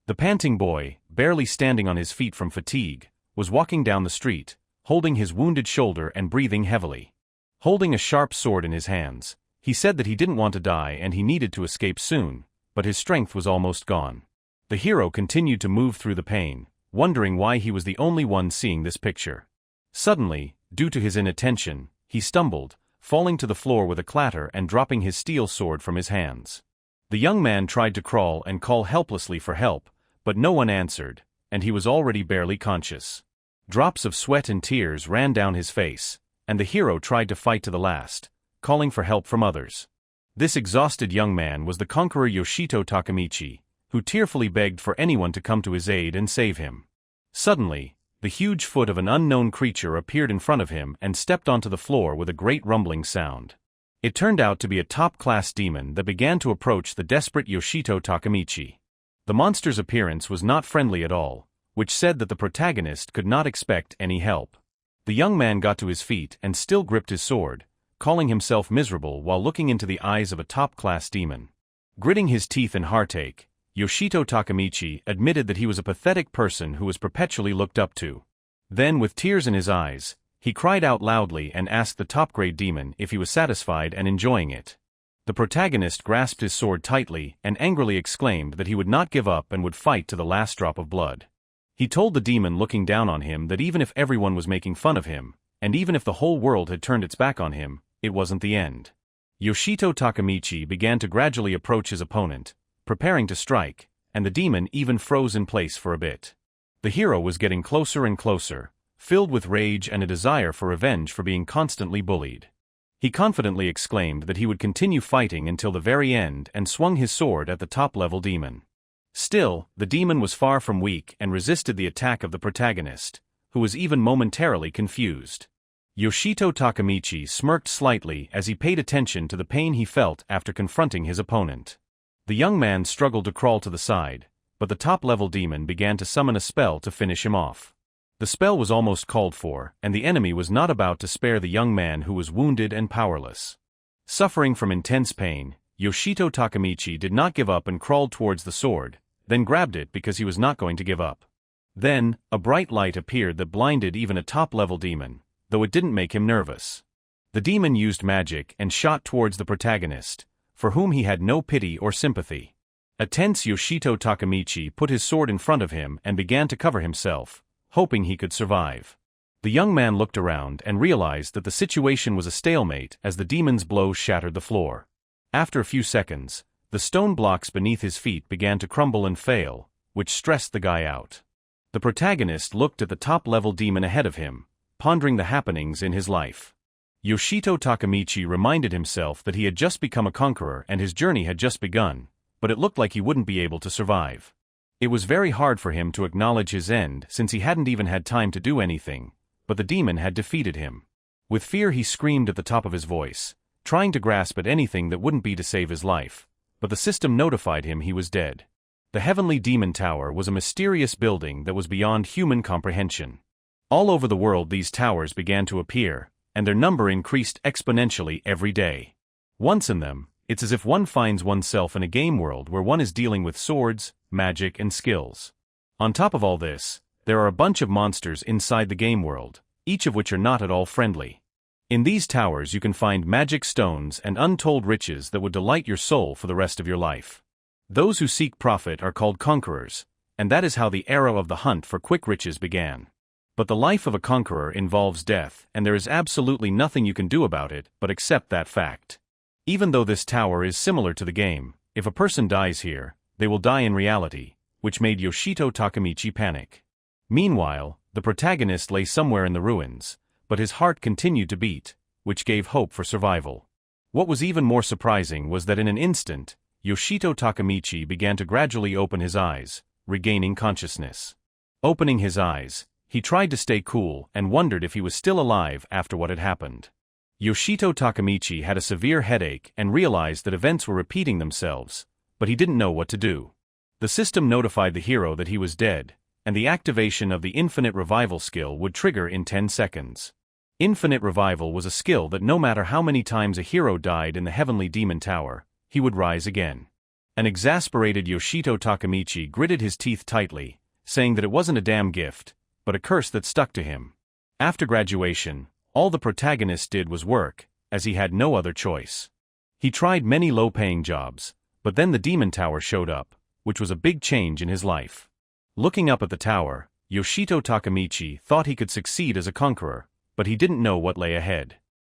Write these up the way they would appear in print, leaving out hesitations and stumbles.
The panting boy, barely standing on his feet from fatigue, was walking down the street, holding his wounded shoulder and breathing heavily. Holding a sharp sword in his hands, he said that he didn't want to die and he needed to escape soon, but his strength was almost gone. The hero continued to move through the pain, wondering why he was the only one seeing this picture. Suddenly, due to his inattention, he stumbled, falling to the floor with a clatter and dropping his steel sword from his hands. The young man tried to crawl and call helplessly for help, but no one answered, and he was already barely conscious. Drops of sweat and tears ran down his face, and the hero tried to fight to the last, calling for help from others. This exhausted young man was the conqueror Yoshito Takemichi, who tearfully begged for anyone to come to his aid and save him. Suddenly, the huge foot of an unknown creature appeared in front of him and stepped onto the floor with a great rumbling sound. It turned out to be a top-class demon that began to approach the desperate Yoshito Takemichi. The monster's appearance was not friendly at all, which said that the protagonist could not expect any help. The young man got to his feet and still gripped his sword, calling himself miserable while looking into the eyes of a top-class demon. Gritting his teeth in heartache, Yoshito Takemichi admitted that he was a pathetic person who was perpetually looked up to. Then, with tears in his eyes, he cried out loudly and asked the top-grade demon if he was satisfied and enjoying it. The protagonist grasped his sword tightly and angrily exclaimed that he would not give up and would fight to the last drop of blood. He told the demon looking down on him that even if everyone was making fun of him, and even if the whole world had turned its back on him, it wasn't the end. Yoshito Takemichi began to gradually approach his opponent, preparing to strike, and the demon even froze in place for a bit. The hero was getting closer and closer, filled with rage and a desire for revenge for being constantly bullied. He confidently exclaimed that he would continue fighting until the very end and swung his sword at the top-level demon. Still, the demon was far from weak and resisted the attack of the protagonist, who was even momentarily confused. Yoshito Takemichi smirked slightly as he paid attention to the pain he felt after confronting his opponent. The young man struggled to crawl to the side, but the top-level demon began to summon a spell to finish him off. The spell was almost called for, and the enemy was not about to spare the young man who was wounded and powerless. Suffering from intense pain, Yoshito Takemichi did not give up and crawled towards the sword, then grabbed it because he was not going to give up. Then, a bright light appeared that blinded even a top-level demon, though it didn't make him nervous. The demon used magic and shot towards the protagonist, for whom he had no pity or sympathy. A tense Yoshito Takemichi put his sword in front of him and began to cover himself, hoping he could survive. The young man looked around and realized that the situation was a stalemate as the demon's blows shattered the floor. After a few seconds, the stone blocks beneath his feet began to crumble and fail, which stressed the guy out. The protagonist looked at the top-level demon ahead of him, pondering the happenings in his life. Yoshito Takemichi reminded himself that he had just become a conqueror and his journey had just begun, but it looked like he wouldn't be able to survive. It was very hard for him to acknowledge his end since he hadn't even had time to do anything, but the demon had defeated him. With fear he screamed at the top of his voice, trying to grasp at anything that wouldn't be to save his life, but the system notified him he was dead. The Heavenly Demon Tower was a mysterious building that was beyond human comprehension. All over the world these towers began to appear, and their number increased exponentially every day. Once in them, it's as if one finds oneself in a game world where one is dealing with swords, magic, and skills. On top of all this, there are a bunch of monsters inside the game world, each of which are not at all friendly. In these towers you can find magic stones and untold riches that would delight your soul for the rest of your life. Those who seek profit are called conquerors, and that is how the era of the hunt for quick riches began. But the life of a conqueror involves death, and there is absolutely nothing you can do about it but accept that fact. Even though this tower is similar to the game, if a person dies here, they will die in reality, which made Yoshito Takemichi panic. Meanwhile, the protagonist lay somewhere in the ruins, but his heart continued to beat, which gave hope for survival. What was even more surprising was that in an instant, Yoshito Takemichi began to gradually open his eyes, regaining consciousness. Opening his eyes, he tried to stay cool and wondered if he was still alive after what had happened. Yoshito Takemichi had a severe headache and realized that events were repeating themselves, but he didn't know what to do. The system notified the hero that he was dead, and the activation of the Infinite Revival skill would trigger in 10 seconds. Infinite Revival was a skill that no matter how many times a hero died in the Heavenly Demon Tower, he would rise again. An exasperated Yoshito Takemichi gritted his teeth tightly, saying that it wasn't a damn gift, but a curse that stuck to him. After graduation, all the protagonist did was work, as he had no other choice. He tried many low-paying jobs, but then the Demon Tower showed up, which was a big change in his life. Looking up at the tower, Yoshito Takemichi thought he could succeed as a conqueror, but he didn't know what lay ahead.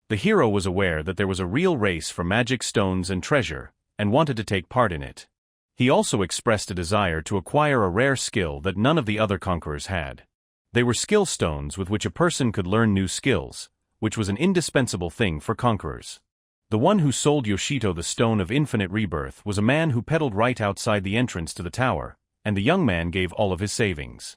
The hero was aware that there was a real race for magic stones and treasure, and wanted to take part in it. He also expressed a desire to acquire a rare skill that none of the other conquerors had. They were skill stones with which a person could learn new skills, which was an indispensable thing for conquerors. The one who sold Yoshito the Stone of Infinite Rebirth was a man who peddled right outside the entrance to the tower, and the young man gave all of his savings.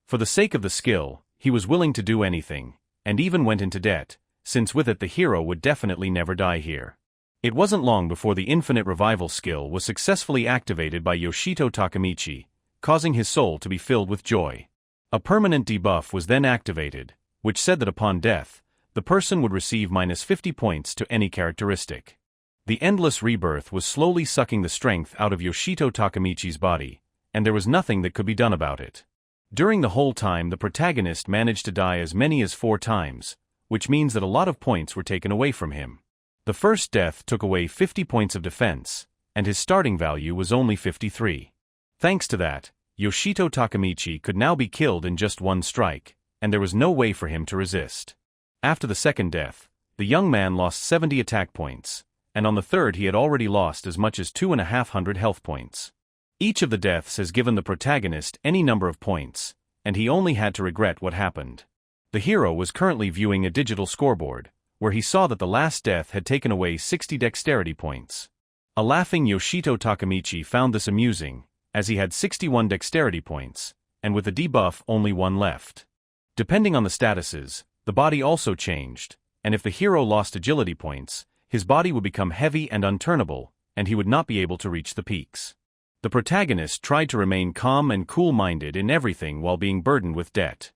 For the sake of the skill, he was willing to do anything, and even went into debt, since with it the hero would definitely never die here. It wasn't long before the Infinite Revival skill was successfully activated by Yoshito Takemichi, causing his soul to be filled with joy. A permanent debuff was then activated, which said that upon death, the person would receive -50 points to any characteristic. The endless rebirth was slowly sucking the strength out of Yoshito Takemichi's body, and there was nothing that could be done about it. During the whole time the protagonist managed to die as many as 4 times, which means that a lot of points were taken away from him. The first death took away 50 points of defense, and his starting value was only 53. Thanks to that, Yoshito Takemichi could now be killed in just one strike, and there was no way for him to resist. After the second death, the young man lost 70 attack points, and on the third he had already lost as much as 250 health points. Each of the deaths has given the protagonist any number of points, and he only had to regret what happened. The hero was currently viewing a digital scoreboard, where he saw that the last death had taken away 60 dexterity points. A laughing Yoshito Takemichi found this amusing, as he had 61 dexterity points, and with the debuff only 1 left. Depending on the statuses, the body also changed, and if the hero lost agility points, his body would become heavy and unturnable, and he would not be able to reach the peaks. The protagonist tried to remain calm and cool-minded in everything while being burdened with debt.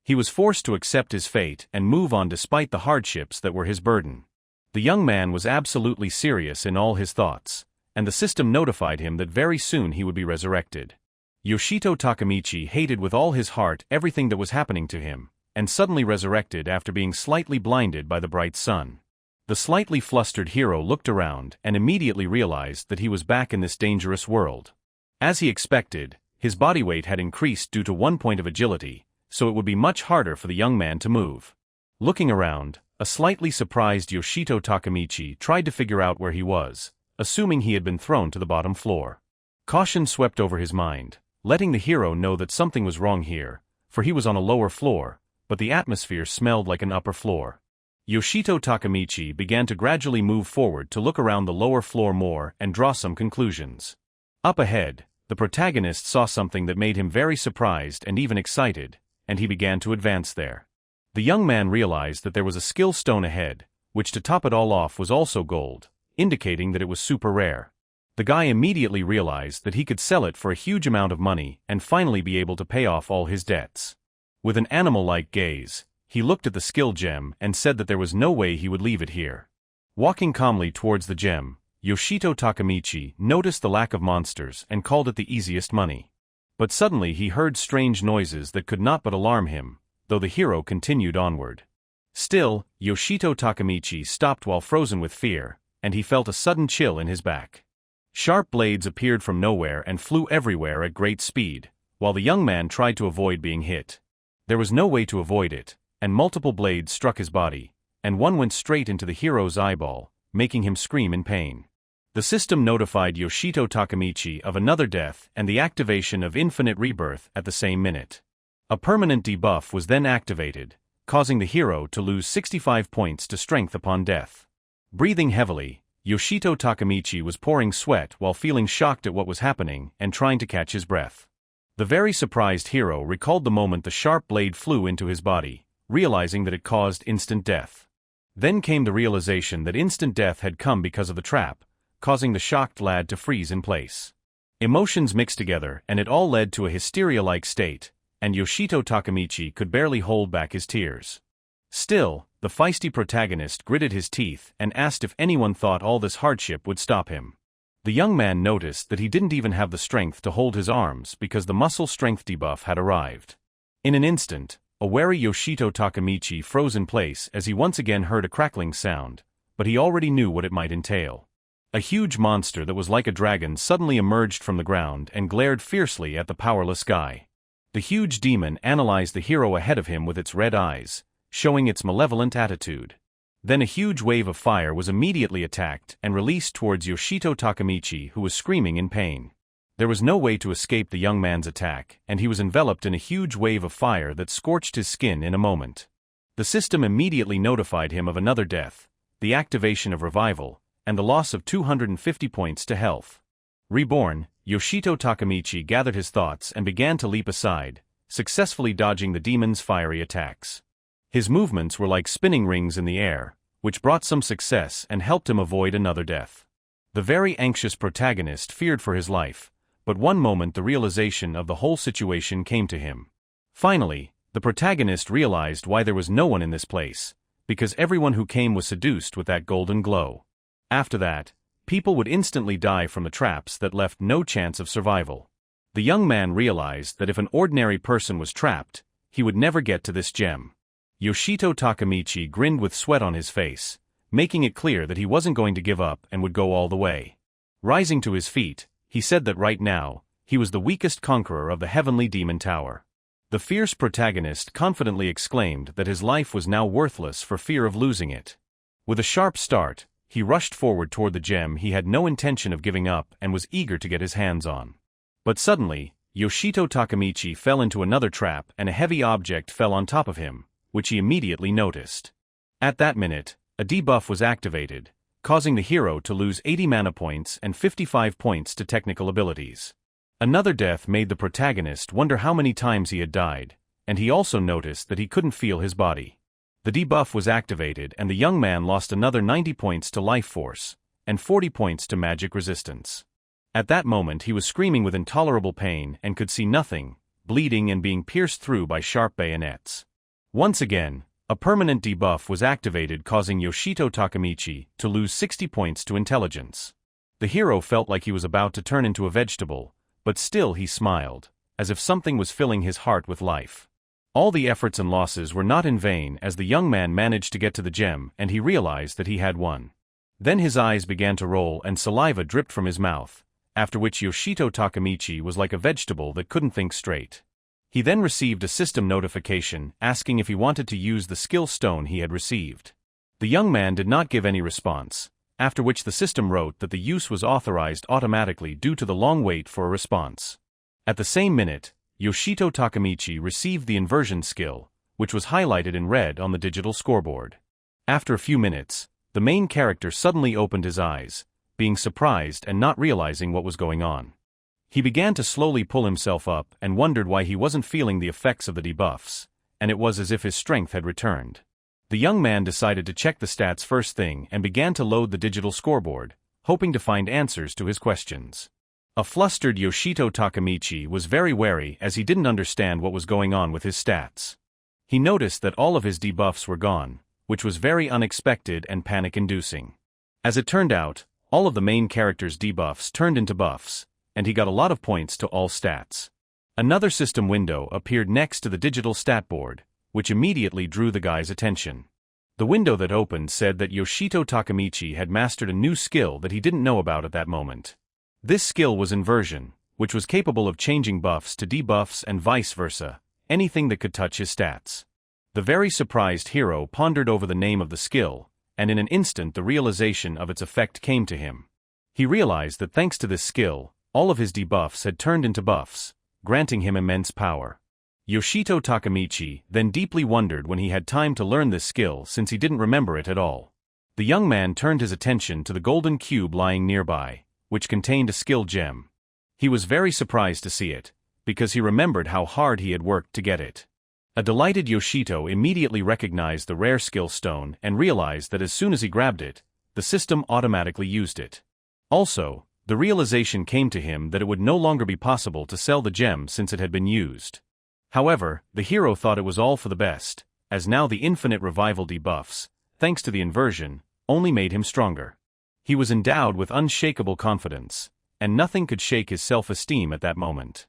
He was forced to accept his fate and move on despite the hardships that were his burden. The young man was absolutely serious in all his thoughts, and the system notified him that very soon he would be resurrected. Yoshito Takemichi hated with all his heart everything that was happening to him, and suddenly resurrected after being slightly blinded by the bright sun. The slightly flustered hero looked around and immediately realized that he was back in this dangerous world. As he expected, his body weight had increased due to 1 point of agility, so it would be much harder for the young man to move. Looking around, a slightly surprised Yoshito Takemichi tried to figure out where he was, assuming he had been thrown to the bottom floor. Caution swept over his mind, letting the hero know that something was wrong here, for he was on a lower floor, but the atmosphere smelled like an upper floor. Yoshito Takemichi began to gradually move forward to look around the lower floor more and draw some conclusions. Up ahead, the protagonist saw something that made him very surprised and even excited, and he began to advance there. The young man realized that there was a skill stone ahead, which to top it all off was also gold, indicating that it was super rare. The guy immediately realized that he could sell it for a huge amount of money and finally be able to pay off all his debts. With an animal-like gaze, he looked at the skill gem and said that there was no way he would leave it here. Walking calmly towards the gem, Yoshito Takemichi noticed the lack of monsters and called it the easiest money. But suddenly he heard strange noises that could not but alarm him, though the hero continued onward. Still, Yoshito Takemichi stopped while frozen with fear, and he felt a sudden chill in his back. Sharp blades appeared from nowhere and flew everywhere at great speed, while the young man tried to avoid being hit. There was no way to avoid it, and multiple blades struck his body, and one went straight into the hero's eyeball, making him scream in pain. The system notified Yoshito Takemichi of another death and the activation of Infinite Rebirth at the same minute. A permanent debuff was then activated, causing the hero to lose 65 points to strength upon death. Breathing heavily, Yoshito Takemichi was pouring sweat while feeling shocked at what was happening and trying to catch his breath. The very surprised hero recalled the moment the sharp blade flew into his body, realizing that it caused instant death. Then came the realization that instant death had come because of the trap, causing the shocked lad to freeze in place. Emotions mixed together and it all led to a hysteria-like state, and Yoshito Takemichi could barely hold back his tears. Still, the feisty protagonist gritted his teeth and asked if anyone thought all this hardship would stop him. The young man noticed that he didn't even have the strength to hold his arms because the muscle strength debuff had arrived. In an instant, a wary Yoshito Takemichi froze in place as he once again heard a crackling sound, but he already knew what it might entail. A huge monster that was like a dragon suddenly emerged from the ground and glared fiercely at the powerless guy. The huge demon analyzed the hero ahead of him with its red eyes, showing its malevolent attitude. Then a huge wave of fire was immediately attacked and released towards Yoshito Takemichi, who was screaming in pain. There was no way to escape the young man's attack, and he was enveloped in a huge wave of fire that scorched his skin in a moment. The system immediately notified him of another death, the activation of revival, and the loss of 250 points to health. Reborn, Yoshito Takemichi gathered his thoughts and began to leap aside, successfully dodging the demon's fiery attacks. His movements were like spinning rings in the air, which brought some success and helped him avoid another death. The very anxious protagonist feared for his life, but one moment the realization of the whole situation came to him. Finally, the protagonist realized why there was no one in this place, because everyone who came was seduced with that golden glow. After that, people would instantly die from the traps that left no chance of survival. The young man realized that if an ordinary person was trapped, he would never get to this gem. Yoshito Takemichi grinned with sweat on his face, making it clear that he wasn't going to give up and would go all the way. Rising to his feet, he said that right now, he was the weakest conqueror of the Heavenly Demon Tower. The fierce protagonist confidently exclaimed that his life was now worthless for fear of losing it. With a sharp start, he rushed forward toward the gem he had no intention of giving up and was eager to get his hands on. But suddenly, Yoshito Takemichi fell into another trap and a heavy object fell on top of him, which he immediately noticed. At that minute, a debuff was activated, causing the hero to lose 80 mana points and 55 points to technical abilities. Another death made the protagonist wonder how many times he had died, and he also noticed that he couldn't feel his body. The debuff was activated and the young man lost another 90 points to life force, and 40 points to magic resistance. At that moment he was screaming with intolerable pain and could see nothing, bleeding and being pierced through by sharp bayonets. Once again, a permanent debuff was activated, causing Yoshito Takemichi to lose 60 points to intelligence. The hero felt like he was about to turn into a vegetable, but still he smiled, as if something was filling his heart with life. All the efforts and losses were not in vain as the young man managed to get to the gem and he realized that he had won. Then his eyes began to roll and saliva dripped from his mouth, after which Yoshito Takemichi was like a vegetable that couldn't think straight. He then received a system notification asking if he wanted to use the skill stone he had received. The young man did not give any response, after which the system wrote that the use was authorized automatically due to the long wait for a response. At the same minute, Yoshito Takemichi received the inversion skill, which was highlighted in red on the digital scoreboard. After a few minutes, the main character suddenly opened his eyes, being surprised and not realizing what was going on. He began to slowly pull himself up and wondered why he wasn't feeling the effects of the debuffs, and it was as if his strength had returned. The young man decided to check the stats first thing and began to load the digital scoreboard, hoping to find answers to his questions. A flustered Yoshito Takemichi was very wary as he didn't understand what was going on with his stats. He noticed that all of his debuffs were gone, which was very unexpected and panic-inducing. As it turned out, all of the main character's debuffs turned into buffs, and he got a lot of points to all stats. Another system window appeared next to the digital stat board, which immediately drew the guy's attention. The window that opened said that Yoshito Takemichi had mastered a new skill that he didn't know about at that moment. This skill was inversion, which was capable of changing buffs to debuffs and vice versa, anything that could touch his stats. The very surprised hero pondered over the name of the skill, and in an instant the realization of its effect came to him. He realized that thanks to this skill, all of his debuffs had turned into buffs, granting him immense power. Yoshito Takemichi then deeply wondered when he had time to learn this skill since he didn't remember it at all. The young man turned his attention to the golden cube lying nearby, which contained a skill gem. He was very surprised to see it, because he remembered how hard he had worked to get it. A delighted Yoshito immediately recognized the rare skill stone and realized that as soon as he grabbed it, the system automatically used it. Also, the realization came to him that it would no longer be possible to sell the gem since it had been used. However, the hero thought it was all for the best, as now the infinite revival debuffs, thanks to the inversion, only made him stronger. He was endowed with unshakable confidence, and nothing could shake his self-esteem at that moment.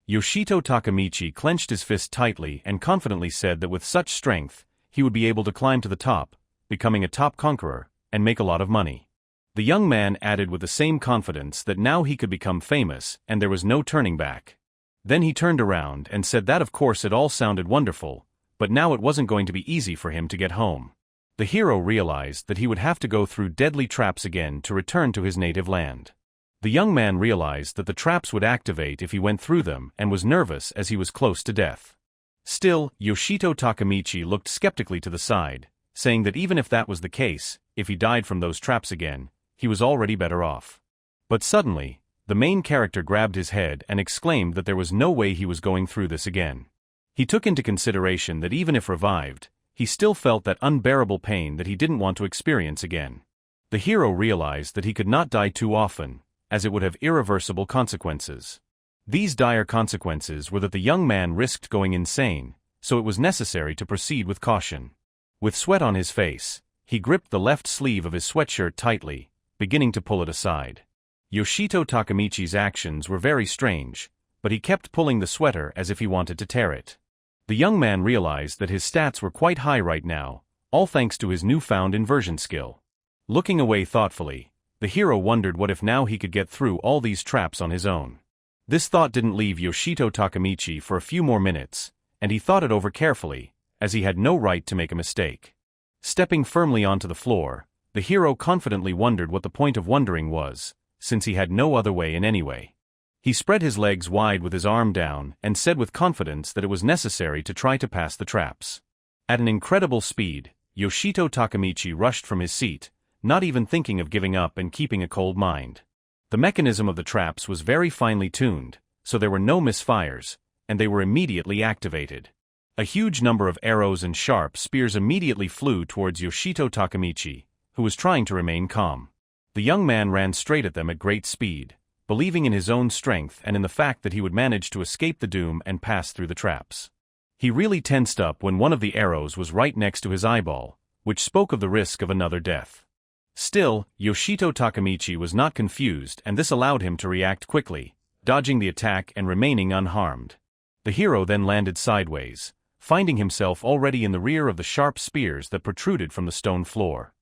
Yoshito Takemichi clenched his fist tightly and confidently said that with such strength, he would be able to climb to the top, becoming a top conqueror, and make a lot of money. The young man added with the same confidence that now he could become famous and there was no turning back. Then he turned around and said that of course it all sounded wonderful, but now it wasn't going to be easy for him to get home. The hero realized that he would have to go through deadly traps again to return to his native land. The young man realized that the traps would activate if he went through them and was nervous as he was close to death. Still, Yoshito Takemichi looked skeptically to the side, saying that even if that was the case, if he died from those traps again, he was already better off. But suddenly, the main character grabbed his head and exclaimed that there was no way he was going through this again. He took into consideration that even if revived, he still felt that unbearable pain that he didn't want to experience again. The hero realized that he could not die too often, as it would have irreversible consequences. These dire consequences were that the young man risked going insane, so it was necessary to proceed with caution. With sweat on his face, he gripped the left sleeve of his sweatshirt tightly, beginning to pull it aside. Yoshito Takemichi's actions were very strange, but he kept pulling the sweater as if he wanted to tear it. The young man realized that his stats were quite high right now, all thanks to his newfound inversion skill. Looking away thoughtfully, the hero wondered what if now he could get through all these traps on his own. This thought didn't leave Yoshito Takemichi for a few more minutes, and he thought it over carefully, as he had no right to make a mistake. Stepping firmly onto the floor, the hero confidently wondered what the point of wondering was, since he had no other way in anyway. He spread his legs wide with his arm down and said with confidence that it was necessary to try to pass the traps. At an incredible speed, Yoshito Takemichi rushed from his seat, not even thinking of giving up and keeping a cold mind. The mechanism of the traps was very finely tuned, so there were no misfires, and they were immediately activated. A huge number of arrows and sharp spears immediately flew towards Yoshito Takemichi, who was trying to remain calm. The young man ran straight at them at great speed, believing in his own strength and in the fact that he would manage to escape the doom and pass through the traps. He really tensed up when one of the arrows was right next to his eyeball, which spoke of the risk of another death. Still, Yoshito Takemichi was not confused and this allowed him to react quickly, dodging the attack and remaining unharmed. The hero then landed sideways, finding himself already in the rear of the sharp spears that protruded from the stone floor.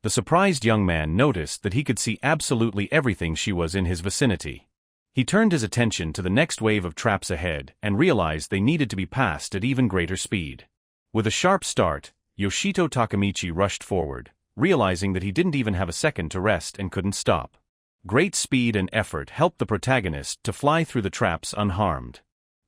The surprised young man noticed that he could see absolutely everything she was in his vicinity. He turned his attention to the next wave of traps ahead and realized they needed to be passed at even greater speed. With a sharp start, Yoshito Takemichi rushed forward, realizing that he didn't even have a second to rest and couldn't stop. Great speed and effort helped the protagonist to fly through the traps unharmed.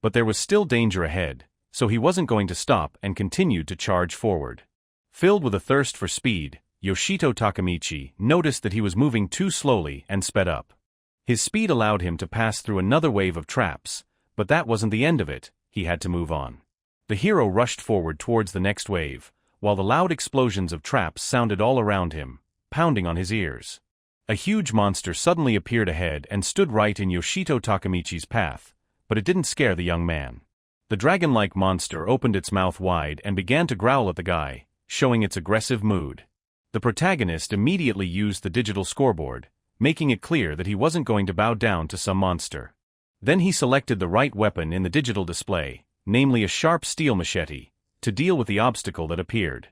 But there was still danger ahead, so he wasn't going to stop and continued to charge forward. Filled with a thirst for speed, Yoshito Takemichi noticed that he was moving too slowly and sped up. His speed allowed him to pass through another wave of traps, but that wasn't the end of it, he had to move on. The hero rushed forward towards the next wave, while the loud explosions of traps sounded all around him, pounding on his ears. A huge monster suddenly appeared ahead and stood right in Yoshito Takemichi's path, but it didn't scare the young man. The dragon-like monster opened its mouth wide and began to growl at the guy, showing its aggressive mood. The protagonist immediately used the digital scoreboard, making it clear that he wasn't going to bow down to some monster. Then he selected the right weapon in the digital display, namely a sharp steel machete, to deal with the obstacle that appeared.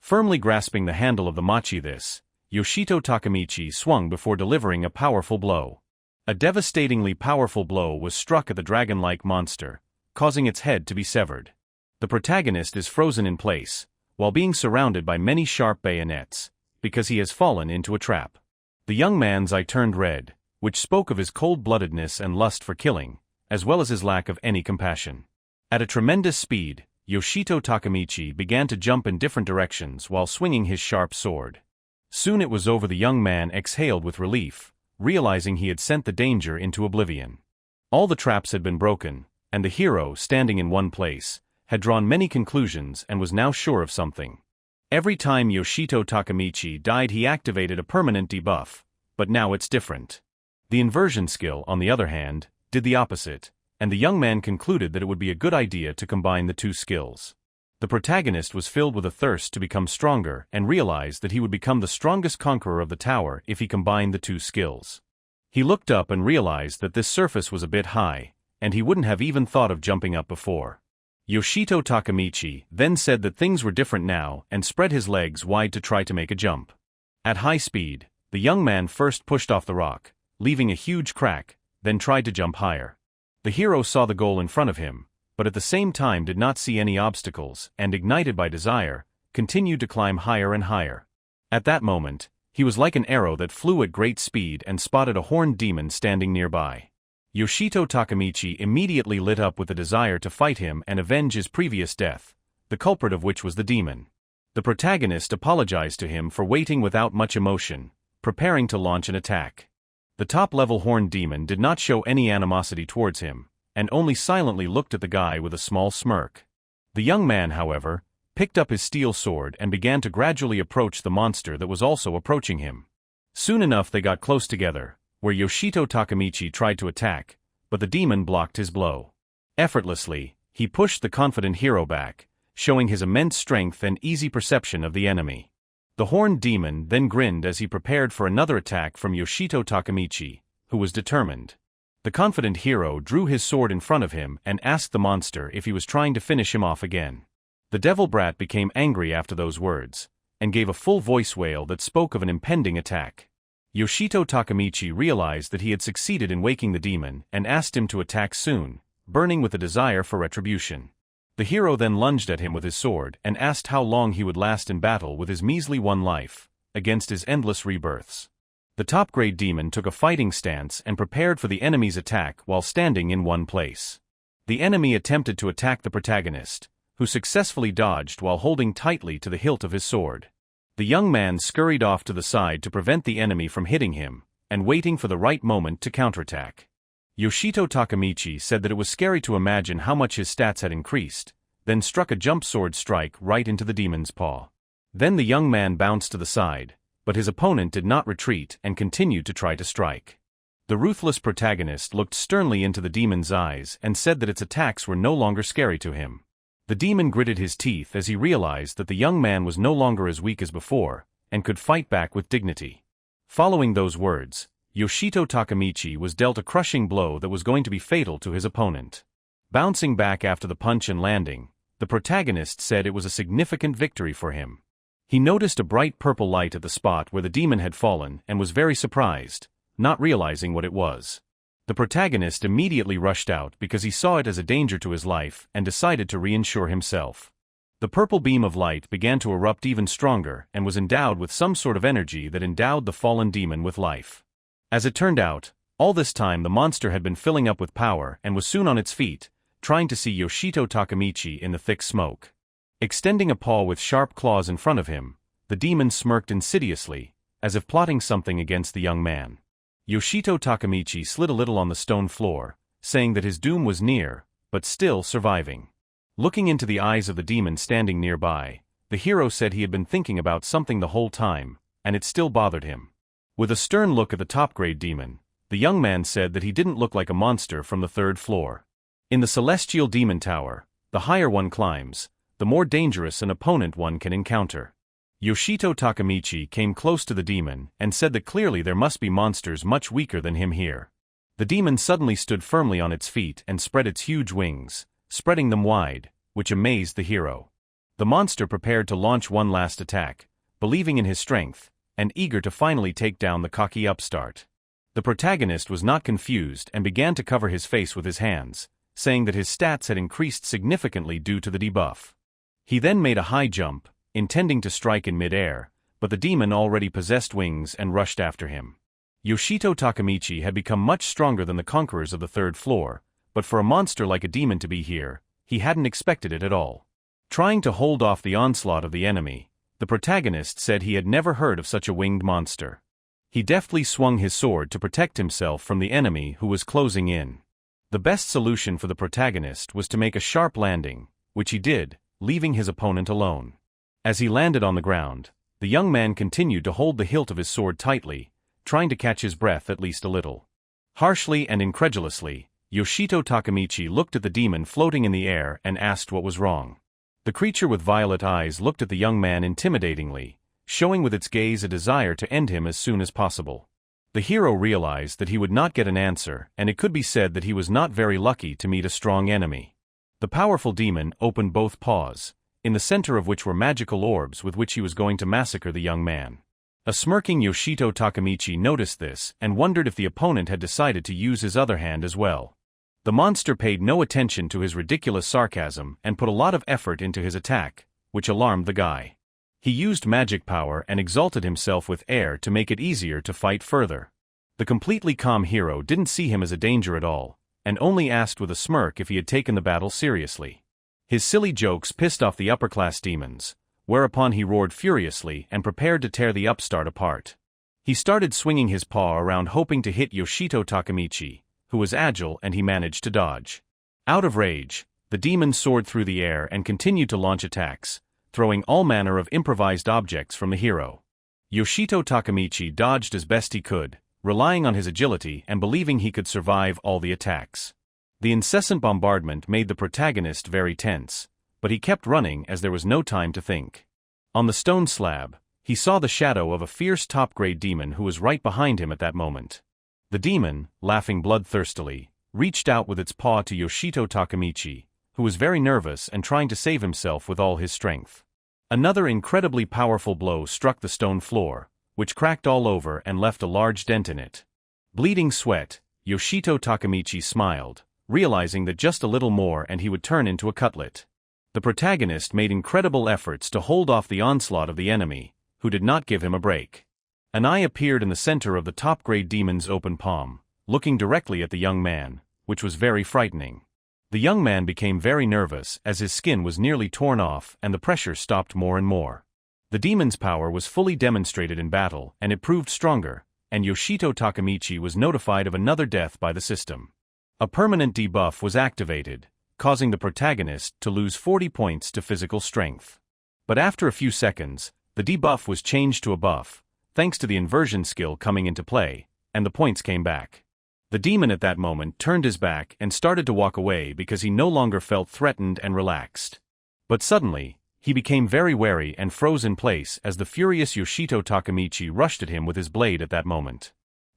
Firmly grasping the handle of the machi Yoshito Takemichi swung before delivering a powerful blow. A devastatingly powerful blow was struck at the dragon-like monster, causing its head to be severed. The protagonist is frozen in place, while being surrounded by many sharp bayonets, because he has fallen into a trap. The young man's eye turned red, which spoke of his cold-bloodedness and lust for killing, as well as his lack of any compassion. At a tremendous speed, Yoshito Takemichi began to jump in different directions while swinging his sharp sword. Soon it was over. The young man exhaled with relief, realizing he had sent the danger into oblivion. All the traps had been broken, and the hero, standing in one place, had drawn many conclusions and was now sure of something. Every time Yoshito Takemichi died he activated a permanent debuff, but now it's different. The inversion skill, on the other hand, did the opposite, and the young man concluded that it would be a good idea to combine the two skills. The protagonist was filled with a thirst to become stronger and realized that he would become the strongest conqueror of the tower if he combined the two skills. He looked up and realized that this surface was a bit high, and he wouldn't have even thought of jumping up before. Yoshito Takamichi then said that things were different now and spread his legs wide to try to make a jump. At high speed, the young man first pushed off the rock, leaving a huge crack, then tried to jump higher. The hero saw the goal in front of him, but at the same time did not see any obstacles and, ignited by desire, continued to climb higher and higher. At that moment, he was like an arrow that flew at great speed and spotted a horned demon standing nearby. Yoshito Takamichi immediately lit up with a desire to fight him and avenge his previous death, the culprit of which was the demon. The protagonist apologized to him for waiting without much emotion, preparing to launch an attack. The top-level horned demon did not show any animosity towards him, and only silently looked at the guy with a small smirk. The young man, however, picked up his steel sword and began to gradually approach the monster that was also approaching him. Soon enough they got close together, where Yoshito Takamichi tried to attack, but the demon blocked his blow. Effortlessly, he pushed the confident hero back, showing his immense strength and easy perception of the enemy. The horned demon then grinned as he prepared for another attack from Yoshito Takamichi, who was determined. The confident hero drew his sword in front of him and asked the monster if he was trying to finish him off again. The devil brat became angry after those words, and gave a full voice wail that spoke of an impending attack. Yoshito Takamichi realized that he had succeeded in waking the demon and asked him to attack soon, burning with a desire for retribution. The hero then lunged at him with his sword and asked how long he would last in battle with his measly one life, against his endless rebirths. The top-grade demon took a fighting stance and prepared for the enemy's attack while standing in one place. The enemy attempted to attack the protagonist, who successfully dodged while holding tightly to the hilt of his sword. The young man scurried off to the side to prevent the enemy from hitting him, and waiting for the right moment to counterattack. Yoshito Takamichi said that it was scary to imagine how much his stats had increased, then struck a jump sword strike right into the demon's paw. Then the young man bounced to the side, but his opponent did not retreat and continued to try to strike. The ruthless protagonist looked sternly into the demon's eyes and said that its attacks were no longer scary to him. The demon gritted his teeth as he realized that the young man was no longer as weak as before, and could fight back with dignity. Following those words, Yoshito Takamichi was dealt a crushing blow that was going to be fatal to his opponent. Bouncing back after the punch and landing, the protagonist said it was a significant victory for him. He noticed a bright purple light at the spot where the demon had fallen and was very surprised, not realizing what it was. The protagonist immediately rushed out because he saw it as a danger to his life and decided to reinsure himself. The purple beam of light began to erupt even stronger and was endowed with some sort of energy that endowed the fallen demon with life. As it turned out, all this time the monster had been filling up with power and was soon on its feet, trying to see Yoshito Takamichi in the thick smoke. Extending a paw with sharp claws in front of him, the demon smirked insidiously, as if plotting something against the young man. Yoshito Takamichi slid a little on the stone floor, saying that his doom was near, but still surviving. Looking into the eyes of the demon standing nearby, the hero said he had been thinking about something the whole time, and it still bothered him. With a stern look at the top-grade demon, the young man said that he didn't look like a monster from the third floor. In the Celestial Demon Tower, the higher one climbs, the more dangerous an opponent one can encounter. Yoshito Takamichi came close to the demon and said that clearly there must be monsters much weaker than him here. The demon suddenly stood firmly on its feet and spread its huge wings, spreading them wide, which amazed the hero. The monster prepared to launch one last attack, believing in his strength, and eager to finally take down the cocky upstart. The protagonist was not confused and began to cover his face with his hands, saying that his stats had increased significantly due to the debuff. He then made a high jump, intending to strike in mid-air, but the demon already possessed wings and rushed after him. Yoshito Takamichi had become much stronger than the conquerors of the third floor, but for a monster like a demon to be here, he hadn't expected it at all. Trying to hold off the onslaught of the enemy, the protagonist said he had never heard of such a winged monster. He deftly swung his sword to protect himself from the enemy who was closing in. The best solution for the protagonist was to make a sharp landing, which he did, leaving his opponent alone. As he landed on the ground, the young man continued to hold the hilt of his sword tightly, trying to catch his breath at least a little. Harshly and incredulously, Yoshito Takamichi looked at the demon floating in the air and asked what was wrong. The creature with violet eyes looked at the young man intimidatingly, showing with its gaze a desire to end him as soon as possible. The hero realized that he would not get an answer, and it could be said that he was not very lucky to meet a strong enemy. The powerful demon opened both paws, in the center of which were magical orbs with which he was going to massacre the young man. A smirking Yoshito Takemichi noticed this and wondered if the opponent had decided to use his other hand as well. The monster paid no attention to his ridiculous sarcasm and put a lot of effort into his attack, which alarmed the guy. He used magic power and exalted himself with air to make it easier to fight further. The completely calm hero didn't see him as a danger at all, and only asked with a smirk if he had taken the battle seriously. His silly jokes pissed off the upper-class demons, whereupon he roared furiously and prepared to tear the upstart apart. He started swinging his paw around hoping to hit Yoshito Takemichi, who was agile and he managed to dodge. Out of rage, the demon soared through the air and continued to launch attacks, throwing all manner of improvised objects from the hero. Yoshito Takemichi dodged as best he could, relying on his agility and believing he could survive all the attacks. The incessant bombardment made the protagonist very tense, but he kept running as there was no time to think. On the stone slab, he saw the shadow of a fierce top-grade demon who was right behind him at that moment. The demon, laughing bloodthirstily, reached out with its paw to Yoshito Takemichi, who was very nervous and trying to save himself with all his strength. Another incredibly powerful blow struck the stone floor, which cracked all over and left a large dent in it. Bleeding sweat, Yoshito Takemichi smiled, realizing that just a little more and he would turn into a cutlet. The protagonist made incredible efforts to hold off the onslaught of the enemy, who did not give him a break. An eye appeared in the center of the top-grade demon's open palm, looking directly at the young man, which was very frightening. The young man became very nervous as his skin was nearly torn off and the pressure stopped more and more. The demon's power was fully demonstrated in battle and it proved stronger, and Yoshito Takemichi was notified of another death by the system. A permanent debuff was activated, causing the protagonist to lose 40 points to physical strength. But after a few seconds, the debuff was changed to a buff, thanks to the inversion skill coming into play, and the points came back. The demon at that moment turned his back and started to walk away because he no longer felt threatened and relaxed. But suddenly, he became very wary and froze in place as the furious Yoshito Takemichi rushed at him with his blade at that moment.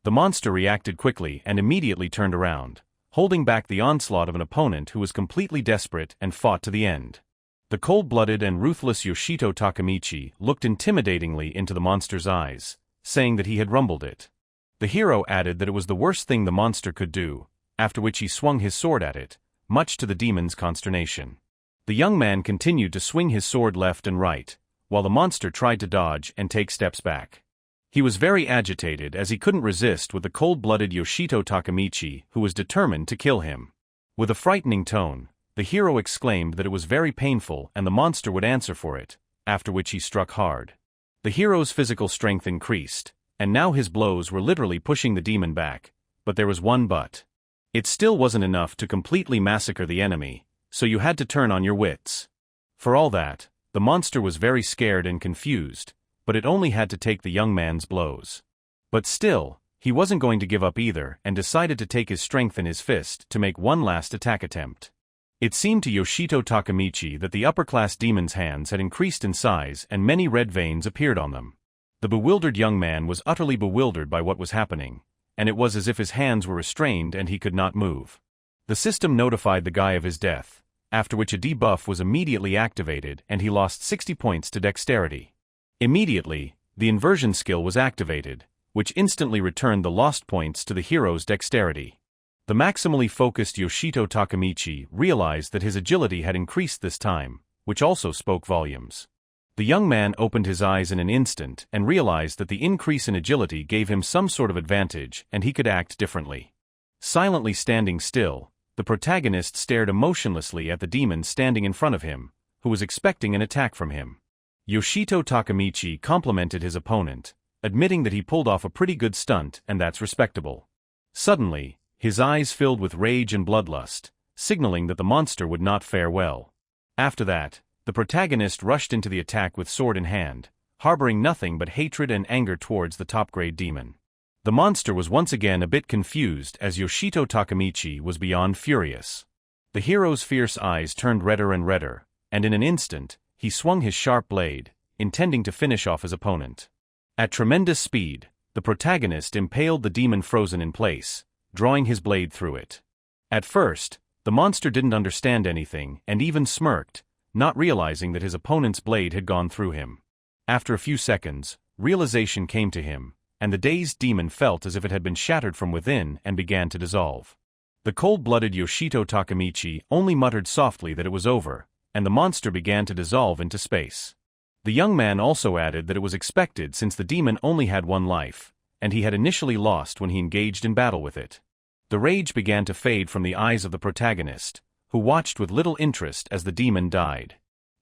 The monster reacted quickly and immediately turned around, holding back the onslaught of an opponent who was completely desperate and fought to the end. The cold-blooded and ruthless Yoshito Takemichi looked intimidatingly into the monster's eyes, saying that he had rumbled it. The hero added that it was the worst thing the monster could do, after which he swung his sword at it, much to the demon's consternation. The young man continued to swing his sword left and right, while the monster tried to dodge and take steps back. He was very agitated as he couldn't resist with the cold-blooded Yoshito Takemichi who was determined to kill him. With a frightening tone, the hero exclaimed that it was very painful and the monster would answer for it, after which he struck hard. The hero's physical strength increased, and now his blows were literally pushing the demon back, but there was one but. It still wasn't enough to completely massacre the enemy, so you had to turn on your wits. For all that, the monster was very scared and confused, but it only had to take the young man's blows. But still, he wasn't going to give up either and decided to take his strength in his fist to make one last attack attempt. It seemed to Yoshito Takemichi that the upper-class demon's hands had increased in size and many red veins appeared on them. The bewildered young man was utterly bewildered by what was happening, and it was as if his hands were restrained and he could not move. The system notified the guy of his death, after which a debuff was immediately activated and he lost 60 points to dexterity. Immediately, the inversion skill was activated, which instantly returned the lost points to the hero's dexterity. The maximally focused Yoshito Takemichi realized that his agility had increased this time, which also spoke volumes. The young man opened his eyes in an instant and realized that the increase in agility gave him some sort of advantage and he could act differently. Silently standing still, the protagonist stared emotionlessly at the demon standing in front of him, who was expecting an attack from him. Yoshito Takemichi complimented his opponent, admitting that he pulled off a pretty good stunt and that's respectable. Suddenly, his eyes filled with rage and bloodlust, signaling that the monster would not fare well. After that, the protagonist rushed into the attack with sword in hand, harboring nothing but hatred and anger towards the top-grade demon. The monster was once again a bit confused as Yoshito Takemichi was beyond furious. The hero's fierce eyes turned redder and redder, and in an instant, he swung his sharp blade, intending to finish off his opponent. At tremendous speed, the protagonist impaled the demon frozen in place, drawing his blade through it. At first, the monster didn't understand anything and even smirked, not realizing that his opponent's blade had gone through him. After a few seconds, realization came to him, and the dazed demon felt as if it had been shattered from within and began to dissolve. The cold-blooded Yoshito Takemichi only muttered softly that it was over, and the monster began to dissolve into space. The young man also added that it was expected since the demon only had one life, and he had initially lost when he engaged in battle with it. The rage began to fade from the eyes of the protagonist, who watched with little interest as the demon died.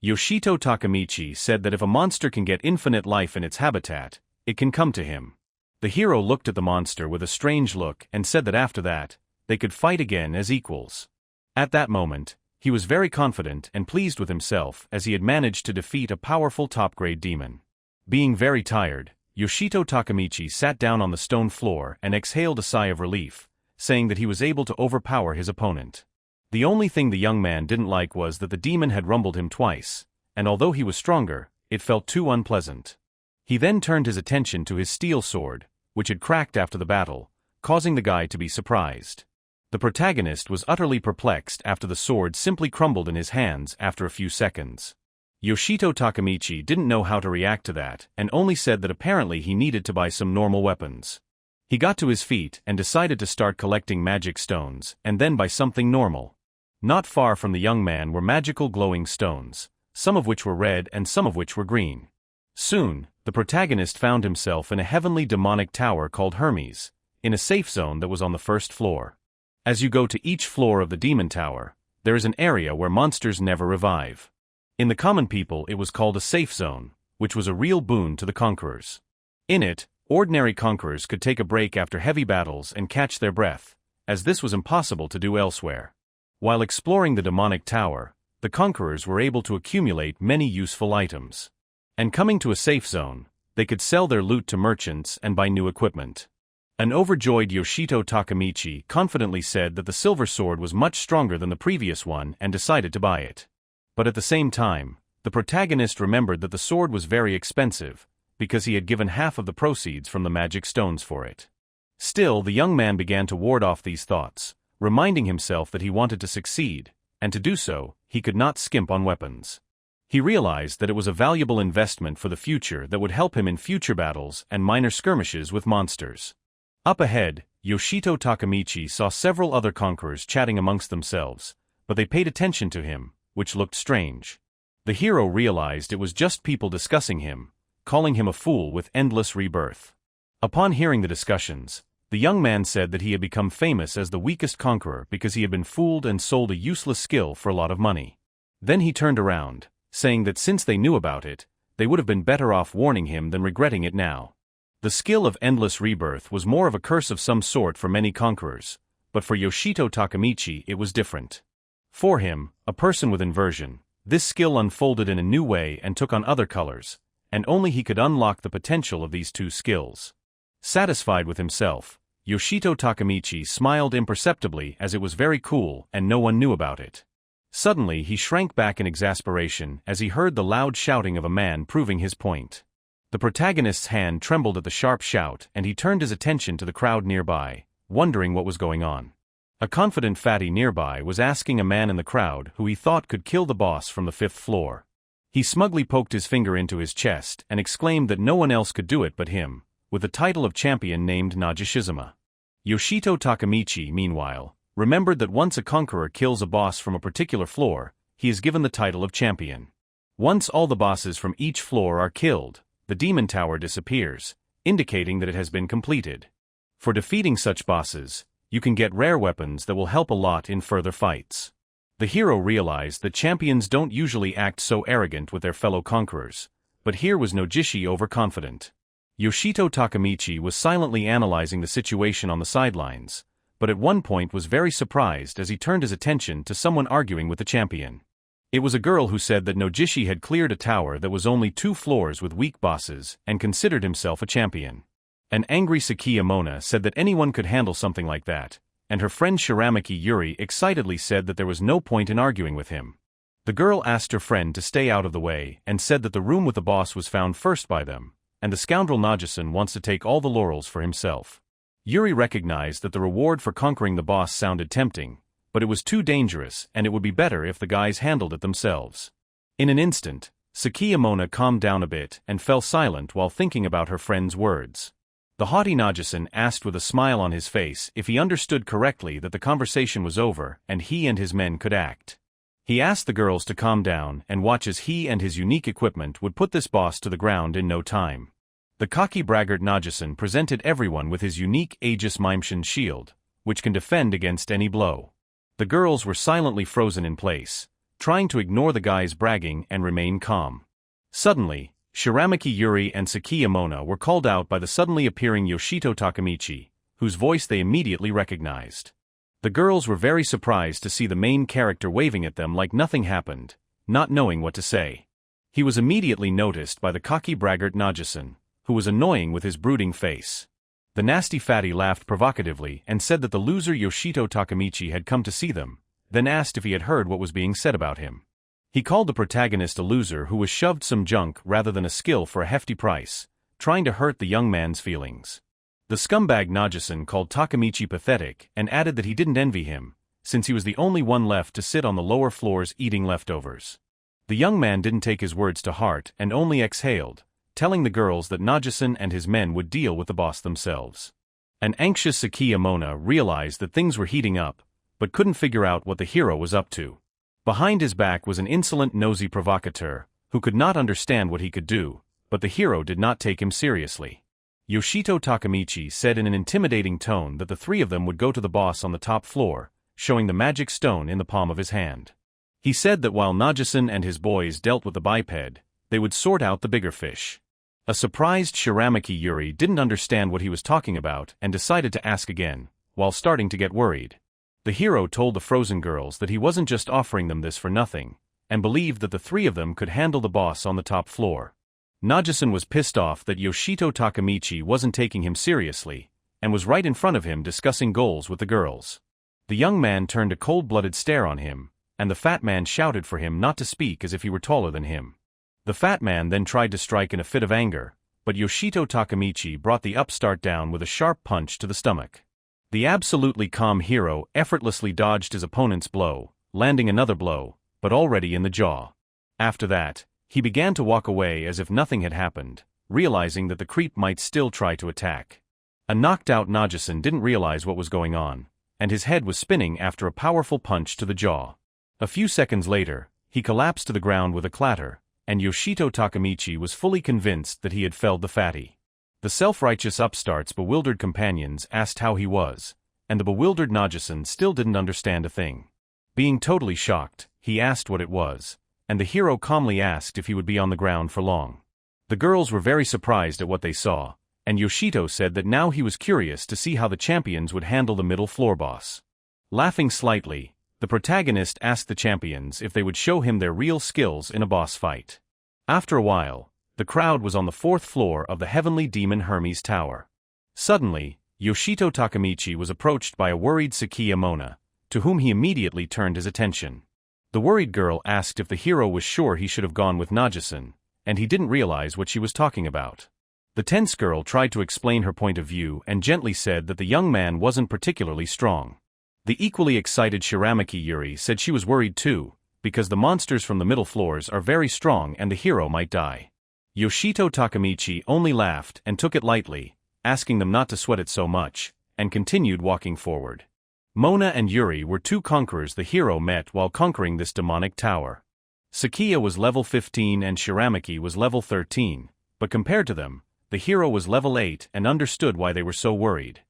Yoshito Takemichi said that if a monster can get infinite life in its habitat, it can come to him. The hero looked at the monster with a strange look and said that after that, they could fight again as equals. At that moment, he was very confident and pleased with himself as he had managed to defeat a powerful top-grade demon. Being very tired, Yoshito Takemichi sat down on the stone floor and exhaled a sigh of relief, saying that he was able to overpower his opponent. The only thing the young man didn't like was that the demon had rumbled him twice, and although he was stronger, it felt too unpleasant. He then turned his attention to his steel sword, which had cracked after the battle, causing the guy to be surprised. The protagonist was utterly perplexed after the sword simply crumbled in his hands after a few seconds. Yoshito Takemichi didn't know how to react to that and only said that apparently he needed to buy some normal weapons. He got to his feet and decided to start collecting magic stones and then buy something normal. Not far from the young man were magical glowing stones, some of which were red and some of which were green. Soon, the protagonist found himself in a heavenly demonic tower called Hermes, in a safe zone that was on the first floor. As you go to each floor of the demon tower, there is an area where monsters never revive. In the common people it was called a safe zone, which was a real boon to the conquerors. In it, ordinary conquerors could take a break after heavy battles and catch their breath, as this was impossible to do elsewhere. While exploring the demonic tower, the conquerors were able to accumulate many useful items. And coming to a safe zone, they could sell their loot to merchants and buy new equipment. An overjoyed Yoshito Takemichi confidently said that the silver sword was much stronger than the previous one and decided to buy it. But at the same time, the protagonist remembered that the sword was very expensive, because he had given half of the proceeds from the magic stones for it. Still, the young man began to ward off these thoughts, reminding himself that he wanted to succeed, and to do so, he could not skimp on weapons. He realized that it was a valuable investment for the future that would help him in future battles and minor skirmishes with monsters. Up ahead, Yoshito Takemichi saw several other conquerors chatting amongst themselves, but they paid attention to him, which looked strange. The hero realized it was just people discussing him, calling him a fool with endless rebirth. Upon hearing the discussions, the young man said that he had become famous as the weakest conqueror because he had been fooled and sold a useless skill for a lot of money. Then he turned around, saying that since they knew about it, they would have been better off warning him than regretting it now. The skill of endless rebirth was more of a curse of some sort for many conquerors, but for Yoshito Takemichi it was different. For him, a person with inversion, this skill unfolded in a new way and took on other colors, and only he could unlock the potential of these two skills. Satisfied with himself, Yoshito Takemichi smiled imperceptibly as it was very cool and no one knew about it. Suddenly he shrank back in exasperation as he heard the loud shouting of a man proving his point. The protagonist's hand trembled at the sharp shout and he turned his attention to the crowd nearby, wondering what was going on. A confident fatty nearby was asking a man in the crowd who he thought could kill the boss from the 5th floor. He smugly poked his finger into his chest and exclaimed that no one else could do it but him, with the title of champion named Najishizuma. Yoshito Takemichi, meanwhile, remembered that once a conqueror kills a boss from a particular floor, he is given the title of champion. Once all the bosses from each floor are killed, the demon tower disappears, indicating that it has been completed. For defeating such bosses, you can get rare weapons that will help a lot in further fights. The hero realized that champions don't usually act so arrogant with their fellow conquerors, but here was Nojishi overconfident. Yoshito Takemichi was silently analyzing the situation on the sidelines, but at one point was very surprised as he turned his attention to someone arguing with the champion. It was a girl who said that Nojishi had cleared a tower that was only 2 floors with weak bosses and considered himself a champion. An angry Sakiya Mona said that anyone could handle something like that, and her friend Shiramaki Yuri excitedly said that there was no point in arguing with him. The The girl asked her friend to stay out of the way and said that the room with the boss was found first by them, and the scoundrel Najasan wants to take all the laurels for himself. Yuri recognized that the reward for conquering the boss sounded tempting, but it was too dangerous and it would be better if the guys handled it themselves. In an instant, Sakiyamona calmed down a bit and fell silent while thinking about her friend's words. The haughty Najasan asked with a smile on his face if he understood correctly that the conversation was over and he and his men could act. He asked the girls to calm down and watch as he and his unique equipment would put this boss to the ground in no time. The cocky braggart Najasan presented everyone with his unique Aegis Mimeshan shield, which can defend against any blow. The girls were silently frozen in place, trying to ignore the guy's bragging and remain calm. Suddenly, Shiramaki Yuri and Sakiyamona were called out by the suddenly appearing Yoshito Takemichi, whose voice they immediately recognized. The girls were very surprised to see the main character waving at them like nothing happened, not knowing what to say. He was immediately noticed by the cocky braggart Najasan, who was annoying with his brooding face. The nasty fatty laughed provocatively and said that the loser Yoshito Takemichi had come to see them, then asked if he had heard what was being said about him. He called the protagonist a loser who was shoved some junk rather than a skill for a hefty price, trying to hurt the young man's feelings. The scumbag Najasan called Takemichi pathetic and added that he didn't envy him, since he was the only one left to sit on the lower floors eating leftovers. The young man didn't take his words to heart and only exhaled, telling the girls that Najasan and his men would deal with the boss themselves. An anxious Sakiyamona realized that things were heating up, but couldn't figure out what the hero was up to. Behind his back was an insolent nosy provocateur, who could not understand what he could do, but the hero did not take him seriously. Yoshito Takemichi said in an intimidating tone that the three of them would go to the boss on the top floor, showing the magic stone in the palm of his hand. He said that while Najasan and his boys dealt with the biped, they would sort out the bigger fish. A surprised Shiramaki Yuri didn't understand what he was talking about and decided to ask again, while starting to get worried. The hero told the frozen girls that he wasn't just offering them this for nothing, and believed that the three of them could handle the boss on the top floor. Najasan was pissed off that Yoshito Takemichi wasn't taking him seriously, and was right in front of him discussing goals with the girls. The young man turned a cold-blooded stare on him, and the fat man shouted for him not to speak as if he were taller than him. The fat man then tried to strike in a fit of anger, but Yoshito Takemichi brought the upstart down with a sharp punch to the stomach. The absolutely calm hero effortlessly dodged his opponent's blow, landing another blow, but already in the jaw. After that, he began to walk away as if nothing had happened, realizing that the creep might still try to attack. A knocked-out Najasan didn't realize what was going on, and his head was spinning after a powerful punch to the jaw. A few seconds later, he collapsed to the ground with a clatter, and Yoshito Takemichi was fully convinced that he had felled the fatty. The self-righteous upstart's bewildered companions asked how he was, and the bewildered Najasan still didn't understand a thing. Being totally shocked, he asked what it was, and the hero calmly asked if he would be on the ground for long. The girls were very surprised at what they saw, and Yoshito said that now he was curious to see how the champions would handle the middle floor boss. Laughing slightly, the protagonist asked the champions if they would show him their real skills in a boss fight. After a while, the crowd was on the fourth floor of the heavenly demon Hermes Tower. Suddenly, Yoshito Takemichi was approached by a worried Sakiyamona, to whom he immediately turned his attention. The worried girl asked if the hero was sure he should have gone with Najasan, and he didn't realize what she was talking about. The tense girl tried to explain her point of view and gently said that the young man wasn't particularly strong. The equally excited Shiramaki Yuri said she was worried too, because the monsters from the middle floors are very strong and the hero might die. Yoshito Takemichi only laughed and took it lightly, asking them not to sweat it so much, and continued walking forward. Mona and Yuri were two conquerors the hero met while conquering this demonic tower. Sakiya was level 15 and Shiramaki was level 13, but compared to them, the hero was level 8 and understood why they were so worried.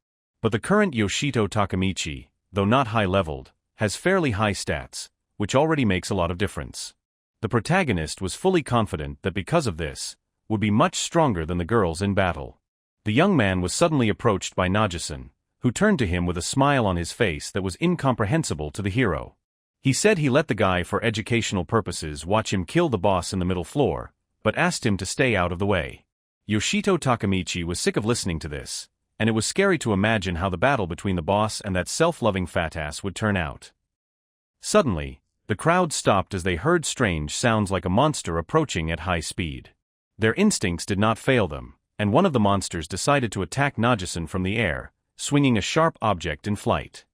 But the current Yoshito Takemichi, though not high-leveled, has fairly high stats, which already makes a lot of difference. The protagonist was fully confident that because of this, would be much stronger than the girls in battle. The young man was suddenly approached by Najasan, who turned to him with a smile on his face that was incomprehensible to the hero. He said he let the guy for educational purposes watch him kill the boss in the middle floor, but asked him to stay out of the way. Yoshito Takemichi was sick of listening to this, and it was scary to imagine how the battle between the boss and that self-loving fat ass would turn out. Suddenly, The crowd stopped as they heard strange sounds like a monster approaching at high speed. Their instincts did not fail them, and one of the monsters decided to attack Najasan from the air, swinging a sharp object in flight.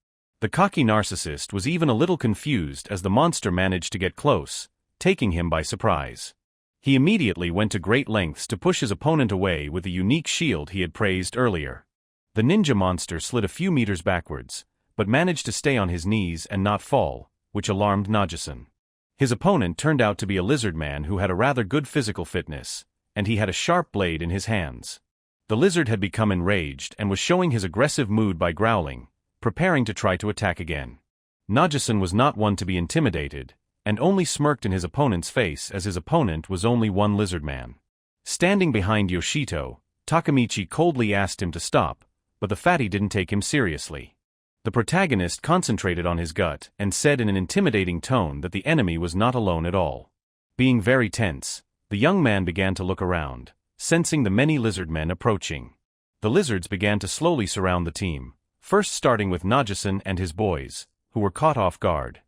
The cocky narcissist was even a little confused as the monster managed to get close, taking him by surprise. He immediately went to great lengths to push his opponent away with the unique shield he had praised earlier. The ninja monster slid a few meters backwards, but managed to stay on his knees and not fall, which alarmed Najasan. His opponent turned out to be a lizard man who had a rather good physical fitness, and he had a sharp blade in his hands. The lizard had become enraged and was showing his aggressive mood by growling, preparing to try to attack again. Najasan was not one to be intimidated, and only smirked in his opponent's face as his opponent was only one lizard man. Standing behind Yoshito, Takamichi coldly asked him to stop, but the fatty didn't take him seriously. The protagonist concentrated on his gut and said in an intimidating tone that the enemy was not alone at all. Being very tense, the young man began to look around, sensing the many lizard men approaching. The lizards began to slowly surround the team, first starting with Najasan and his boys, who were caught off guard.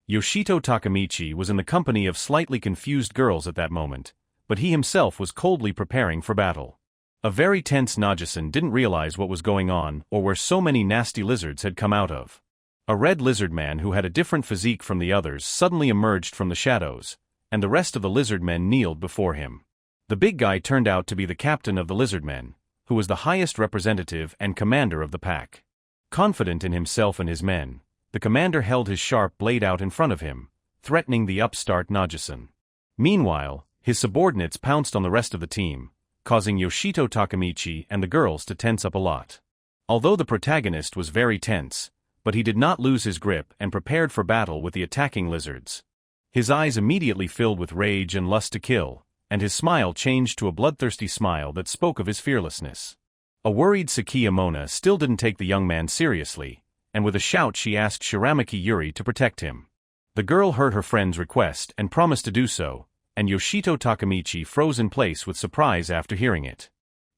Yoshito Takamichi was in the company of slightly confused girls at that moment, but he himself was coldly preparing for battle. A very tense Najasan didn't realize what was going on or where so many nasty lizards had come out of. A red lizard man who had a different physique from the others suddenly emerged from the shadows, and the rest of the lizard men kneeled before him. The big guy turned out to be the captain of the lizard men, who was the highest representative and commander of the pack. Confident in himself and his men, the commander held his sharp blade out in front of him, threatening the upstart Najasan. Meanwhile, his subordinates pounced on the rest of the team, causing Yoshito Takamichi and the girls to tense up a lot. Although the protagonist was very tense, but he did not lose his grip and prepared for battle with the attacking lizards. His eyes immediately filled with rage and lust to kill, and his smile changed to a bloodthirsty smile that spoke of his fearlessness. A worried Sakiya Mona still didn't take the young man seriously, and with a shout she asked Shiramaki Yuri to protect him. The girl heard her friend's request and promised to do so, and Yoshito Takamichi froze in place with surprise after hearing it.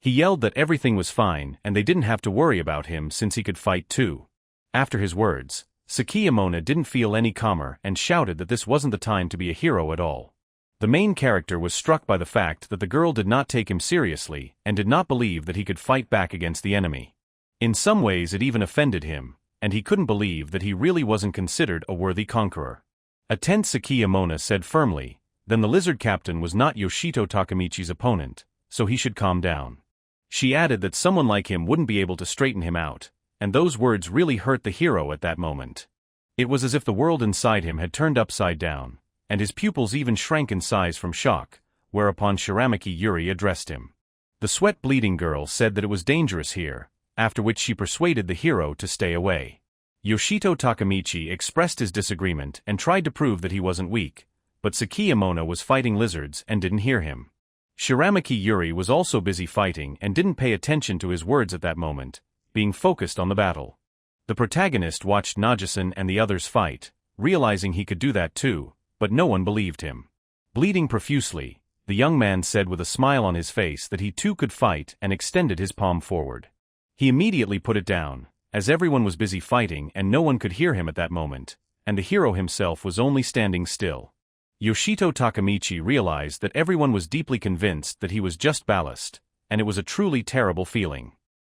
He yelled that everything was fine and they didn't have to worry about him since he could fight too. After his words, Sakiya Mona didn't feel any calmer and shouted that this wasn't the time to be a hero at all. The main character was struck by the fact that the girl did not take him seriously and did not believe that he could fight back against the enemy. In some ways it even offended him, and he couldn't believe that he really wasn't considered a worthy conqueror. A tense Sakiya Mona said firmly, then the lizard captain was not Yoshito Takamichi's opponent, so he should calm down. She added that someone like him wouldn't be able to straighten him out, and those words really hurt the hero at that moment. It was as if the world inside him had turned upside down, and his pupils even shrank in size from shock, whereupon Shiramaki Yuri addressed him. The sweat-bleeding girl said that it was dangerous here, after which she persuaded the hero to stay away. Yoshito Takamichi expressed his disagreement and tried to prove that he wasn't weak, but Sakiya Mona was fighting lizards and didn't hear him. Shiramaki Yuri was also busy fighting and didn't pay attention to his words at that moment, being focused on the battle. The protagonist watched Najasan and the others fight, realizing he could do that too, but no one believed him. Bleeding profusely, the young man said with a smile on his face that he too could fight and extended his palm forward. He immediately put it down, as everyone was busy fighting and no one could hear him at that moment, and the hero himself was only standing still. Yoshito Takamichi realized that everyone was deeply convinced that he was just ballast, and it was a truly terrible feeling.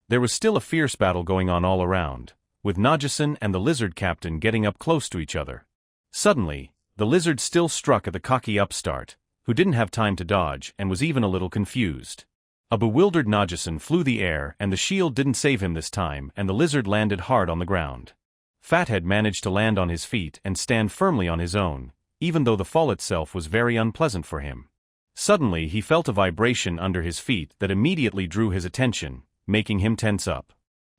There was still a fierce battle going on all around, with Najasan and the lizard captain getting up close to each other. Suddenly, the lizard still struck at the cocky upstart, who didn't have time to dodge and was even a little confused. A bewildered Najasan flew the air and the shield didn't save him this time and the lizard landed hard on the ground. Fathead managed to land on his feet and stand firmly on his own, even though the fall itself was very unpleasant for him. Suddenly he felt a vibration under his feet that immediately drew his attention, making him tense up.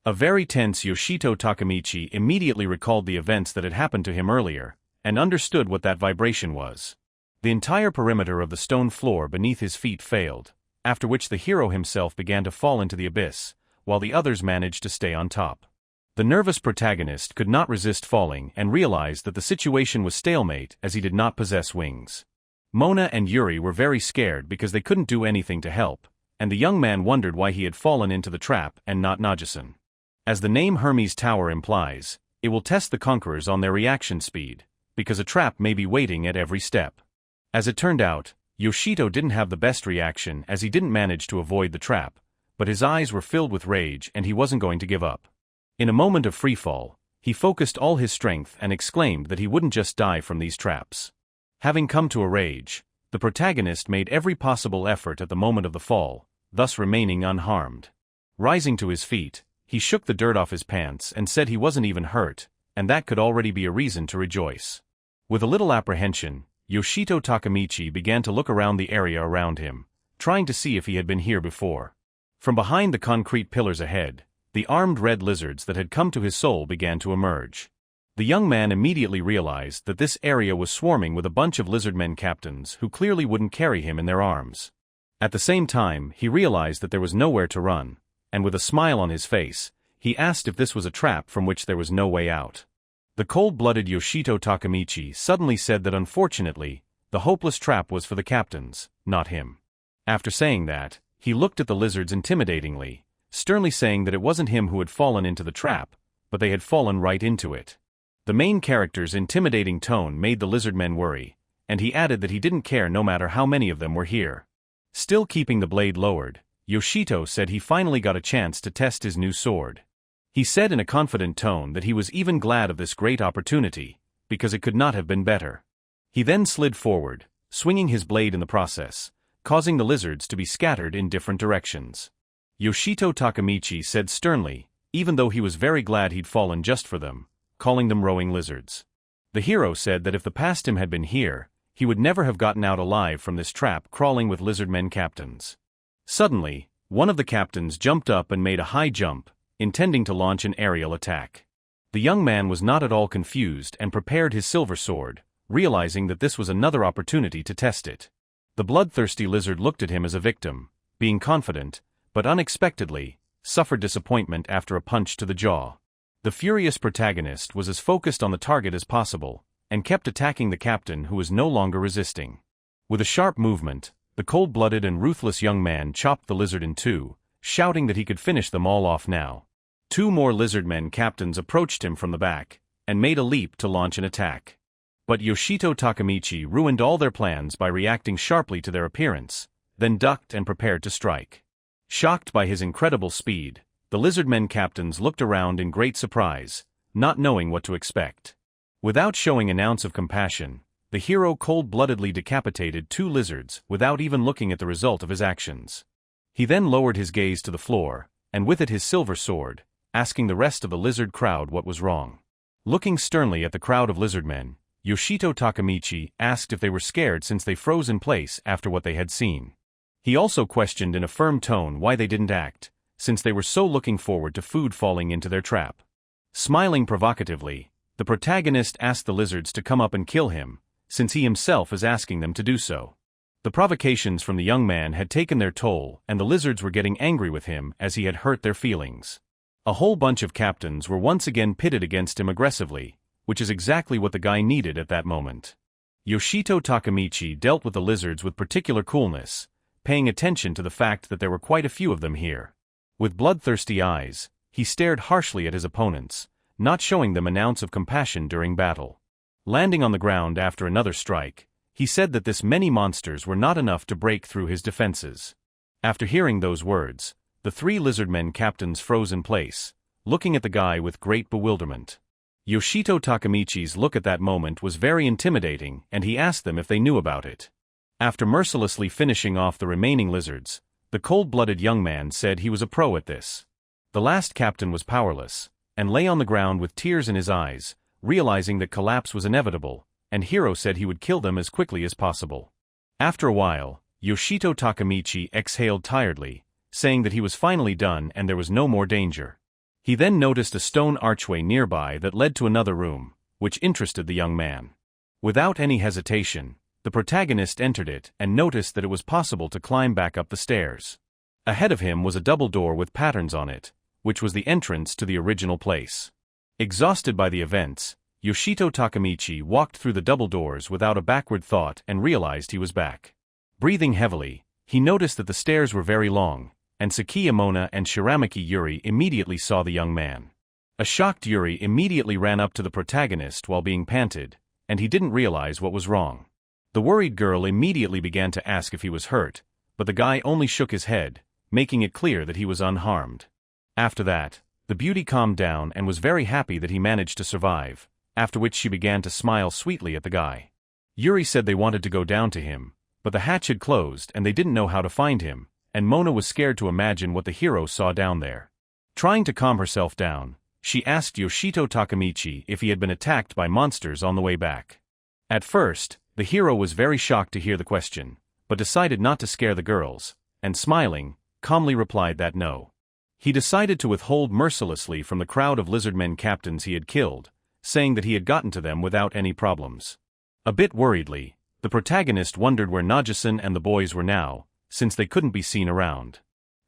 A very tense Yoshito Takamichi immediately recalled the events that had happened to him earlier, and understood what that vibration was. The entire perimeter of the stone floor beneath his feet failed, after which the hero himself began to fall into the abyss, while the others managed to stay on top. The nervous protagonist could not resist falling and realized that the situation was stalemate as he did not possess wings. Mona and Yuri were very scared because they couldn't do anything to help, and the young man wondered why he had fallen into the trap and not Najasan. As the name Hermes Tower implies, it will test the conquerors on their reaction speed, because a trap may be waiting at every step. As it turned out, Yoshito didn't have the best reaction as he didn't manage to avoid the trap, but his eyes were filled with rage and he wasn't going to give up. In a moment of freefall, he focused all his strength and exclaimed that he wouldn't just die from these traps. Having come to a rage, the protagonist made every possible effort at the moment of the fall, thus remaining unharmed. Rising to his feet, he shook the dirt off his pants and said he wasn't even hurt, and that could already be a reason to rejoice. With a little apprehension, Yoshito Takemichi began to look around the area around him, trying to see if he had been here before. From behind the concrete pillars ahead, the armed red lizards that had come to his soul began to emerge. The young man immediately realized that this area was swarming with a bunch of lizardmen captains who clearly wouldn't carry him in their arms. At the same time, he realized that there was nowhere to run, and with a smile on his face, he asked if this was a trap from which there was no way out. The cold-blooded Yoshito Takemichi suddenly said that unfortunately, the hopeless trap was for the captains, not him. After saying that, he looked at the lizards intimidatingly, sternly saying that it wasn't him who had fallen into the trap, but they had fallen right into it. The main character's intimidating tone made the lizardmen worry, and he added that he didn't care no matter how many of them were here. Still keeping the blade lowered, Yoshito said he finally got a chance to test his new sword. He said in a confident tone that he was even glad of this great opportunity, because it could not have been better. He then slid forward, swinging his blade in the process, causing the lizards to be scattered in different directions. Yoshito Takemichi said sternly, even though he was very glad he'd fallen just for them, calling them rowing lizards. The hero said that if the past him had been here, he would never have gotten out alive from this trap crawling with lizardmen captains. Suddenly, one of the captains jumped up and made a high jump, intending to launch an aerial attack. The young man was not at all confused and prepared his silver sword, realizing that this was another opportunity to test it. The bloodthirsty lizard looked at him as a victim, being confident, but unexpectedly, suffered disappointment after a punch to the jaw. The furious protagonist was as focused on the target as possible, and kept attacking the captain who was no longer resisting. With a sharp movement, the cold-blooded and ruthless young man chopped the lizard in two, shouting that he could finish them all off now. Two more lizardmen captains approached him from the back, and made a leap to launch an attack. But Yoshito Takemichi ruined all their plans by reacting sharply to their appearance, then ducked and prepared to strike. Shocked by his incredible speed, the lizardmen captains looked around in great surprise, not knowing what to expect. Without showing an ounce of compassion, the hero cold-bloodedly decapitated two lizards without even looking at the result of his actions. He then lowered his gaze to the floor, and with it his silver sword, asking the rest of the lizard crowd what was wrong. Looking sternly at the crowd of lizardmen, Yoshito Takemichi asked if they were scared since they froze in place after what they had seen. He also questioned in a firm tone why they didn't act, since they were so looking forward to food falling into their trap. Smiling provocatively, the protagonist asked the lizards to come up and kill him, since he himself is asking them to do so. The provocations from the young man had taken their toll and the lizards were getting angry with him as he had hurt their feelings. A whole bunch of captains were once again pitted against him aggressively, which is exactly what the guy needed at that moment. Yoshito Takemichi dealt with the lizards with particular coolness, paying attention to the fact that there were quite a few of them here. With bloodthirsty eyes, he stared harshly at his opponents, not showing them an ounce of compassion during battle. Landing on the ground after another strike, he said that this many monsters were not enough to break through his defenses. After hearing those words, the three lizardmen captains froze in place, looking at the guy with great bewilderment. Yoshito Takemichi's look at that moment was very intimidating and he asked them if they knew about it. After mercilessly finishing off the remaining lizards, the cold-blooded young man said he was a pro at this. The last captain was powerless, and lay on the ground with tears in his eyes, realizing that collapse was inevitable, and Hiro said he would kill them as quickly as possible. After a while, Yoshito Takemichi exhaled tiredly, saying that he was finally done and there was no more danger. He then noticed a stone archway nearby that led to another room, which interested the young man. Without any hesitation, the protagonist entered it and noticed that it was possible to climb back up the stairs. Ahead of him was a double door with patterns on it, which was the entrance to the original place. Exhausted by the events, Yoshito Takemichi walked through the double doors without a backward thought and realized he was back. Breathing heavily, he noticed that the stairs were very long, and Saki Amona and Shiramaki Yuri immediately saw the young man. A shocked Yuri immediately ran up to the protagonist while being panted, and he didn't realize what was wrong. The worried girl immediately began to ask if he was hurt, but the guy only shook his head, making it clear that he was unharmed. After that, the beauty calmed down and was very happy that he managed to survive, after which she began to smile sweetly at the guy. Yuri said they wanted to go down to him, but the hatch had closed and they didn't know how to find him, and Mona was scared to imagine what the hero saw down there. Trying to calm herself down, she asked Yoshito Takamichi if he had been attacked by monsters on the way back. At first, the hero was very shocked to hear the question, but decided not to scare the girls, and smiling, calmly replied that no. He decided to withhold mercilessly from the crowd of lizardmen captains he had killed, saying that he had gotten to them without any problems. A bit worriedly, the protagonist wondered where Nagisan and the boys were now, since they couldn't be seen around.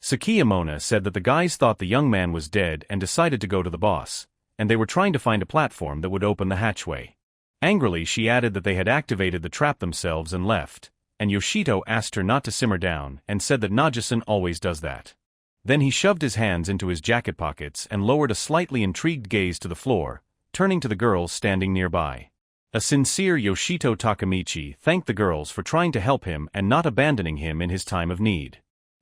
Sakiyamona said that the guys thought the young man was dead and decided to go to the boss, and they were trying to find a platform that would open the hatchway. Angrily she added that they had activated the trap themselves and left, and Yoshito asked her not to simmer down and said that Nagisan always does that. Then he shoved his hands into his jacket pockets and lowered a slightly intrigued gaze to the floor, turning to the girls standing nearby. A sincere Yoshito Takamichi thanked the girls for trying to help him and not abandoning him in his time of need.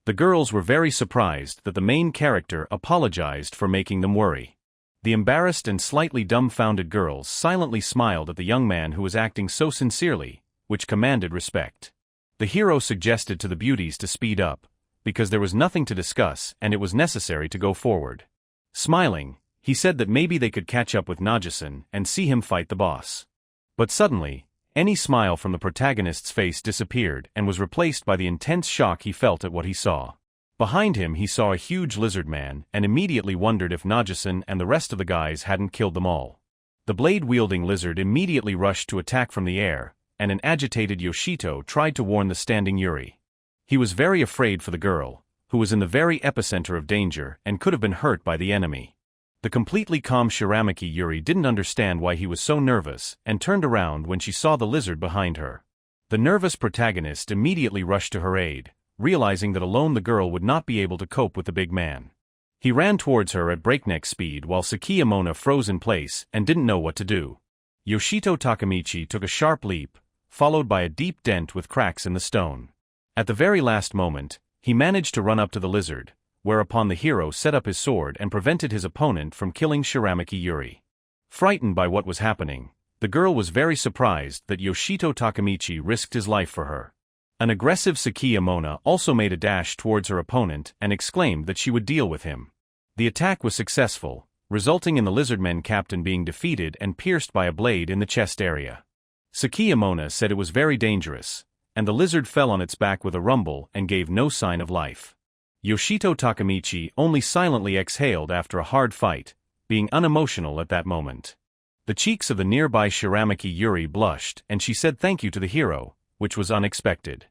The girls were very surprised that the main character apologized for making them worry. The embarrassed and slightly dumbfounded girls silently smiled at the young man who was acting so sincerely, which commanded respect. The hero suggested to the beauties to speed up, because there was nothing to discuss and it was necessary to go forward. Smiling, he said that maybe they could catch up with Nagisan and see him fight the boss. But suddenly, any smile from the protagonist's face disappeared and was replaced by the intense shock he felt at what he saw. Behind him he saw a huge lizard man and immediately wondered if Nagisan and the rest of the guys hadn't killed them all. The blade-wielding lizard immediately rushed to attack from the air, and an agitated Yoshito tried to warn the standing Yuri. He was very afraid for the girl, who was in the very epicenter of danger and could have been hurt by the enemy. The completely calm Shiramaki Yuri didn't understand why he was so nervous and turned around when she saw the lizard behind her. The nervous protagonist immediately rushed to her aid, realizing that alone the girl would not be able to cope with the big man. He ran towards her at breakneck speed while Sakiyamona froze in place and didn't know what to do. Yoshito Takamichi took a sharp leap, followed by a deep dent with cracks in the stone. At the very last moment, he managed to run up to the lizard, whereupon the hero set up his sword and prevented his opponent from killing Shiramaki Yuri. Frightened by what was happening, the girl was very surprised that Yoshito Takamichi risked his life for her. An aggressive Sakiyamona also made a dash towards her opponent and exclaimed that she would deal with him. The attack was successful, resulting in the lizardmen captain being defeated and pierced by a blade in the chest area. Sakiyamona said it was very dangerous, and the lizard fell on its back with a rumble and gave no sign of life. Yoshito Takamichi only silently exhaled after a hard fight, being unemotional at that moment. The cheeks of the nearby Shiramaki Yuri blushed and she said thank you to the hero, which was unexpected.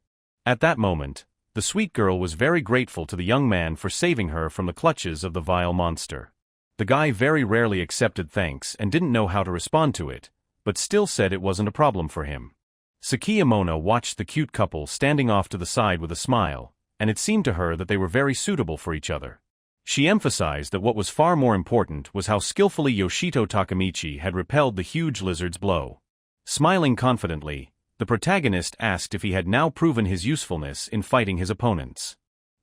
At that moment, the sweet girl was very grateful to the young man for saving her from the clutches of the vile monster. The guy very rarely accepted thanks and didn't know how to respond to it, but still said it wasn't a problem for him. Sakiyamona watched the cute couple standing off to the side with a smile, and it seemed to her that they were very suitable for each other. She emphasized that what was far more important was how skillfully Yoshito Takamichi had repelled the huge lizard's blow. Smiling confidently, the protagonist asked if he had now proven his usefulness in fighting his opponents.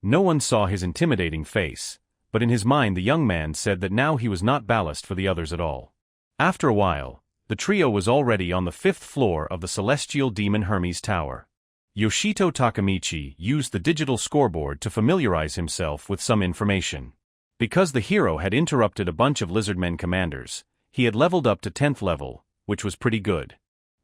No one saw his intimidating face, but in his mind the young man said that now he was not ballast for the others at all. After a while, the trio was already on the 5th floor of the celestial demon Hermes Tower. Yoshito Takamichi used the digital scoreboard to familiarize himself with some information. Because the hero had interrupted a bunch of lizardmen commanders, he had leveled up to 10th level, which was pretty good.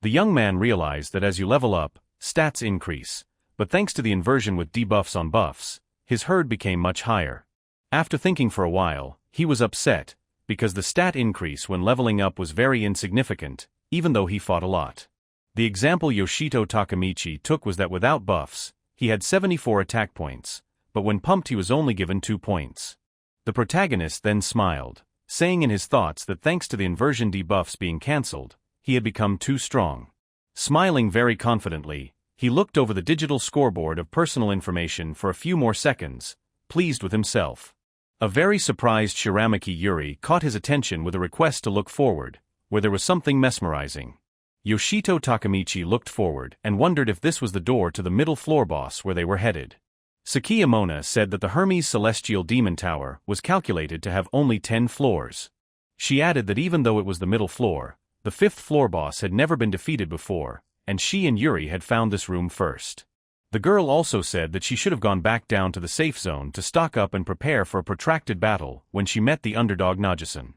The young man realized that as you level up, stats increase, but thanks to the inversion with debuffs on buffs, his herd became much higher. After thinking for a while, he was upset, because the stat increase when leveling up was very insignificant, even though he fought a lot. The example Yoshito Takamichi took was that without buffs, he had 74 attack points, but when pumped he was only given 2 points. The protagonist then smiled, saying in his thoughts that thanks to the inversion debuffs being cancelled, he had become too strong. Smiling very confidently, he looked over the digital scoreboard of personal information for a few more seconds, pleased with himself. A very surprised Shiramaki Yuri caught his attention with a request to look forward, where there was something mesmerizing. Yoshito Takemichi looked forward and wondered if this was the door to the middle floor boss where they were headed. Sakiya Mona said that the Hermes Celestial Demon Tower was calculated to have only 10 floors. She added that even though it was the middle floor, the 5th floor boss had never been defeated before, and she and Yuri had found this room first. The girl also said that she should have gone back down to the safe zone to stock up and prepare for a protracted battle when she met the underdog Najasan.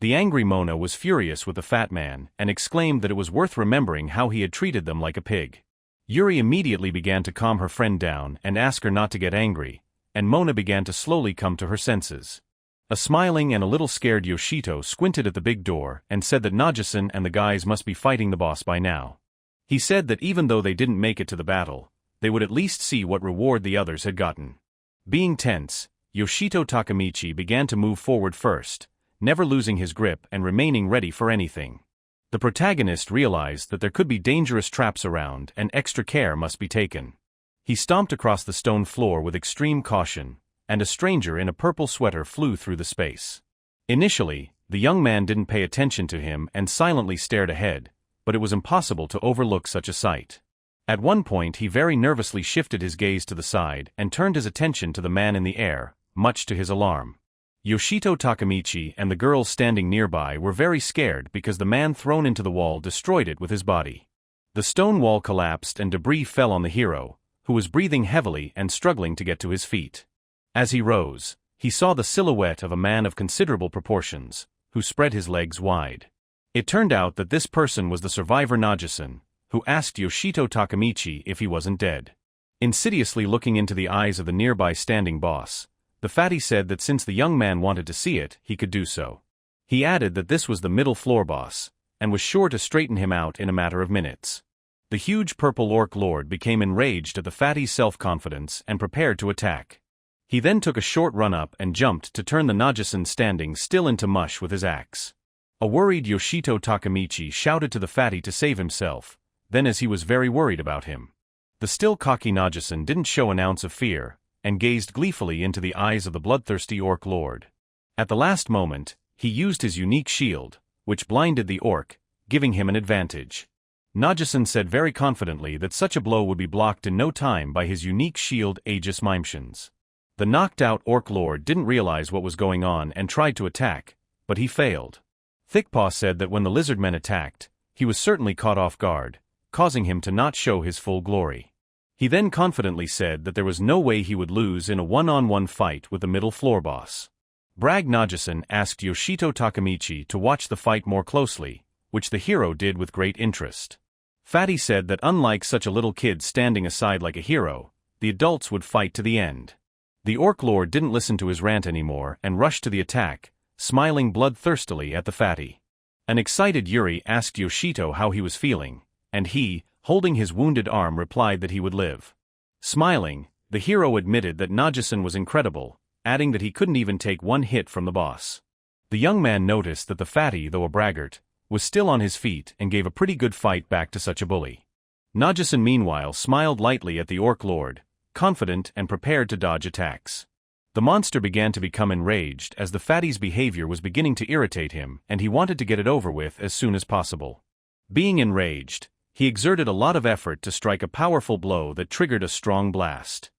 The angry Mona was furious with the fat man and exclaimed that it was worth remembering how he had treated them like a pig. Yuri immediately began to calm her friend down and ask her not to get angry, and Mona began to slowly come to her senses. A smiling and a little scared Yoshito squinted at the big door and said that Najasan and the guys must be fighting the boss by now. He said that even though they didn't make it to the battle, they would at least see what reward the others had gotten. Being tense, Yoshito Takemichi began to move forward first, never losing his grip and remaining ready for anything. The protagonist realized that there could be dangerous traps around and extra care must be taken. He stomped across the stone floor with extreme caution, and a stranger in a purple sweater flew through the space. Initially, the young man didn't pay attention to him and silently stared ahead, but it was impossible to overlook such a sight. At one point he very nervously shifted his gaze to the side and turned his attention to the man in the air, much to his alarm. Yoshito Takemichi and the girls standing nearby were very scared because the man thrown into the wall destroyed it with his body. The stone wall collapsed and debris fell on the hero, who was breathing heavily and struggling to get to his feet. As he rose, he saw the silhouette of a man of considerable proportions, who spread his legs wide. It turned out that this person was the survivor Najasan, who asked Yoshito Takemichi if he wasn't dead. Insidiously looking into the eyes of the nearby standing boss, the fatty said that since the young man wanted to see it, he could do so. He added that this was the middle floor boss, and was sure to straighten him out in a matter of minutes. The huge purple orc lord became enraged at the fatty's self-confidence and prepared to attack. He then took a short run up and jumped to turn the Najasan standing still into mush with his axe. A worried Yoshito Takemichi shouted to the fatty to save himself, then as he was very worried about him. The still cocky Najasan didn't show an ounce of fear, and gazed gleefully into the eyes of the bloodthirsty orc lord. At the last moment, he used his unique shield, which blinded the orc, giving him an advantage. Najasan said very confidently that such a blow would be blocked in no time by his unique shield Aegis Mimeshans. The knocked-out orc lord didn't realize what was going on and tried to attack, but he failed. Thickpaw said that when the lizardmen attacked, he was certainly caught off guard, causing him to not show his full glory. He then confidently said that there was no way he would lose in a one-on-one fight with the middle floor boss. Bragg Najasan asked Yoshito Takemichi to watch the fight more closely, which the hero did with great interest. Fatty said that unlike such a little kid standing aside like a hero, the adults would fight to the end. The orc lord didn't listen to his rant anymore and rushed to the attack, smiling bloodthirstily at the fatty. An excited Yuri asked Yoshito how he was feeling, and he, holding his wounded arm, replied that he would live. Smiling, the hero admitted that Najasan was incredible, adding that he couldn't even take one hit from the boss. The young man noticed that the fatty, though a braggart, was still on his feet and gave a pretty good fight back to such a bully. Najasan meanwhile smiled lightly at the orc lord, confident and prepared to dodge attacks. The monster began to become enraged as the fatty's behavior was beginning to irritate him and he wanted to get it over with as soon as possible. Being enraged, he exerted a lot of effort to strike a powerful blow that triggered a strong blast.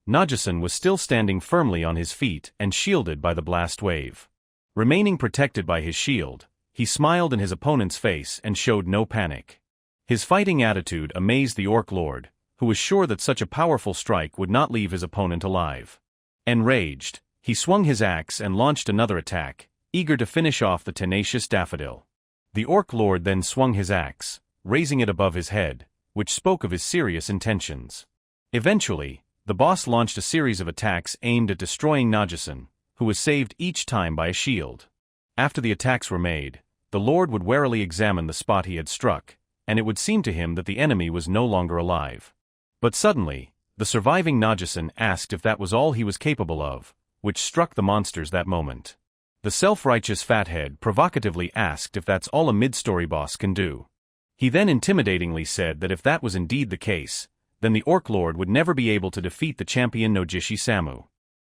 Najasan was still standing firmly on his feet and shielded by the blast wave. Remaining protected by his shield, he smiled in his opponent's face and showed no panic. His fighting attitude amazed the orc lord, who was sure that such a powerful strike would not leave his opponent alive. Enraged, he swung his axe and launched another attack, eager to finish off the tenacious daffodil. The orc lord then swung his axe, raising it above his head, which spoke of his serious intentions. Eventually, the boss launched a series of attacks aimed at destroying Najasan, who was saved each time by a shield. After the attacks were made, the lord would warily examine the spot he had struck, and it would seem to him that the enemy was no longer alive. But suddenly, the surviving Najasan asked if that was all he was capable of, which struck the monsters that moment. The self-righteous fathead provocatively asked if that's all a mid-story boss can do. He then intimidatingly said that if that was indeed the case, then the orc lord would never be able to defeat the champion Nojishi Samu.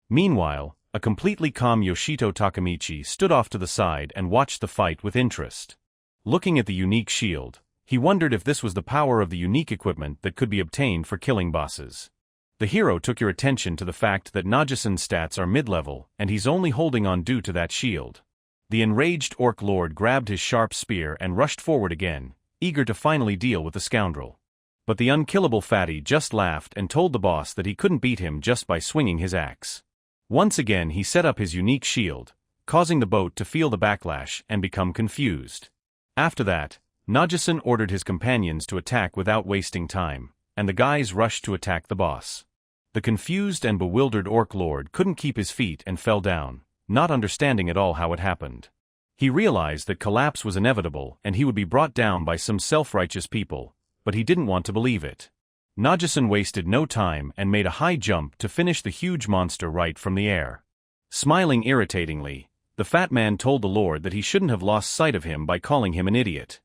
Meanwhile, a completely calm Yoshito Takemichi stood off to the side and watched the fight with interest. Looking at the unique shield, He wondered if this was the power of the unique equipment that could be obtained for killing bosses. The hero took your attention to the fact that Najasan's stats are mid-level, and he's only holding on due to that shield. The enraged orc lord grabbed his sharp spear and rushed forward again, eager to finally deal with the scoundrel. But the unkillable fatty just laughed and told the boss that he couldn't beat him just by swinging his axe. Once again he set up his unique shield, causing the boat to feel the backlash and become confused. After that, Najasan ordered his companions to attack without wasting time, and the guys rushed to attack the boss. The confused and bewildered orc lord couldn't keep his feet and fell down, not understanding at all how it happened. He realized that collapse was inevitable and he would be brought down by some self-righteous people, but he didn't want to believe it. Najasan wasted no time and made a high jump to finish the huge monster right from the air. Smiling irritatingly, the fat man told the lord that he shouldn't have lost sight of him by calling him an idiot.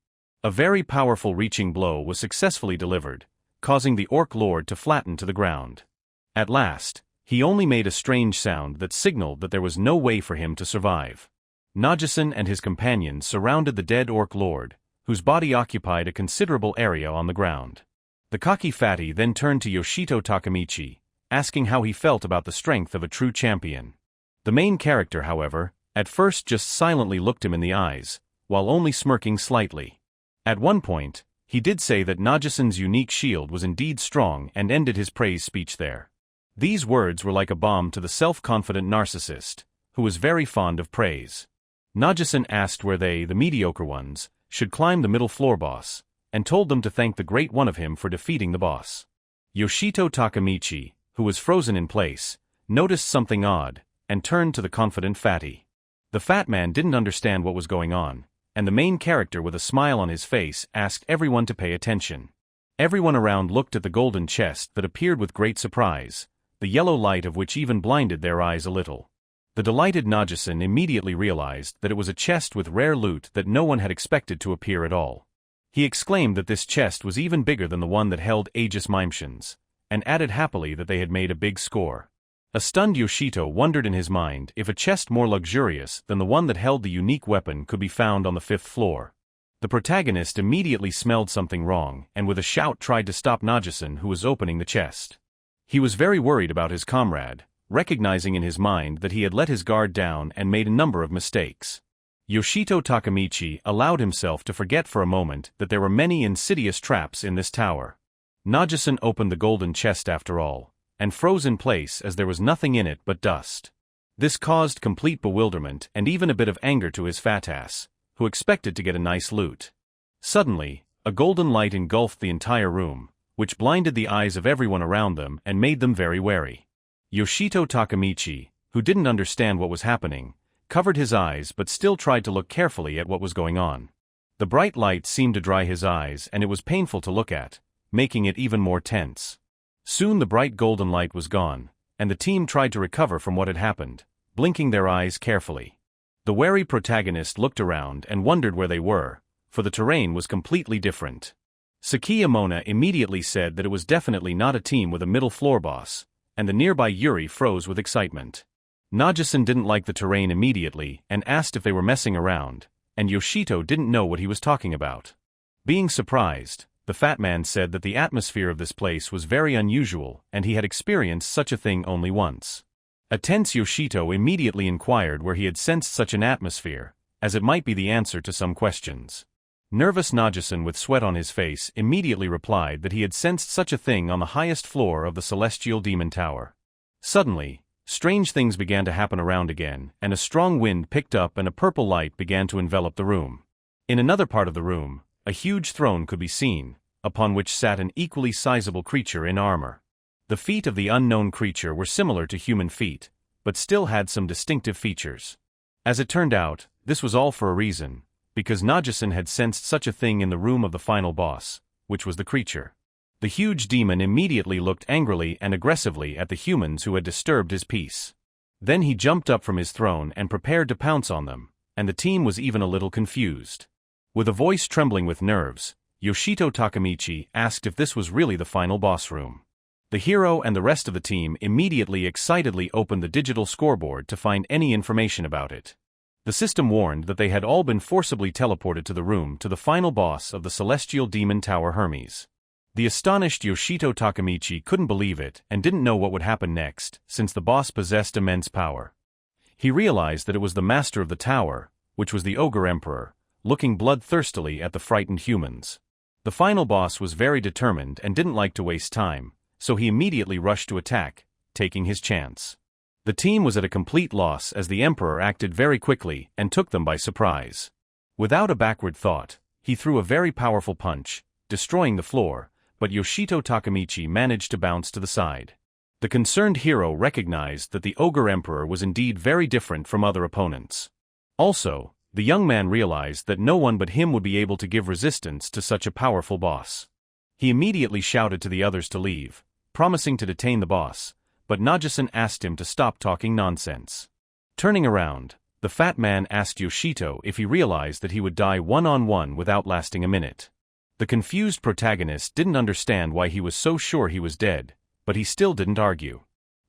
A very powerful reaching blow was successfully delivered, causing the orc lord to flatten to the ground. At last, he only made a strange sound that signaled that there was no way for him to survive. Najasan and his companions surrounded the dead orc lord, whose body occupied a considerable area on the ground. The cocky fatty then turned to Yoshito Takemichi, asking how he felt about the strength of a true champion. The main character, however, at first just silently looked him in the eyes, while only smirking slightly. At one point, he did say that Najasan's unique shield was indeed strong and ended his praise speech there. These words were like a balm to the self-confident narcissist, who was very fond of praise. Najasan asked where they, the mediocre ones, should climb the middle floor boss, and told them to thank the great one of him for defeating the boss. Yoshito Takemichi, who was frozen in place, noticed something odd, and turned to the confident fatty. The fat man didn't understand what was going on, and the main character with a smile on his face asked everyone to pay attention. Everyone around looked at the golden chest that appeared with great surprise, the yellow light of which even blinded their eyes a little. The delighted Najasan immediately realized that it was a chest with rare loot that no one had expected to appear at all. He exclaimed that this chest was even bigger than the one that held Aegis Mimeshans, and added happily that they had made a big score. A stunned Yoshito wondered in his mind if a chest more luxurious than the one that held the unique weapon could be found on the 5th floor. The protagonist immediately smelled something wrong and with a shout tried to stop Najasan, who was opening the chest. He was very worried about his comrade, recognizing in his mind that he had let his guard down and made a number of mistakes. Yoshito Takemichi allowed himself to forget for a moment that there were many insidious traps in this tower. Najasan opened the golden chest after all, and froze in place as there was nothing in it but dust. This caused complete bewilderment and even a bit of anger to his fat ass, who expected to get a nice loot. Suddenly, a golden light engulfed the entire room, which blinded the eyes of everyone around them and made them very wary. Yoshito Takemichi, who didn't understand what was happening, covered his eyes but still tried to look carefully at what was going on. The bright light seemed to dry his eyes and it was painful to look at, making it even more tense. Soon the bright golden light was gone, and the team tried to recover from what had happened, blinking their eyes carefully. The wary protagonist looked around and wondered where they were, for the terrain was completely different. Sakiya Mona immediately said that it was definitely not a team with a middle floor boss, and the nearby Yuri froze with excitement. Najasan didn't like the terrain immediately and asked if they were messing around, and Yoshito didn't know what he was talking about. Being surprised, the fat man said that the atmosphere of this place was very unusual and he had experienced such a thing only once. A tense Yoshito immediately inquired where he had sensed such an atmosphere, as it might be the answer to some questions. Nervous Najasan with sweat on his face immediately replied that he had sensed such a thing on the highest floor of the Celestial Demon Tower. Suddenly, strange things began to happen around again, and a strong wind picked up and a purple light began to envelop the room. In another part of the room, a huge throne could be seen, upon which sat an equally sizable creature in armor. The feet of the unknown creature were similar to human feet, but still had some distinctive features. As it turned out, this was all for a reason, because Najasan had sensed such a thing in the room of the final boss, which was the creature. The huge demon immediately looked angrily and aggressively at the humans who had disturbed his peace. Then he jumped up from his throne and prepared to pounce on them, and the team was even a little confused. With a voice trembling with nerves, Yoshito Takemichi asked if this was really the final boss room. The hero and the rest of the team immediately excitedly opened the digital scoreboard to find any information about it. The system warned that they had all been forcibly teleported to the room to the final boss of the Celestial Demon Tower Hermes. The astonished Yoshito Takemichi couldn't believe it and didn't know what would happen next, since the boss possessed immense power. He realized that it was the master of the tower, which was the Ogre Emperor, looking bloodthirstily at the frightened humans. The final boss was very determined and didn't like to waste time, so he immediately rushed to attack, taking his chance. The team was at a complete loss as the Emperor acted very quickly and took them by surprise. Without a backward thought, he threw a very powerful punch, destroying the floor, but Yoshito Takemichi managed to bounce to the side. The concerned hero recognized that the Ogre Emperor was indeed very different from other opponents. Also, the young man realized that no one but him would be able to give resistance to such a powerful boss. He immediately shouted to the others to leave, promising to detain the boss, but Nagisan asked him to stop talking nonsense. Turning around, the fat man asked Yoshito if he realized that he would die one-on-one without lasting a minute. The confused protagonist didn't understand why he was so sure he was dead, but he still didn't argue.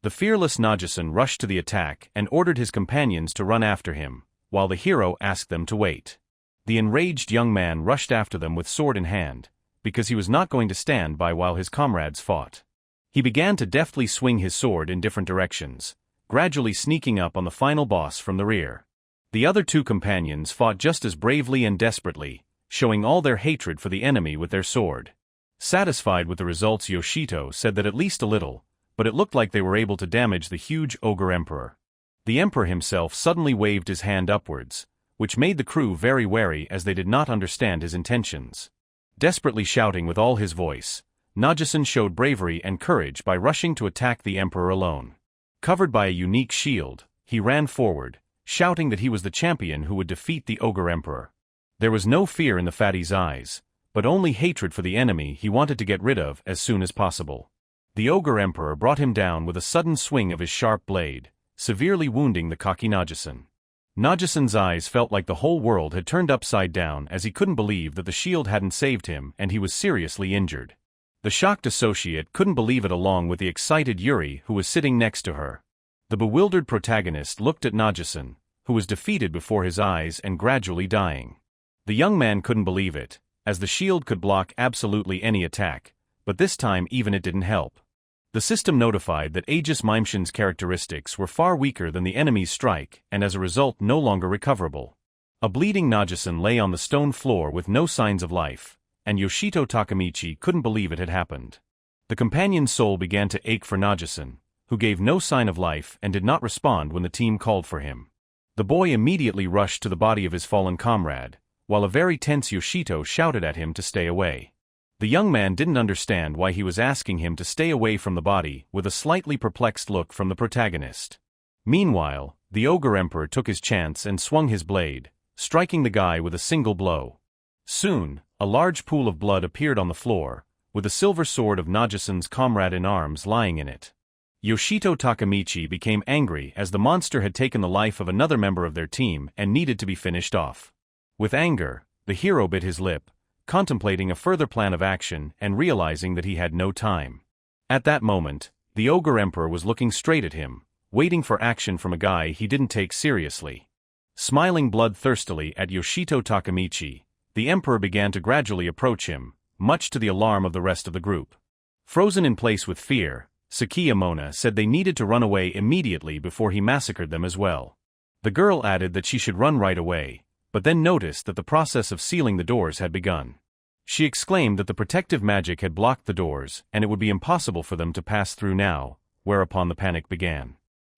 The fearless Nagisan rushed to the attack and ordered his companions to run after him, while the hero asked them to wait. The enraged young man rushed after them with sword in hand, because he was not going to stand by while his comrades fought. He began to deftly swing his sword in different directions, gradually sneaking up on the final boss from the rear. The other two companions fought just as bravely and desperately, showing all their hatred for the enemy with their sword. Satisfied with the results, Yoshito said that at least a little, but it looked like they were able to damage the huge Ogre Emperor. The Emperor himself suddenly waved his hand upwards, which made the crew very wary as they did not understand his intentions. Desperately shouting with all his voice, Nagisan showed bravery and courage by rushing to attack the Emperor alone. Covered by a unique shield, he ran forward, shouting that he was the champion who would defeat the Ogre Emperor. There was no fear in the fatty's eyes, but only hatred for the enemy he wanted to get rid of as soon as possible. The Ogre Emperor brought him down with a sudden swing of his sharp blade, severely wounding the cocky Nagisan. Nagisan's eyes felt like the whole world had turned upside down as he couldn't believe that the shield hadn't saved him and he was seriously injured. The shocked associate couldn't believe it along with the excited Yuri who was sitting next to her. The bewildered protagonist looked at Nagisan, who was defeated before his eyes and gradually dying. The young man couldn't believe it, as the shield could block absolutely any attack, but this time even it didn't help. The system notified that Aegis Mimeshin's characteristics were far weaker than the enemy's strike and as a result no longer recoverable. A bleeding Nagisan lay on the stone floor with no signs of life, and Yoshito Takemichi couldn't believe it had happened. The companion's soul began to ache for Nagisan, who gave no sign of life and did not respond when the team called for him. The boy immediately rushed to the body of his fallen comrade, while a very tense Yoshito shouted at him to stay away. The young man didn't understand why he was asking him to stay away from the body, with a slightly perplexed look from the protagonist. Meanwhile, the Ogre Emperor took his chance and swung his blade, striking the guy with a single blow. Soon, a large pool of blood appeared on the floor, with a silver sword of Nagisan's comrade-in-arms lying in it. Yoshito Takemichi became angry as the monster had taken the life of another member of their team and needed to be finished off. With anger, the hero bit his lip, contemplating a further plan of action and realizing that he had no time. At that moment, the Ogre Emperor was looking straight at him, waiting for action from a guy he didn't take seriously. Smiling bloodthirstily at Yoshito Takemichi, the Emperor began to gradually approach him, much to the alarm of the rest of the group. Frozen in place with fear, Sakiya Mona said they needed to run away immediately before he massacred them as well. The girl added that she should run right away, but then noticed that the process of sealing the doors had begun. She exclaimed that the protective magic had blocked the doors and it would be impossible for them to pass through now, whereupon the panic began.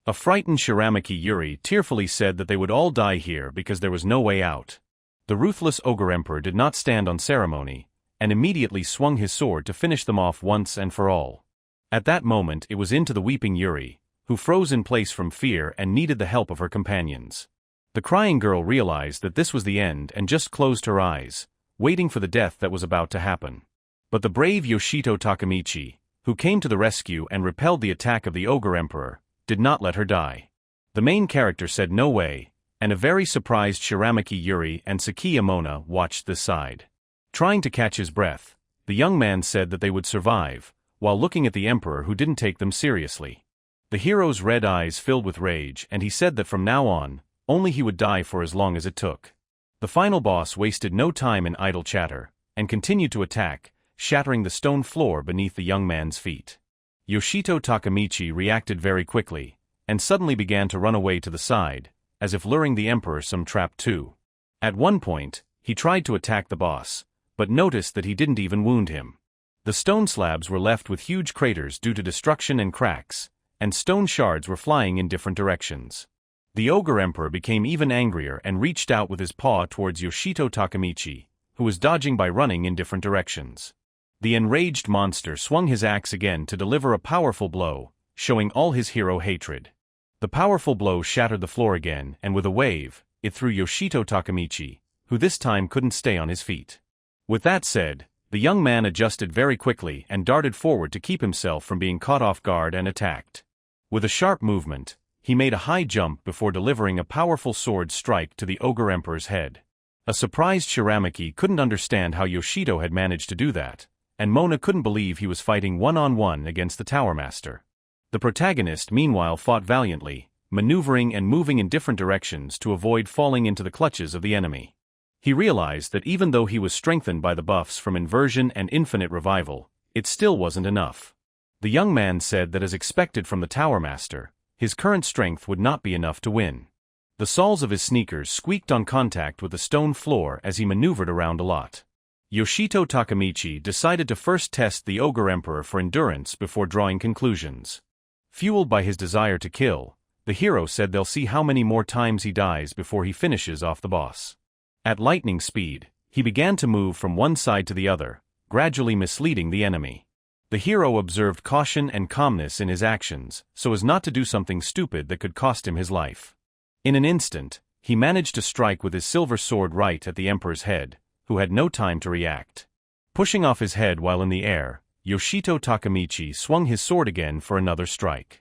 A frightened Shiramaki Yuri tearfully said that they would all die here because there was no way out. The ruthless Ogre Emperor did not stand on ceremony, and immediately swung his sword to finish them off once and for all. At that moment it was into the weeping Yuri, who froze in place from fear and needed the help of her companions. The crying girl realized that this was the end and just closed her eyes, waiting for the death that was about to happen. But the brave Yoshito Takemichi, who came to the rescue and repelled the attack of the Ogre Emperor, did not let her die. The main character said no way, and a very surprised Shiramaki Yuri and Sakiya Mona watched this side. Trying to catch his breath, the young man said that they would survive, while looking at the Emperor who didn't take them seriously. The hero's red eyes filled with rage and he said that from now on, only he would die for as long as it took. The final boss wasted no time in idle chatter, and continued to attack, shattering the stone floor beneath the young man's feet. Yoshito Takemichi reacted very quickly, and suddenly began to run away to the side, as if luring the emperor some trap too. At one point, he tried to attack the boss, but noticed that he didn't even wound him. The stone slabs were left with huge craters due to destruction and cracks, and stone shards were flying in different directions. The ogre emperor became even angrier and reached out with his paw towards Yoshito Takemichi, who was dodging by running in different directions. The enraged monster swung his axe again to deliver a powerful blow, showing all his hero hatred. The powerful blow shattered the floor again, and with a wave, it threw Yoshito Takemichi, who this time couldn't stay on his feet. With that said, the young man adjusted very quickly and darted forward to keep himself from being caught off guard and attacked. With a sharp movement, he made a high jump before delivering a powerful sword strike to the ogre emperor's head. A surprised Shiramaki couldn't understand how Yoshito had managed to do that, and Mona couldn't believe he was fighting one-on-one against the Tower Master. The protagonist meanwhile fought valiantly, maneuvering and moving in different directions to avoid falling into the clutches of the enemy. He realized that even though he was strengthened by the buffs from inversion and infinite revival, it still wasn't enough. The young man said that as expected from the Tower Master, his current strength would not be enough to win. The soles of his sneakers squeaked on contact with the stone floor as he maneuvered around a lot. Yoshito Takemichi decided to first test the ogre emperor for endurance before drawing conclusions. Fueled by his desire to kill, the hero said they'll see how many more times he dies before he finishes off the boss. At lightning speed, he began to move from one side to the other, gradually misleading the enemy. The hero observed caution and calmness in his actions, so as not to do something stupid that could cost him his life. In an instant, he managed to strike with his silver sword right at the emperor's head, who had no time to react. Pushing off his head while in the air, Yoshito Takemichi swung his sword again for another strike.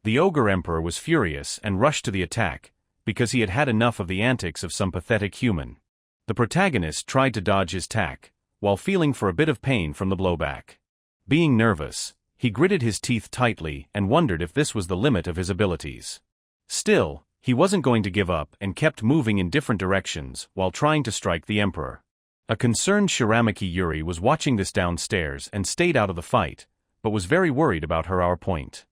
The ogre emperor was furious and rushed to the attack, because he had had enough of the antics of some pathetic human. The protagonist tried to dodge his attack, while feeling for a bit of pain from the blowback. Being nervous, he gritted his teeth tightly and wondered if this was the limit of his abilities. Still, he wasn't going to give up and kept moving in different directions while trying to strike the emperor. A concerned Shiramaki Yuri was watching this downstairs and stayed out of the fight, but was very worried about her hour point.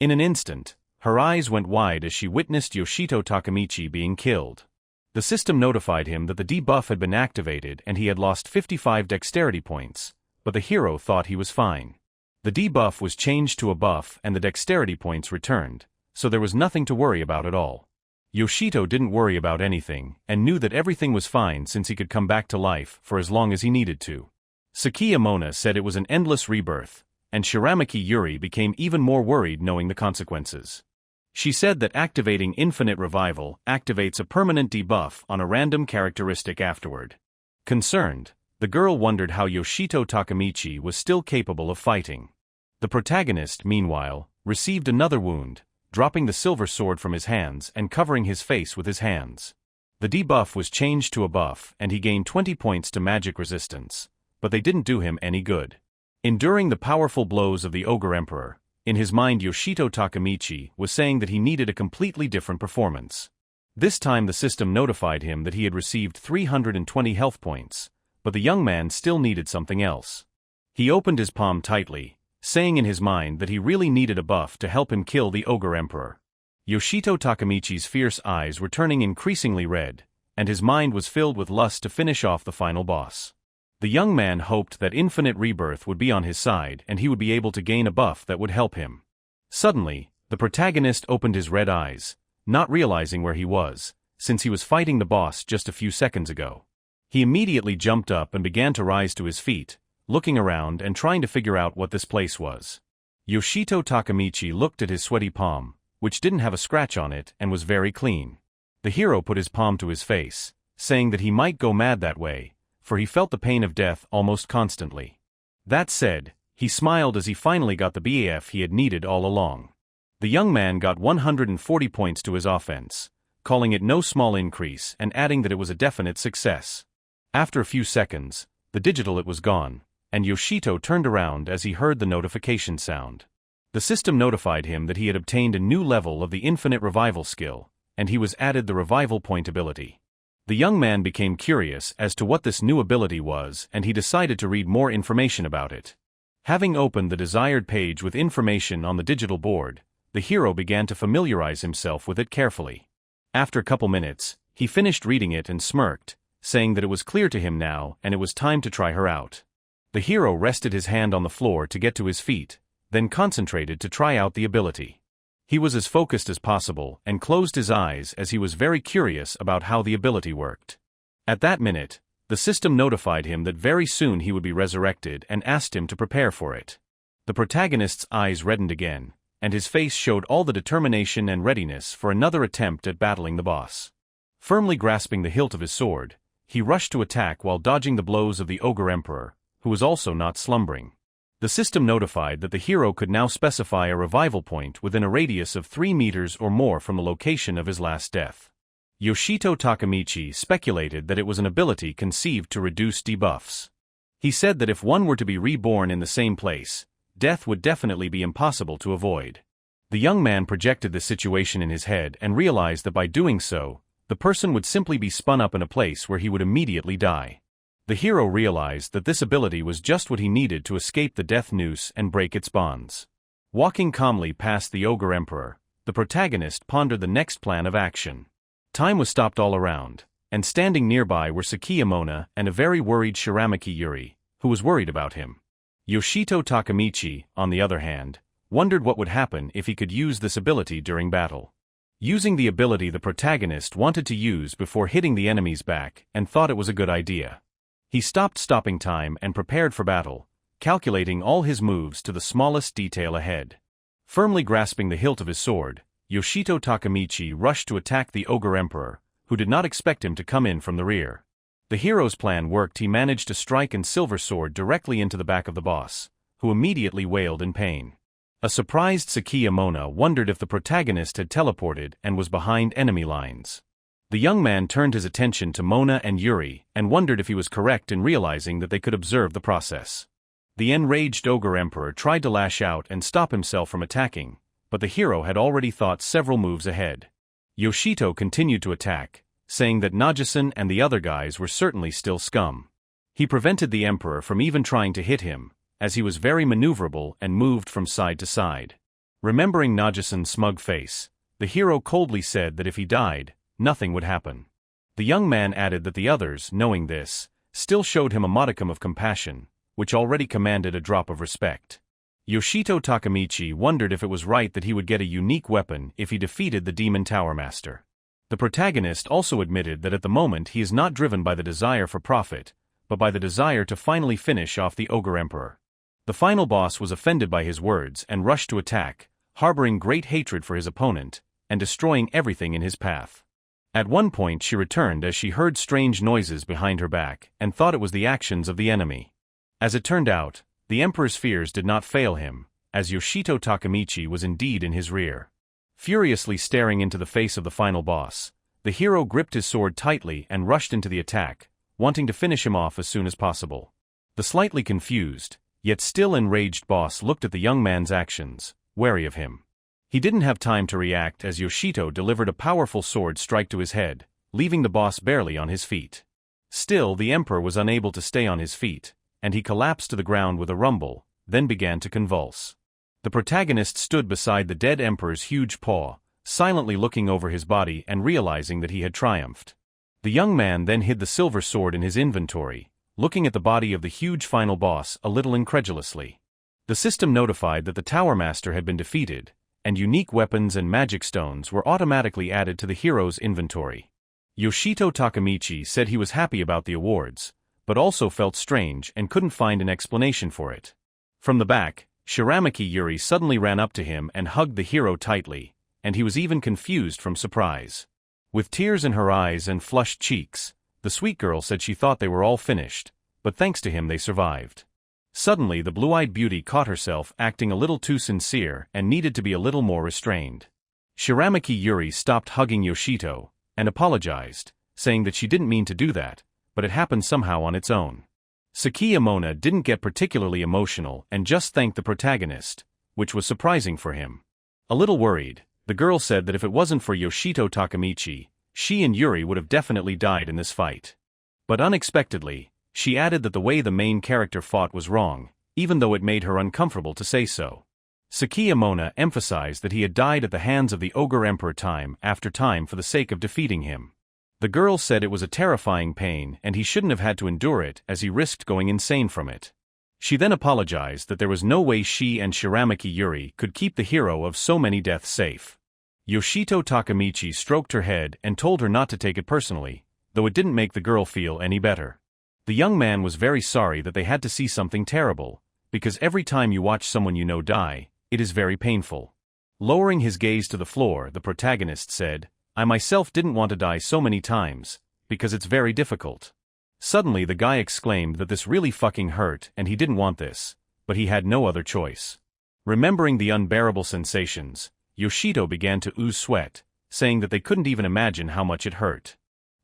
In an instant, her eyes went wide as she witnessed Yoshito Takemichi being killed. The system notified him that the debuff had been activated and he had lost 55 dexterity points, but the hero thought he was fine. The debuff was changed to a buff and the dexterity points returned, so there was nothing to worry about at all. Yoshito didn't worry about anything and knew that everything was fine since he could come back to life for as long as he needed to. Sakiya Mona said it was an endless rebirth, and Shiramaki Yuri became even more worried knowing the consequences. She said that activating Infinite Revival activates a permanent debuff on a random characteristic afterward. Concerned, the girl wondered how Yoshito Takemichi was still capable of fighting. The protagonist, meanwhile, received another wound, dropping the silver sword from his hands and covering his face with his hands. The debuff was changed to a buff and he gained 20 points to magic resistance, but they didn't do him any good. Enduring the powerful blows of the Ogre Emperor, in his mind Yoshito Takemichi was saying that he needed a completely different performance. This time the system notified him that he had received 320 health points, but the young man still needed something else. He opened his palm tightly, saying in his mind that he really needed a buff to help him kill the Ogre Emperor. Yoshito Takemichi's fierce eyes were turning increasingly red, and his mind was filled with lust to finish off the final boss. The young man hoped that infinite rebirth would be on his side and he would be able to gain a buff that would help him. Suddenly, the protagonist opened his red eyes, not realizing where he was, since he was fighting the boss just a few seconds ago. He immediately jumped up and began to rise to his feet, looking around and trying to figure out what this place was. Yoshito Takemichi looked at his sweaty palm, which didn't have a scratch on it and was very clean. The hero put his palm to his face, saying that he might go mad that way, for he felt the pain of death almost constantly. That said, he smiled as he finally got the BAF he had needed all along. The young man got 140 points to his offense, calling it no small increase and adding that it was a definite success. After a few seconds, the digital it was gone, and Yoshito turned around as he heard the notification sound. The system notified him that he had obtained a new level of the Infinite Revival skill, and he was added the revival point ability. The young man became curious as to what this new ability was, and he decided to read more information about it. Having opened the desired page with information on the digital board, the hero began to familiarize himself with it carefully. After a couple minutes, he finished reading it and smirked, saying that it was clear to him now and it was time to try her out. The hero rested his hand on the floor to get to his feet, then concentrated to try out the ability. He was as focused as possible and closed his eyes as he was very curious about how the ability worked. At that minute, the system notified him that very soon he would be resurrected and asked him to prepare for it. The protagonist's eyes reddened again, and his face showed all the determination and readiness for another attempt at battling the boss. Firmly grasping the hilt of his sword, he rushed to attack while dodging the blows of the Ogre Emperor, who was also not slumbering. The system notified that the hero could now specify a revival point within a radius of 3 meters or more from the location of his last death. Yoshito Takamichi speculated that it was an ability conceived to reduce debuffs. He said that if one were to be reborn in the same place, death would definitely be impossible to avoid. The young man projected the situation in his head and realized that by doing so, the person would simply be spun up in a place where he would immediately die. The hero realized that this ability was just what he needed to escape the death noose and break its bonds. Walking calmly past the Ogre Emperor, the protagonist pondered the next plan of action. Time was stopped all around, and standing nearby were Sakiyamona and a very worried Shiramaki Yuri, who was worried about him. Yoshito Takamichi, on the other hand, wondered what would happen if he could use this ability during battle. Using the ability the protagonist wanted to use before hitting the enemy's back and thought it was a good idea. He stopped stopping time and prepared for battle, calculating all his moves to the smallest detail ahead. Firmly grasping the hilt of his sword, Yoshito Takamichi rushed to attack the Ogre Emperor, who did not expect him to come in from the rear. The hero's plan worked. He managed to strike an silver sword directly into the back of the boss, who immediately wailed in pain. A surprised Sakiyamona wondered if the protagonist had teleported and was behind enemy lines. The young man turned his attention to Mona and Yuri and wondered if he was correct in realizing that they could observe the process. The enraged Ogre Emperor tried to lash out and stop himself from attacking, but the hero had already thought several moves ahead. Yoshito continued to attack, saying that Najasan and the other guys were certainly still scum. He prevented the Emperor from even trying to hit him, as he was very maneuverable and moved from side to side. Remembering Najasan's smug face, the hero coldly said that if he died, nothing would happen. The young man added that the others, knowing this, still showed him a modicum of compassion, which already commanded a drop of respect. Yoshito Takamichi wondered if it was right that he would get a unique weapon if he defeated the Demon Tower Master. The protagonist also admitted that at the moment he is not driven by the desire for profit, but by the desire to finally finish off the Ogre Emperor. The final boss was offended by his words and rushed to attack, harboring great hatred for his opponent, and destroying everything in his path. At one point she returned as she heard strange noises behind her back and thought it was the actions of the enemy. As it turned out, the Emperor's fears did not fail him, as Yoshito Takamichi was indeed in his rear. Furiously staring into the face of the final boss, the hero gripped his sword tightly and rushed into the attack, wanting to finish him off as soon as possible. The slightly confused, yet still enraged boss looked at the young man's actions, wary of him. He didn't have time to react as Yoshito delivered a powerful sword strike to his head, leaving the boss barely on his feet. Still, the Emperor was unable to stay on his feet, and he collapsed to the ground with a rumble, then began to convulse. The protagonist stood beside the dead Emperor's huge paw, silently looking over his body and realizing that he had triumphed. The young man then hid the silver sword in his inventory, looking at the body of the huge final boss a little incredulously. The system notified that the Tower Master had been defeated, and unique weapons and magic stones were automatically added to the hero's inventory. Yoshito Takamichi said he was happy about the awards, but also felt strange and couldn't find an explanation for it. From the back, Shiramaki Yuri suddenly ran up to him and hugged the hero tightly, and he was even confused from surprise. With tears in her eyes and flushed cheeks, the sweet girl said she thought they were all finished, but thanks to him they survived. Suddenly the blue-eyed beauty caught herself acting a little too sincere and needed to be a little more restrained. Shiramaki Yuri stopped hugging Yoshito and apologized, saying that she didn't mean to do that, but it happened somehow on its own. Sakiyamona didn't get particularly emotional and just thanked the protagonist, which was surprising for him. A little worried, The girl said that if it wasn't for Yoshito Takamichi, she and Yuri would have definitely died in this fight. But unexpectedly, she added that the way the main character fought was wrong, even though it made her uncomfortable to say so. Sakiya Mona emphasized that he had died at the hands of the Ogre Emperor time after time for the sake of defeating him. The girl said it was a terrifying pain and he shouldn't have had to endure it as he risked going insane from it. She then apologized that there was no way she and Shiramaki Yuri could keep the hero of so many deaths safe. Yoshito Takamichi stroked her head and told her not to take it personally, though it didn't make the girl feel any better. The young man was very sorry that they had to see something terrible, because every time you watch someone you know die, it is very painful. Lowering his gaze to the floor, the protagonist said, "I myself didn't want to die so many times, because it's very difficult." Suddenly the guy exclaimed that this really fucking hurt and he didn't want this, but he had no other choice. Remembering the unbearable sensations, Yoshito began to ooze sweat, saying that they couldn't even imagine how much it hurt.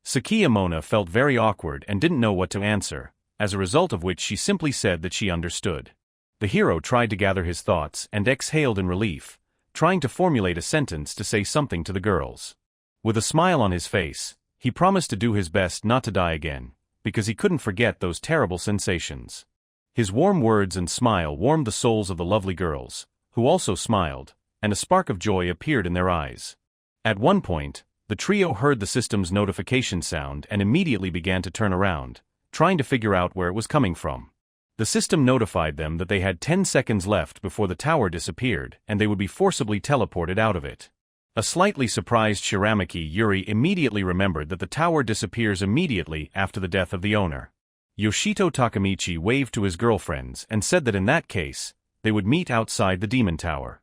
Sakiya Mona felt very awkward and didn't know what to answer, as a result of which she simply said that she understood. The hero tried to gather his thoughts and exhaled in relief, trying to formulate a sentence to say something to the girls. With a smile on his face, he promised to do his best not to die again, because he couldn't forget those terrible sensations. His warm words and smile warmed the souls of the lovely girls, who also smiled, and a spark of joy appeared in their eyes. At one point, the trio heard the system's notification sound and immediately began to turn around, trying to figure out where it was coming from. The system notified them that they had 10 seconds left before the tower disappeared and they would be forcibly teleported out of it. A slightly surprised Shiramaki Yuri immediately remembered that the tower disappears immediately after the death of the owner. Yoshito Takamichi waved to his girlfriends and said that in that case, they would meet outside the demon tower.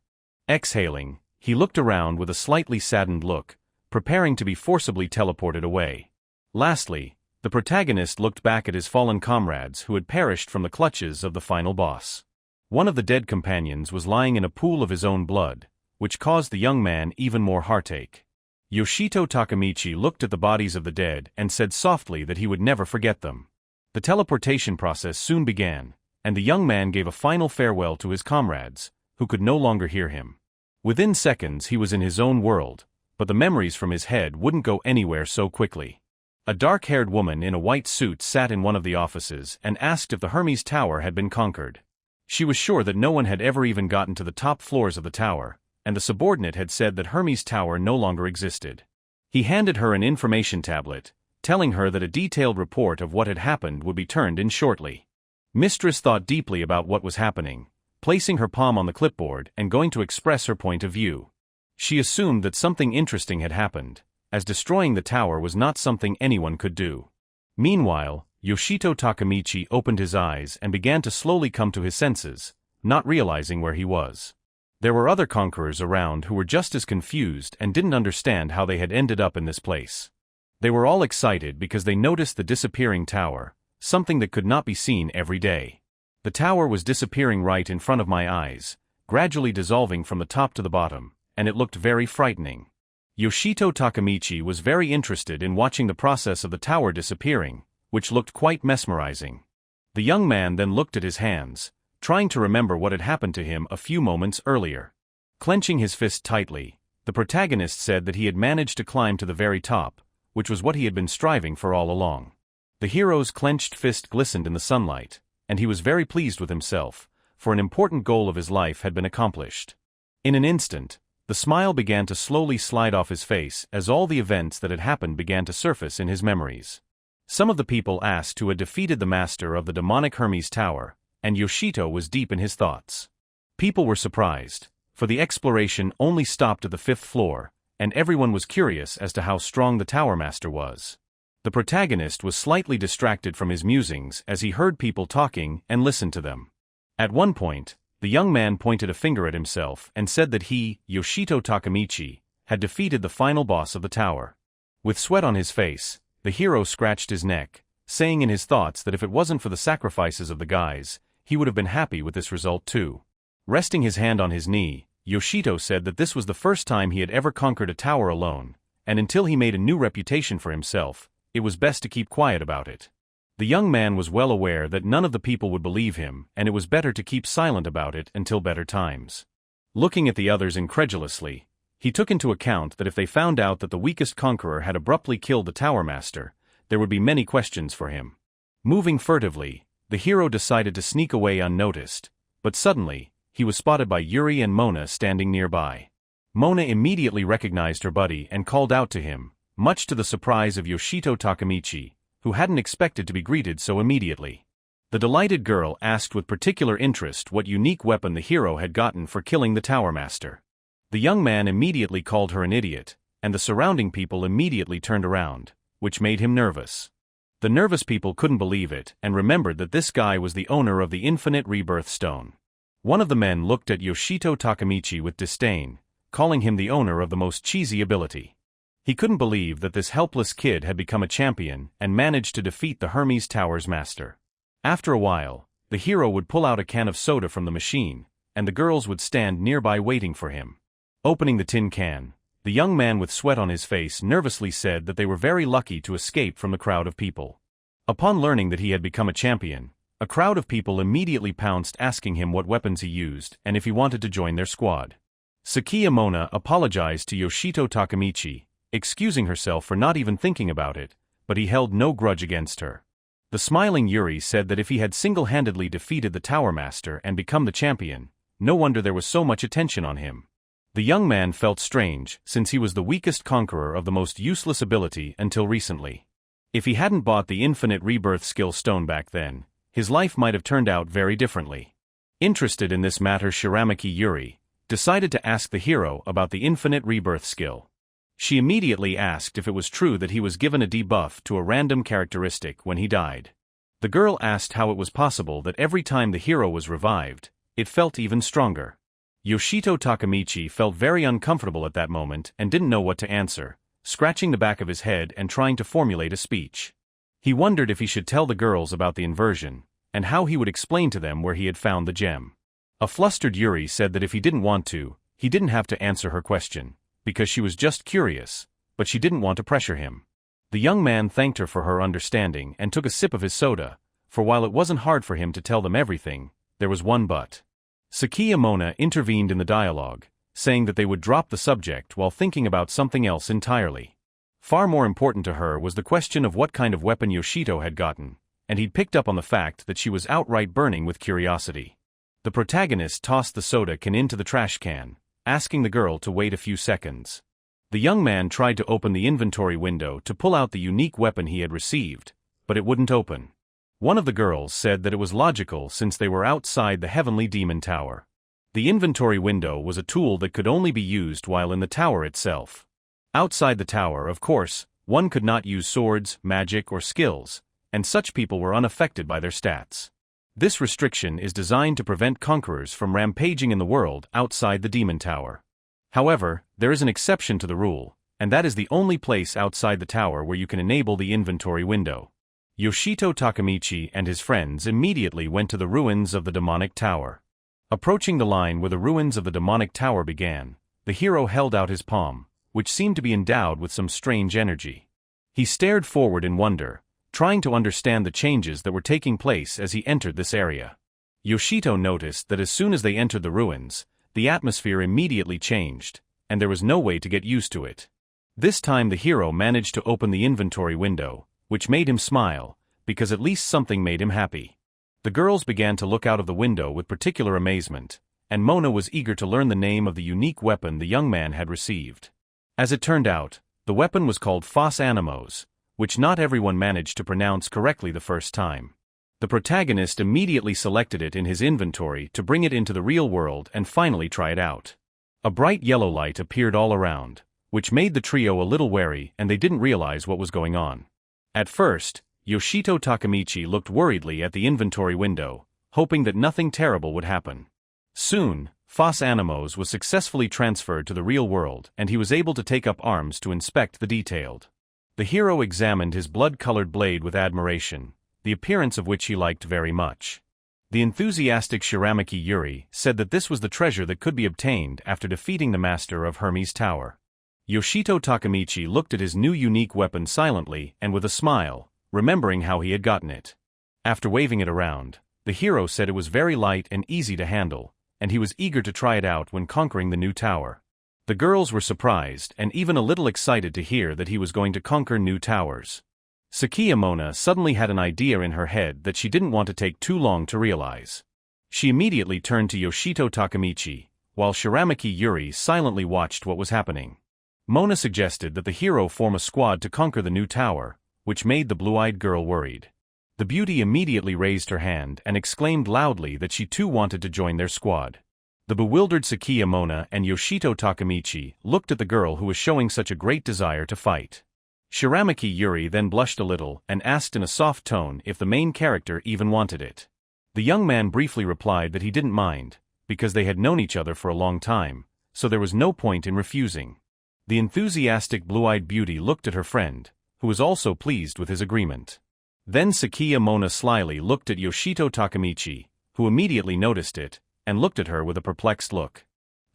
Exhaling, he looked around with a slightly saddened look, preparing to be forcibly teleported away. Lastly, the protagonist looked back at his fallen comrades who had perished from the clutches of the final boss. One of the dead companions was lying in a pool of his own blood, which caused the young man even more heartache. Yoshito Takamichi looked at the bodies of the dead and said softly that he would never forget them. The teleportation process soon began, and the young man gave a final farewell to his comrades, who could no longer hear him. Within seconds he was in his own world, but the memories from his head wouldn't go anywhere so quickly. A dark-haired woman in a white suit sat in one of the offices and asked if the Hermes Tower had been conquered. She was sure that no one had ever even gotten to the top floors of the tower, and the subordinate had said that Hermes Tower no longer existed. He handed her an information tablet, telling her that a detailed report of what had happened would be turned in shortly. Mistress thought deeply about what was happening, placing her palm on the clipboard and going to express her point of view. She assumed that something interesting had happened, as destroying the tower was not something anyone could do. Meanwhile, Yoshito Takamichi opened his eyes and began to slowly come to his senses, not realizing where he was. There were other conquerors around who were just as confused and didn't understand how they had ended up in this place. They were all excited because they noticed the disappearing tower, something that could not be seen every day. The tower was disappearing right in front of my eyes, gradually dissolving from the top to the bottom, and it looked very frightening. Yoshito Takamichi was very interested in watching the process of the tower disappearing, which looked quite mesmerizing. The young man then looked at his hands, trying to remember what had happened to him a few moments earlier. Clenching his fist tightly, the protagonist said that he had managed to climb to the very top, which was what he had been striving for all along. The hero's clenched fist glistened in the sunlight, and he was very pleased with himself, for an important goal of his life had been accomplished. In an instant, the smile began to slowly slide off his face as all the events that had happened began to surface in his memories. Some of the people asked who had defeated the master of the demonic Hermes Tower, and Yoshito was deep in his thoughts. People were surprised, for the exploration only stopped at the 5th floor, and everyone was curious as to how strong the Tower Master was. The protagonist was slightly distracted from his musings as he heard people talking and listened to them. At one point, the young man pointed a finger at himself and said that he, Yoshito Takamichi, had defeated the final boss of the tower. With sweat on his face, the hero scratched his neck, saying in his thoughts that if it wasn't for the sacrifices of the guys, he would have been happy with this result too. Resting his hand on his knee, Yoshito said that this was the first time he had ever conquered a tower alone, and until he made a new reputation for himself, it was best to keep quiet about it. The young man was well aware that none of the people would believe him, and it was better to keep silent about it until better times. Looking at the others incredulously, He took into account that if they found out that the weakest conqueror had abruptly killed the Tower Master, there would be many questions for him. Moving furtively, the hero decided to sneak away unnoticed, but suddenly, he was spotted by Yuri and Mona standing nearby. Mona immediately recognized her buddy and called out to him, much to the surprise of Yoshito Takemichi, who hadn't expected to be greeted so immediately. The delighted girl asked with particular interest what unique weapon the hero had gotten for killing the Tower Master. The young man immediately called her an idiot, and the surrounding people immediately turned around, which made him nervous. The nervous people couldn't believe it and remembered that this guy was the owner of the Infinite Rebirth Stone. One of the men looked at Yoshito Takemichi with disdain, calling him the owner of the most cheesy ability. He couldn't believe that this helpless kid had become a champion and managed to defeat the Hermes Tower's master. After a while, the hero would pull out a can of soda from the machine, and the girls would stand nearby waiting for him. Opening the tin can, the young man with sweat on his face nervously said that they were very lucky to escape from the crowd of people. Upon learning that he had become a champion, a crowd of people immediately pounced asking him what weapons he used and if he wanted to join their squad. Sakiya Mona apologized to Yoshito Takemichi, excusing herself for not even thinking about it, but he held no grudge against her. The smiling Yuri said that if he had single-handedly defeated the Tower Master and become the champion, no wonder there was so much attention on him. The young man felt strange, since he was the weakest conqueror of the most useless ability until recently. If he hadn't bought the Infinite Rebirth Skill Stone back then, his life might have turned out very differently. Interested in this matter, Shiramaki Yuri decided to ask the hero about the Infinite Rebirth skill. She immediately asked if it was true that he was given a debuff to a random characteristic when he died. The girl asked how it was possible that every time the hero was revived, it felt even stronger. Yoshito Takemichi felt very uncomfortable at that moment and didn't know what to answer, scratching the back of his head and trying to formulate a speech. He wondered if he should tell the girls about the inversion, and how he would explain to them where he had found the gem. A flustered Yuri said that if he didn't want to, he didn't have to answer her question, because she was just curious, but she didn't want to pressure him. The young man thanked her for her understanding and took a sip of his soda, for while it wasn't hard for him to tell them everything, there was one but. Sakiya Mona intervened in the dialogue, saying that they would drop the subject while thinking about something else entirely. Far more important to her was the question of what kind of weapon Yoshito had gotten, and he'd picked up on the fact that she was outright burning with curiosity. The protagonist tossed the soda can into the trash can, asking the girl to wait a few seconds. The young man tried to open the inventory window to pull out the unique weapon he had received, but it wouldn't open. One of the girls said that it was logical since they were outside the Heavenly Demon Tower. The inventory window was a tool that could only be used while in the tower itself. Outside the tower, of course, one could not use swords, magic, or skills, and such people were unaffected by their stats. This restriction is designed to prevent conquerors from rampaging in the world outside the Demon Tower. However, there is an exception to the rule, and that is the only place outside the tower where you can enable the inventory window. Yoshito Takemichi and his friends immediately went to the ruins of the demonic tower. Approaching the line where the ruins of the demonic tower began, the hero held out his palm, which seemed to be endowed with some strange energy. He stared forward in wonder, trying to understand the changes that were taking place as he entered this area. Yoshito noticed that as soon as they entered the ruins, the atmosphere immediately changed, and there was no way to get used to it. This time the hero managed to open the inventory window, which made him smile, because at least something made him happy. The girls began to look out of the window with particular amazement, and Mona was eager to learn the name of the unique weapon the young man had received. As it turned out, the weapon was called Fos Animos, which not everyone managed to pronounce correctly the first time. The protagonist immediately selected it in his inventory to bring it into the real world and finally try it out. A bright yellow light appeared all around, which made the trio a little wary and they didn't realize what was going on. At first, Yoshito Takemichi looked worriedly at the inventory window, hoping that nothing terrible would happen. Soon, Fos Animos was successfully transferred to the real world and he was able to take up arms to inspect the detailed. The hero examined his blood-colored blade with admiration, the appearance of which he liked very much. The enthusiastic Shiramaki Yuri said that this was the treasure that could be obtained after defeating the master of Hermes Tower. Yoshito Takemichi looked at his new unique weapon silently and with a smile, remembering how he had gotten it. After waving it around, the hero said it was very light and easy to handle, and he was eager to try it out when conquering the new tower. The girls were surprised and even a little excited to hear that he was going to conquer new towers. Sakiya Mona suddenly had an idea in her head that she didn't want to take too long to realize. She immediately turned to Yoshito Takemichi, while Shiramaki Yuri silently watched what was happening. Mona suggested that the hero form a squad to conquer the new tower, which made the blue-eyed girl worried. The beauty immediately raised her hand and exclaimed loudly that she too wanted to join their squad. The bewildered Sakiya Mona and Yoshito Takemichi looked at the girl who was showing such a great desire to fight. Shiramaki Yuri then blushed a little and asked in a soft tone if the main character even wanted it. The young man briefly replied that he didn't mind, because they had known each other for a long time, so there was no point in refusing. The enthusiastic blue-eyed beauty looked at her friend, who was also pleased with his agreement. Then Sakiya Mona slyly looked at Yoshito Takemichi, who immediately noticed it, and looked at her with a perplexed look.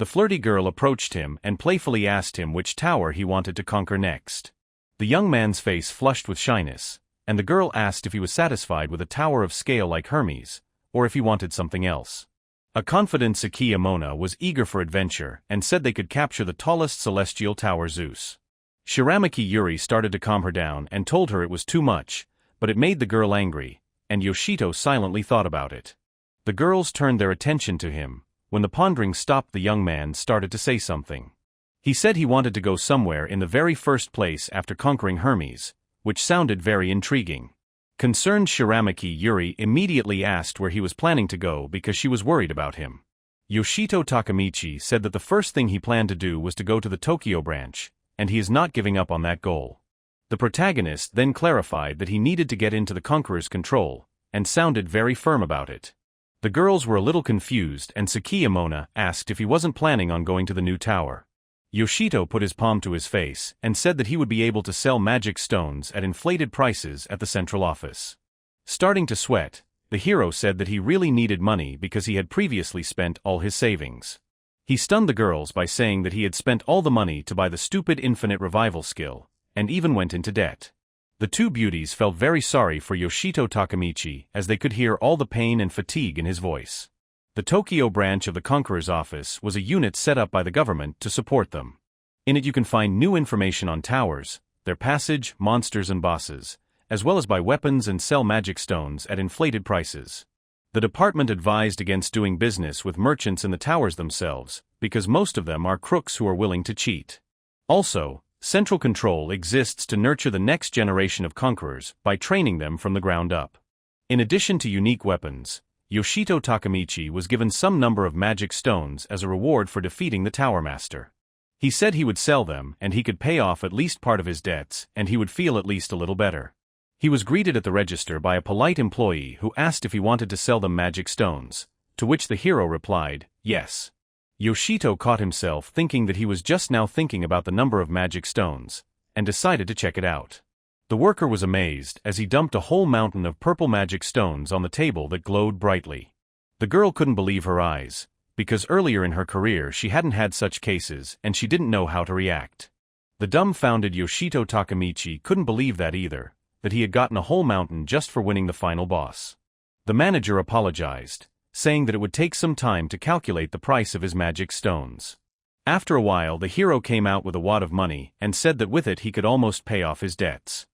The flirty girl approached him and playfully asked him which tower he wanted to conquer next. The young man's face flushed with shyness, and the girl asked if he was satisfied with a tower of scale like Hermes, or if he wanted something else. A confident Sakiya Mona was eager for adventure and said they could capture the tallest celestial tower Zeus. Shiramaki Yuri started to calm her down and told her it was too much, but it made the girl angry, and Yoshito silently thought about it. The girls turned their attention to him. When the pondering stopped, the young man started to say something. He said he wanted to go somewhere in the very first place after conquering Hermes, which sounded very intriguing. Concerned Shiramaki Yuri immediately asked where he was planning to go because she was worried about him. Yoshito Takemichi said that the first thing he planned to do was to go to the Tokyo branch, and he is not giving up on that goal. The protagonist then clarified that he needed to get into the conqueror's control, and sounded very firm about it. The girls were a little confused and Sakiya Mona asked if he wasn't planning on going to the new tower. Yoshito put his palm to his face and said that he would be able to sell magic stones at inflated prices at the central office. Starting to sweat, the hero said that he really needed money because he had previously spent all his savings. He stunned the girls by saying that he had spent all the money to buy the stupid infinite revival skill, and even went into debt. The two beauties felt very sorry for Yoshito Takemichi as they could hear all the pain and fatigue in his voice. The Tokyo branch of the Conqueror's office was a unit set up by the government to support them. In it you can find new information on towers, their passage, monsters and bosses, as well as buy weapons and sell magic stones at inflated prices. The department advised against doing business with merchants in the towers themselves, because most of them are crooks who are willing to cheat. Also, central control exists to nurture the next generation of conquerors by training them from the ground up. In addition to unique weapons, Yoshito Takemichi was given some number of magic stones as a reward for defeating the Tower Master. He said he would sell them and he could pay off at least part of his debts and he would feel at least a little better. He was greeted at the register by a polite employee who asked if he wanted to sell them magic stones, to which the hero replied, yes. Yoshito caught himself thinking that he was just now thinking about the number of magic stones, and decided to check it out. The worker was amazed as he dumped a whole mountain of purple magic stones on the table that glowed brightly. The girl couldn't believe her eyes, because earlier in her career she hadn't had such cases and she didn't know how to react. The dumbfounded Yoshito Takemichi couldn't believe that either, that he had gotten a whole mountain just for winning the final boss. The manager apologized, saying that it would take some time to calculate the price of his magic stones. After a while the hero came out with a wad of money and said that with it he could almost pay off his debts.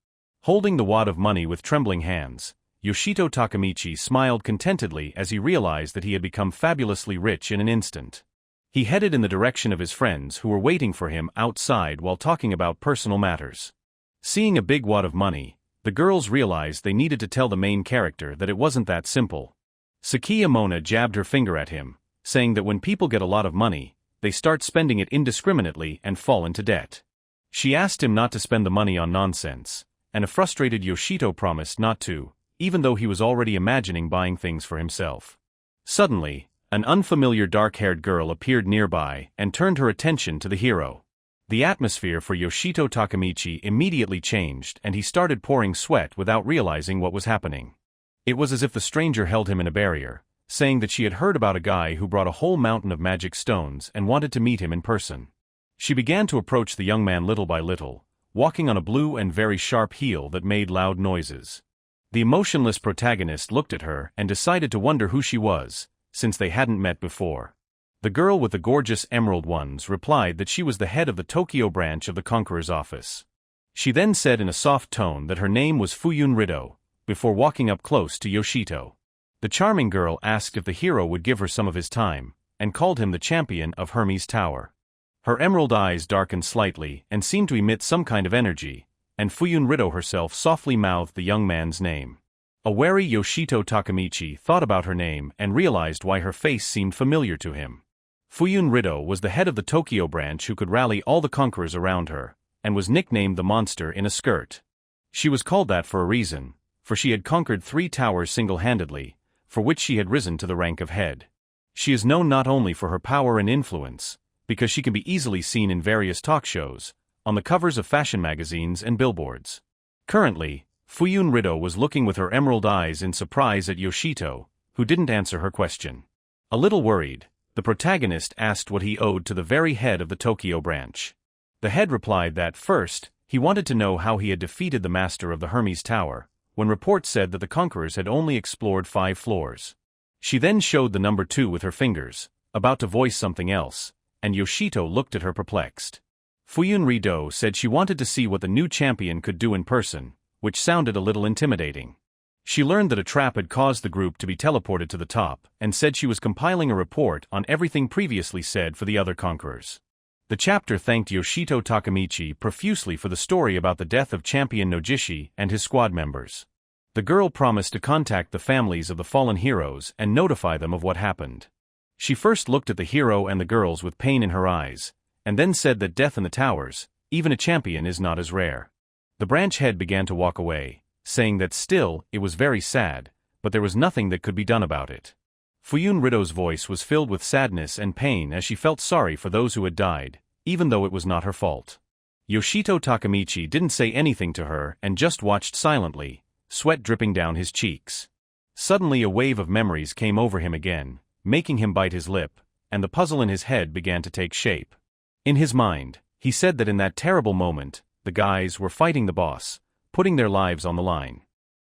Holding the wad of money with trembling hands, Yoshito Takemichi smiled contentedly as he realized that he had become fabulously rich in an instant. He headed in the direction of his friends who were waiting for him outside while talking about personal matters. Seeing a big wad of money, the girls realized they needed to tell the main character that it wasn't that simple. Sakiya Mona jabbed her finger at him, saying that when people get a lot of money, they start spending it indiscriminately and fall into debt. She asked him not to spend the money on nonsense, and a frustrated Yoshito promised not to, even though he was already imagining buying things for himself. Suddenly, an unfamiliar dark-haired girl appeared nearby and turned her attention to the hero. The atmosphere for Yoshito Takemichi immediately changed and he started pouring sweat without realizing what was happening. It was as if the stranger held him in a barrier, saying that she had heard about a guy who brought a whole mountain of magic stones and wanted to meet him in person. She began to approach the young man little by little, walking on a blue and very sharp heel that made loud noises. The emotionless protagonist looked at her and decided to wonder who she was, since they hadn't met before. The girl with the gorgeous emerald ones replied that she was the head of the Tokyo branch of the Conqueror's office. She then said in a soft tone that her name was Fuyun Rido, before walking up close to Yoshito. The charming girl asked if the hero would give her some of his time, and called him the champion of Hermes Tower. Her emerald eyes darkened slightly and seemed to emit some kind of energy, and Fuyun Rido herself softly mouthed the young man's name. A wary Yoshito Takamichi thought about her name and realized why her face seemed familiar to him. Fuyun Rido was the head of the Tokyo branch who could rally all the conquerors around her, and was nicknamed the monster in a skirt. She was called that for a reason, for she had conquered 3 towers single-handedly, for which she had risen to the rank of head. She is known not only for her power and influence, because she can be easily seen in various talk shows, on the covers of fashion magazines and billboards. Currently, Fuyun Rido was looking with her emerald eyes in surprise at Yoshito, who didn't answer her question. A little worried, the protagonist asked what he owed to the very head of the Tokyo branch. The head replied that, first, he wanted to know how he had defeated the master of the Hermes Tower, when reports said that the conquerors had only explored 5 floors. She then showed the number 2 with her fingers, about to voice something else, and Yoshito looked at her perplexed. Fuyun Rido said she wanted to see what the new champion could do in person, which sounded a little intimidating. She learned that a trap had caused the group to be teleported to the top, and said she was compiling a report on everything previously said for the other conquerors. The chapter thanked Yoshito Takamichi profusely for the story about the death of champion Nojishi and his squad members. The girl promised to contact the families of the fallen heroes and notify them of what happened. She first looked at the hero and the girls with pain in her eyes, and then said that death in the towers, even a champion, is not as rare. The branch head began to walk away, saying that still, it was very sad, but there was nothing that could be done about it. Fuyun Rido's voice was filled with sadness and pain as she felt sorry for those who had died, even though it was not her fault. Yoshito Takamichi didn't say anything to her and just watched silently, sweat dripping down his cheeks. Suddenly a wave of memories came over him again, making him bite his lip, and the puzzle in his head began to take shape. In his mind, he said that in that terrible moment, the guys were fighting the boss, putting their lives on the line.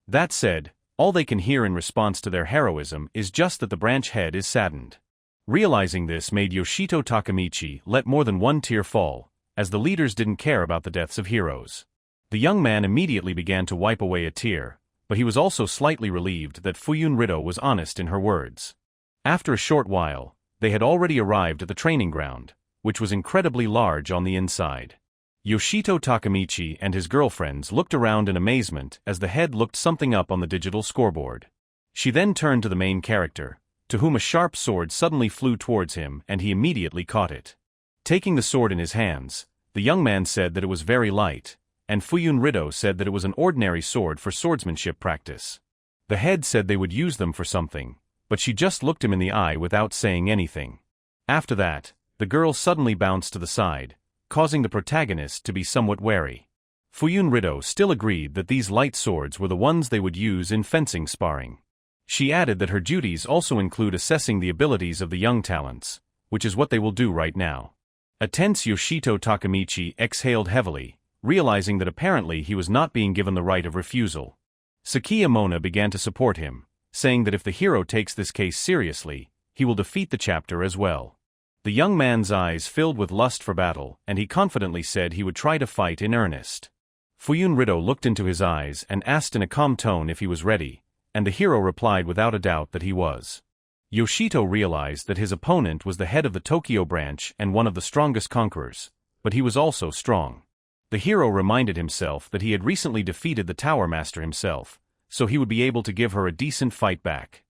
That said, all they can hear in response to their heroism is just that the branch head is saddened. Realizing this made Yoshito Takamichi let more than one tear fall, as the leaders didn't care about the deaths of heroes. The young man immediately began to wipe away a tear, but he was also slightly relieved that Fuyun Rido was honest in her words. After a short while, they had already arrived at the training ground, which was incredibly large on the inside. Yoshito Takamichi and his girlfriends looked around in amazement as the head looked something up on the digital scoreboard. She then turned to the main character, to whom a sharp sword suddenly flew towards him and he immediately caught it. Taking the sword in his hands, the young man said that it was very light, and Fuyun Rido said that it was an ordinary sword for swordsmanship practice. The head said they would use them for something, but she just looked him in the eye without saying anything. After that, the girl suddenly bounced to the side, causing the protagonist to be somewhat wary. Fuyun Rido still agreed that these light swords were the ones they would use in fencing sparring. She added that her duties also include assessing the abilities of the young talents, which is what they will do right now. A tense Yoshito Takamichi exhaled heavily, realizing that apparently he was not being given the right of refusal. Sakiya Mona began to support him, saying that if the hero takes this case seriously, he will defeat the chapter as well. The young man's eyes filled with lust for battle, and he confidently said he would try to fight in earnest. Fuyun Rido looked into his eyes and asked in a calm tone if he was ready, and the hero replied without a doubt that he was. Yoshito realized that his opponent was the head of the Tokyo branch and one of the strongest conquerors, but he was also strong. The hero reminded himself that he had recently defeated the Tower Master himself, so he would be able to give her a decent fight back.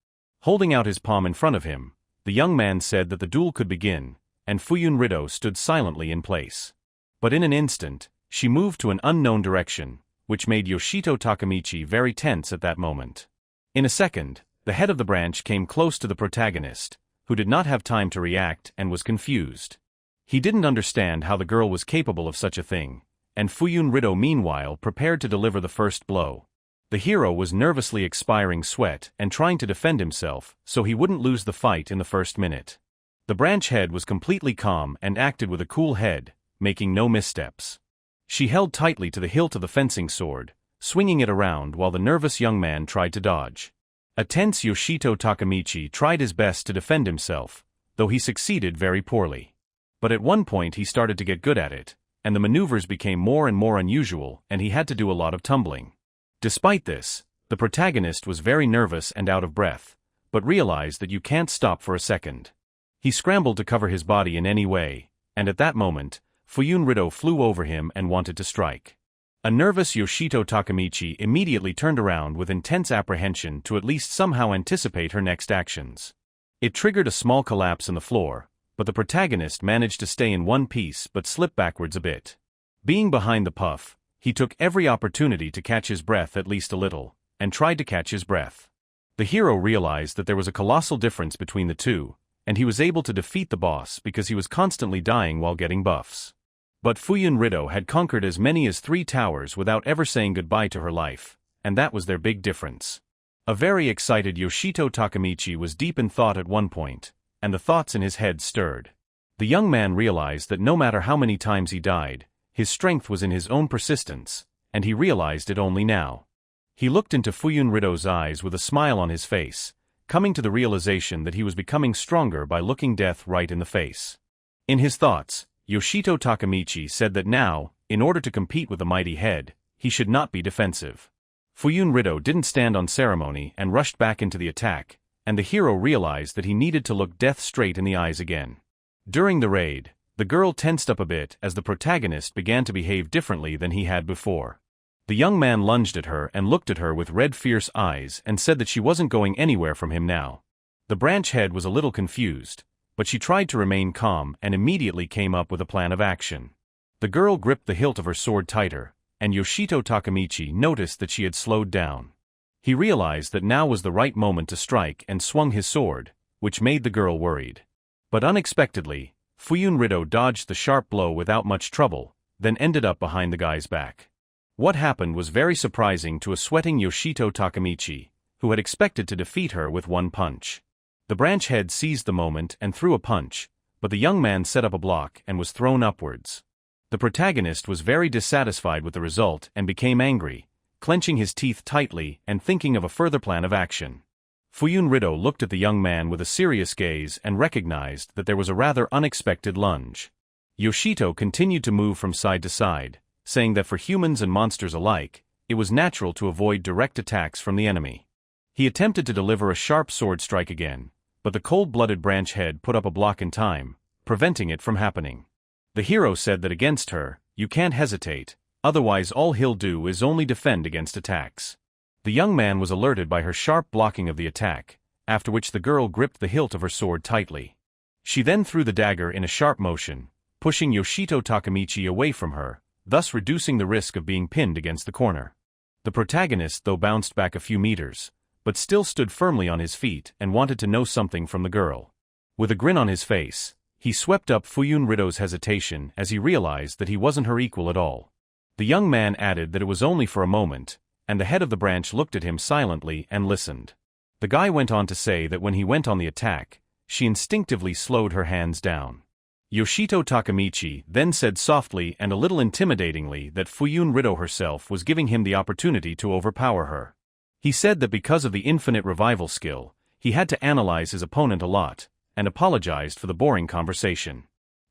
Holding out his palm in front of him, the young man said that the duel could begin, and Fuyun Rido stood silently in place. But in an instant, she moved to an unknown direction, which made Yoshito Takamichi very tense at that moment. In a second, the head of the branch came close to the protagonist, who did not have time to react and was confused. He didn't understand how the girl was capable of such a thing, and Fuyun Rido meanwhile prepared to deliver the first blow. The hero was nervously expiring sweat and trying to defend himself so he wouldn't lose the fight in the first minute. The branch head was completely calm and acted with a cool head, making no missteps. She held tightly to the hilt of the fencing sword, swinging it around while the nervous young man tried to dodge. A tense Yoshito Takamichi tried his best to defend himself, though he succeeded very poorly. But at one point he started to get good at it, and the maneuvers became more and more unusual, and he had to do a lot of tumbling. Despite this, the protagonist was very nervous and out of breath, but realized that you can't stop for a second. He scrambled to cover his body in any way, and at that moment, Fuyun Rido flew over him and wanted to strike. A nervous Yoshito Takemichi immediately turned around with intense apprehension to at least somehow anticipate her next actions. It triggered a small collapse in the floor, but the protagonist managed to stay in one piece but slip backwards a bit. Being behind the puff, he took every opportunity to catch his breath at least a little, and tried to catch his breath. The hero realized that there was a colossal difference between the two, and he was able to defeat the boss because he was constantly dying while getting buffs. But Fuyun Rido had conquered as many as 3 towers without ever saying goodbye to her life, and that was their big difference. A very excited Yoshito Takemichi was deep in thought at one point, and the thoughts in his head stirred. The young man realized that no matter how many times he died, his strength was in his own persistence, and he realized it only now. He looked into Fuyun Rido's eyes with a smile on his face, coming to the realization that he was becoming stronger by looking death right in the face. In his thoughts, Yoshito Takemichi said that now, in order to compete with the mighty head, he should not be defensive. Fuyun Rido didn't stand on ceremony and rushed back into the attack, and the hero realized that he needed to look death straight in the eyes again. During the raid, the girl tensed up a bit as the protagonist began to behave differently than he had before. The young man lunged at her and looked at her with red fierce eyes and said that she wasn't going anywhere from him now. The branch head was a little confused, but she tried to remain calm and immediately came up with a plan of action. The girl gripped the hilt of her sword tighter, and Yoshito Takemichi noticed that she had slowed down. He realized that now was the right moment to strike and swung his sword, which made the girl worried. But unexpectedly, Fuyun Rido dodged the sharp blow without much trouble, then ended up behind the guy's back. What happened was very surprising to a sweating Yoshito Takemichi, who had expected to defeat her with one punch. The branch head seized the moment and threw a punch, but the young man set up a block and was thrown upwards. The protagonist was very dissatisfied with the result and became angry, clenching his teeth tightly and thinking of a further plan of action. Fuyun Rido looked at the young man with a serious gaze and recognized that there was a rather unexpected lunge. Yoshito continued to move from side to side, saying that for humans and monsters alike, it was natural to avoid direct attacks from the enemy. He attempted to deliver a sharp sword strike again, but the cold-blooded branch head put up a block in time, preventing it from happening. The hero said that against her, you can't hesitate, otherwise all he'll do is only defend against attacks. The young man was alerted by her sharp blocking of the attack, after which the girl gripped the hilt of her sword tightly. She then threw the dagger in a sharp motion, pushing Yoshito Takemichi away from her, thus reducing the risk of being pinned against the corner. The protagonist though bounced back a few meters, but still stood firmly on his feet and wanted to know something from the girl. With a grin on his face, he swept up Fuyun Rido's hesitation as he realized that he wasn't her equal at all. The young man added that it was only for a moment, and the head of the branch looked at him silently and listened. The guy went on to say that when he went on the attack, she instinctively slowed her hands down. Yoshito Takemichi then said softly and a little intimidatingly that Fuyun Rido herself was giving him the opportunity to overpower her. He said that because of the infinite revival skill, he had to analyze his opponent a lot, and apologized for the boring conversation.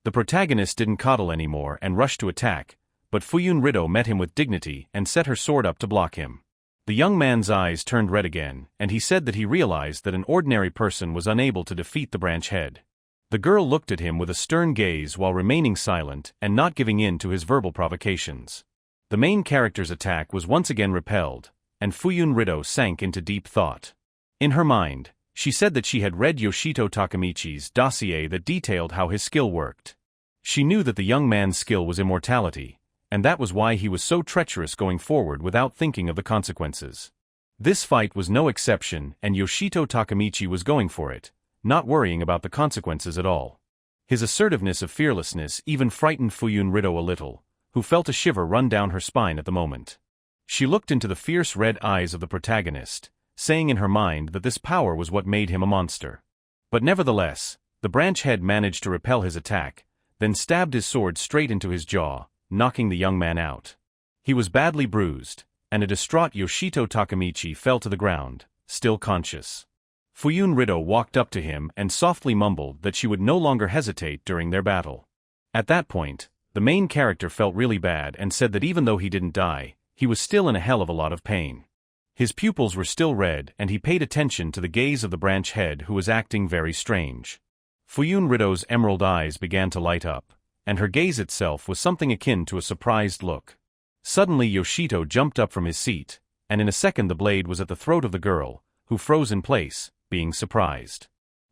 The protagonist didn't coddle anymore and rushed to attack, but Fuyun Rido met him with dignity and set her sword up to block him. The young man's eyes turned red again, and he said that he realized that an ordinary person was unable to defeat the branch head. The girl looked at him with a stern gaze while remaining silent and not giving in to his verbal provocations. The main character's attack was once again repelled, and Fuyun Rido sank into deep thought. In her mind, she said that she had read Yoshito Takemichi's dossier that detailed how his skill worked. She knew that the young man's skill was immortality, and that was why he was so treacherous going forward without thinking of the consequences. This fight was no exception, and Yoshito Takemichi was going for it, not worrying about the consequences at all. His assertiveness of fearlessness even frightened Fuyun Rido a little, who felt a shiver run down her spine at the moment. She looked into the fierce red eyes of the protagonist, saying in her mind that this power was what made him a monster. But nevertheless, the branch head managed to repel his attack, then stabbed his sword straight into his jaw, knocking the young man out. He was badly bruised, and a distraught Yoshito Takemichi fell to the ground, still conscious. Fuyun Rido walked up to him and softly mumbled that she would no longer hesitate during their battle. At that point, the main character felt really bad and said that even though he didn't die, he was still in a hell of a lot of pain. His pupils were still red and he paid attention to the gaze of the branch head who was acting very strange. Fuyun Rido's emerald eyes began to light up, and her gaze itself was something akin to a surprised look. Suddenly Yoshito jumped up from his seat, and in a second the blade was at the throat of the girl, who froze in place, being surprised.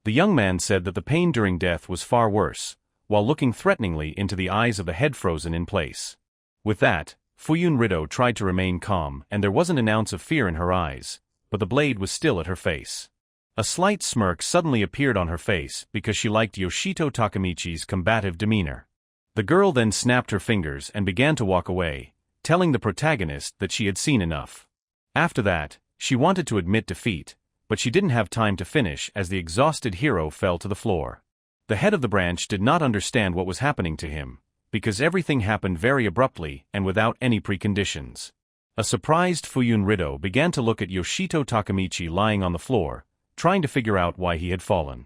The young man said that the pain during death was far worse, while looking threateningly into the eyes of the head frozen in place. With that, Fuyun Rido tried to remain calm and there wasn't an ounce of fear in her eyes, but the blade was still at her face. A slight smirk suddenly appeared on her face because she liked Yoshito Takemichi's combative demeanor. The girl then snapped her fingers and began to walk away, telling the protagonist that she had seen enough. After that, she wanted to admit defeat, but she didn't have time to finish as the exhausted hero fell to the floor. The head of the branch did not understand what was happening to him, because everything happened very abruptly and without any preconditions. A surprised Fuyun Rido began to look at Yoshito Takemichi lying on the floor, trying to figure out why he had fallen.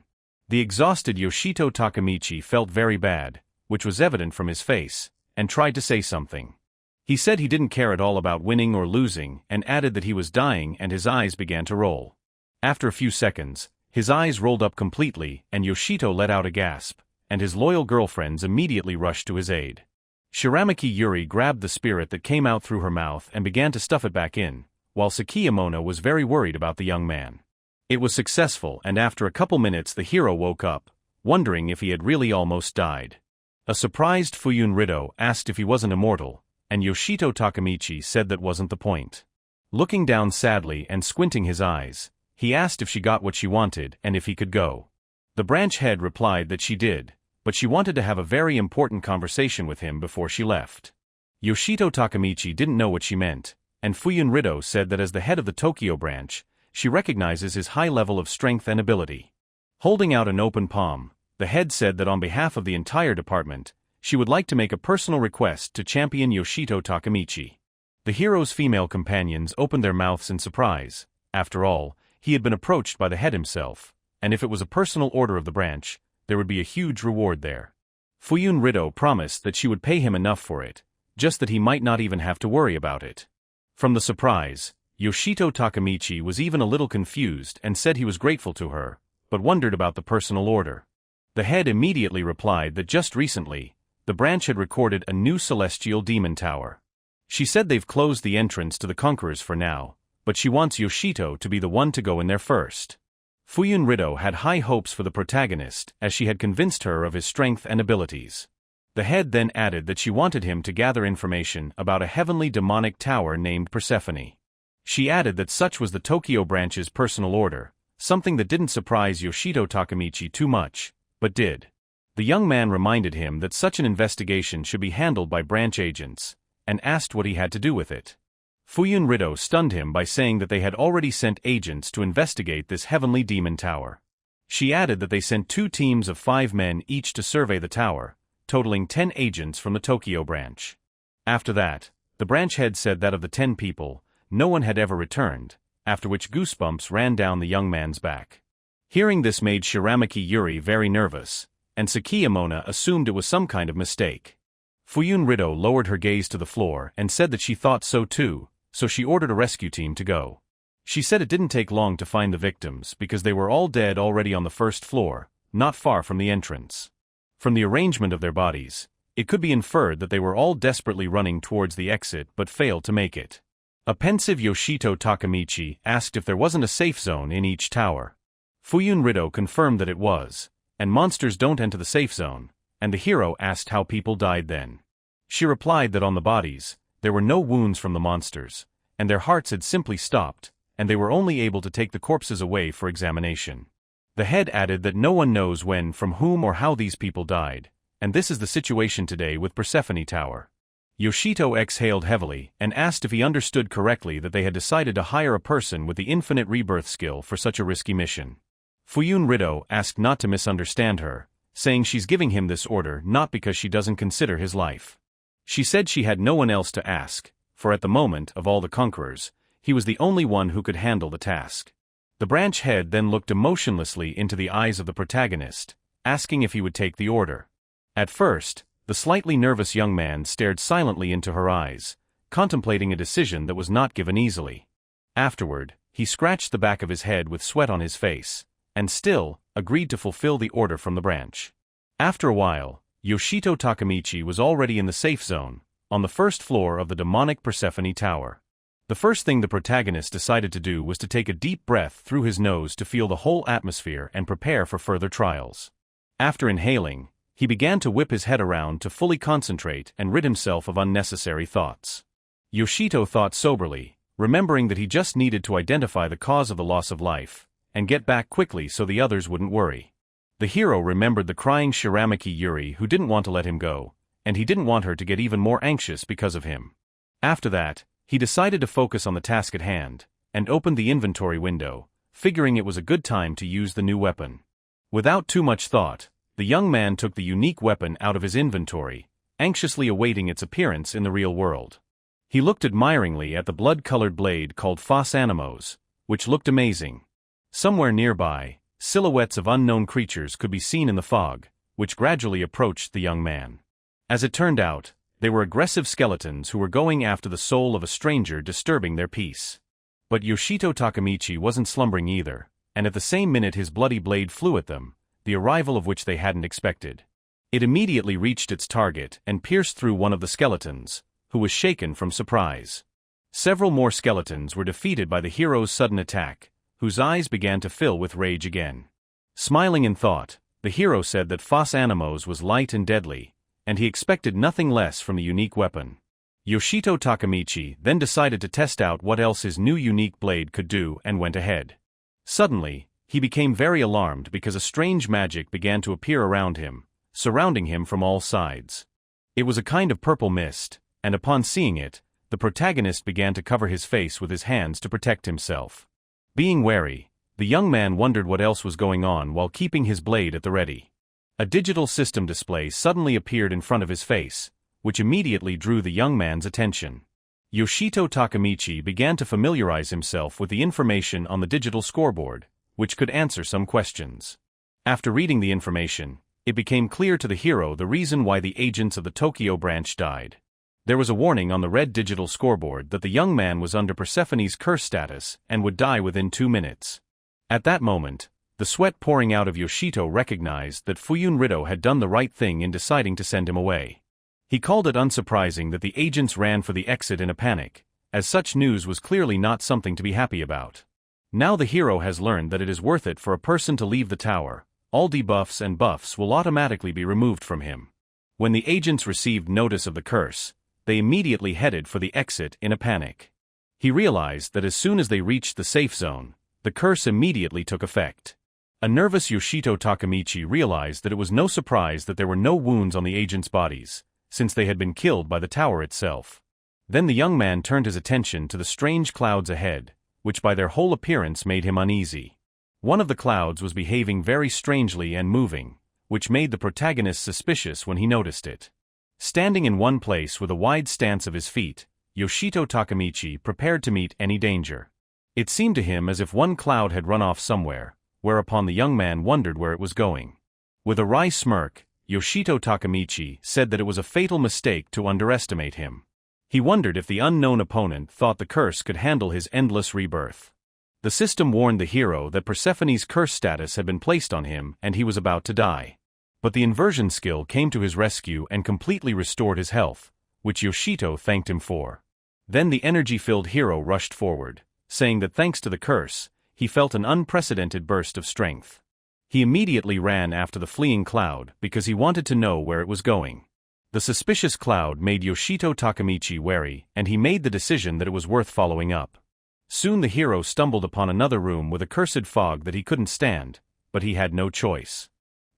The exhausted Yoshito Takemichi felt very bad, which was evident from his face, and tried to say something. He said he didn't care at all about winning or losing and added that he was dying and his eyes began to roll. After a few seconds, his eyes rolled up completely and Yoshito let out a gasp, and his loyal girlfriends immediately rushed to his aid. Shiramaki Yuri grabbed the spirit that came out through her mouth and began to stuff it back in, while Sakiyamona was very worried about the young man. It was successful and after a couple minutes the hero woke up, wondering if he had really almost died. A surprised Fuyun Rido asked if he wasn't immortal, and Yoshito Takemichi said that wasn't the point. Looking down sadly and squinting his eyes, he asked if she got what she wanted and if he could go. The branch head replied that she did, but she wanted to have a very important conversation with him before she left. Yoshito Takemichi didn't know what she meant, and Fuyun Rido said that as the head of the Tokyo branch, she recognizes his high level of strength and ability. Holding out an open palm, the head said that on behalf of the entire department, she would like to make a personal request to champion Yoshito Takemichi. The hero's female companions opened their mouths in surprise. After all, he had been approached by the head himself, and if it was a personal order of the branch, there would be a huge reward there. Fuyun Rido promised that she would pay him enough for it, just that he might not even have to worry about it. From the surprise, Yoshito Takemichi was even a little confused and said he was grateful to her, but wondered about the personal order. The head immediately replied that just recently, the branch had recorded a new celestial demon tower. She said they've closed the entrance to the conquerors for now, but she wants Yoshito to be the one to go in there first. Fuyun Rido had high hopes for the protagonist as she had convinced her of his strength and abilities. The head then added that she wanted him to gather information about a heavenly demonic tower named Persephone. She added that such was the Tokyo branch's personal order, something that didn't surprise Yoshito Takemichi too much, but did. The young man reminded him that such an investigation should be handled by branch agents, and asked what he had to do with it. Fuyun Rido stunned him by saying that they had already sent agents to investigate this heavenly demon tower. She added that they sent 2 teams of 5 men each to survey the tower, totaling 10 agents from the Tokyo branch. After that, the branch head said that of the 10 people, no one had ever returned, after which goosebumps ran down the young man's back. Hearing this made Shiramaki Yuri very nervous, and Sakiyamona assumed it was some kind of mistake. Fuyun Rido lowered her gaze to the floor and said that she thought so too, so she ordered a rescue team to go. She said it didn't take long to find the victims because they were all dead already on the first floor, not far from the entrance. From the arrangement of their bodies, it could be inferred that they were all desperately running towards the exit but failed to make it. A pensive Yoshito Takemichi asked if there wasn't a safe zone in each tower. Fuyun Rido confirmed that it was, and monsters don't enter the safe zone, and the hero asked how people died then. She replied that on the bodies, there were no wounds from the monsters, and their hearts had simply stopped, and they were only able to take the corpses away for examination. The head added that no one knows when, from whom or how these people died, and this is the situation today with Persephone Tower. Yoshito exhaled heavily and asked if he understood correctly that they had decided to hire a person with the infinite rebirth skill for such a risky mission. Fuyun Rido asked not to misunderstand her, saying she's giving him this order not because she doesn't consider his life. She said she had no one else to ask, for at the moment of all the conquerors, he was the only one who could handle the task. The branch head then looked emotionlessly into the eyes of the protagonist, asking if he would take the order. At first, the slightly nervous young man stared silently into her eyes, contemplating a decision that was not given easily. Afterward, he scratched the back of his head with sweat on his face, and still, agreed to fulfill the order from the branch. After a while, Yoshito Takemichi was already in the safe zone, on the first floor of the demonic Persephone Tower. The first thing the protagonist decided to do was to take a deep breath through his nose to feel the whole atmosphere and prepare for further trials. After inhaling, he began to whip his head around to fully concentrate and rid himself of unnecessary thoughts. Yoshito thought soberly, remembering that he just needed to identify the cause of the loss of life, and get back quickly so the others wouldn't worry. The hero remembered the crying Shiramaki Yuri who didn't want to let him go, and he didn't want her to get even more anxious because of him. After that, he decided to focus on the task at hand, and opened the inventory window, figuring it was a good time to use the new weapon. Without too much thought, the young man took the unique weapon out of his inventory, anxiously awaiting its appearance in the real world. He looked admiringly at the blood-colored blade called Fos Animos, which looked amazing. Somewhere nearby, silhouettes of unknown creatures could be seen in the fog, which gradually approached the young man. As it turned out, they were aggressive skeletons who were going after the soul of a stranger, disturbing their peace. But Yoshito Takemichi wasn't slumbering either, and at the same minute his bloody blade flew at them, the arrival of which they hadn't expected. It immediately reached its target and pierced through one of the skeletons, who was shaken from surprise. Several more skeletons were defeated by the hero's sudden attack, whose eyes began to fill with rage again. Smiling in thought, the hero said that Fos Animos was light and deadly, and he expected nothing less from the unique weapon. Yoshito Takemichi then decided to test out what else his new unique blade could do and went ahead. Suddenly, he became very alarmed because a strange magic began to appear around him, surrounding him from all sides. It was a kind of purple mist, and upon seeing it, the protagonist began to cover his face with his hands to protect himself. Being wary, the young man wondered what else was going on while keeping his blade at the ready. A digital system display suddenly appeared in front of his face, which immediately drew the young man's attention. Yoshito Takemichi began to familiarize himself with the information on the digital scoreboard, which could answer some questions. After reading the information, it became clear to the hero the reason why the agents of the Tokyo branch died. There was a warning on the red digital scoreboard that the young man was under Persephone's curse status and would die within 2 minutes. At that moment, the sweat pouring out of Yoshito recognized that Fuyun Rido had done the right thing in deciding to send him away. He called it unsurprising that the agents ran for the exit in a panic, as such news was clearly not something to be happy about. Now the hero has learned that it is worth it for a person to leave the tower. All debuffs and buffs will automatically be removed from him. When the agents received notice of the curse, they immediately headed for the exit in a panic. He realized that as soon as they reached the safe zone, the curse immediately took effect. A nervous Yoshito Takemichi realized that it was no surprise that there were no wounds on the agents' bodies, since they had been killed by the tower itself. Then the young man turned his attention to the strange clouds ahead, which by their whole appearance made him uneasy. One of the clouds was behaving very strangely and moving, which made the protagonist suspicious when he noticed it. Standing in one place with a wide stance of his feet, Yoshito Takemichi prepared to meet any danger. It seemed to him as if one cloud had run off somewhere, whereupon the young man wondered where it was going. With a wry smirk, Yoshito Takemichi said that it was a fatal mistake to underestimate him. He wondered if the unknown opponent thought the curse could handle his endless rebirth. The system warned the hero that Persephone's curse status had been placed on him and he was about to die. But the inversion skill came to his rescue and completely restored his health, which Yoshito thanked him for. Then the energy-filled hero rushed forward, saying that thanks to the curse, he felt an unprecedented burst of strength. He immediately ran after the fleeing cloud because he wanted to know where it was going. The suspicious cloud made Yoshito Takemichi wary, and he made the decision that it was worth following up. Soon the hero stumbled upon another room with a cursed fog that he couldn't stand, but he had no choice.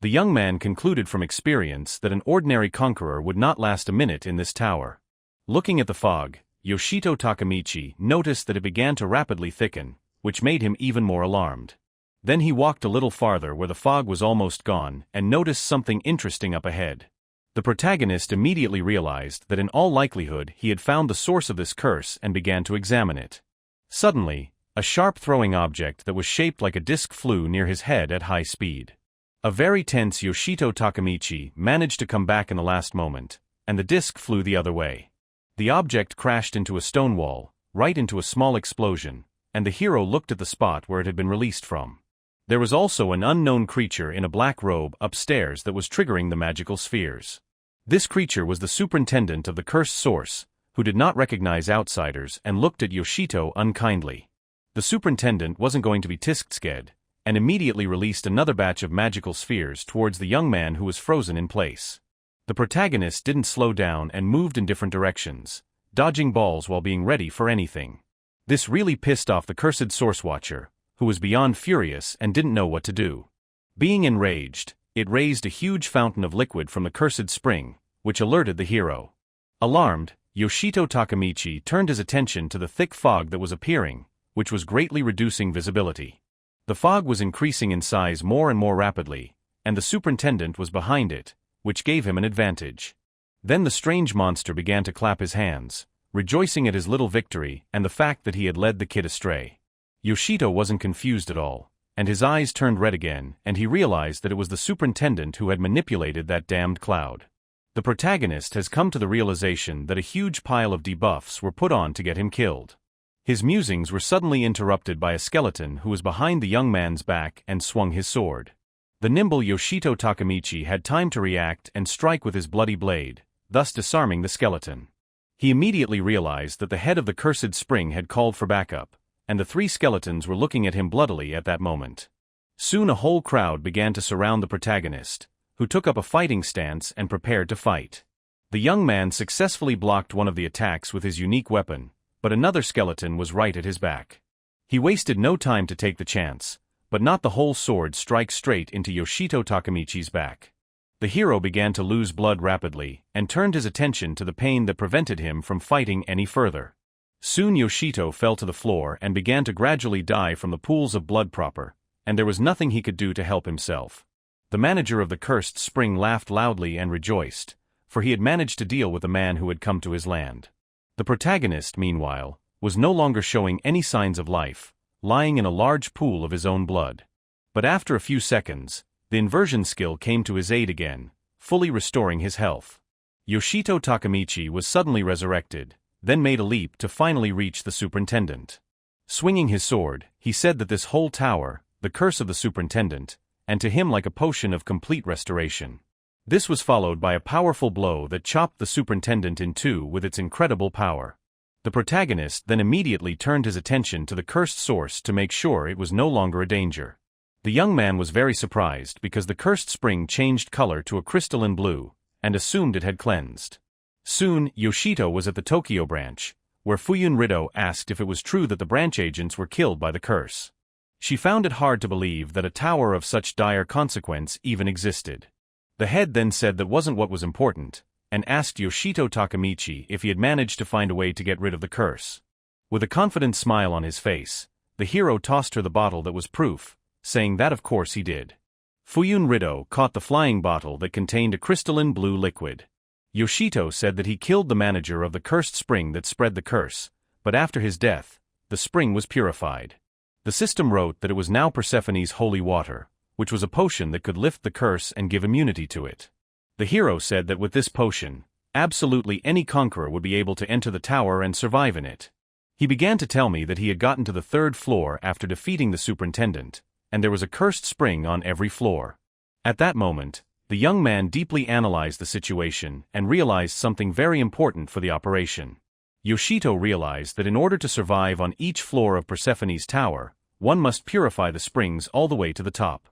The young man concluded from experience that an ordinary conqueror would not last a minute in this tower. Looking at the fog, Yoshito Takemichi noticed that it began to rapidly thicken, which made him even more alarmed. Then he walked a little farther where the fog was almost gone and noticed something interesting up ahead. The protagonist immediately realized that in all likelihood he had found the source of this curse and began to examine it. Suddenly, A sharp throwing object that was shaped like a disc flew near his head at high speed. A very tense Yoshito Takemichi managed to come back in the last moment, and the disc flew the other way. The object crashed into a stone wall, right into a small explosion, and the hero looked at the spot where it had been released from. There was also an unknown creature in a black robe upstairs that was triggering the magical spheres. This creature was the superintendent of the cursed source, who did not recognize outsiders and looked at Yoshito unkindly. The superintendent wasn't going to be tiskscared, and immediately released another batch of magical spheres towards the young man who was frozen in place. The protagonist didn't slow down and moved in different directions, dodging balls while being ready for anything. This really pissed off the cursed source watcher, who was beyond furious and didn't know what to do. Being enraged, it raised a huge fountain of liquid from the cursed spring, which alerted the hero. Alarmed, Yoshito Takemichi turned his attention to the thick fog that was appearing, which was greatly reducing visibility. The fog was increasing in size more and more rapidly, and the superintendent was behind it, which gave him an advantage. Then the strange monster began to clap his hands, rejoicing at his little victory and the fact that he had led the kid astray. Yoshito wasn't confused at all, and his eyes turned red again, and he realized that it was the superintendent who had manipulated that damned cloud. The protagonist has come to the realization that a huge pile of debuffs were put on to get him killed. His musings were suddenly interrupted by a skeleton who was behind the young man's back and swung his sword. The nimble Yoshito Takemichi had time to react and strike with his bloody blade, thus disarming the skeleton. He immediately realized that the head of the cursed spring had called for backup, and the three skeletons were looking at him bloodily at that moment. Soon a whole crowd began to surround the protagonist, who took up a fighting stance and prepared to fight. The young man successfully blocked one of the attacks with his unique weapon, but another skeleton was right at his back. He wasted no time to take the chance, but not the whole sword strike straight into Yoshito Takemichi's back. The hero began to lose blood rapidly and turned his attention to the pain that prevented him from fighting any further. Soon Yoshito fell to the floor and began to gradually die from the pools of blood proper, and there was nothing he could do to help himself. The manager of the cursed spring laughed loudly and rejoiced, for he had managed to deal with a man who had come to his land. The protagonist, meanwhile, was no longer showing any signs of life, lying in a large pool of his own blood. But after a few seconds, the inversion skill came to his aid again, fully restoring his health. Yoshito Takemichi was suddenly resurrected, then made a leap to finally reach the superintendent. Swinging his sword, he said that this whole tower, the curse of the superintendent, and to him like a potion of complete restoration. This was followed by a powerful blow that chopped the superintendent in two with its incredible power. The protagonist then immediately turned his attention to the cursed source to make sure it was no longer a danger. The young man was very surprised because the cursed spring changed color to a crystalline blue, and assumed it had cleansed. Soon, Yoshito was at the Tokyo branch, where Fuyun Rido asked if it was true that the branch agents were killed by the curse. She found it hard to believe that a tower of such dire consequence even existed. The head then said that wasn't what was important, and asked Yoshito Takemichi if he had managed to find a way to get rid of the curse. With a confident smile on his face, the hero tossed her the bottle that was proof, saying that of course he did. Fuyun Rido caught the flying bottle that contained a crystalline blue liquid. Yoshito said that he killed the manager of the cursed spring that spread the curse, but after his death, the spring was purified. The system wrote that it was now Persephone's holy water, which was a potion that could lift the curse and give immunity to it. The hero said that with this potion, absolutely any conqueror would be able to enter the tower and survive in it. He began to tell me that he had gotten to the third floor after defeating the superintendent, and there was a cursed spring on every floor. At that moment, the young man deeply analyzed the situation and realized something very important for the operation. Yoshito realized that in order to survive on each floor of Persephone's tower, one must purify the springs all the way to the top.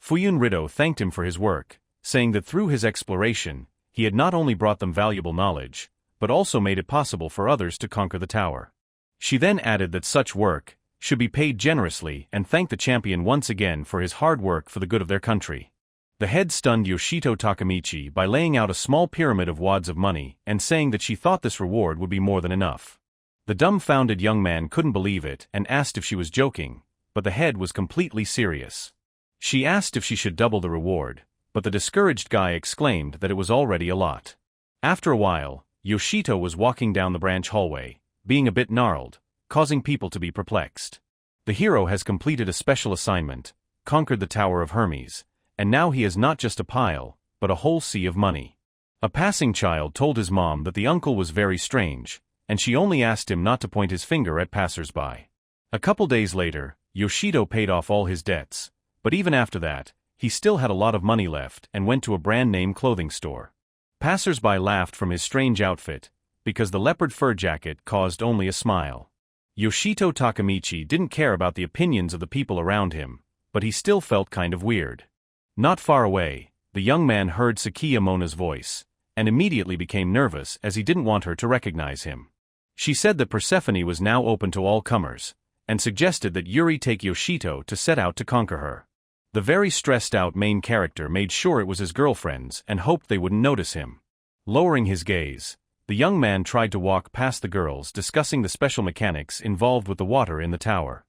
Fuyun Rido thanked him for his work, saying that through his exploration, he had not only brought them valuable knowledge, but also made it possible for others to conquer the tower. She then added that such work should be paid generously and thanked the champion once again for his hard work for the good of their country. The head stunned Yoshito Takemichi by laying out a small pyramid of wads of money and saying that she thought this reward would be more than enough. The dumbfounded young man couldn't believe it and asked if she was joking, but the head was completely serious. She asked if she should double the reward, but the discouraged guy exclaimed that it was already a lot. After a while, Yoshito was walking down the branch hallway, being a bit gnarled, causing people to be perplexed. The hero has completed a special assignment, conquered the Tower of Hermes, and now he has not just a pile, but a whole sea of money. A passing child told his mom that the uncle was very strange, and she only asked him not to point his finger at passers-by. A couple days later, Yoshito paid off all his debts, but even after that, he still had a lot of money left and went to a brand-name clothing store. Passers-by laughed from his strange outfit, because the leopard fur jacket caused only a smile. Yoshito Takemichi didn't care about the opinions of the people around him, but he still felt kind of weird. Not far away, the young man heard Sakiya Mona's voice, and immediately became nervous as he didn't want her to recognize him. She said that Persephone was now open to all comers, and suggested that Yuri take Yoshito to set out to conquer her. The very stressed-out main character made sure it was his girlfriends and hoped they wouldn't notice him. Lowering his gaze, the young man tried to walk past the girls discussing the special mechanics involved with the water in the tower.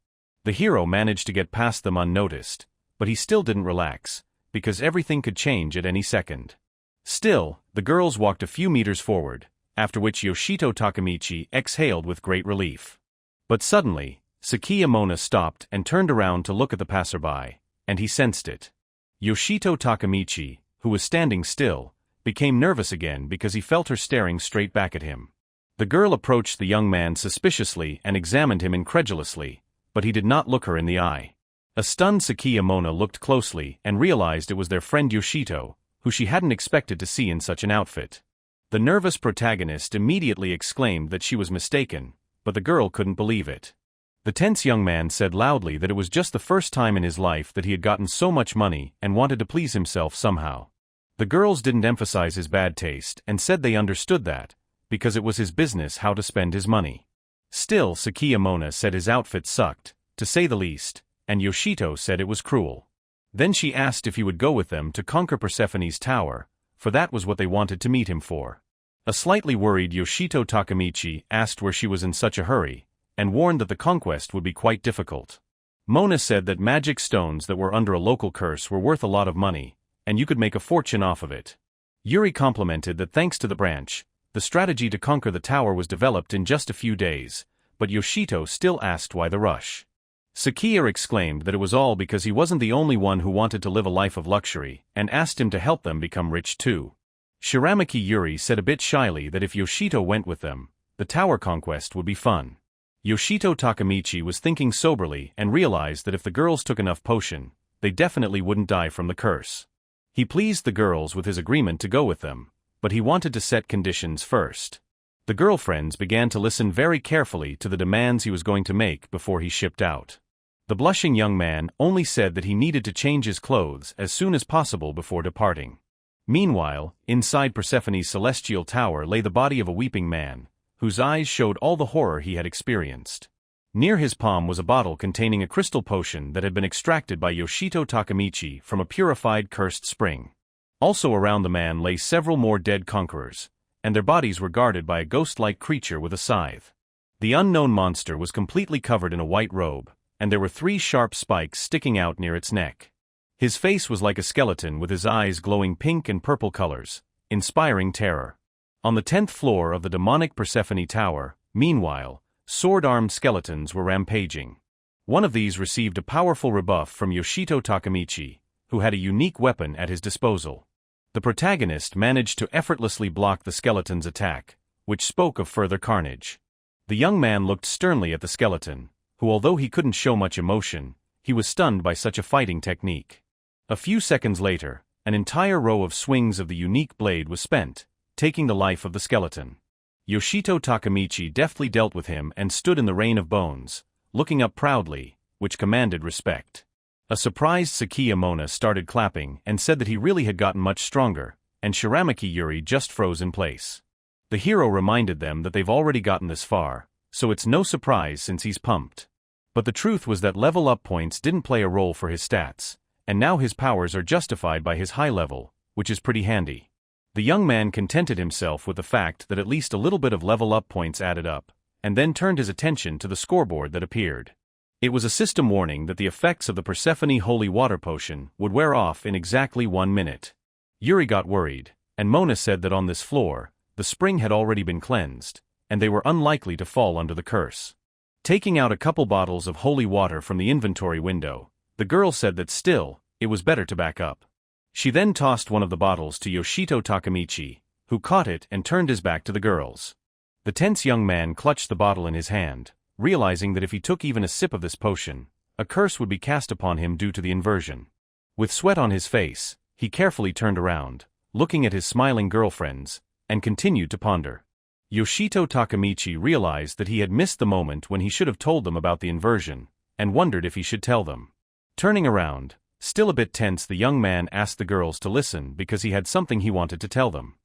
The hero managed to get past them unnoticed, but he still didn't relax, because everything could change at any second. Still, the girls walked a few meters forward, after which Yoshito Takemichi exhaled with great relief. But suddenly, Sakiya Mona stopped and turned around to look at the passerby, and he sensed it. Yoshito Takemichi, who was standing still, became nervous again because he felt her staring straight back at him. The girl approached the young man suspiciously and examined him incredulously, but he did not look her in the eye. A stunned Sakiya Mona looked closely and realized it was their friend Yoshito, who she hadn't expected to see in such an outfit. The nervous protagonist immediately exclaimed that she was mistaken, but the girl couldn't believe it. The tense young man said loudly that it was just the first time in his life that he had gotten so much money and wanted to please himself somehow. The girls didn't emphasize his bad taste and said they understood that, because it was his business how to spend his money. Still, Sakiya Mona said his outfit sucked, to say the least, and Yoshito said it was cruel. Then she asked if he would go with them to conquer Persephone's tower, for that was what they wanted to meet him for. A slightly worried Yoshito Takemichi asked where she was in such a hurry, and warned that the conquest would be quite difficult. Mona said that magic stones that were under a local curse were worth a lot of money, and you could make a fortune off of it. Yuri complimented that thanks to the branch, the strategy to conquer the tower was developed in just a few days, but Yoshito still asked why the rush. Sakiya exclaimed that it was all because he wasn't the only one who wanted to live a life of luxury, and asked him to help them become rich too. Shiramaki Yuri said a bit shyly that if Yoshito went with them, the tower conquest would be fun. Yoshito Takemichi was thinking soberly and realized that if the girls took enough potion, they definitely wouldn't die from the curse. He pleased the girls with his agreement to go with them, but he wanted to set conditions first. The girlfriends began to listen very carefully to the demands he was going to make before he shipped out. The blushing young man only said that he needed to change his clothes as soon as possible before departing. Meanwhile, inside Persephone's celestial tower lay the body of a weeping man, whose eyes showed all the horror he had experienced. Near his palm was a bottle containing a crystal potion that had been extracted by Yoshito Takemichi from a purified cursed spring. Also around the man lay several more dead conquerors, and their bodies were guarded by a ghost-like creature with a scythe. The unknown monster was completely covered in a white robe, and there were 3 sharp spikes sticking out near its neck. His face was like a skeleton with his eyes glowing pink and purple colors, inspiring terror. On the 10th floor of the demonic Persephone Tower, meanwhile, sword-armed skeletons were rampaging. One of these received a powerful rebuff from Yoshito Takemichi, who had a unique weapon at his disposal. The protagonist managed to effortlessly block the skeleton's attack, which spoke of further carnage. The young man looked sternly at the skeleton, who although he couldn't show much emotion, he was stunned by such a fighting technique. A few seconds later, an entire row of swings of the unique blade was spent, taking the life of the skeleton. Yoshito Takemichi deftly dealt with him and stood in the rain of bones, looking up proudly, which commanded respect. A surprised Sakiya Mona started clapping and said that he really had gotten much stronger, and Shiramaki Yuri just froze in place. The hero reminded them that they've already gotten this far, so it's no surprise since he's pumped. But the truth was that level-up points didn't play a role for his stats, and now his powers are justified by his high level, which is pretty handy. The young man contented himself with the fact that at least a little bit of level-up points added up, and then turned his attention to the scoreboard that appeared. It was a system warning that the effects of the Persephone Holy Water Potion would wear off in exactly 1 minute. Yuri got worried, and Mona said that on this floor, the spring had already been cleansed, and they were unlikely to fall under the curse. Taking out a couple bottles of holy water from the inventory window, the girl said that still, it was better to back up. She then tossed one of the bottles to Yoshito Takemichi, who caught it and turned his back to the girls. The tense young man clutched the bottle in his hand, realizing that if he took even a sip of this potion, a curse would be cast upon him due to the inversion. With sweat on his face, he carefully turned around, looking at his smiling girlfriends, and continued to ponder. Yoshito Takemichi realized that he had missed the moment when he should have told them about the inversion, and wondered if he should tell them. Turning around, still a bit tense, the young man asked the girls to listen because he had something he wanted to tell them.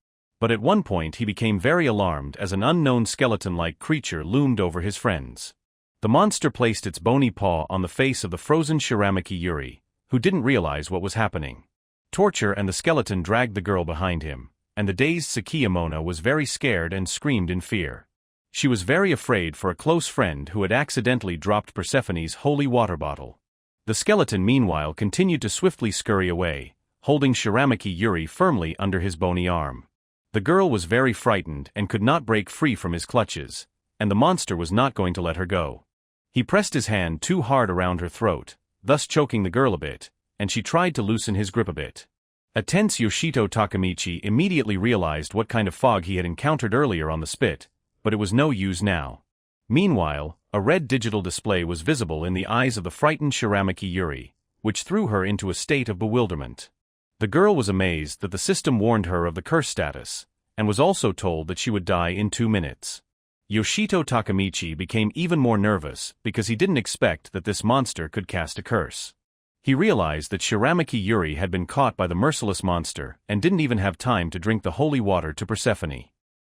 But at one point he became very alarmed as an unknown skeleton-like creature loomed over his friends. The monster placed its bony paw on the face of the frozen Shiramaki Yuri, who didn't realize what was happening. Torture and the skeleton dragged the girl behind him, and the dazed Sakiyamona was very scared and screamed in fear. She was very afraid for a close friend who had accidentally dropped Persephone's holy water bottle. The skeleton meanwhile continued to swiftly scurry away, holding Shiramaki Yuri firmly under his bony arm. The girl was very frightened and could not break free from his clutches, and the monster was not going to let her go. He pressed his hand too hard around her throat, thus choking the girl a bit, and she tried to loosen his grip a bit. A tense Yoshito Takemichi immediately realized what kind of fog he had encountered earlier on the spit, but it was no use now. Meanwhile, a red digital display was visible in the eyes of the frightened Shiramaki Yuri, which threw her into a state of bewilderment. The girl was amazed that the system warned her of the curse status, and was also told that she would die in 2 minutes. Yoshito Takemichi became even more nervous because he didn't expect that this monster could cast a curse. He realized that Shiramaki Yuri had been caught by the merciless monster and didn't even have time to drink the holy water to Persephone.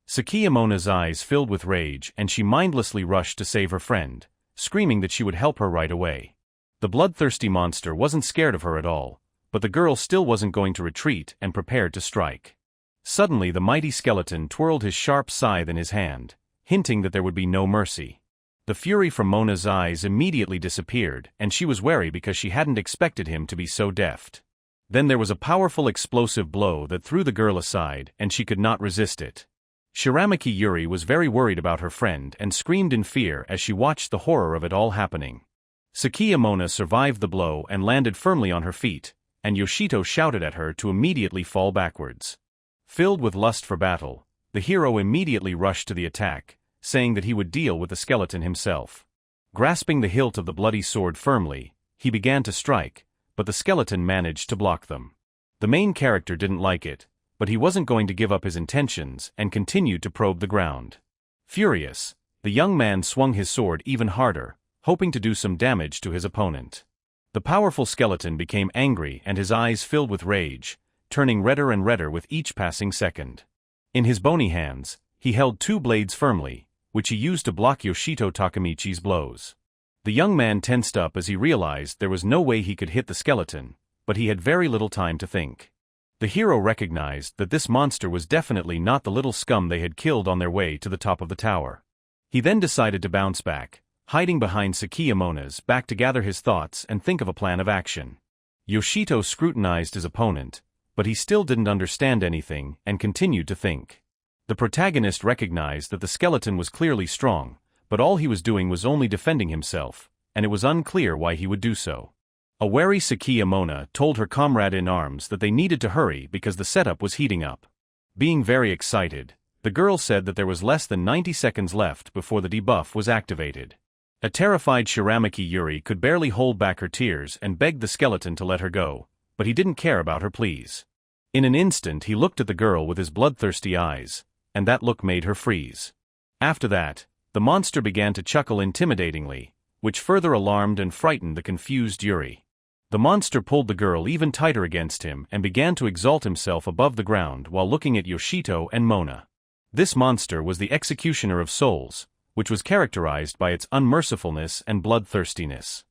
Sakiyamona's eyes filled with rage and she mindlessly rushed to save her friend, screaming that she would help her right away. The bloodthirsty monster wasn't scared of her at all, but the girl still wasn't going to retreat and prepared to strike. Suddenly the mighty skeleton twirled his sharp scythe in his hand, hinting that there would be no mercy. The fury from Mona's eyes immediately disappeared, and she was wary because she hadn't expected him to be so deft. Then there was a powerful explosive blow that threw the girl aside, and she could not resist it. Shiramaki Yuri was very worried about her friend and screamed in fear as she watched the horror of it all happening. Sakiyamona survived the blow and landed firmly on her feet, and Yoshito shouted at her to immediately fall backwards. Filled with lust for battle, the hero immediately rushed to the attack, saying that he would deal with the skeleton himself. Grasping the hilt of the bloody sword firmly, he began to strike, but the skeleton managed to block them. The main character didn't like it, but he wasn't going to give up his intentions and continued to probe the ground. Furious, the young man swung his sword even harder, hoping to do some damage to his opponent. The powerful skeleton became angry and his eyes filled with rage, turning redder and redder with each passing second. In his bony hands, he held 2 blades firmly, which he used to block Yoshito Takemichi's blows. The young man tensed up as he realized there was no way he could hit the skeleton, but he had very little time to think. The hero recognized that this monster was definitely not the little scum they had killed on their way to the top of the tower. He then decided to bounce back, hiding behind Sakiyamona's back to gather his thoughts and think of a plan of action. Yoshito scrutinized his opponent, but he still didn't understand anything and continued to think. The protagonist recognized that the skeleton was clearly strong, but all he was doing was only defending himself, and it was unclear why he would do so. A wary Sakiyamona told her comrade in arms that they needed to hurry because the setup was heating up. Being very excited, the girl said that there was less than 90 seconds left before the debuff was activated. A terrified Shiramaki Yuri could barely hold back her tears and begged the skeleton to let her go, but he didn't care about her pleas. In an instant he looked at the girl with his bloodthirsty eyes, and that look made her freeze. After that, the monster began to chuckle intimidatingly, which further alarmed and frightened the confused Yuri. The monster pulled the girl even tighter against him and began to exalt himself above the ground while looking at Yoshito and Mona. This monster was the executioner of souls, which was characterized by its unmercifulness and bloodthirstiness.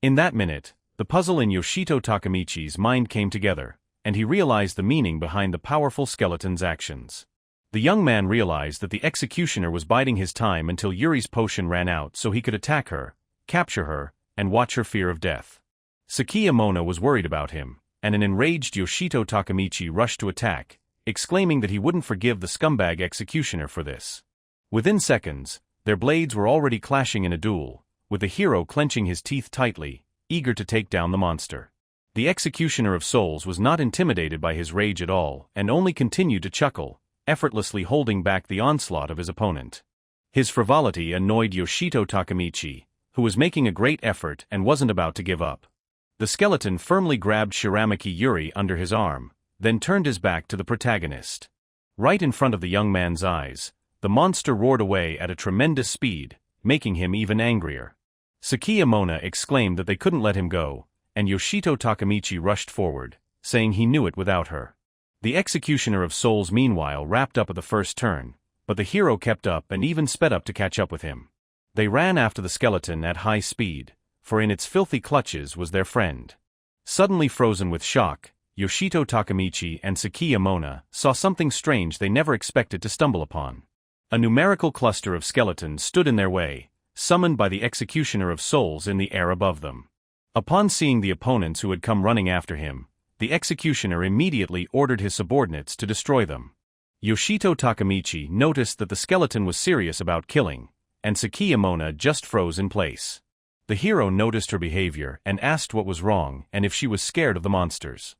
In that minute, the puzzle in Yoshito Takemichi's mind came together, and he realized the meaning behind the powerful skeleton's actions. The young man realized that the executioner was biding his time until Yuri's potion ran out so he could attack her, capture her, and watch her fear of death. Sakiyamona was worried about him, and an enraged Yoshito Takemichi rushed to attack, exclaiming that he wouldn't forgive the scumbag executioner for this. Within seconds, their blades were already clashing in a duel, with the hero clenching his teeth tightly, eager to take down the monster. The Executioner of Souls was not intimidated by his rage at all and only continued to chuckle, effortlessly holding back the onslaught of his opponent. His frivolity annoyed Yoshito Takemichi, who was making a great effort and wasn't about to give up. The skeleton firmly grabbed Shiramaki Yuri under his arm, then turned his back to the protagonist. Right in front of the young man's eyes, the monster roared away at a tremendous speed, making him even angrier. Sakiya Mona exclaimed that they couldn't let him go, and Yoshito Takemichi rushed forward, saying he knew it without her. The Executioner of Souls meanwhile wrapped up at the first turn, but the hero kept up and even sped up to catch up with him. They ran after the skeleton at high speed, for in its filthy clutches was their friend. Suddenly frozen with shock, Yoshito Takemichi and Sakiya Mona saw something strange they never expected to stumble upon. A numerical cluster of skeletons stood in their way, summoned by the Executioner of Souls in the air above them. Upon seeing the opponents who had come running after him, the Executioner immediately ordered his subordinates to destroy them. Yoshito Takemichi noticed that the skeleton was serious about killing, and Sakiya Mona just froze in place. The hero noticed her behavior and asked what was wrong and if she was scared of the monsters.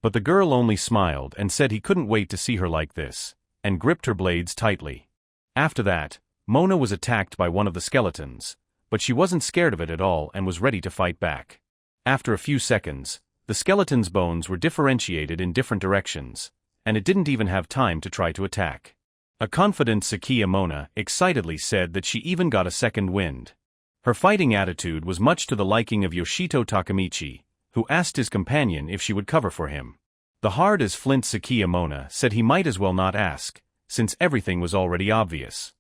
But the girl only smiled and said he couldn't wait to see her like this, and gripped her blades tightly. After that, Mona was attacked by one of the skeletons, but she wasn't scared of it at all and was ready to fight back. After a few seconds, the skeleton's bones were differentiated in different directions, and it didn't even have time to try to attack. A confident Sakiya Mona excitedly said that she even got a second wind. Her fighting attitude was much to the liking of Yoshito Takemichi, who asked his companion if she would cover for him. The hard-as-flint Sakiya Mona said he might as well not ask, since everything was already obvious.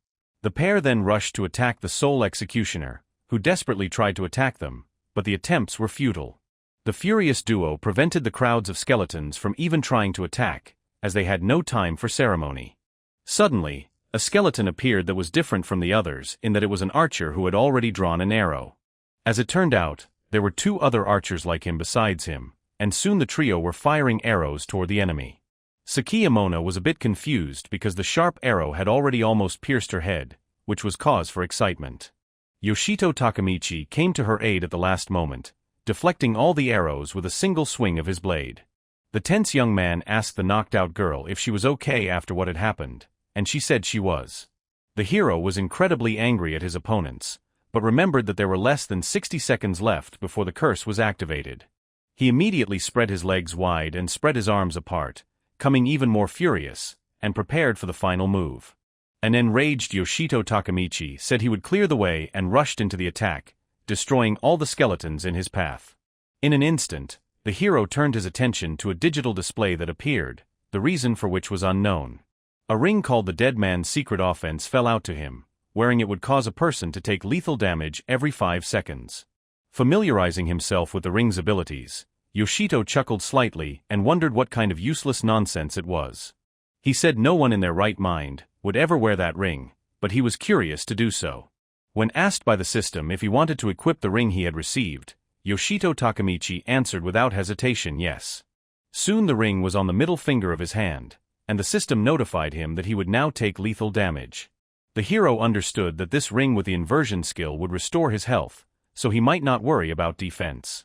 The pair then rushed to attack the Soul Executioner, who desperately tried to attack them, but the attempts were futile. The furious duo prevented the crowds of skeletons from even trying to attack, as they had no time for ceremony. Suddenly, a skeleton appeared that was different from the others in that it was an archer who had already drawn an arrow. As it turned out, there were two other archers like him besides him, and soon the trio were firing arrows toward the enemy. Sakiya Mona was a bit confused because the sharp arrow had already almost pierced her head, which was cause for excitement. Yoshito Takemichi came to her aid at the last moment, deflecting all the arrows with a single swing of his blade. The tense young man asked the knocked-out girl if she was okay after what had happened, and she said she was. The hero was incredibly angry at his opponents, but remembered that there were less than 60 seconds left before the curse was activated. He immediately spread his legs wide and spread his arms apart, coming even more furious, and prepared for the final move. An enraged Yoshito Takemichi said he would clear the way and rushed into the attack, destroying all the skeletons in his path. In an instant, the hero turned his attention to a digital display that appeared, the reason for which was unknown. A ring called the Dead Man's Secret Offense fell out to him, wearing it would cause a person to take lethal damage every 5 seconds. Familiarizing himself with the ring's abilities, Yoshito chuckled slightly and wondered what kind of useless nonsense it was. He said no one in their right mind would ever wear that ring, but he was curious to do so. When asked by the system if he wanted to equip the ring he had received, Yoshito Takemichi answered without hesitation yes. Soon the ring was on the middle finger of his hand, and the system notified him that he would now take lethal damage. The hero understood that this ring with the inversion skill would restore his health, so he might not worry about defense.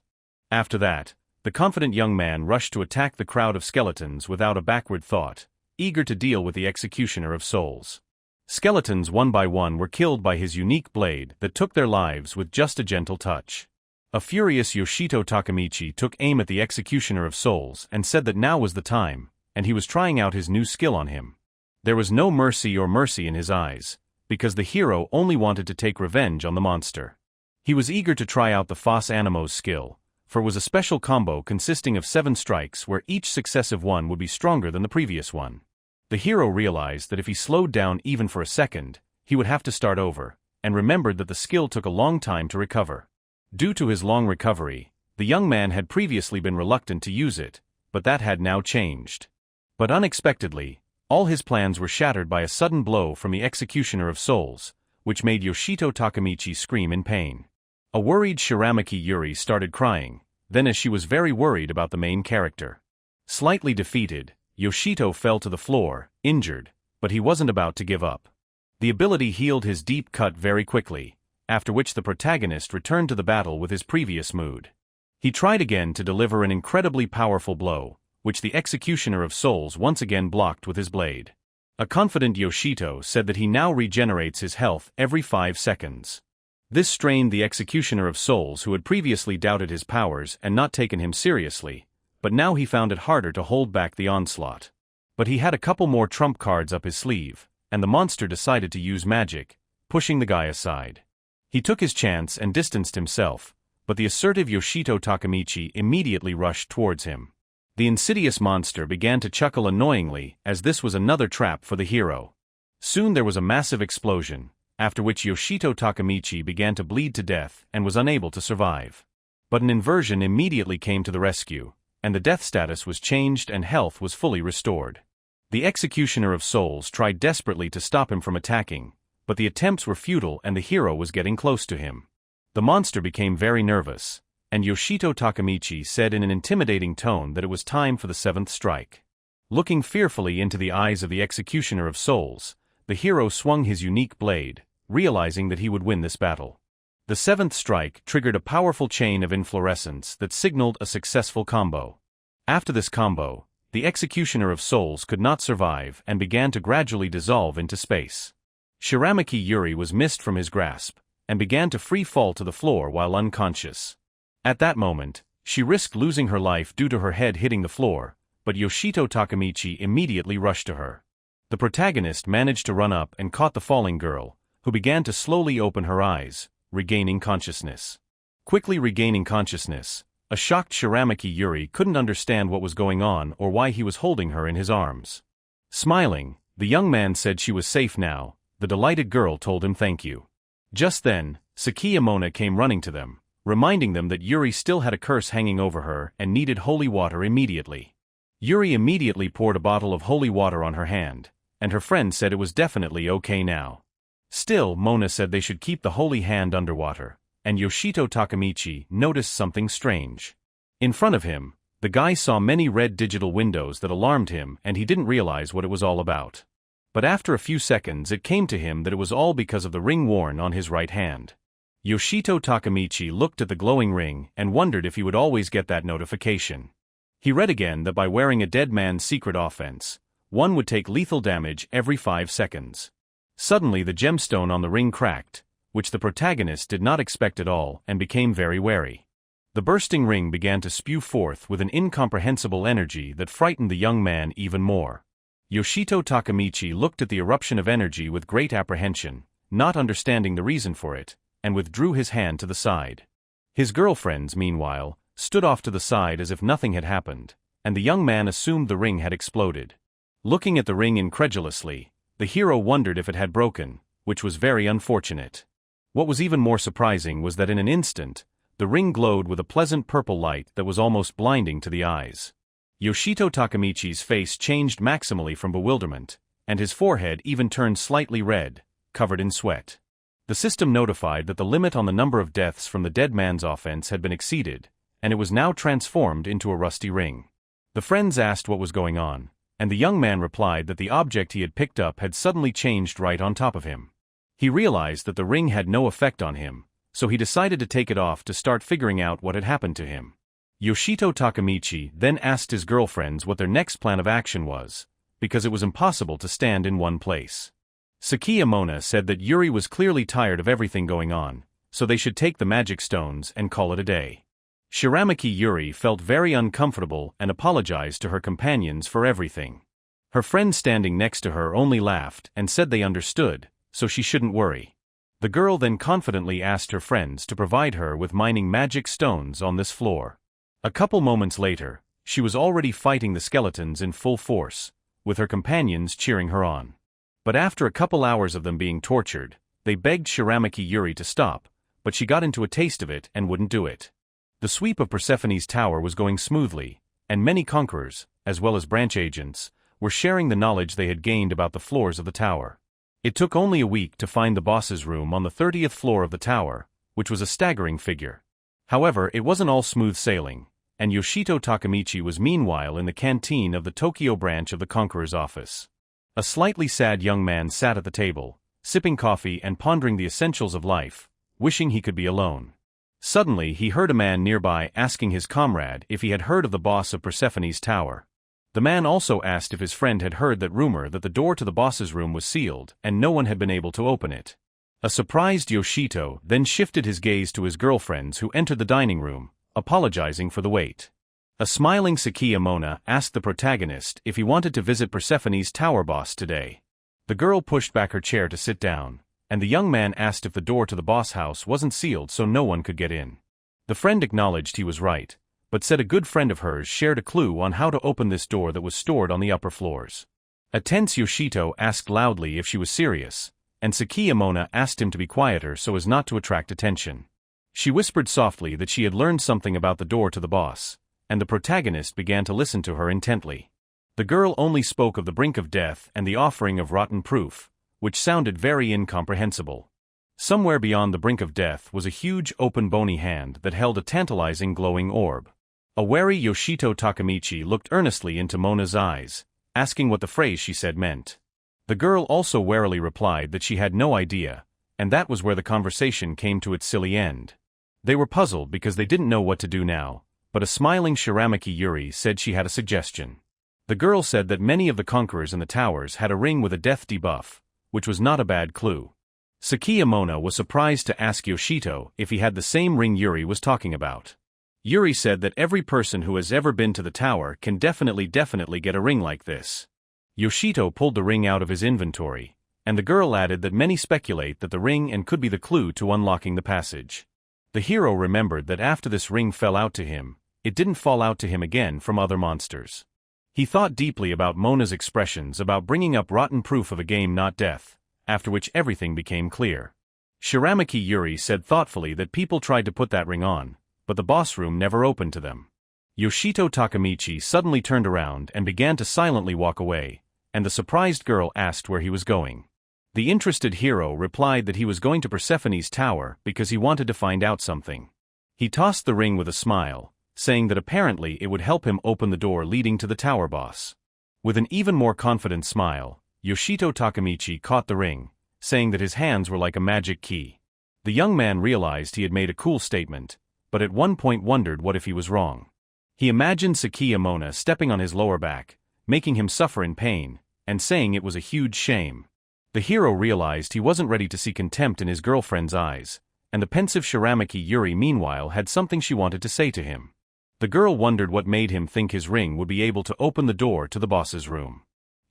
After that, the confident young man rushed to attack the crowd of skeletons without a backward thought, eager to deal with the Executioner of Souls. Skeletons one by one were killed by his unique blade that took their lives with just a gentle touch. A furious Yoshito Takemichi took aim at the Executioner of Souls and said that now was the time, and he was trying out his new skill on him. There was no mercy in his eyes, because the hero only wanted to take revenge on the monster. He was eager to try out the Fos Animo's skill, for it was a special combo consisting of 7 strikes where each successive one would be stronger than the previous one. The hero realized that if he slowed down even for a second, he would have to start over, and remembered that the skill took a long time to recover. Due to his long recovery, the young man had previously been reluctant to use it, but that had now changed. But unexpectedly, all his plans were shattered by a sudden blow from the Executioner of Souls, which made Yoshito Takemichi scream in pain. A worried Shiramaki Yuri started crying, then as she was very worried about the main character. Slightly defeated, Yoshito fell to the floor, injured, but he wasn't about to give up. The ability healed his deep cut very quickly, after which the protagonist returned to the battle with his previous mood. He tried again to deliver an incredibly powerful blow, which the Executioner of Souls once again blocked with his blade. A confident Yoshito said that he now regenerates his health every 5 seconds. This strained the Executioner of Souls, who had previously doubted his powers and not taken him seriously, but now he found it harder to hold back the onslaught. But he had a couple more trump cards up his sleeve, and the monster decided to use magic, pushing the guy aside. He took his chance and distanced himself, but the assertive Yoshito Takemichi immediately rushed towards him. The insidious monster began to chuckle annoyingly, as this was another trap for the hero. Soon there was a massive explosion, after which Yoshito Takemichi began to bleed to death and was unable to survive. But an inversion immediately came to the rescue, and the death status was changed and health was fully restored. The Executioner of Souls tried desperately to stop him from attacking, but the attempts were futile and the hero was getting close to him. The monster became very nervous, and Yoshito Takemichi said in an intimidating tone that it was time for the 7th strike. Looking fearfully into the eyes of the Executioner of Souls, the hero swung his unique blade, realizing that he would win this battle. The 7th strike triggered a powerful chain of inflorescence that signaled a successful combo. After this combo, the Executioner of Souls could not survive and began to gradually dissolve into space. Shiramaki Yuri was missed from his grasp, and began to free fall to the floor while unconscious. At that moment, she risked losing her life due to her head hitting the floor, but Yoshito Takemichi immediately rushed to her. The protagonist managed to run up and caught the falling girl, who began to slowly open her eyes, regaining consciousness. Quickly regaining consciousness, a shocked Shiramaki Yuri couldn't understand what was going on or why he was holding her in his arms. Smiling, the young man said she was safe now. The delighted girl told him thank you. Just then, Sakiyamona came running to them, reminding them that Yuri still had a curse hanging over her and needed holy water immediately. Yuri immediately poured a bottle of holy water on her hand, and her friend said it was definitely okay now. Still, Mona said they should keep the holy hand underwater, and Yoshito Takemichi noticed something strange. In front of him, the guy saw many red digital windows that alarmed him and he didn't realize what it was all about. But after a few seconds it came to him that it was all because of the ring worn on his right hand. Yoshito Takemichi looked at the glowing ring and wondered if he would always get that notification. He read again that by wearing a dead man's secret offense, one would take lethal damage every 5 seconds. Suddenly the gemstone on the ring cracked, which the protagonist did not expect at all and became very wary. The bursting ring began to spew forth with an incomprehensible energy that frightened the young man even more. Yoshito Takemichi looked at the eruption of energy with great apprehension, not understanding the reason for it, and withdrew his hand to the side. His girlfriends, meanwhile, stood off to the side as if nothing had happened, and the young man assumed the ring had exploded. Looking at the ring incredulously, the hero wondered if it had broken, which was very unfortunate. What was even more surprising was that in an instant, the ring glowed with a pleasant purple light that was almost blinding to the eyes. Yoshito Takemichi's face changed maximally from bewilderment, and his forehead even turned slightly red, covered in sweat. The system notified that the limit on the number of deaths from the dead man's offense had been exceeded, and it was now transformed into a rusty ring. The friends asked what was going on, and the young man replied that the object he had picked up had suddenly changed right on top of him. He realized that the ring had no effect on him, so he decided to take it off to start figuring out what had happened to him. Yoshito Takemichi then asked his girlfriends what their next plan of action was, because it was impossible to stand in one place. Sakiyamona said that Yuri was clearly tired of everything going on, so they should take the magic stones and call it a day. Shiramaki Yuri felt very uncomfortable and apologized to her companions for everything. Her friend standing next to her only laughed and said they understood, so she shouldn't worry. The girl then confidently asked her friends to provide her with mining magic stones on this floor. A couple moments later, she was already fighting the skeletons in full force, with her companions cheering her on. But after a couple hours of them being tortured, they begged Shiramaki Yuri to stop, but she got into a taste of it and wouldn't do it. The sweep of Persephone's tower was going smoothly, and many conquerors, as well as branch agents, were sharing the knowledge they had gained about the floors of the tower. It took only a week to find the boss's room on the 30th floor of the tower, which was a staggering figure. However, it wasn't all smooth sailing, and Yoshito Takemichi was meanwhile in the canteen of the Tokyo branch of the Conqueror's office. A slightly sad young man sat at the table, sipping coffee and pondering the essentials of life, wishing he could be alone. Suddenly he heard a man nearby asking his comrade if he had heard of the boss of Persephone's tower. The man also asked if his friend had heard that rumor that the door to the boss's room was sealed and no one had been able to open it. A surprised Yoshito then shifted his gaze to his girlfriends who entered the dining room, apologizing for the wait. A smiling Sakiya Mona asked the protagonist if he wanted to visit Persephone's tower boss today. The girl pushed back her chair to sit down, and the young man asked if the door to the boss house wasn't sealed so no one could get in. The friend acknowledged he was right, but said a good friend of hers shared a clue on how to open this door that was stored on the upper floors. A tense Yoshito asked loudly if she was serious, and Sakiya Mona asked him to be quieter so as not to attract attention. She whispered softly that she had learned something about the door to the boss, and the protagonist began to listen to her intently. The girl only spoke of the brink of death and the offering of rotten proof, which sounded very incomprehensible. Somewhere beyond the brink of death was a huge open bony hand that held a tantalizing glowing orb. A wary Yoshito Takemichi looked earnestly into Mona's eyes, asking what the phrase she said meant. The girl also warily replied that she had no idea, and that was where the conversation came to its silly end. They were puzzled because they didn't know what to do now, but a smiling Shiramaki Yuri said she had a suggestion. The girl said that many of the conquerors in the towers had a ring with a death debuff, which was not a bad clue. Sakiya Mona was surprised to ask Yoshito if he had the same ring Yuri was talking about. Yuri said that every person who has ever been to the tower can definitely get a ring like this. Yoshito pulled the ring out of his inventory, and the girl added that many speculate that the ring and could be the clue to unlocking the passage. The hero remembered that after this ring fell out to him, it didn't fall out to him again from other monsters. He thought deeply about Mona's expressions about bringing up rotten proof of a game not death, after which everything became clear. Shiramaki Yuri said thoughtfully that people tried to put that ring on, but the boss room never opened to them. Yoshito Takemichi suddenly turned around and began to silently walk away, and the surprised girl asked where he was going. The interested hero replied that he was going to Persephone's tower because he wanted to find out something. He tossed the ring with a smile, saying that apparently it would help him open the door leading to the tower boss. With an even more confident smile, Yoshito Takemichi caught the ring, saying that his hands were like a magic key. The young man realized he had made a cool statement, but at one point wondered what if he was wrong. He imagined Sakiya Mona stepping on his lower back, making him suffer in pain, and saying it was a huge shame. The hero realized he wasn't ready to see contempt in his girlfriend's eyes, and the pensive Shiramaki Yuri meanwhile had something she wanted to say to him. The girl wondered what made him think his ring would be able to open the door to the boss's room.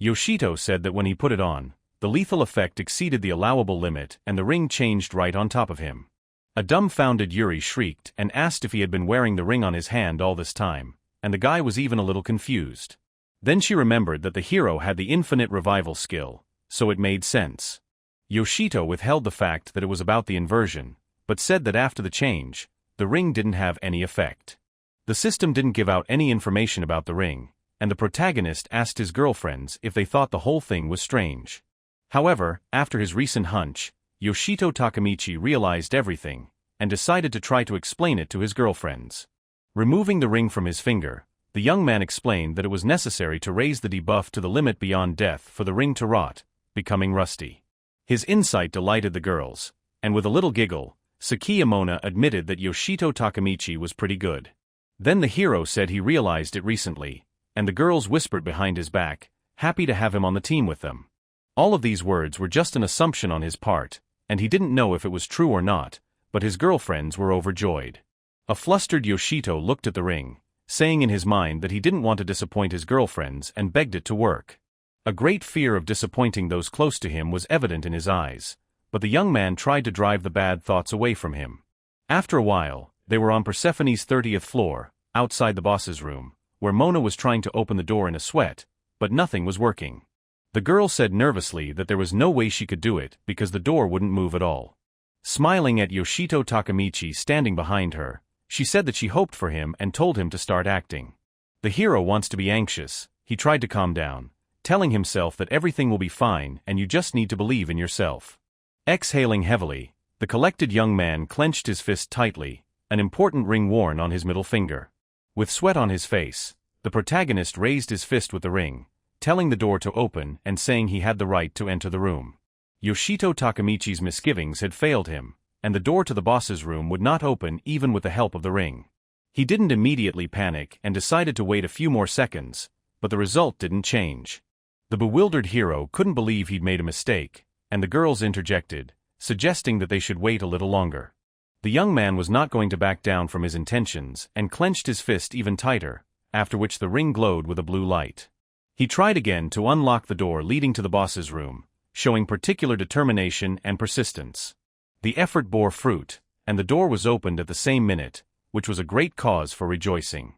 Yoshito said that when he put it on, the lethal effect exceeded the allowable limit and the ring changed right on top of him. A dumbfounded Yuri shrieked and asked if he had been wearing the ring on his hand all this time, and the guy was even a little confused. Then she remembered that the hero had the infinite revival skill, so it made sense. Yoshito withheld the fact that it was about the inversion, but said that after the change, the ring didn't have any effect. The system didn't give out any information about the ring, and the protagonist asked his girlfriends if they thought the whole thing was strange. However, after his recent hunch, Yoshito Takemichi realized everything, and decided to try to explain it to his girlfriends. Removing the ring from his finger, the young man explained that it was necessary to raise the debuff to the limit beyond death for the ring to rot, becoming rusty. His insight delighted the girls, and with a little giggle, Sakiya Mona admitted that Yoshito Takemichi was pretty good. Then the hero said he realized it recently, and the girls whispered behind his back, happy to have him on the team with them. All of these words were just an assumption on his part, and he didn't know if it was true or not, but his girlfriends were overjoyed. A flustered Yoshito looked at the ring, saying in his mind that he didn't want to disappoint his girlfriends and begged it to work. A great fear of disappointing those close to him was evident in his eyes, but the young man tried to drive the bad thoughts away from him. After a while, they were on Persephone's 30th floor, outside the boss's room, where Mona was trying to open the door in a sweat, but nothing was working. The girl said nervously that there was no way she could do it because the door wouldn't move at all. Smiling at Yoshito Takemichi standing behind her, she said that she hoped for him and told him to start acting. The hero wants to be anxious, he tried to calm down, telling himself that everything will be fine and you just need to believe in yourself. Exhaling heavily, the collected young man clenched his fist tightly, an important ring worn on his middle finger. With sweat on his face, the protagonist raised his fist with the ring, telling the door to open and saying he had the right to enter the room. Yoshito Takemichi's misgivings had failed him, and the door to the boss's room would not open even with the help of the ring. He didn't immediately panic and decided to wait a few more seconds, but the result didn't change. The bewildered hero couldn't believe he'd made a mistake, and the girls interjected, suggesting that they should wait a little longer. The young man was not going to back down from his intentions and clenched his fist even tighter, after which the ring glowed with a blue light. He tried again to unlock the door leading to the boss's room, showing particular determination and persistence. The effort bore fruit, and the door was opened at the same minute, which was a great cause for rejoicing.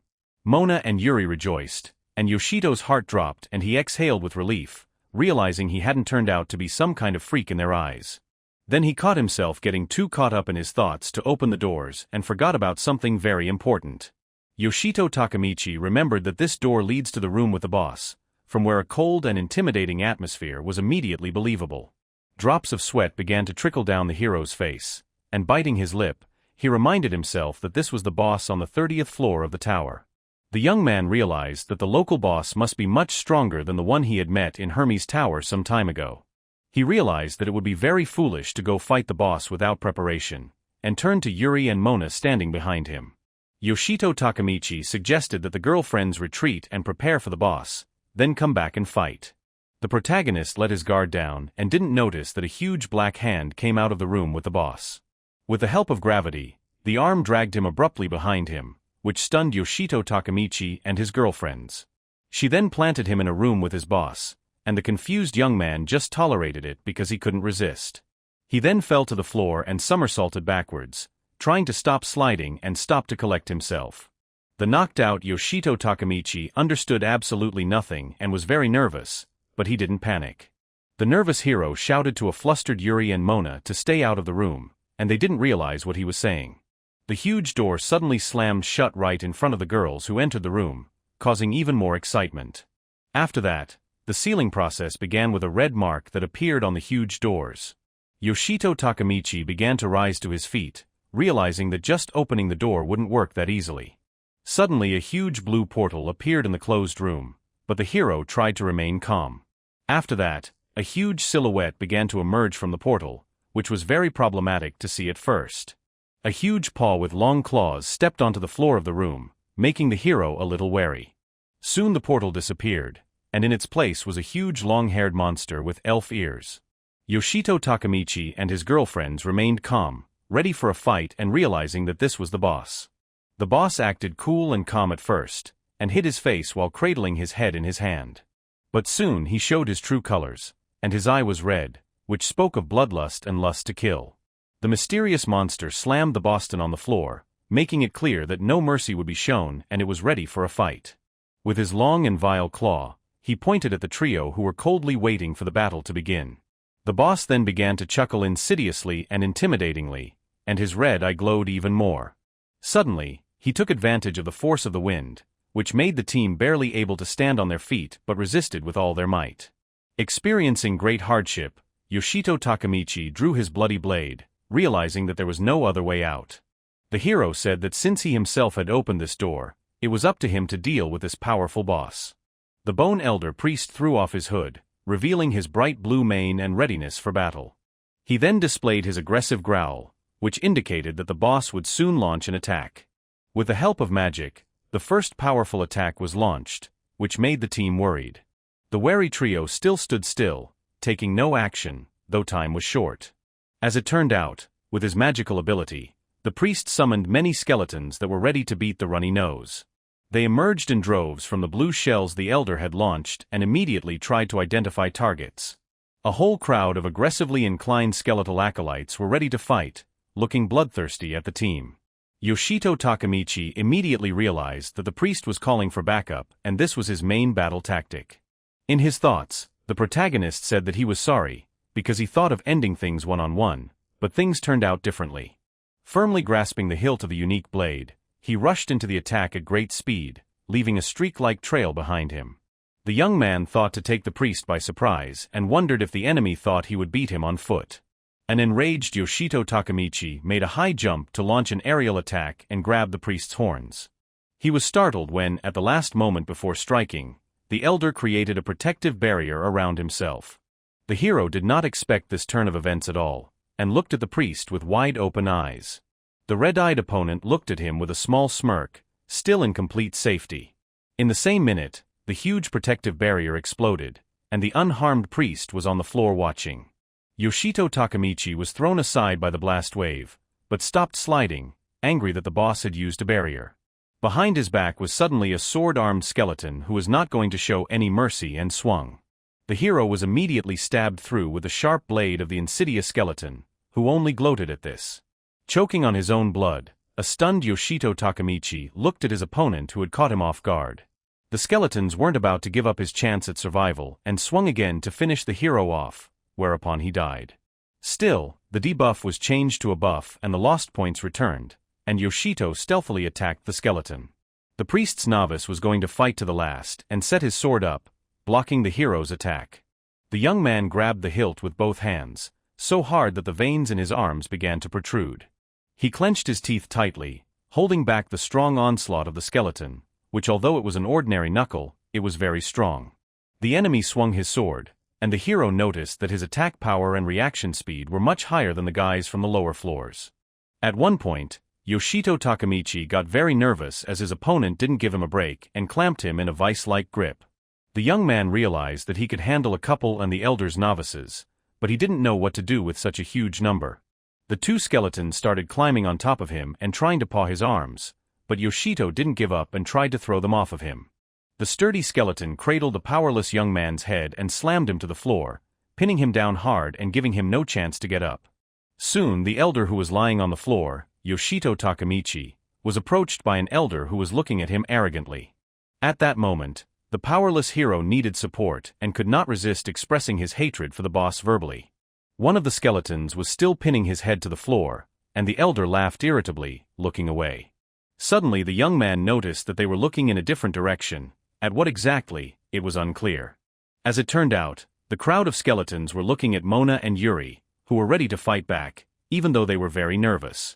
Mona and Yuri rejoiced, and Yoshito's heart dropped and he exhaled with relief, realizing he hadn't turned out to be some kind of freak in their eyes. Then he caught himself getting too caught up in his thoughts to open the doors and forgot about something very important. Yoshito Takemichi remembered that this door leads to the room with the boss, from where a cold and intimidating atmosphere was immediately believable. Drops of sweat began to trickle down the hero's face, and biting his lip, he reminded himself that this was the boss on the 30th floor of the tower. The young man realized that the local boss must be much stronger than the one he had met in Hermes Tower some time ago. He realized that it would be very foolish to go fight the boss without preparation, and turned to Yuri and Mona standing behind him. Yoshito Takemichi suggested that the girlfriends retreat and prepare for the boss, then come back and fight. The protagonist let his guard down and didn't notice that a huge black hand came out of the room with the boss. With the help of gravity, the arm dragged him abruptly behind him, which stunned Yoshito Takemichi and his girlfriends. She then planted him in a room with his boss, and the confused young man just tolerated it because he couldn't resist. He then fell to the floor and somersaulted backwards, trying to stop sliding and stop to collect himself. The knocked-out Yoshito Takemichi understood absolutely nothing and was very nervous, but he didn't panic. The nervous hero shouted to a flustered Yuri and Mona to stay out of the room, and they didn't realize what he was saying. The huge door suddenly slammed shut right in front of the girls who entered the room, causing even more excitement. After that, the sealing process began with a red mark that appeared on the huge doors. Yoshito Takemichi began to rise to his feet, realizing that just opening the door wouldn't work that easily. Suddenly a huge blue portal appeared in the closed room, but the hero tried to remain calm. After that, a huge silhouette began to emerge from the portal, which was very problematic to see at first. A huge paw with long claws stepped onto the floor of the room, making the hero a little wary. Soon the portal disappeared, and in its place was a huge long-haired monster with elf ears. Yoshito Takemichi and his girlfriends remained calm, ready for a fight and realizing that this was the boss. The boss acted cool and calm at first, and hid his face while cradling his head in his hand. But soon he showed his true colors, and his eye was red, which spoke of bloodlust and lust to kill. The mysterious monster slammed the Boston on the floor, making it clear that no mercy would be shown and it was ready for a fight. With his long and vile claw, he pointed at the trio who were coldly waiting for the battle to begin. The boss then began to chuckle insidiously and intimidatingly, and his red eye glowed even more. Suddenly, he took advantage of the force of the wind, which made the team barely able to stand on their feet but resisted with all their might. Experiencing great hardship, Yoshito Takemichi drew his bloody blade, realizing that there was no other way out. The hero said that since he himself had opened this door, it was up to him to deal with this powerful boss. The Bone Elder Priest threw off his hood, revealing his bright blue mane and readiness for battle. He then displayed his aggressive growl, which indicated that the boss would soon launch an attack. With the help of magic, the first powerful attack was launched, which made the team worried. The wary trio still stood still, taking no action, though time was short. As it turned out, with his magical ability, the priest summoned many skeletons that were ready to beat the runny nose. They emerged in droves from the blue shells the elder had launched and immediately tried to identify targets. A whole crowd of aggressively inclined skeletal acolytes were ready to fight, looking bloodthirsty at the team. Yoshito Takemichi immediately realized that the priest was calling for backup and this was his main battle tactic. In his thoughts, the protagonist said that he was sorry, because he thought of ending things one-on-one, but things turned out differently. Firmly grasping the hilt of the unique blade, he rushed into the attack at great speed, leaving a streak-like trail behind him. The young man thought to take the priest by surprise and wondered if the enemy thought he would beat him on foot. An enraged Yoshito Takemichi made a high jump to launch an aerial attack and grab the priest's horns. He was startled when, at the last moment before striking, the elder created a protective barrier around himself. The hero did not expect this turn of events at all, and looked at the priest with wide-open eyes. The red-eyed opponent looked at him with a small smirk, still in complete safety. In the same minute, the huge protective barrier exploded, and the unharmed priest was on the floor watching. Yoshito Takemichi was thrown aside by the blast wave, but stopped sliding, angry that the boss had used a barrier. Behind his back was suddenly a sword-armed skeleton who was not going to show any mercy and swung. The hero was immediately stabbed through with the sharp blade of the insidious skeleton, who only gloated at this. Choking on his own blood, a stunned Yoshito Takemichi looked at his opponent who had caught him off guard. The skeletons weren't about to give up his chance at survival and swung again to finish the hero off, whereupon he died. Still, the debuff was changed to a buff and the lost points returned, and Yoshito stealthily attacked the skeleton. The priest's novice was going to fight to the last and set his sword up, blocking the hero's attack. The young man grabbed the hilt with both hands, so hard that the veins in his arms began to protrude. He clenched his teeth tightly, holding back the strong onslaught of the skeleton, which although it was an ordinary knuckle, it was very strong. The enemy swung his sword, and the hero noticed that his attack power and reaction speed were much higher than the guys from the lower floors. At one point, Yoshito Takemichi got very nervous as his opponent didn't give him a break and clamped him in a vice-like grip. The young man realized that he could handle a couple and the elder's novices, but he didn't know what to do with such a huge number. The two skeletons started climbing on top of him and trying to paw his arms, but Yoshito didn't give up and tried to throw them off of him. The sturdy skeleton cradled the powerless young man's head and slammed him to the floor, pinning him down hard and giving him no chance to get up. Soon the elder who was lying on the floor, Yoshito Takemichi, was approached by an elder who was looking at him arrogantly. At that moment, the powerless hero needed support and could not resist expressing his hatred for the boss verbally. One of the skeletons was still pinning his head to the floor, and the elder laughed irritably, looking away. Suddenly the young man noticed that they were looking in a different direction. At what exactly, it was unclear. As it turned out, the crowd of skeletons were looking at Mona and Yuri, who were ready to fight back, even though they were very nervous.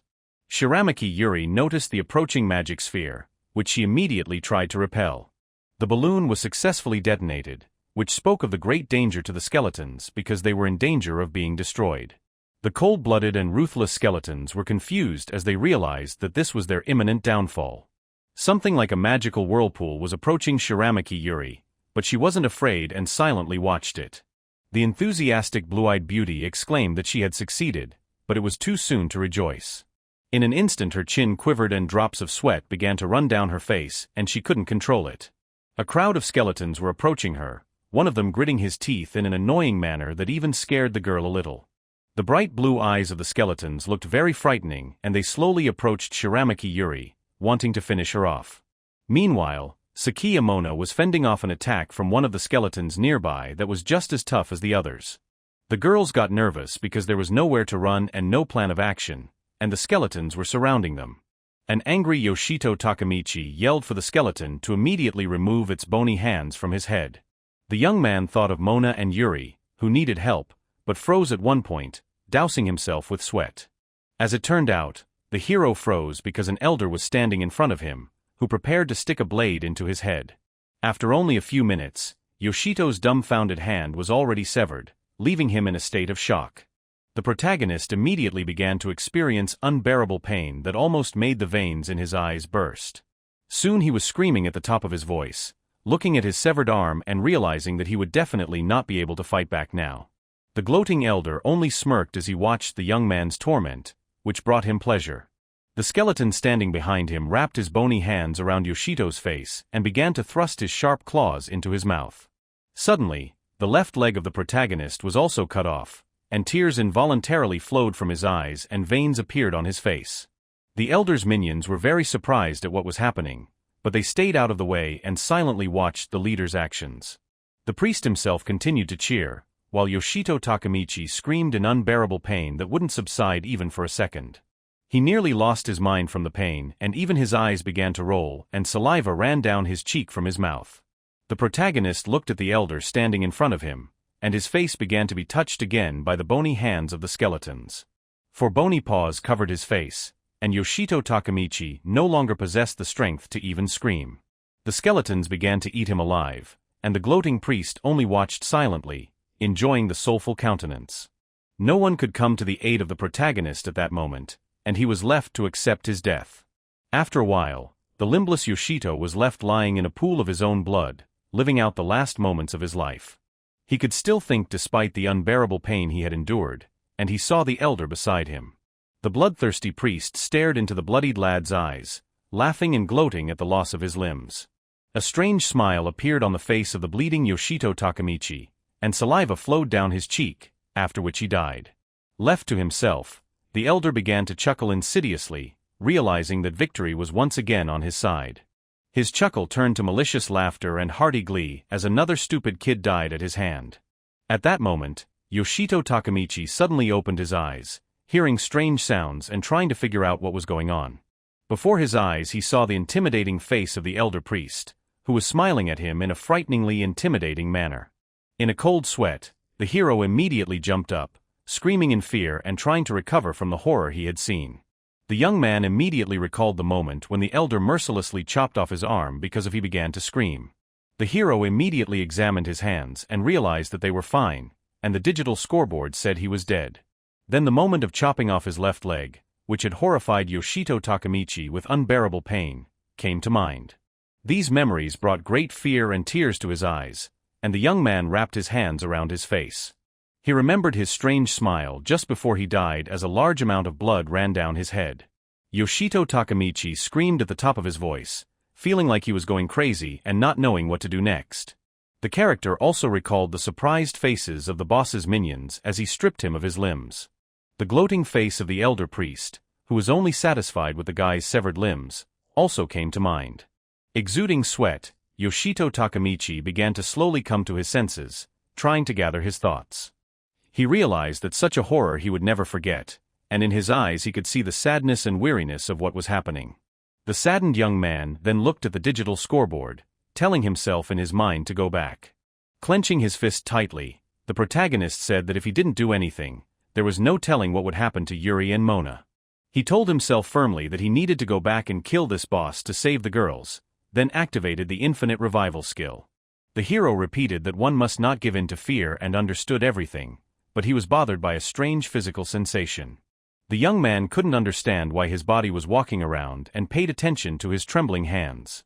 Shiramaki Yuri noticed the approaching magic sphere, which she immediately tried to repel. The balloon was successfully detonated, which spoke of the great danger to the skeletons because they were in danger of being destroyed. The cold-blooded and ruthless skeletons were confused as they realized that this was their imminent downfall. Something like a magical whirlpool was approaching Shiramaki Yuri, but she wasn't afraid and silently watched it. The enthusiastic blue-eyed beauty exclaimed that she had succeeded, but it was too soon to rejoice. In an instant her chin quivered and drops of sweat began to run down her face and she couldn't control it. A crowd of skeletons were approaching her, one of them gritting his teeth in an annoying manner that even scared the girl a little. The bright blue eyes of the skeletons looked very frightening and they slowly approached Shiramaki Yuri, wanting to finish her off. Meanwhile, Sakiya Mona was fending off an attack from one of the skeletons nearby that was just as tough as the others. The girls got nervous because there was nowhere to run and no plan of action, and the skeletons were surrounding them. An angry Yoshito Takemichi yelled for the skeleton to immediately remove its bony hands from his head. The young man thought of Mona and Yuri, who needed help, but froze at one point, dousing himself with sweat. As it turned out, the hero froze because an elder was standing in front of him, who prepared to stick a blade into his head. After only a few minutes, Yoshito's dumbfounded hand was already severed, leaving him in a state of shock. The protagonist immediately began to experience unbearable pain that almost made the veins in his eyes burst. Soon he was screaming at the top of his voice, looking at his severed arm and realizing that he would definitely not be able to fight back now. The gloating elder only smirked as he watched the young man's torment, which brought him pleasure. The skeleton standing behind him wrapped his bony hands around Yoshito's face and began to thrust his sharp claws into his mouth. Suddenly, the left leg of the protagonist was also cut off, and tears involuntarily flowed from his eyes and veins appeared on his face. The elder's minions were very surprised at what was happening, but they stayed out of the way and silently watched the leader's actions. The priest himself continued to cheer, while Yoshito Takemichi screamed in unbearable pain that wouldn't subside even for a second. He nearly lost his mind from the pain and even his eyes began to roll and saliva ran down his cheek from his mouth. The protagonist looked at the elder standing in front of him, and his face began to be touched again by the bony hands of the skeletons. For bony paws covered his face, and Yoshito Takemichi no longer possessed the strength to even scream. The skeletons began to eat him alive, and the gloating priest only watched silently, enjoying the soulful countenance. No one could come to the aid of the protagonist at that moment, and he was left to accept his death. After a while, the limbless Yoshito was left lying in a pool of his own blood, living out the last moments of his life. He could still think despite the unbearable pain he had endured, and he saw the elder beside him. The bloodthirsty priest stared into the bloodied lad's eyes, laughing and gloating at the loss of his limbs. A strange smile appeared on the face of the bleeding Yoshito Takemichi, and saliva flowed down his cheek, after which he died. Left to himself, the elder began to chuckle insidiously, realizing that victory was once again on his side. His chuckle turned to malicious laughter and hearty glee as another stupid kid died at his hand. At that moment, Yoshito Takemichi suddenly opened his eyes, hearing strange sounds and trying to figure out what was going on. Before his eyes he saw the intimidating face of the elder priest, who was smiling at him in a frighteningly intimidating manner. In a cold sweat, the hero immediately jumped up, screaming in fear and trying to recover from the horror he had seen. The young man immediately recalled the moment when the elder mercilessly chopped off his arm because he began to scream. The hero immediately examined his hands and realized that they were fine, and the digital scoreboard said he was dead. Then the moment of chopping off his left leg, which had horrified Yoshito Takemichi with unbearable pain, came to mind. These memories brought great fear and tears to his eyes, and the young man wrapped his hands around his face. He remembered his strange smile just before he died as a large amount of blood ran down his head. Yoshito Takemichi screamed at the top of his voice, feeling like he was going crazy and not knowing what to do next. The character also recalled the surprised faces of the boss's minions as he stripped him of his limbs. The gloating face of the elder priest, who was only satisfied with the guy's severed limbs, also came to mind. Exuding sweat, Yoshito Takemichi began to slowly come to his senses, trying to gather his thoughts. He realized that such a horror he would never forget, and in his eyes he could see the sadness and weariness of what was happening. The saddened young man then looked at the digital scoreboard, telling himself in his mind to go back. Clenching his fist tightly, the protagonist said that if he didn't do anything, there was no telling what would happen to Yuri and Mona. He told himself firmly that he needed to go back and kill this boss to save the girls, then activated the infinite revival skill. The hero repeated that one must not give in to fear and understood everything, but he was bothered by a strange physical sensation. The young man couldn't understand why his body was walking around and paid attention to his trembling hands.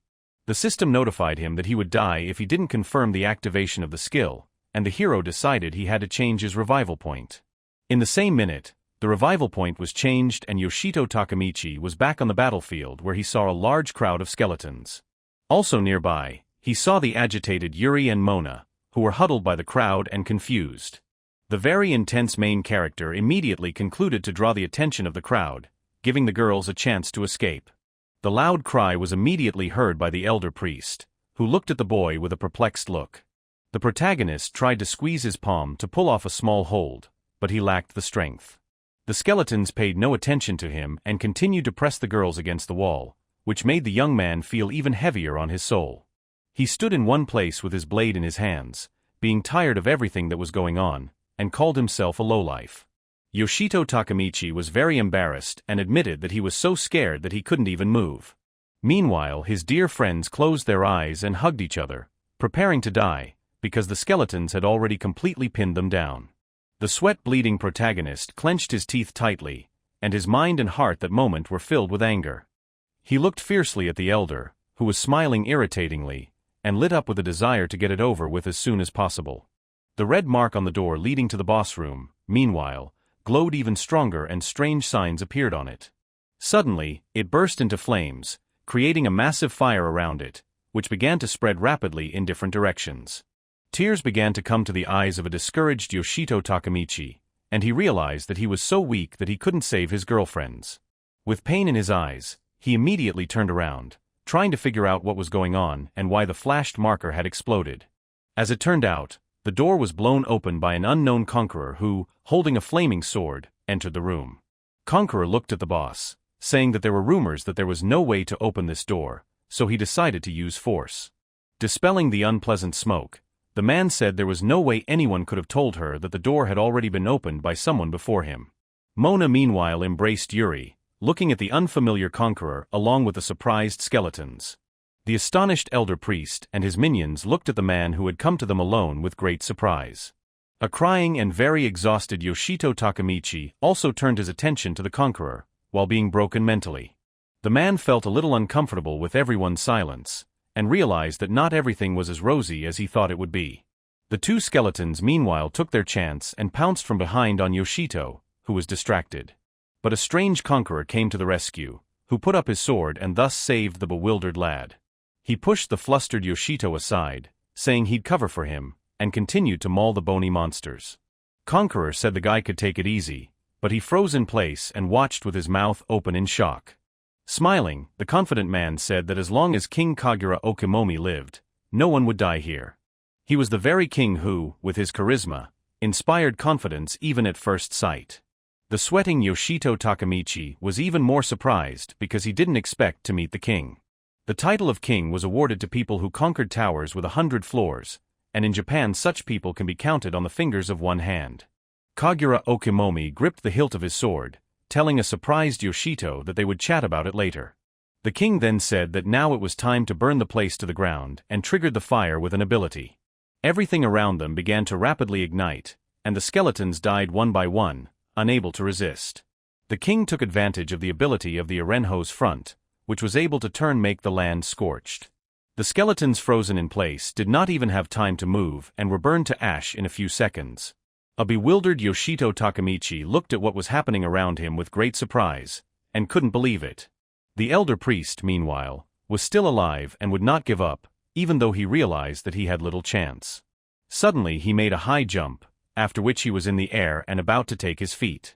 The system notified him that he would die if he didn't confirm the activation of the skill, and the hero decided he had to change his revival point. In the same minute, the revival point was changed and Yoshito Takemichi was back on the battlefield where he saw a large crowd of skeletons. Also nearby, he saw the agitated Yuri and Mona, who were huddled by the crowd and confused. The very intense main character immediately concluded to draw the attention of the crowd, giving the girls a chance to escape. The loud cry was immediately heard by the elder priest, who looked at the boy with a perplexed look. The protagonist tried to squeeze his palm to pull off a small hold, but he lacked the strength. The skeletons paid no attention to him and continued to press the girls against the wall, which made the young man feel even heavier on his soul. He stood in one place with his blade in his hands, being tired of everything that was going on, and called himself a lowlife. Yoshito Takemichi was very embarrassed and admitted that he was so scared that he couldn't even move. Meanwhile, his dear friends closed their eyes and hugged each other, preparing to die, because the skeletons had already completely pinned them down. The sweat-bleeding protagonist clenched his teeth tightly, and his mind and heart that moment were filled with anger. He looked fiercely at the elder, who was smiling irritatingly, and lit up with a desire to get it over with as soon as possible. The red mark on the door leading to the boss room, meanwhile, glowed even stronger and strange signs appeared on it. Suddenly, it burst into flames, creating a massive fire around it, which began to spread rapidly in different directions. Tears began to come to the eyes of a discouraged Yoshito Takemichi, and he realized that he was so weak that he couldn't save his girlfriends. With pain in his eyes, he immediately turned around, trying to figure out what was going on and why the flashed marker had exploded. As it turned out, the door was blown open by an unknown conqueror who, holding a flaming sword, entered the room. Conqueror looked at the boss, saying that there were rumors that there was no way to open this door, so he decided to use force. Dispelling the unpleasant smoke, the man said there was no way anyone could have told her that the door had already been opened by someone before him. Mona meanwhile embraced Yuri, looking at the unfamiliar conqueror along with the surprised skeletons. The astonished elder priest and his minions looked at the man who had come to them alone with great surprise. A crying and very exhausted Yoshito Takemichi also turned his attention to the conqueror, while being broken mentally. The man felt a little uncomfortable with everyone's silence, and realized that not everything was as rosy as he thought it would be. The two skeletons meanwhile took their chance and pounced from behind on Yoshito, who was distracted. But a strange conqueror came to the rescue, who put up his sword and thus saved the bewildered lad. He pushed the flustered Yoshito aside, saying he'd cover for him, and continued to maul the bony monsters. Conqueror said the guy could take it easy, but he froze in place and watched with his mouth open in shock. Smiling, the confident man said that as long as King Kagura Okimomi lived, no one would die here. He was the very king who, with his charisma, inspired confidence even at first sight. The sweating Yoshito Takemichi was even more surprised because he didn't expect to meet the king. The title of king was awarded to people who conquered towers with 100 floors, and in Japan such people can be counted on the fingers of one hand. Kagura Okimomi gripped the hilt of his sword, telling a surprised Yoshito that they would chat about it later. The king then said that now it was time to burn the place to the ground and triggered the fire with an ability. Everything around them began to rapidly ignite, and the skeletons died one by one, unable to resist. The king took advantage of the ability of the Arenho's front, which was able to make the land scorched. The skeletons frozen in place did not even have time to move and were burned to ash in a few seconds. A bewildered Yoshito Takemichi looked at what was happening around him with great surprise, and couldn't believe it. The elder priest, meanwhile, was still alive and would not give up, even though he realized that he had little chance. Suddenly he made a high jump, after which he was in the air and about to take his feet.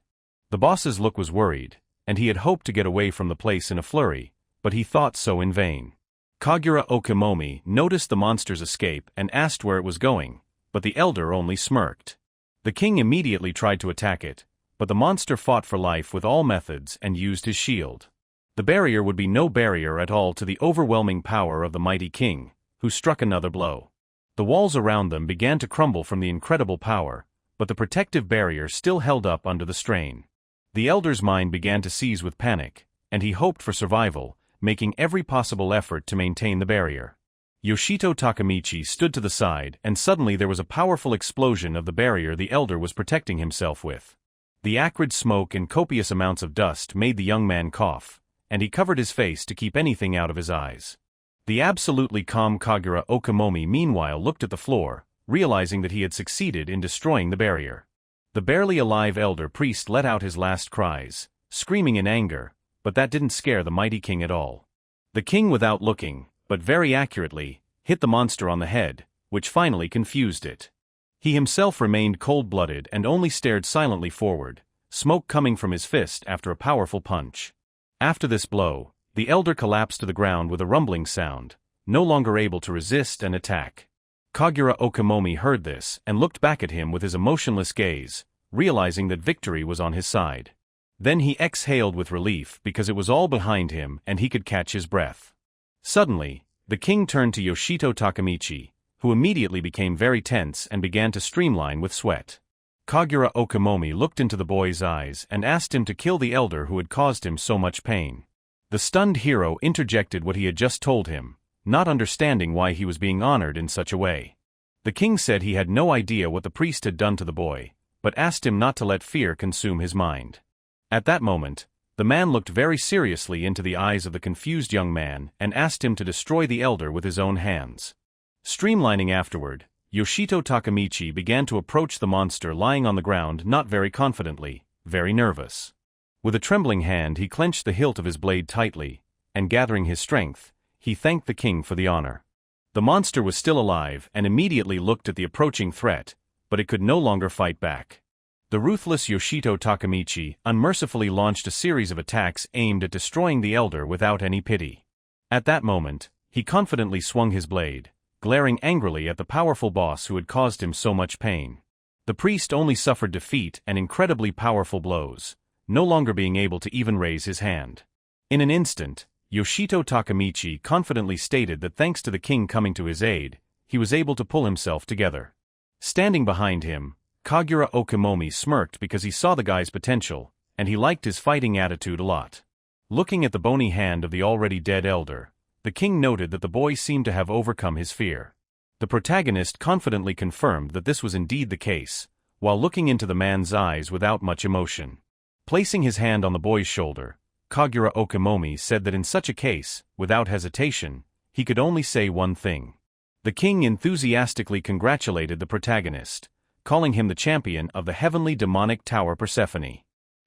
The boss's look was worried, and he had hoped to get away from the place in a flurry, but he thought so in vain. Kagura Okimomi noticed the monster's escape and asked where it was going, but the elder only smirked. The king immediately tried to attack it, but the monster fought for life with all methods and used his shield. The barrier would be no barrier at all to the overwhelming power of the mighty king, who struck another blow. The walls around them began to crumble from the incredible power, but the protective barrier still held up under the strain. The elder's mind began to seize with panic, and he hoped for survival, making every possible effort to maintain the barrier. Yoshito Takemichi stood to the side and suddenly there was a powerful explosion of the barrier the elder was protecting himself with. The acrid smoke and copious amounts of dust made the young man cough, and he covered his face to keep anything out of his eyes. The absolutely calm Kagura Okimomi meanwhile looked at the floor, realizing that he had succeeded in destroying the barrier. The barely alive elder priest let out his last cries, screaming in anger, but that didn't scare the mighty king at all. The king, without looking, but very accurately, hit the monster on the head, which finally confused it. He himself remained cold-blooded and only stared silently forward, smoke coming from his fist after a powerful punch. After this blow, the elder collapsed to the ground with a rumbling sound, no longer able to resist and attack. Kagura Okimomi heard this and looked back at him with his emotionless gaze, realizing that victory was on his side. Then he exhaled with relief because it was all behind him and he could catch his breath. Suddenly, the king turned to Yoshito Takemichi, who immediately became very tense and began to streamline with sweat. Kagura Okimomi looked into the boy's eyes and asked him to kill the elder who had caused him so much pain. The stunned hero interjected what he had just told him, not understanding why he was being honored in such a way. The king said he had no idea what the priest had done to the boy, but asked him not to let fear consume his mind. At that moment, the man looked very seriously into the eyes of the confused young man and asked him to destroy the elder with his own hands. Streamlining afterward, Yoshito Takemichi began to approach the monster lying on the ground not very confidently, very nervous. With a trembling hand he clenched the hilt of his blade tightly, and gathering his strength, he thanked the king for the honor. The monster was still alive and immediately looked at the approaching threat, but it could no longer fight back. The ruthless Yoshito Takemichi unmercifully launched a series of attacks aimed at destroying the elder without any pity. At that moment, he confidently swung his blade, glaring angrily at the powerful boss who had caused him so much pain. The priest only suffered defeat and incredibly powerful blows, no longer being able to even raise his hand. In an instant, Yoshito Takemichi confidently stated that thanks to the king coming to his aid, he was able to pull himself together. Standing behind him, Kagura Okimomi smirked because he saw the guy's potential, and he liked his fighting attitude a lot. Looking at the bony hand of the already dead elder, the king noted that the boy seemed to have overcome his fear. The protagonist confidently confirmed that this was indeed the case, while looking into the man's eyes without much emotion. Placing his hand on the boy's shoulder, Kagura Okamomi said that in such a case, without hesitation, he could only say one thing. The king enthusiastically congratulated the protagonist, calling him the champion of the heavenly demonic tower Persephone.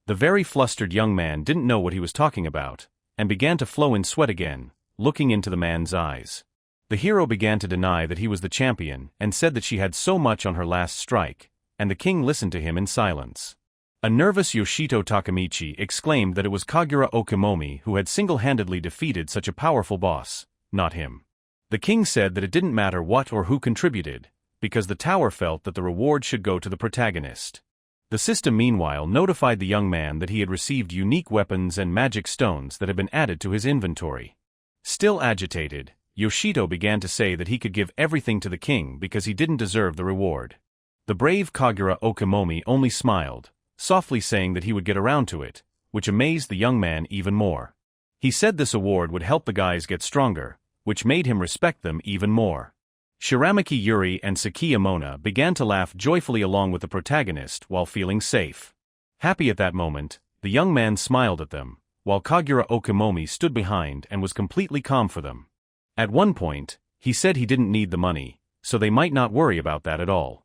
The very flustered young man didn't know what he was talking about, and began to flow in sweat again, looking into the man's eyes. The hero began to deny that he was the champion and said that she had so much on her last strike, and the king listened to him in silence. A nervous Yoshito Takemichi exclaimed that it was Kagura Okamomi who had single-handedly defeated such a powerful boss, not him. The king said that it didn't matter what or who contributed, because the tower felt that the reward should go to the protagonist. The system meanwhile notified the young man that he had received unique weapons and magic stones that had been added to his inventory. Still agitated, Yoshito began to say that he could give everything to the king because he didn't deserve the reward. The brave Kagura Okamomi only smiled, softly saying that he would get around to it, which amazed the young man even more. He said this award would help the guys get stronger, which made him respect them even more. Shiramaki Yuri and Sakiya Mona began to laugh joyfully along with the protagonist while feeling safe. Happy at that moment, the young man smiled at them, while Kagura Okamomi stood behind and was completely calm for them. At one point, he said he didn't need the money, so they might not worry about that at all.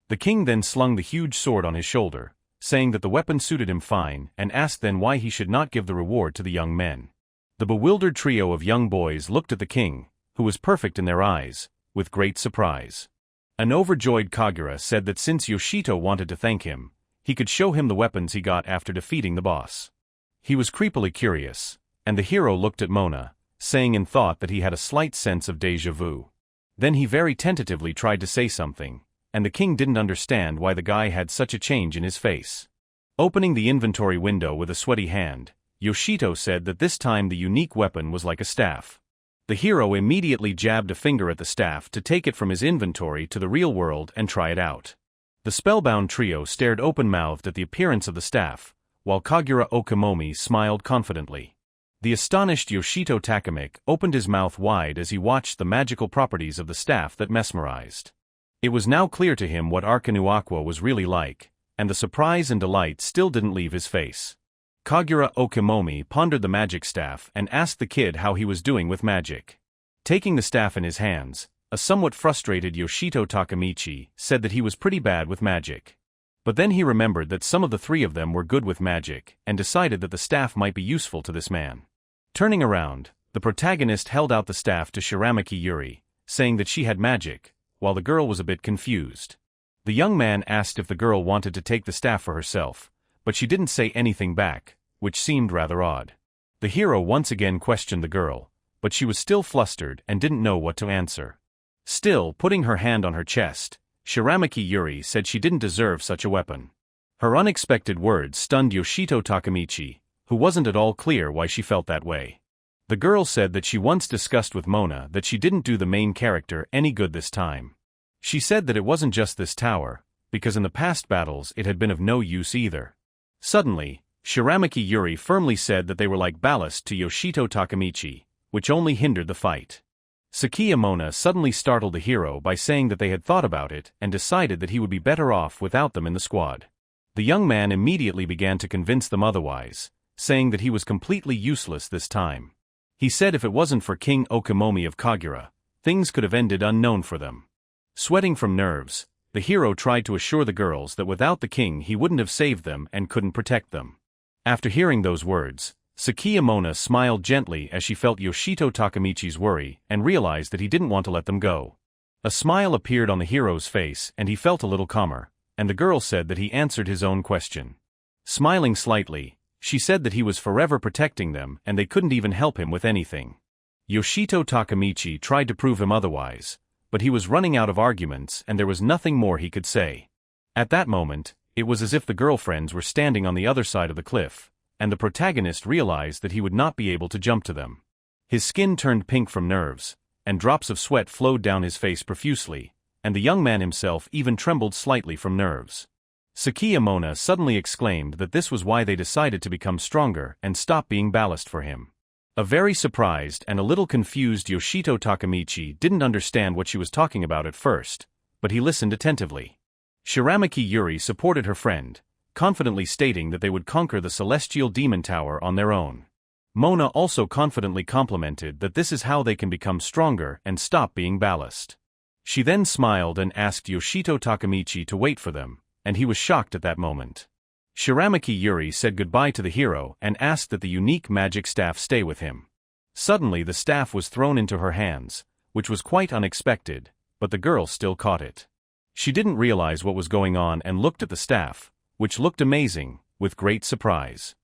The king then slung the huge sword on his shoulder, saying that the weapon suited him fine, and asked then why he should not give the reward to the young men. The bewildered trio of young boys looked at the king, who was perfect in their eyes, with great surprise. An overjoyed Kagura said that since Yoshito wanted to thank him, he could show him the weapons he got after defeating the boss. He was creepily curious, and the hero looked at Mona, saying in thought that he had a slight sense of déjà vu. Then he very tentatively tried to say something, and the king didn't understand why the guy had such a change in his face. Opening the inventory window with a sweaty hand, Yoshito said that this time the unique weapon was like a staff. The hero immediately jabbed a finger at the staff to take it from his inventory to the real world and try it out. The spellbound trio stared open-mouthed at the appearance of the staff, while Kagura Okamomi smiled confidently. The astonished Yoshito Takemichi opened his mouth wide as he watched the magical properties of the staff that mesmerized. It was now clear to him what Arkanu Aqua was really like, and the surprise and delight still didn't leave his face. Kagura Okamomi pondered the magic staff and asked the kid how he was doing with magic. Taking the staff in his hands, a somewhat frustrated Yoshito Takemichi said that he was pretty bad with magic. But then he remembered that some of the three of them were good with magic, and decided that the staff might be useful to this man. Turning around, the protagonist held out the staff to Shiramaki Yuri, saying that she had magic, while the girl was a bit confused. The young man asked if the girl wanted to take the staff for herself, but she didn't say anything back, which seemed rather odd. The hero once again questioned the girl, but she was still flustered and didn't know what to answer. Still putting her hand on her chest, Shiramaki Yuri said she didn't deserve such a weapon. Her unexpected words stunned Yoshito Takemichi, who wasn't at all clear why she felt that way. The girl said that she once discussed with Mona that she didn't do the main character any good this time. She said that it wasn't just this tower, because in the past battles it had been of no use either. Suddenly, Shiramaki Yuri firmly said that they were like ballast to Yoshito Takemichi, which only hindered the fight. Sakiya Mona suddenly startled the hero by saying that they had thought about it and decided that he would be better off without them in the squad. The young man immediately began to convince them otherwise, saying that he was completely useless this time. He said if it wasn't for King Okamomi of Kagura, things could have ended unknown for them. Sweating from nerves, the hero tried to assure the girls that without the king he wouldn't have saved them and couldn't protect them. After hearing those words, Sakiya Mona smiled gently as she felt Yoshito Takemichi's worry and realized that he didn't want to let them go. A smile appeared on the hero's face and he felt a little calmer, and the girl said that he answered his own question. Smiling slightly, she said that he was forever protecting them and they couldn't even help him with anything. Yoshito Takemichi tried to prove him otherwise, but he was running out of arguments and there was nothing more he could say. At that moment, it was as if the girlfriends were standing on the other side of the cliff, and the protagonist realized that he would not be able to jump to them. His skin turned pink from nerves, and drops of sweat flowed down his face profusely, and the young man himself even trembled slightly from nerves. Sakiya Mona suddenly exclaimed that this was why they decided to become stronger and stop being ballast for him. A very surprised and a little confused Yoshito Takemichi didn't understand what she was talking about at first, but he listened attentively. Shiramaki Yuri supported her friend, confidently stating that they would conquer the celestial demon tower on their own. Mona also confidently complimented that this is how they can become stronger and stop being ballast. She then smiled and asked Yoshito Takamichi to wait for them, and he was shocked at that moment. Shiramaki Yuri said goodbye to the hero and asked that the unique magic staff stay with him. Suddenly the staff was thrown into her hands, which was quite unexpected, but the girl still caught it. She didn't realize what was going on and looked at the staff, which looked amazing, with great surprise.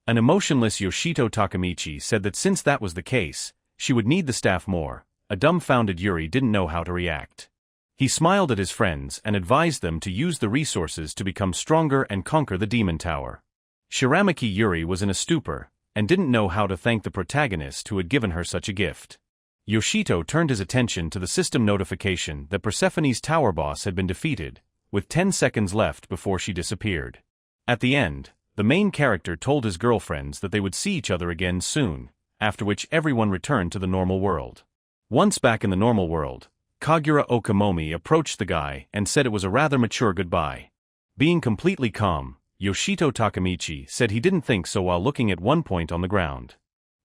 An emotionless Yoshito Takamichi said that since that was the case, she would need the staff more. A dumbfounded Yuri didn't know how to react. He smiled at his friends and advised them to use the resources to become stronger and conquer the demon tower. Shiramaki Yuri was in a stupor, and didn't know how to thank the protagonist who had given her such a gift. Yoshito turned his attention to the system notification that Persephone's tower boss had been defeated, with 10 seconds left before she disappeared. At the end, the main character told his girlfriends that they would see each other again soon, after which everyone returned to the normal world. Once back in the normal world, Kagura Okamomi approached the guy and said it was a rather mature goodbye. Being completely calm, Yoshito Takamichi said he didn't think so while looking at one point on the ground.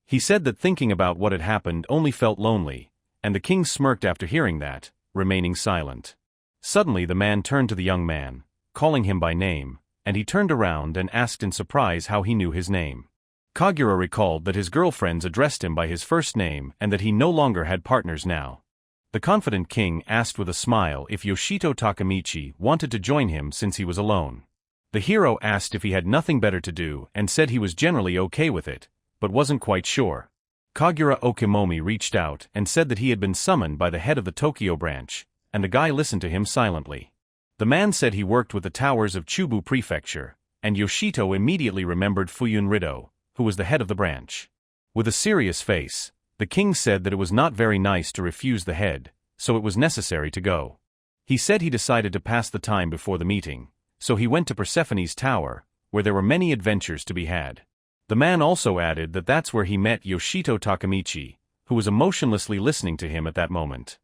He said that thinking about what had happened only felt lonely, and the king smirked after hearing that, remaining silent. Suddenly the man turned to the young man, calling him by name, and he turned around and asked in surprise how he knew his name. Kagura recalled that his girlfriends addressed him by his first name and that he no longer had partners now. The confident king asked with a smile if Yoshito Takamichi wanted to join him since he was alone. The hero asked if he had nothing better to do and said he was generally okay with it, but wasn't quite sure. Kagura Okamomi reached out and said that he had been summoned by the head of the Tokyo branch, and the guy listened to him silently. The man said he worked with the towers of Chubu Prefecture, and Yoshito immediately remembered Fuyun Rido, who was the head of the branch. With a serious face, the king said that it was not very nice to refuse the head, so it was necessary to go. He said he decided to pass the time before the meeting, so he went to Persephone's tower, where there were many adventures to be had. The man also added that that's where he met Yoshito Takamichi, who was emotionlessly listening to him at that moment.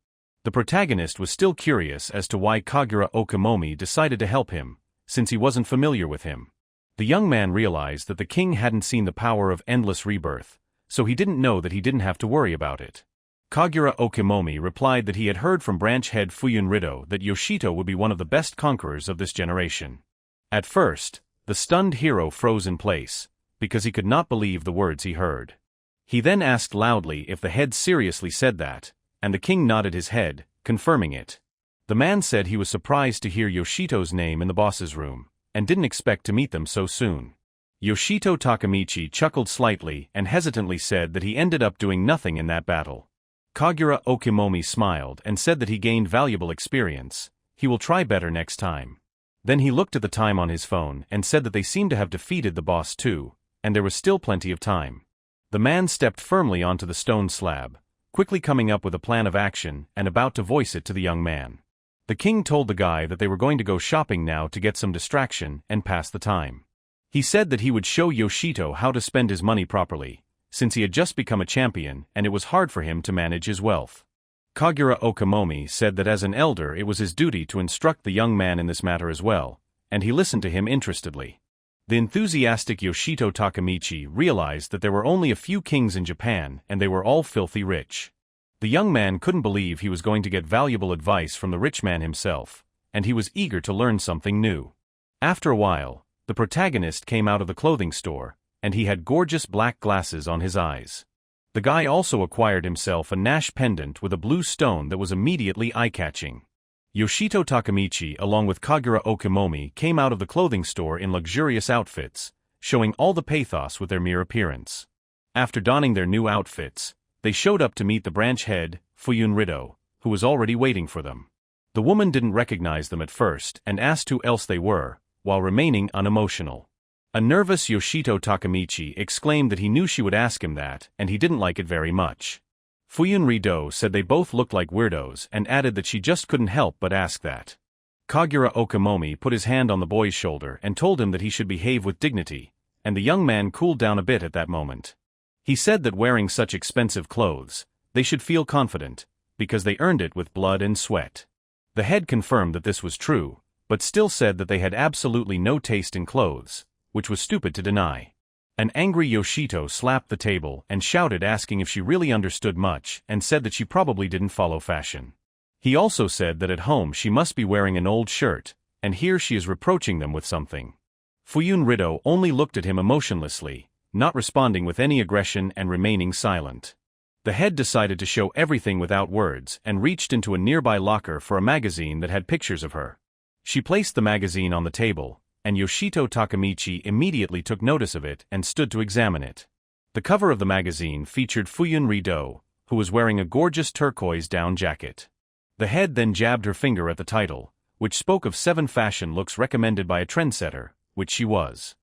The protagonist was still curious as to why Kagura Okamomi decided to help him, since he wasn't familiar with him. The young man realized that the king hadn't seen the power of endless rebirth, so he didn't know that he didn't have to worry about it. Kagura Okamomi replied that he had heard from branch head Fuyun Rido that Yoshito would be one of the best conquerors of this generation. At first, the stunned hero froze in place, because he could not believe the words he heard. He then asked loudly if the head seriously said that, and the king nodded his head, confirming it. The man said he was surprised to hear Yoshito's name in the boss's room, and didn't expect to meet them so soon. Yoshito Takamichi chuckled slightly and hesitantly said that he ended up doing nothing in that battle. Kagura Okamomi smiled and said that he gained valuable experience. He will try better next time. Then he looked at the time on his phone and said that they seemed to have defeated the boss too, and there was still plenty of time. The man stepped firmly onto the stone slab, quickly coming up with a plan of action and about to voice it to the young man. The king told the guy that they were going to go shopping now to get some distraction and pass the time. He said that he would show Yoshito how to spend his money properly, since he had just become a champion and it was hard for him to manage his wealth. Kagura Okamomi said that as an elder it was his duty to instruct the young man in this matter as well, and he listened to him interestedly. The enthusiastic Yoshito Takamichi realized that there were only a few kings in Japan and they were all filthy rich. The young man couldn't believe he was going to get valuable advice from the rich man himself, and he was eager to learn something new. After a while, the protagonist came out of the clothing store, and he had gorgeous black glasses on his eyes. The guy also acquired himself a Nash pendant with a blue stone that was immediately eye-catching. Yoshito Takamichi along with Kagura Okamomi came out of the clothing store in luxurious outfits, showing all the pathos with their mere appearance. After donning their new outfits, they showed up to meet the branch head, Fuyun Rido, who was already waiting for them. The woman didn't recognize them at first and asked who else they were, while remaining unemotional. A nervous Yoshito Takamichi exclaimed that he knew she would ask him that and he didn't like it very much. Fuyun Rido said they both looked like weirdos and added that she just couldn't help but ask that. Kagura Okamomi put his hand on the boy's shoulder and told him that he should behave with dignity, and the young man cooled down a bit at that moment. He said that wearing such expensive clothes, they should feel confident, because they earned it with blood and sweat. The head confirmed that this was true, but still said that they had absolutely no taste in clothes, which was stupid to deny. An angry Yoshito slapped the table and shouted, asking if she really understood much, and said that she probably didn't follow fashion. He also said that at home she must be wearing an old shirt, and here she is reproaching them with something. Fuyun Rido only looked at him emotionlessly, not responding with any aggression and remaining silent. The head decided to show everything without words and reached into a nearby locker for a magazine that had pictures of her. She placed the magazine on the table, and Yoshito Takemichi immediately took notice of it and stood to examine it. The cover of the magazine featured Fuyun Rido, who was wearing a gorgeous turquoise down jacket. The head then jabbed her finger at the title, which spoke of 7 fashion looks recommended by a trendsetter, which she was.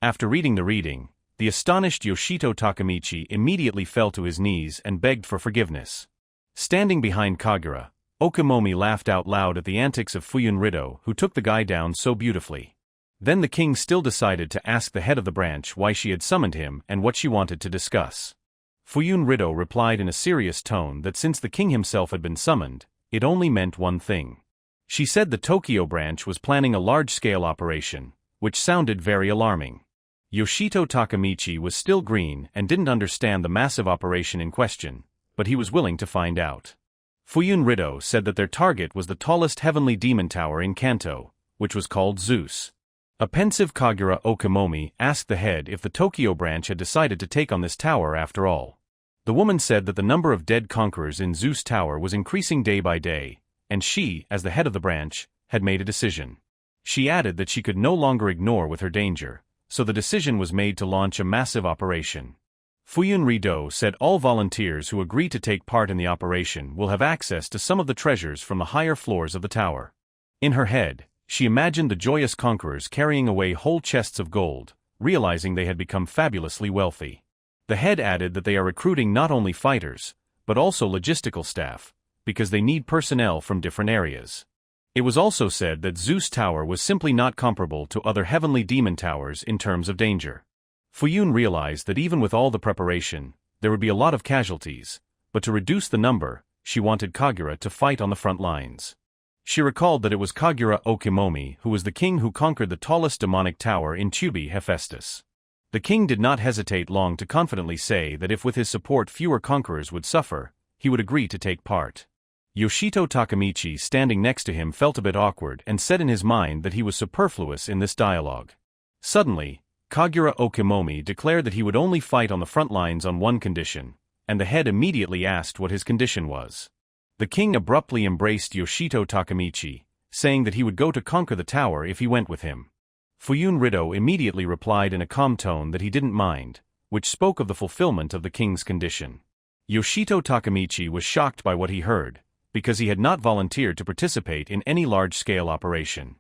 After reading the reading, the astonished Yoshito Takemichi immediately fell to his knees and begged for forgiveness. Standing behind Kagura, Okimomi laughed out loud at the antics of Fuyun Rido, who took the guy down so beautifully. Then the king still decided to ask the head of the branch why she had summoned him and what she wanted to discuss. Fuyun Rido replied in a serious tone that since the king himself had been summoned, it only meant one thing. She said the Tokyo branch was planning a large-scale operation, which sounded very alarming. Yoshito Takemichi was still green and didn't understand the massive operation in question, but he was willing to find out. Fuyun Rido said that their target was the tallest heavenly demon tower in Kanto, which was called Zeus. A pensive Kagura Okimomi asked the head if the Tokyo branch had decided to take on this tower after all. The woman said that the number of dead conquerors in Zeus Tower was increasing day by day, and she, as the head of the branch, had made a decision. She added that she could no longer ignore with her danger, so the decision was made to launch a massive operation. Fuyun Rido said all volunteers who agree to take part in the operation will have access to some of the treasures from the higher floors of the tower. In her head, she imagined the joyous conquerors carrying away whole chests of gold, realizing they had become fabulously wealthy. The head added that they are recruiting not only fighters, but also logistical staff, because they need personnel from different areas. It was also said that Zeus Tower was simply not comparable to other heavenly demon towers in terms of danger. Fuyun realized that even with all the preparation, there would be a lot of casualties, but to reduce the number, she wanted Kagura to fight on the front lines. She recalled that it was Kagura Okimomi who was the king who conquered the tallest demonic tower in Chubi Hephaestus. The king did not hesitate long to confidently say that if with his support fewer conquerors would suffer, he would agree to take part. Yoshito Takemichi standing next to him felt a bit awkward and said in his mind that he was superfluous in this dialogue. Suddenly, Kagura Okimomi declared that he would only fight on the front lines on one condition, and the head immediately asked what his condition was. The king abruptly embraced Yoshito Takemichi, saying that he would go to conquer the tower if he went with him. Fuyun Rido immediately replied in a calm tone that he didn't mind, which spoke of the fulfillment of the king's condition. Yoshito Takemichi was shocked by what he heard, because he had not volunteered to participate in any large-scale operation.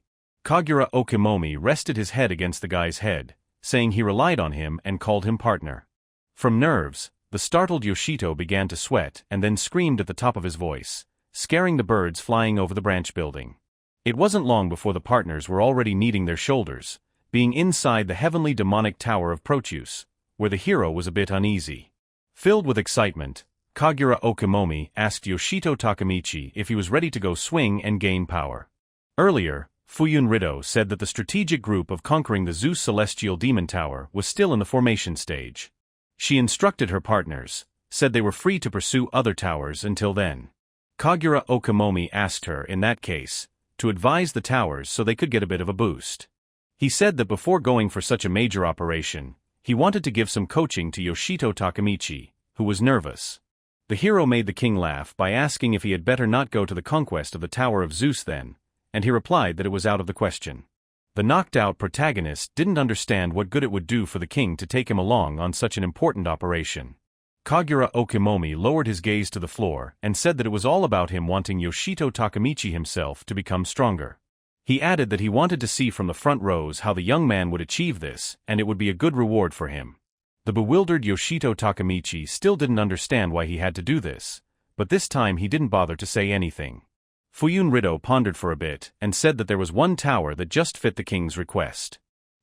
Kagura Okimomi rested his head against the guy's head, saying he relied on him and called him partner. From nerves, the startled Yoshito began to sweat and then screamed at the top of his voice, scaring the birds flying over the branch building. It wasn't long before the partners were already kneading their shoulders, being inside the heavenly demonic tower of Proteus, where the hero was a bit uneasy. Filled with excitement, Kagura Okimomi asked Yoshito Takemichi if he was ready to go swing and gain power. Earlier, Fuyun Rido said that the strategic group of conquering the Zeus Celestial Demon Tower was still in the formation stage. She instructed her partners, said they were free to pursue other towers until then. Kagura Okimomi asked her, in that case, to advise the towers so they could get a bit of a boost. He said that before going for such a major operation, he wanted to give some coaching to Yoshito Takemichi, who was nervous. The hero made the king laugh by asking if he had better not go to the conquest of the Tower of Zeus then, and he replied that it was out of the question. The knocked-out protagonist didn't understand what good it would do for the king to take him along on such an important operation. Kagura Okimomi lowered his gaze to the floor and said that it was all about him wanting Yoshito Takemichi himself to become stronger. He added that he wanted to see from the front rows how the young man would achieve this, and it would be a good reward for him. The bewildered Yoshito Takemichi still didn't understand why he had to do this, but this time he didn't bother to say anything. Fuyun Rido pondered for a bit and said that there was one tower that just fit the king's request.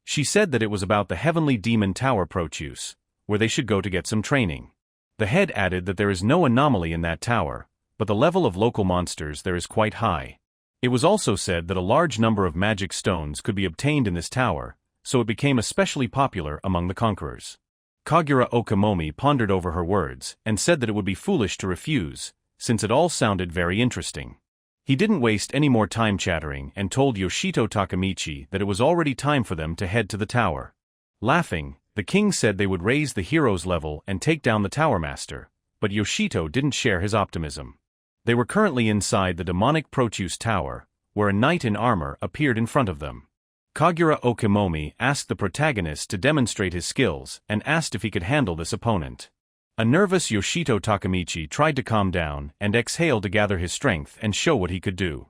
She said that it was about the heavenly demon tower Proteus, where they should go to get some training. The head added that there is no anomaly in that tower, but the level of local monsters there is quite high. It was also said that a large number of magic stones could be obtained in this tower, so it became especially popular among the conquerors. Kagura Okamomi pondered over her words and said that it would be foolish to refuse, since it all sounded very interesting. He didn't waste any more time chattering and told Yoshito Takamichi that it was already time for them to head to the tower. Laughing, the king said they would raise the hero's level and take down the tower master, but Yoshito didn't share his optimism. They were currently inside the demonic Proteus tower, where a knight in armor appeared in front of them. Kagura Okamomi asked the protagonist to demonstrate his skills and asked if he could handle this opponent. A nervous Yoshito Takamichi tried to calm down and exhaled to gather his strength and show what he could do.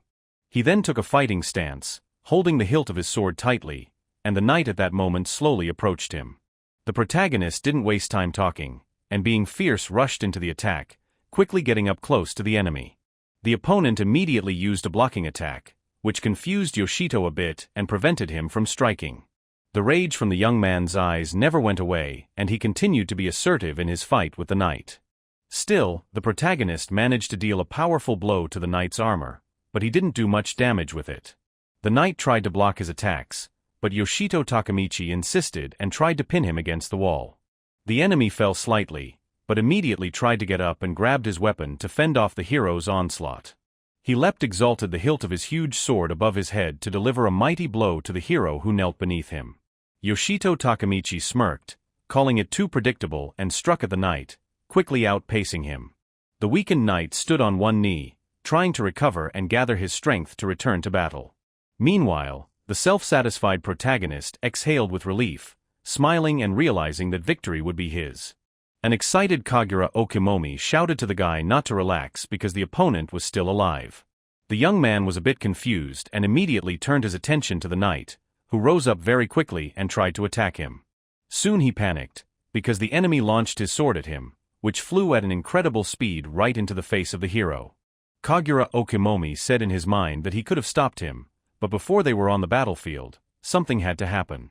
He then took a fighting stance, holding the hilt of his sword tightly, and the knight at that moment slowly approached him. The protagonist didn't waste time talking, and being fierce rushed into the attack, quickly getting up close to the enemy. The opponent immediately used a blocking attack, which confused Yoshito a bit and prevented him from striking. The rage from the young man's eyes never went away, and he continued to be assertive in his fight with the knight. Still, the protagonist managed to deal a powerful blow to the knight's armor, but he didn't do much damage with it. The knight tried to block his attacks, but Yoshito Takamichi insisted and tried to pin him against the wall. The enemy fell slightly, but immediately tried to get up and grabbed his weapon to fend off the hero's onslaught. He leapt exalted the hilt of his huge sword above his head to deliver a mighty blow to the hero who knelt beneath him. Yoshito Takamichi smirked, calling it too predictable, and struck at the knight, quickly outpacing him. The weakened knight stood on one knee, trying to recover and gather his strength to return to battle. Meanwhile, the self-satisfied protagonist exhaled with relief, smiling and realizing that victory would be his. An excited Kagura Okamomi shouted to the guy not to relax because the opponent was still alive. The young man was a bit confused and immediately turned his attention to the knight, who rose up very quickly and tried to attack him. Soon he panicked, because the enemy launched his sword at him, which flew at an incredible speed right into the face of the hero. Kagura Okamomi said in his mind that he could have stopped him, but before they were on the battlefield, something had to happen.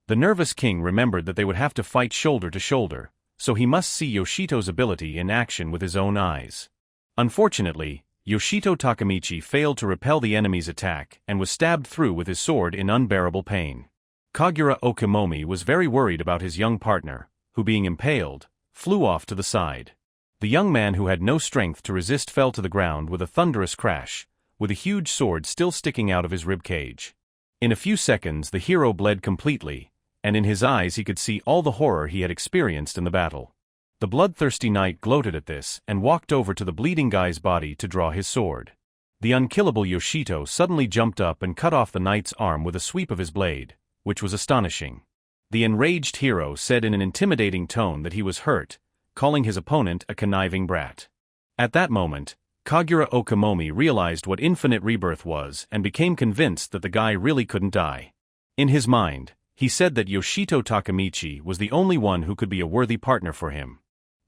The nervous king remembered that they would have to fight shoulder to shoulder, so he must see Yoshito's ability in action with his own eyes. Unfortunately, Yoshito Takamichi failed to repel the enemy's attack and was stabbed through with his sword in unbearable pain. Kagura Okamomi was very worried about his young partner, who being impaled, flew off to the side. The young man who had no strength to resist fell to the ground with a thunderous crash, with a huge sword still sticking out of his rib cage. In a few seconds the hero bled completely, and in his eyes he could see all the horror he had experienced in the battle. The bloodthirsty knight gloated at this and walked over to the bleeding guy's body to draw his sword. The unkillable Yoshito suddenly jumped up and cut off the knight's arm with a sweep of his blade, which was astonishing. The enraged hero said in an intimidating tone that he was hurt, calling his opponent a conniving brat. At that moment, Kagura Okamomi realized what infinite rebirth was and became convinced that the guy really couldn't die. In his mind, he said that Yoshito Takamichi was the only one who could be a worthy partner for him.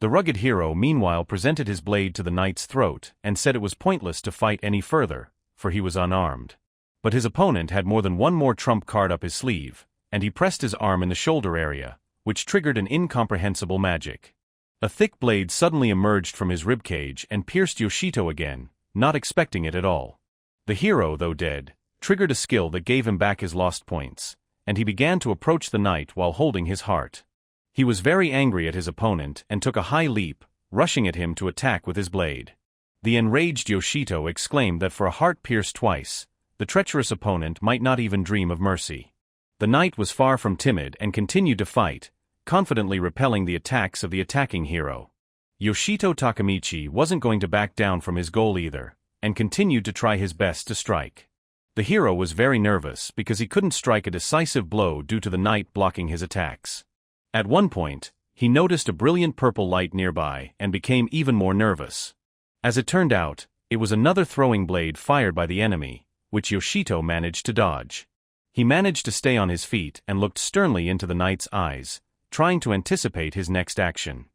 The rugged hero meanwhile presented his blade to the knight's throat and said it was pointless to fight any further, for he was unarmed. But his opponent had more than one more trump card up his sleeve, and he pressed his arm in the shoulder area, which triggered an incomprehensible magic. A thick blade suddenly emerged from his ribcage and pierced Yoshito again, not expecting it at all. The hero, though dead, triggered a skill that gave him back his lost points, and he began to approach the knight while holding his heart. He was very angry at his opponent and took a high leap, rushing at him to attack with his blade. The enraged Yoshito exclaimed that for a heart pierced twice, the treacherous opponent might not even dream of mercy. The knight was far from timid and continued to fight, confidently repelling the attacks of the attacking hero. Yoshito Takamichi wasn't going to back down from his goal either, and continued to try his best to strike. The hero was very nervous because he couldn't strike a decisive blow due to the knight blocking his attacks. At one point, he noticed a brilliant purple light nearby and became even more nervous. As it turned out, it was another throwing blade fired by the enemy, which Yoshito managed to dodge. He managed to stay on his feet and looked sternly into the knight's eyes, trying to anticipate his next action.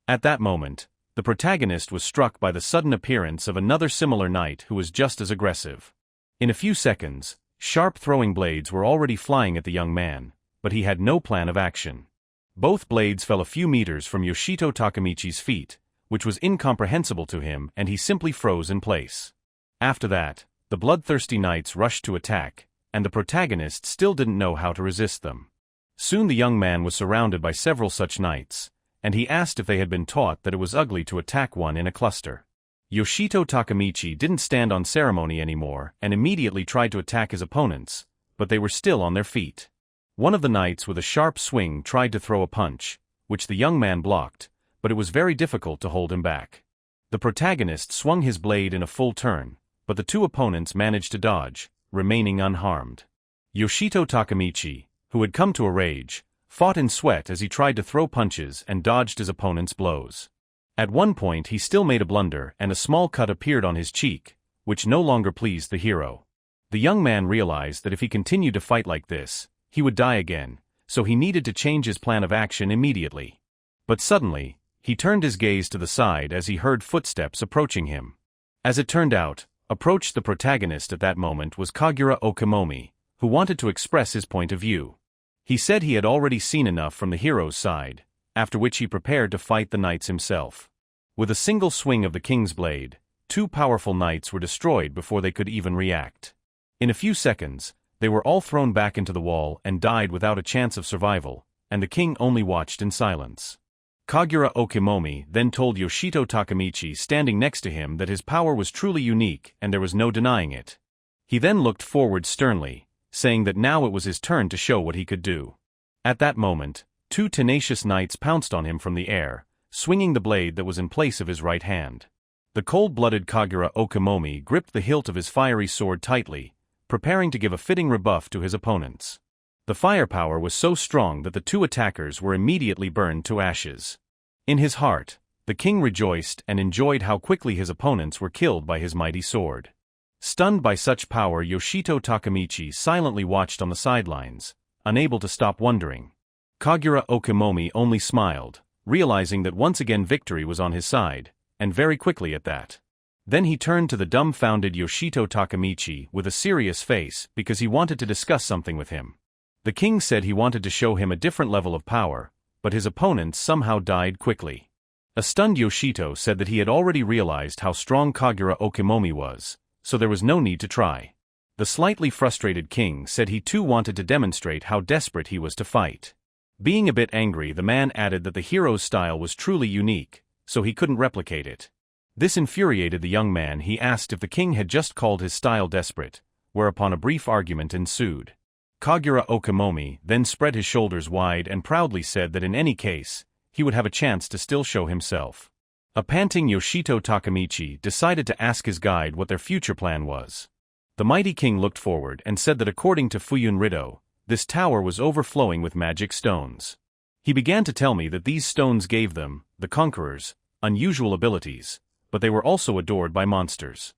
At that moment, the protagonist was struck by the sudden appearance of another similar knight who was just as aggressive. In a few seconds, sharp throwing blades were already flying at the young man, but he had no plan of action. Both blades fell a few meters from Yoshito Takamichi's feet, which was incomprehensible to him, and he simply froze in place. After that, The bloodthirsty knights rushed to attack, and the protagonist still didn't know how to resist them. Soon the young man was surrounded by several such knights, and he asked if they had been taught that it was ugly to attack one in a cluster. Yoshito Takemichi didn't stand on ceremony anymore and immediately tried to attack his opponents, but they were still on their feet. One of the knights with a sharp swing tried to throw a punch, which the young man blocked, but it was very difficult to hold him back. The protagonist swung his blade in a full turn, but the two opponents managed to dodge, remaining unharmed. Yoshito Takemichi, who had come to a rage, fought in sweat as he tried to throw punches and dodged his opponent's blows. At one point he still made a blunder and a small cut appeared on his cheek, which no longer pleased the hero. The young man realized that if he continued to fight like this, he would die again, so he needed to change his plan of action immediately. But suddenly, he turned his gaze to the side as he heard footsteps approaching him. As it turned out, approached the protagonist at that moment was Kagura Okamomi, who wanted to express his point of view. He said he had already seen enough from the hero's side, after which he prepared to fight the knights himself. With a single swing of the king's blade, two powerful knights were destroyed before they could even react. In a few seconds, they were all thrown back into the wall and died without a chance of survival, and the king only watched in silence. Kagura Okamomi then told Yoshito Takemichi standing next to him that his power was truly unique and there was no denying it. He then looked forward sternly, saying that now it was his turn to show what he could do. At that moment, two tenacious knights pounced on him from the air, swinging the blade that was in place of his right hand. The cold-blooded Kagura Okamomi gripped the hilt of his fiery sword tightly, preparing to give a fitting rebuff to his opponents. The firepower was so strong that the two attackers were immediately burned to ashes. In his heart, the king rejoiced and enjoyed how quickly his opponents were killed by his mighty sword. Stunned by such power, Yoshito Takemichi silently watched on the sidelines, unable to stop wondering. Kagura Okamomi only smiled, realizing that once again victory was on his side, and very quickly at that. Then he turned to the dumbfounded Yoshito Takemichi with a serious face because he wanted to discuss something with him. The king said he wanted to show him a different level of power, but his opponents somehow died quickly. A stunned Yoshito said that he had already realized how strong Kagura Okamomi was, so there was no need to try. The slightly frustrated king said he too wanted to demonstrate how desperate he was to fight. Being a bit angry, the man added that the hero's style was truly unique, so he couldn't replicate it. This infuriated the young man. He asked if the king had just called his style desperate, whereupon a brief argument ensued. Kagura Okamomi then spread his shoulders wide and proudly said that in any case, he would have a chance to still show himself. A panting Yoshito Takemichi decided to ask his guide what their future plan was. The mighty king looked forward and said that according to Fuyun Rido, this tower was overflowing with magic stones. He began to tell me that these stones gave them, the conquerors, unusual abilities, but they were also adored by monsters.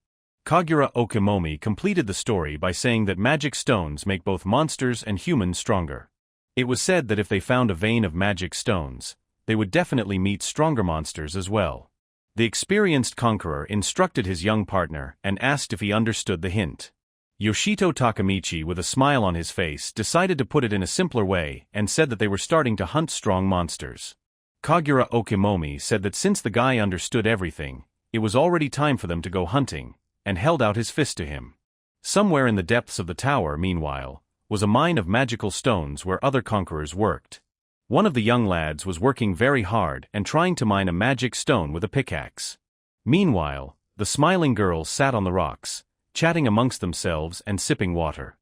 Kagura Okamomi completed the story by saying that magic stones make both monsters and humans stronger. It was said that if they found a vein of magic stones, they would definitely meet stronger monsters as well. The experienced conqueror instructed his young partner and asked if he understood the hint. Yoshito Takemichi, with a smile on his face, decided to put it in a simpler way and said that they were starting to hunt strong monsters. Kagura Okamomi said that since the guy understood everything, it was already time for them to go hunting, and held out his fist to him. Somewhere in the depths of the tower, meanwhile, was a mine of magical stones where other conquerors worked. One of the young lads was working very hard and trying to mine a magic stone with a pickaxe. Meanwhile, the smiling girls sat on the rocks, chatting amongst themselves and sipping water.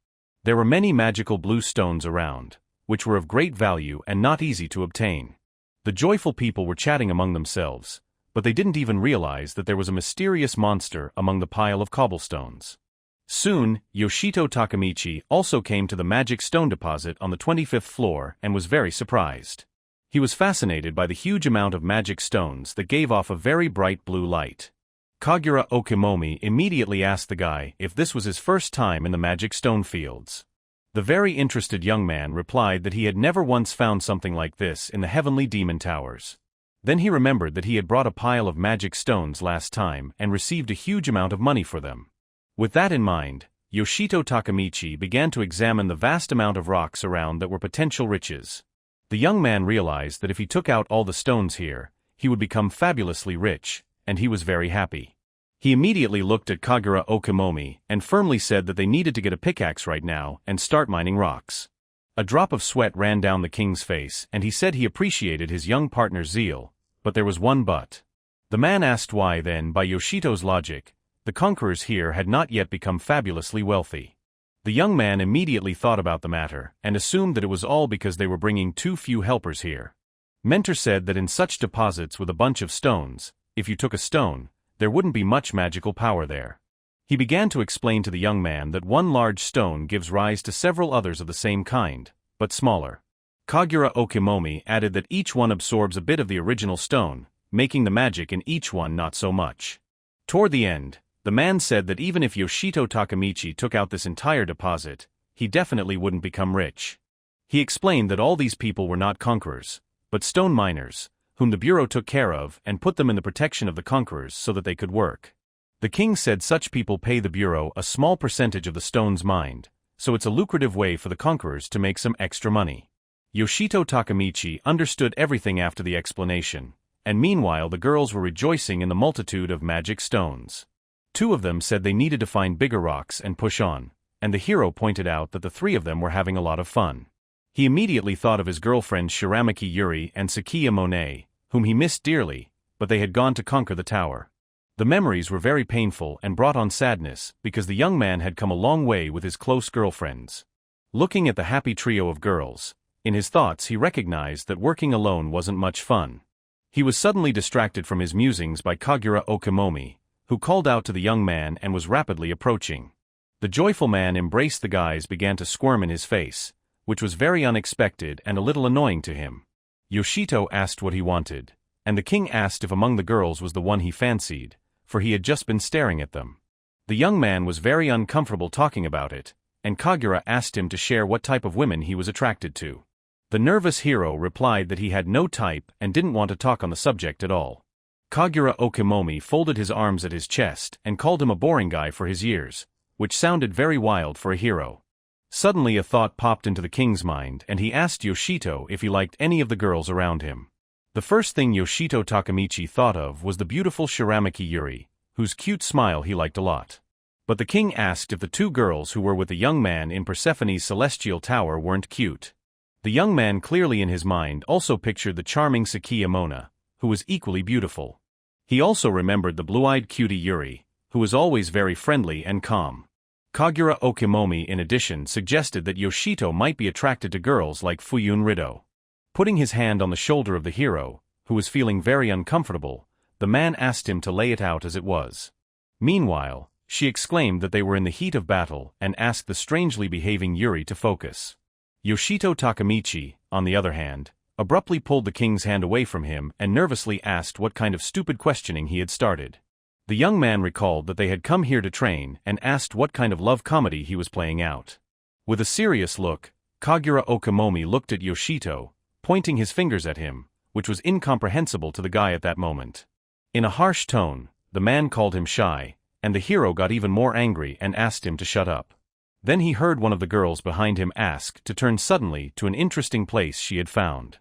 There were many magical blue stones around, which were of great value and not easy to obtain. The joyful people were chatting among themselves, but they didn't even realize that there was a mysterious monster among the pile of cobblestones. Soon, Yoshito Takemichi also came to the magic stone deposit on the 25th floor and was very surprised. He was fascinated by the huge amount of magic stones that gave off a very bright blue light. Kagura Okamomi immediately asked the guy if this was his first time in the magic stone fields. The very interested young man replied that he had never once found something like this in the heavenly demon towers. Then he remembered that he had brought a pile of magic stones last time and received a huge amount of money for them. With that in mind, Yoshito Takemichi began to examine the vast amount of rocks around that were potential riches. The young man realized that if he took out all the stones here, he would become fabulously rich, and he was very happy. He immediately looked at Kagura Okimomi and firmly said that they needed to get a pickaxe right now and start mining rocks. A drop of sweat ran down the king's face and he said he appreciated his young partner's zeal, but there was one but. The man asked why then, by Yoshito's logic, the conquerors here had not yet become fabulously wealthy. The young man immediately thought about the matter and assumed that it was all because they were bringing too few helpers here. Mentor said that in such deposits with a bunch of stones, if you took a stone, there wouldn't be much magical power there. He began to explain to the young man that one large stone gives rise to several others of the same kind, but smaller. Kagura Okimomi added that each one absorbs a bit of the original stone, making the magic in each one not so much. Toward the end, the man said that even if Yoshito Takemichi took out this entire deposit, he definitely wouldn't become rich. He explained that all these people were not conquerors, but stone miners, whom the bureau took care of and put them in the protection of the conquerors so that they could work. The king said such people pay the bureau a small percentage of the stones mined, so it's a lucrative way for the conquerors to make some extra money. Yoshito Takemichi understood everything after the explanation, and meanwhile the girls were rejoicing in the multitude of magic stones. Two of them said they needed to find bigger rocks and push on, and the hero pointed out that the three of them were having a lot of fun. He immediately thought of his girlfriends Shiramaki Yuri and Sakiya Monet, whom he missed dearly, but they had gone to conquer the tower. The memories were very painful and brought on sadness because the young man had come a long way with his close girlfriends. Looking at the happy trio of girls, in his thoughts he recognized that working alone wasn't much fun. He was suddenly distracted from his musings by Kagura Okimomi, who called out to the young man and was rapidly approaching. The joyful man embraced the guys began to squirm in his face, which was very unexpected and a little annoying to him. Yoshito asked what he wanted, and the king asked if among the girls was the one he fancied, for he had just been staring at them. The young man was very uncomfortable talking about it, and Kagura asked him to share what type of women he was attracted to. The nervous hero replied that he had no type and didn't want to talk on the subject at all. Kagura Okimomi folded his arms at his chest and called him a boring guy for his years, which sounded very wild for a hero. Suddenly a thought popped into the king's mind and he asked Yoshito if he liked any of the girls around him. The first thing Yoshito Takemichi thought of was the beautiful Shiramaki Yuri, whose cute smile he liked a lot. But the king asked if the two girls who were with the young man in Persephone's celestial tower weren't cute. The young man clearly in his mind also pictured the charming Sakiya Mona, who was equally beautiful. He also remembered the blue-eyed cutie Yuri, who was always very friendly and calm. Kagura Okimomi in addition suggested that Yoshito might be attracted to girls like Fuyun Rido. Putting his hand on the shoulder of the hero, who was feeling very uncomfortable, the man asked him to lay it out as it was. Meanwhile, she exclaimed that they were in the heat of battle and asked the strangely behaving Yuri to focus. Yoshito Takemichi, on the other hand, abruptly pulled the king's hand away from him and nervously asked what kind of stupid questioning he had started. The young man recalled that they had come here to train and asked what kind of love comedy he was playing out. With a serious look, Kagura Okimomi looked at Yoshito, pointing his fingers at him, which was incomprehensible to the guy at that moment. In a harsh tone, the man called him shy, and the hero got even more angry and asked him to shut up. Then he heard one of the girls behind him ask to turn suddenly to an interesting place she had found.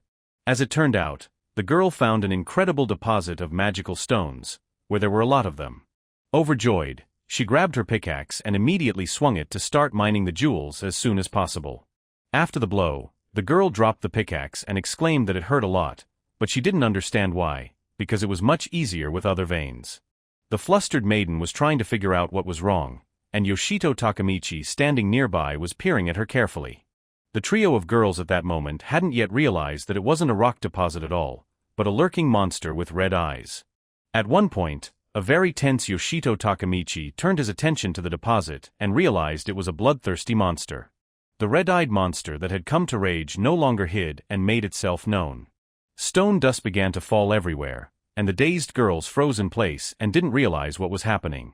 As it turned out, the girl found an incredible deposit of magical stones, where there were a lot of them. Overjoyed, she grabbed her pickaxe and immediately swung it to start mining the jewels as soon as possible. After the blow, the girl dropped the pickaxe and exclaimed that it hurt a lot, but she didn't understand why, because it was much easier with other veins. The flustered maiden was trying to figure out what was wrong, and Yoshito Takemichi standing nearby was peering at her carefully. The trio of girls at that moment hadn't yet realized that it wasn't a rock deposit at all, but a lurking monster with red eyes. At one point, a very tense Yoshito Takemichi turned his attention to the deposit and realized it was a bloodthirsty monster. The red-eyed monster that had come to rage no longer hid and made itself known. Stone dust began to fall everywhere, and the dazed girls froze in place and didn't realize what was happening.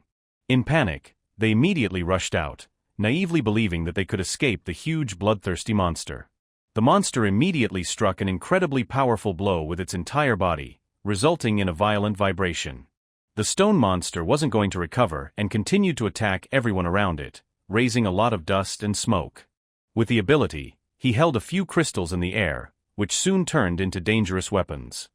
In panic, they immediately rushed out, naively believing that they could escape the huge bloodthirsty monster. The monster immediately struck an incredibly powerful blow with its entire body, resulting in a violent vibration. The stone monster wasn't going to recover and continued to attack everyone around it, raising a lot of dust and smoke. With the ability, he held a few crystals in the air, which soon turned into dangerous weapons.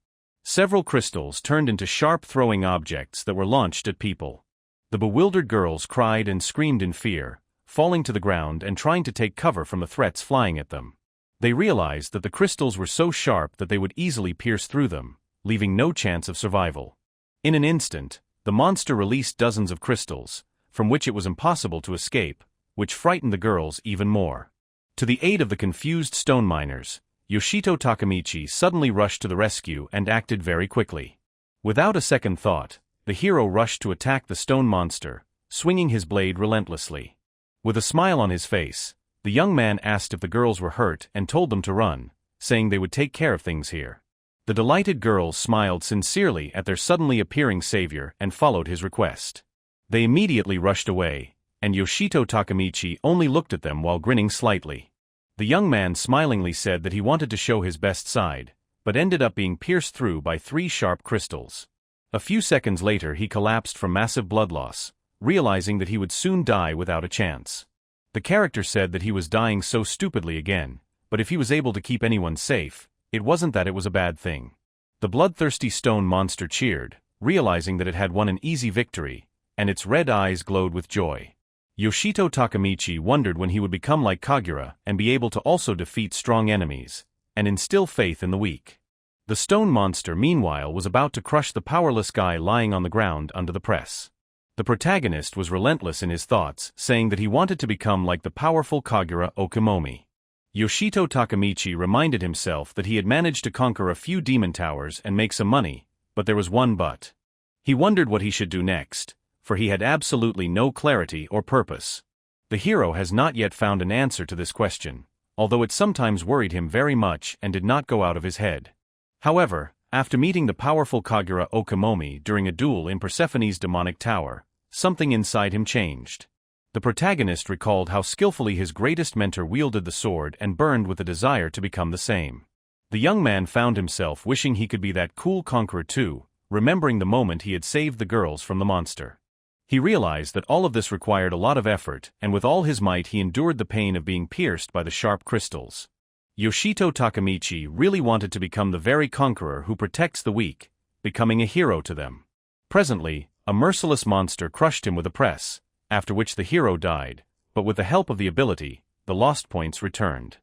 Several crystals turned into sharp throwing objects that were launched at people. The bewildered girls cried and screamed in fear, falling to the ground and trying to take cover from the threats flying at them. They realized that the crystals were so sharp that they would easily pierce through them, leaving no chance of survival. In an instant, the monster released dozens of crystals, from which it was impossible to escape, which frightened the girls even more. To the aid of the confused stone miners, Yoshito Takemichi suddenly rushed to the rescue and acted very quickly. Without a second thought, the hero rushed to attack the stone monster, swinging his blade relentlessly. With a smile on his face, the young man asked if the girls were hurt and told them to run, saying they would take care of things here. The delighted girls smiled sincerely at their suddenly appearing savior and followed his request. They immediately rushed away, and Yoshito Takemichi only looked at them while grinning slightly. The young man smilingly said that he wanted to show his best side, but ended up being pierced through by 3 sharp crystals. A few seconds later he collapsed from massive blood loss, realizing that he would soon die without a chance. The character said that he was dying so stupidly again, but if he was able to keep anyone safe, it wasn't that it was a bad thing. The bloodthirsty stone monster cheered, realizing that it had won an easy victory, and its red eyes glowed with joy. Yoshito Takemichi wondered when he would become like Kagura and be able to also defeat strong enemies, and instill faith in the weak. The stone monster meanwhile was about to crush the powerless guy lying on the ground under the press. The protagonist was relentless in his thoughts, saying that he wanted to become like the powerful Kagura Okumomi. Yoshito Takemichi reminded himself that he had managed to conquer a few demon towers and make some money, but there was one but. He wondered what he should do next, for he had absolutely no clarity or purpose. The hero has not yet found an answer to this question, although it sometimes worried him very much and did not go out of his head. However, after meeting the powerful Kagura Okumomi during a duel in Persephone's demonic tower, something inside him changed. The protagonist recalled how skillfully his greatest mentor wielded the sword and burned with a desire to become the same. The young man found himself wishing he could be that cool conqueror too, remembering the moment he had saved the girls from the monster. He realized that all of this required a lot of effort, and with all his might he endured the pain of being pierced by the sharp crystals. Yoshito Takemichi really wanted to become the very conqueror who protects the weak, becoming a hero to them. Presently, a merciless monster crushed him with a press, after which the hero died, but with the help of the ability, the lost points returned.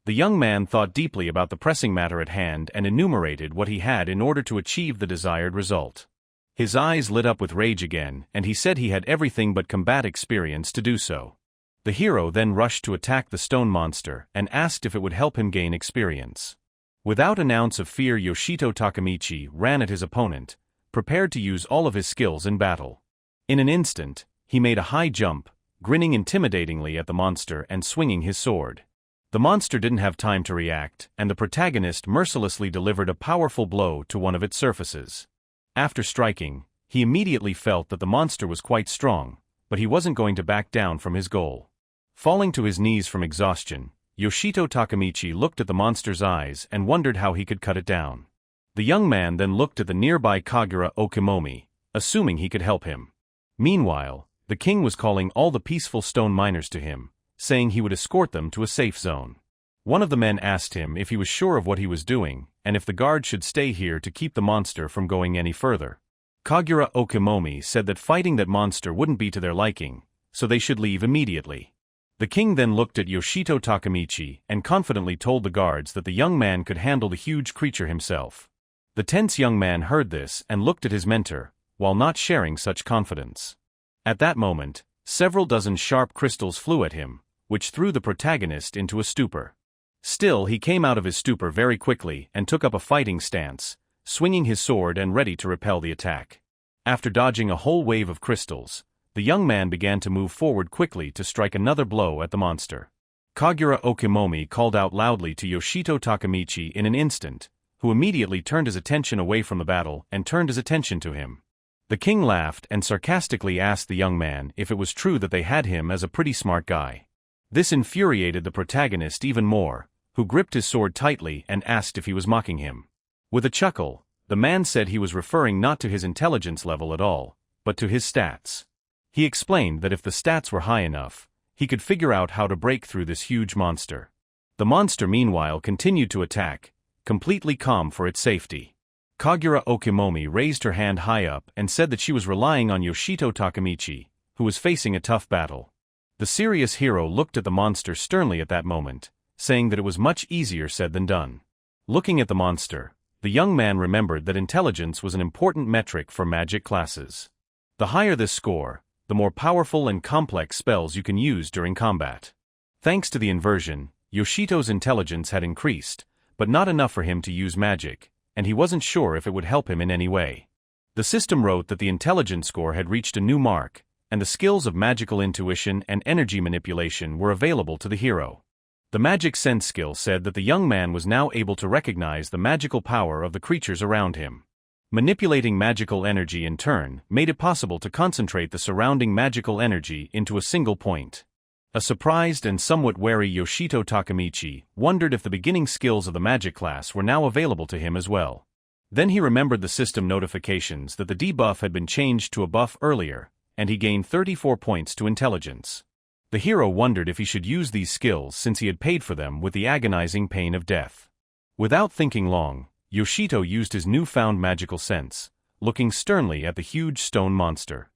The young man thought deeply about the pressing matter at hand and enumerated what he had in order to achieve the desired result. His eyes lit up with rage again, and he said he had everything but combat experience to do so. The hero then rushed to attack the stone monster and asked if it would help him gain experience. Without an ounce of fear, Yoshito Takemichi ran at his opponent, prepared to use all of his skills in battle. In an instant, he made a high jump, grinning intimidatingly at the monster and swinging his sword. The monster didn't have time to react, and the protagonist mercilessly delivered a powerful blow to one of its surfaces. After striking, he immediately felt that the monster was quite strong, but he wasn't going to back down from his goal. Falling to his knees from exhaustion, Yoshito Takemichi looked at the monster's eyes and wondered how he could cut it down. The young man then looked at the nearby Kagura Okumomi, assuming he could help him. Meanwhile, the king was calling all the peaceful stone miners to him, saying he would escort them to a safe zone. One of the men asked him if he was sure of what he was doing, and if the guard should stay here to keep the monster from going any further. Kagura Okumomi said that fighting that monster wouldn't be to their liking, so they should leave immediately. The king then looked at Yoshito Takemichi and confidently told the guards that the young man could handle the huge creature himself. The tense young man heard this and looked at his mentor, while not sharing such confidence. At that moment, several dozen sharp crystals flew at him, which threw the protagonist into a stupor. Still, he came out of his stupor very quickly and took up a fighting stance, swinging his sword and ready to repel the attack. After dodging a whole wave of crystals, the young man began to move forward quickly to strike another blow at the monster. Kagura Okumomi called out loudly to Yoshito Takemichi in an instant, who immediately turned his attention away from the battle and turned his attention to him. The king laughed and sarcastically asked the young man if it was true that they had him as a pretty smart guy. This infuriated the protagonist even more, who gripped his sword tightly and asked if he was mocking him. With a chuckle, the man said he was referring not to his intelligence level at all, but to his stats. He explained that if the stats were high enough, he could figure out how to break through this huge monster. The monster meanwhile continued to attack, completely calm for its safety. Kagura Okimomi raised her hand high up and said that she was relying on Yoshito Takemichi, who was facing a tough battle. The serious hero looked at the monster sternly at that moment, saying that it was much easier said than done. Looking at the monster, the young man remembered that intelligence was an important metric for magic classes. The higher this score, the more powerful and complex spells you can use during combat. Thanks to the inversion, Yoshito's intelligence had increased, but not enough for him to use magic, and he wasn't sure if it would help him in any way. The system wrote that the intelligence score had reached a new mark, and the skills of magical intuition and energy manipulation were available to the hero. The magic sense skill said that the young man was now able to recognize the magical power of the creatures around him. Manipulating magical energy in turn made it possible to concentrate the surrounding magical energy into a single point. A surprised and somewhat wary Yoshito Takemichi wondered if the beginning skills of the magic class were now available to him as well. Then he remembered the system notifications that the debuff had been changed to a buff earlier, and he gained 34 points to intelligence. The hero wondered if he should use these skills since he had paid for them with the agonizing pain of death. Without thinking long, Yoshito used his newfound magical sense, looking sternly at the huge stone monster.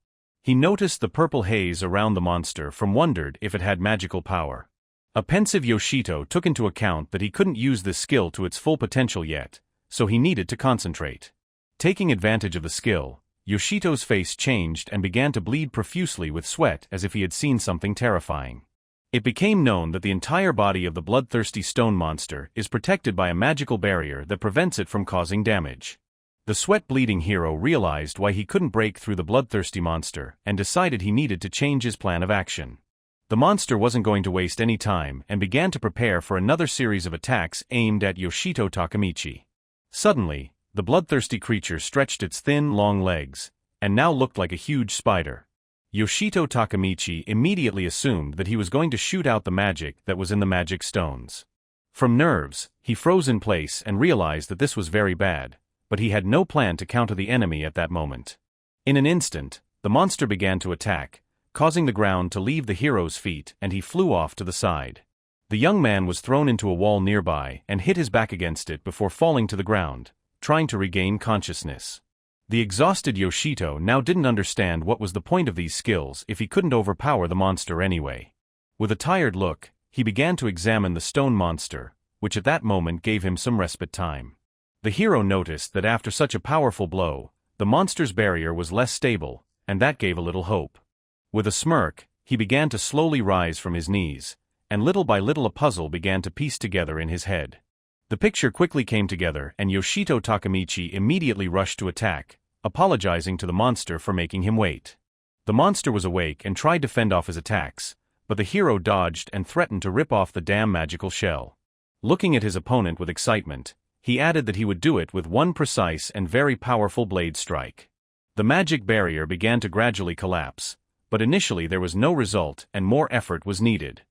He noticed the purple haze around the monster and wondered if it had magical power. A pensive Yoshito took into account that he couldn't use this skill to its full potential yet, so he needed to concentrate. Taking advantage of the skill, Yoshito's face changed and began to bleed profusely with sweat as if he had seen something terrifying. It became known that the entire body of the bloodthirsty stone monster is protected by a magical barrier that prevents it from causing damage. The sweat-bleeding hero realized why he couldn't break through the bloodthirsty monster and decided he needed to change his plan of action. The monster wasn't going to waste any time and began to prepare for another series of attacks aimed at Yoshito Takemichi. Suddenly, the bloodthirsty creature stretched its thin, long legs, and now looked like a huge spider. Yoshito Takemichi immediately assumed that he was going to shoot out the magic that was in the magic stones. From nerves, he froze in place and realized that this was very bad, but he had no plan to counter the enemy at that moment. In an instant, the monster began to attack, causing the ground to leave the hero's feet, and he flew off to the side. The young man was thrown into a wall nearby and hit his back against it before falling to the ground, trying to regain consciousness. The exhausted Yoshito now didn't understand what was the point of these skills if he couldn't overpower the monster anyway. With a tired look, he began to examine the stone monster, which at that moment gave him some respite time. The hero noticed that after such a powerful blow, the monster's barrier was less stable, and that gave a little hope. With a smirk, he began to slowly rise from his knees, and little by little a puzzle began to piece together in his head. The picture quickly came together and Yoshito Takemichi immediately rushed to attack, apologizing to the monster for making him wait. The monster was awake and tried to fend off his attacks, but the hero dodged and threatened to rip off the damn magical shell. Looking at his opponent with excitement, he added that he would do it with one precise and very powerful blade strike. The magic barrier began to gradually collapse, but initially there was no result and more effort was needed.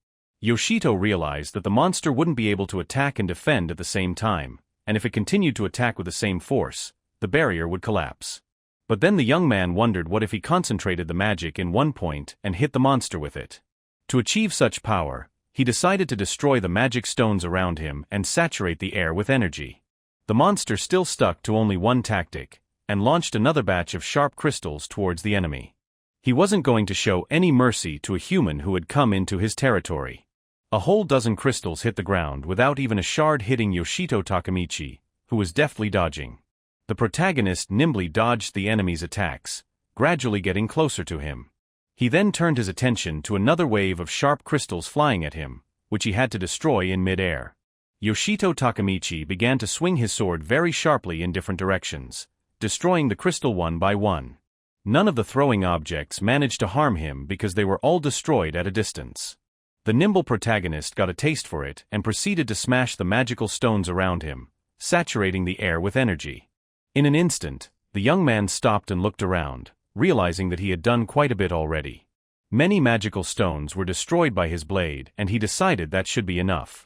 Yoshito realized that the monster wouldn't be able to attack and defend at the same time, and if it continued to attack with the same force, the barrier would collapse. But then the young man wondered what if he concentrated the magic in one point and hit the monster with it. To achieve such power, he decided to destroy the magic stones around him and saturate the air with energy. The monster still stuck to only one tactic, and launched another batch of sharp crystals towards the enemy. He wasn't going to show any mercy to a human who had come into his territory. A whole dozen crystals hit the ground without even a shard hitting Yoshito Takemichi, who was deftly dodging. The protagonist nimbly dodged the enemy's attacks, gradually getting closer to him. He then turned his attention to another wave of sharp crystals flying at him, which he had to destroy in mid-air. Yoshito Takemichi began to swing his sword very sharply in different directions, destroying the crystal one by one. None of the throwing objects managed to harm him because they were all destroyed at a distance. The nimble protagonist got a taste for it and proceeded to smash the magical stones around him, saturating the air with energy. In an instant, the young man stopped and looked around, realizing that he had done quite a bit already. Many magical stones were destroyed by his blade and he decided that should be enough.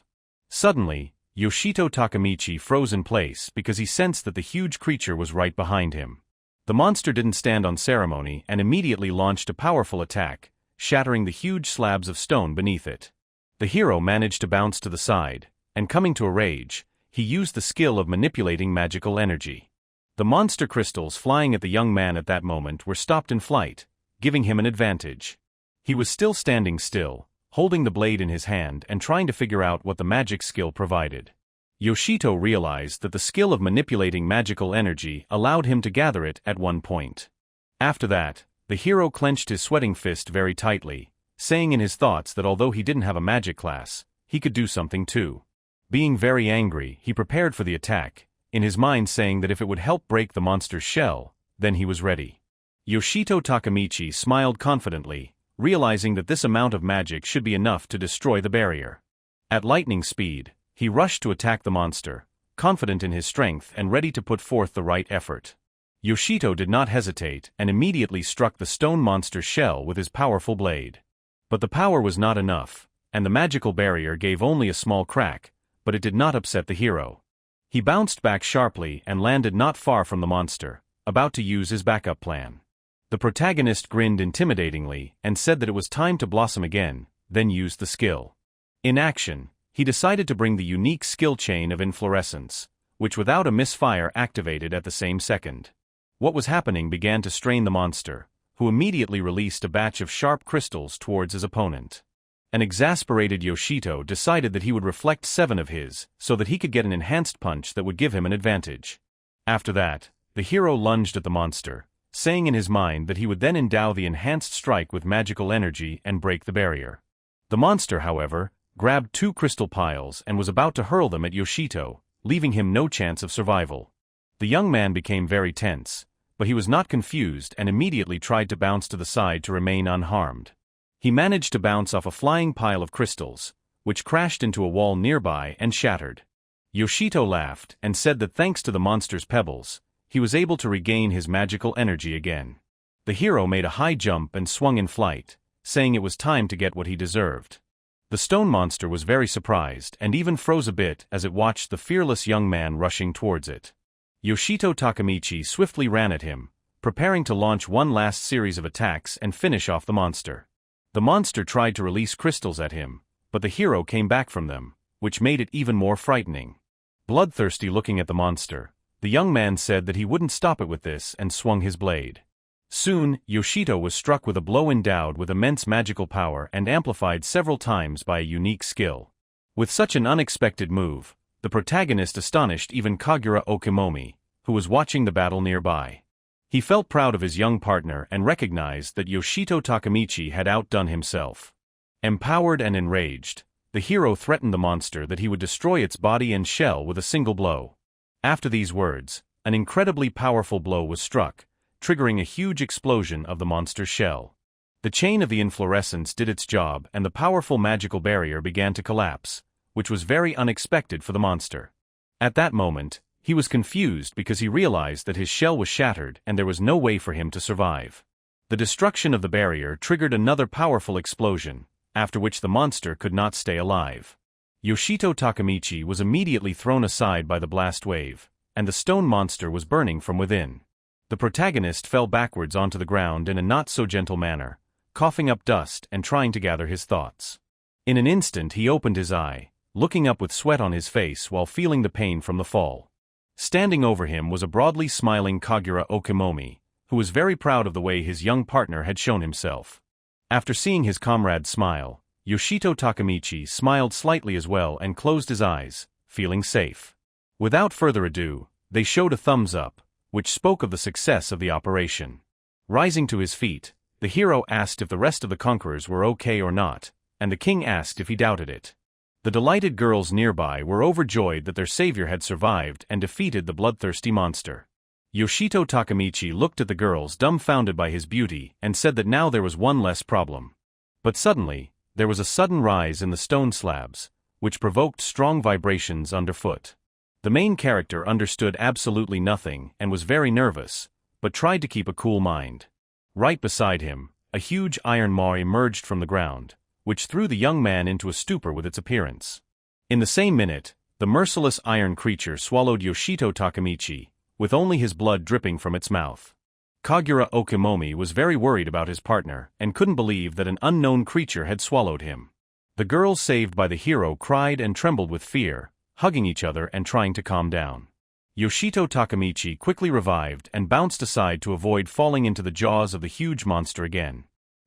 Suddenly, Yoshito Takemichi froze in place because he sensed that the huge creature was right behind him. The monster didn't stand on ceremony and immediately launched a powerful attack, shattering the huge slabs of stone beneath it. The hero managed to bounce to the side, and coming to a rage, he used the skill of manipulating magical energy. The monster crystals flying at the young man at that moment were stopped in flight, giving him an advantage. He was still standing still, holding the blade in his hand and trying to figure out what the magic skill provided. Yoshito realized that the skill of manipulating magical energy allowed him to gather it at one point. After that, the hero clenched his sweating fist very tightly, saying in his thoughts that although he didn't have a magic class, he could do something too. Being very angry, he prepared for the attack, in his mind saying that if it would help break the monster's shell, then he was ready. Yoshito Takemichi smiled confidently, realizing that this amount of magic should be enough to destroy the barrier. At lightning speed, he rushed to attack the monster, confident in his strength and ready to put forth the right effort. Yoshito did not hesitate and immediately struck the stone monster's shell with his powerful blade. But the power was not enough, and the magical barrier gave only a small crack, but it did not upset the hero. He bounced back sharply and landed not far from the monster, about to use his backup plan. The protagonist grinned intimidatingly and said that it was time to blossom again, then used the skill. In action, he decided to bring the unique skill chain of inflorescence, which without a misfire activated at the same second. What was happening began to strain the monster, who immediately released a batch of sharp crystals towards his opponent. An exasperated Yoshito decided that he would reflect 7 of his, so that he could get an enhanced punch that would give him an advantage. After that, the hero lunged at the monster, saying in his mind that he would then endow the enhanced strike with magical energy and break the barrier. The monster, however, grabbed 2 crystal piles and was about to hurl them at Yoshito, leaving him no chance of survival. The young man became very tense, but he was not confused and immediately tried to bounce to the side to remain unharmed. He managed to bounce off a flying pile of crystals, which crashed into a wall nearby and shattered. Yoshito laughed and said that thanks to the monster's pebbles, he was able to regain his magical energy again. The hero made a high jump and swung in flight, saying it was time to get what he deserved. The stone monster was very surprised and even froze a bit as it watched the fearless young man rushing towards it. Yoshito Takemichi swiftly ran at him, preparing to launch one last series of attacks and finish off the monster. The monster tried to release crystals at him, but the hero came back from them, which made it even more frightening. Bloodthirsty looking at the monster, the young man said that he wouldn't stop it with this and swung his blade. Soon, Yoshito was struck with a blow endowed with immense magical power and amplified several times by a unique skill. With such an unexpected move, the protagonist astonished even Kagura Okimomi, who was watching the battle nearby. He felt proud of his young partner and recognized that Yoshito Takemichi had outdone himself. Empowered and enraged, the hero threatened the monster that he would destroy its body and shell with a single blow. After these words, an incredibly powerful blow was struck, triggering a huge explosion of the monster's shell. The chain of the inflorescence did its job and the powerful magical barrier began to collapse, which was very unexpected for the monster. At that moment, he was confused because he realized that his shell was shattered and there was no way for him to survive. The destruction of the barrier triggered another powerful explosion, after which the monster could not stay alive. Yoshito Takemichi was immediately thrown aside by the blast wave, and the stone monster was burning from within. The protagonist fell backwards onto the ground in a not-so-gentle manner, coughing up dust and trying to gather his thoughts. In an instant he opened his eye, looking up with sweat on his face while feeling the pain from the fall. Standing over him was a broadly smiling Kagura Okimomi, who was very proud of the way his young partner had shown himself. After seeing his comrade smile, Yoshito Takemichi smiled slightly as well and closed his eyes, feeling safe. Without further ado, they showed a thumbs up, which spoke of the success of the operation. Rising to his feet, the hero asked if the rest of the conquerors were okay or not, and the king asked if he doubted it. The delighted girls nearby were overjoyed that their savior had survived and defeated the bloodthirsty monster. Yoshito Takemichi looked at the girls dumbfounded by his beauty and said that now there was one less problem. But suddenly, there was a sudden rise in the stone slabs, which provoked strong vibrations underfoot. The main character understood absolutely nothing and was very nervous, but tried to keep a cool mind. Right beside him, a huge iron maw emerged from the ground, which threw the young man into a stupor with its appearance. In the same minute, the merciless iron creature swallowed Yoshito Takemichi, with only his blood dripping from its mouth. Kagura Okimomi was very worried about his partner and couldn't believe that an unknown creature had swallowed him. The girls saved by the hero cried and trembled with fear, hugging each other and trying to calm down. Yoshito Takemichi quickly revived and bounced aside to avoid falling into the jaws of the huge monster again.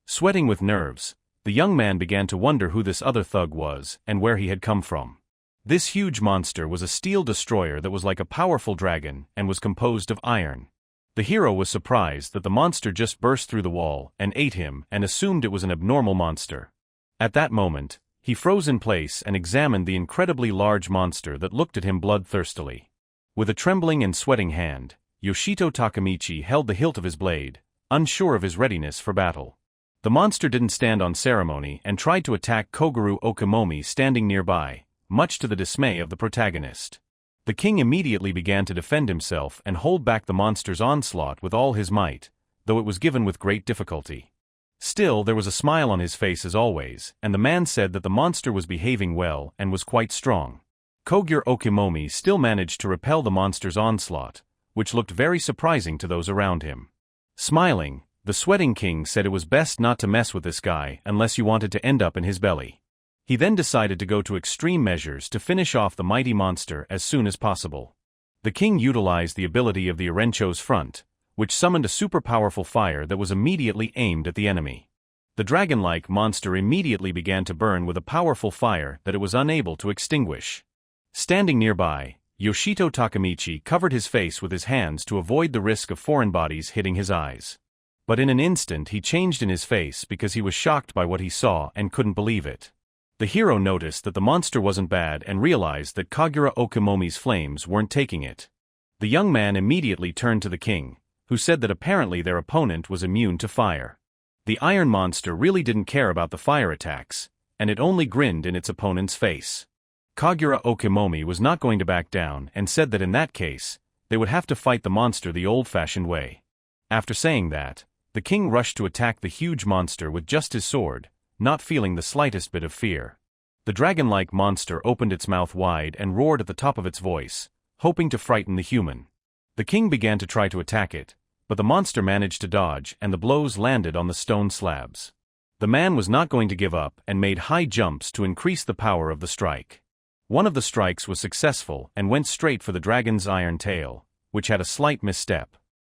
Sweating with nerves, the young man began to wonder who this other thug was and where he had come from. This huge monster was a steel destroyer that was like a powerful dragon and was composed of iron. The hero was surprised that the monster just burst through the wall and ate him and assumed it was an abnormal monster. At that moment, he froze in place and examined the incredibly large monster that looked at him bloodthirstily. With a trembling and sweating hand, Yoshito Takemichi held the hilt of his blade, unsure of his readiness for battle. The monster didn't stand on ceremony and tried to attack Kogoro Okemomi standing nearby, much to the dismay of the protagonist. The king immediately began to defend himself and hold back the monster's onslaught with all his might, though it was given with great difficulty. Still, there was a smile on his face as always, and the man said that the monster was behaving well and was quite strong. Kogoro Okemomi still managed to repel the monster's onslaught, which looked very surprising to those around him. Smiling, the sweating king said it was best not to mess with this guy unless you wanted to end up in his belly. He then decided to go to extreme measures to finish off the mighty monster as soon as possible. The king utilized the ability of the Erencho's front, which summoned a super powerful fire that was immediately aimed at the enemy. The dragon-like monster immediately began to burn with a powerful fire that it was unable to extinguish. Standing nearby, Yoshito Takemichi covered his face with his hands to avoid the risk of foreign bodies hitting his eyes. But in an instant he changed in his face because he was shocked by what he saw and couldn't believe it. The hero noticed that the monster wasn't bad and realized that Kogoro Okemomi's flames weren't taking it. The young man immediately turned to the king, who said that apparently their opponent was immune to fire. The iron monster really didn't care about the fire attacks, and it only grinned in its opponent's face. Kogoro Okemomi was not going to back down and said that in that case, they would have to fight the monster the old-fashioned way. After saying that, the king rushed to attack the huge monster with just his sword, not feeling the slightest bit of fear. The dragon-like monster opened its mouth wide and roared at the top of its voice, hoping to frighten the human. The king began to try to attack it, but the monster managed to dodge and the blows landed on the stone slabs. The man was not going to give up and made high jumps to increase the power of the strike. One of the strikes was successful and went straight for the dragon's iron tail, which had a slight misstep.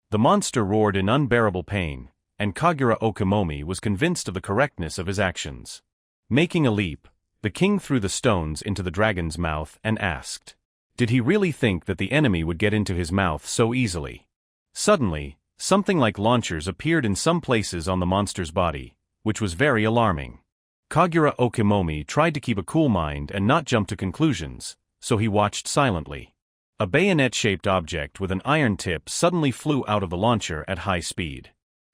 The monster roared in unbearable pain, and Kogoro Okemomi was convinced of the correctness of his actions. Making a leap, the king threw the stones into the dragon's mouth and asked, did he really think that the enemy would get into his mouth so easily? Suddenly, something like launchers appeared in some places on the monster's body, which was very alarming. Kogoro Okemomi tried to keep a cool mind and not jump to conclusions, so he watched silently. A bayonet-shaped object with an iron tip suddenly flew out of the launcher at high speed.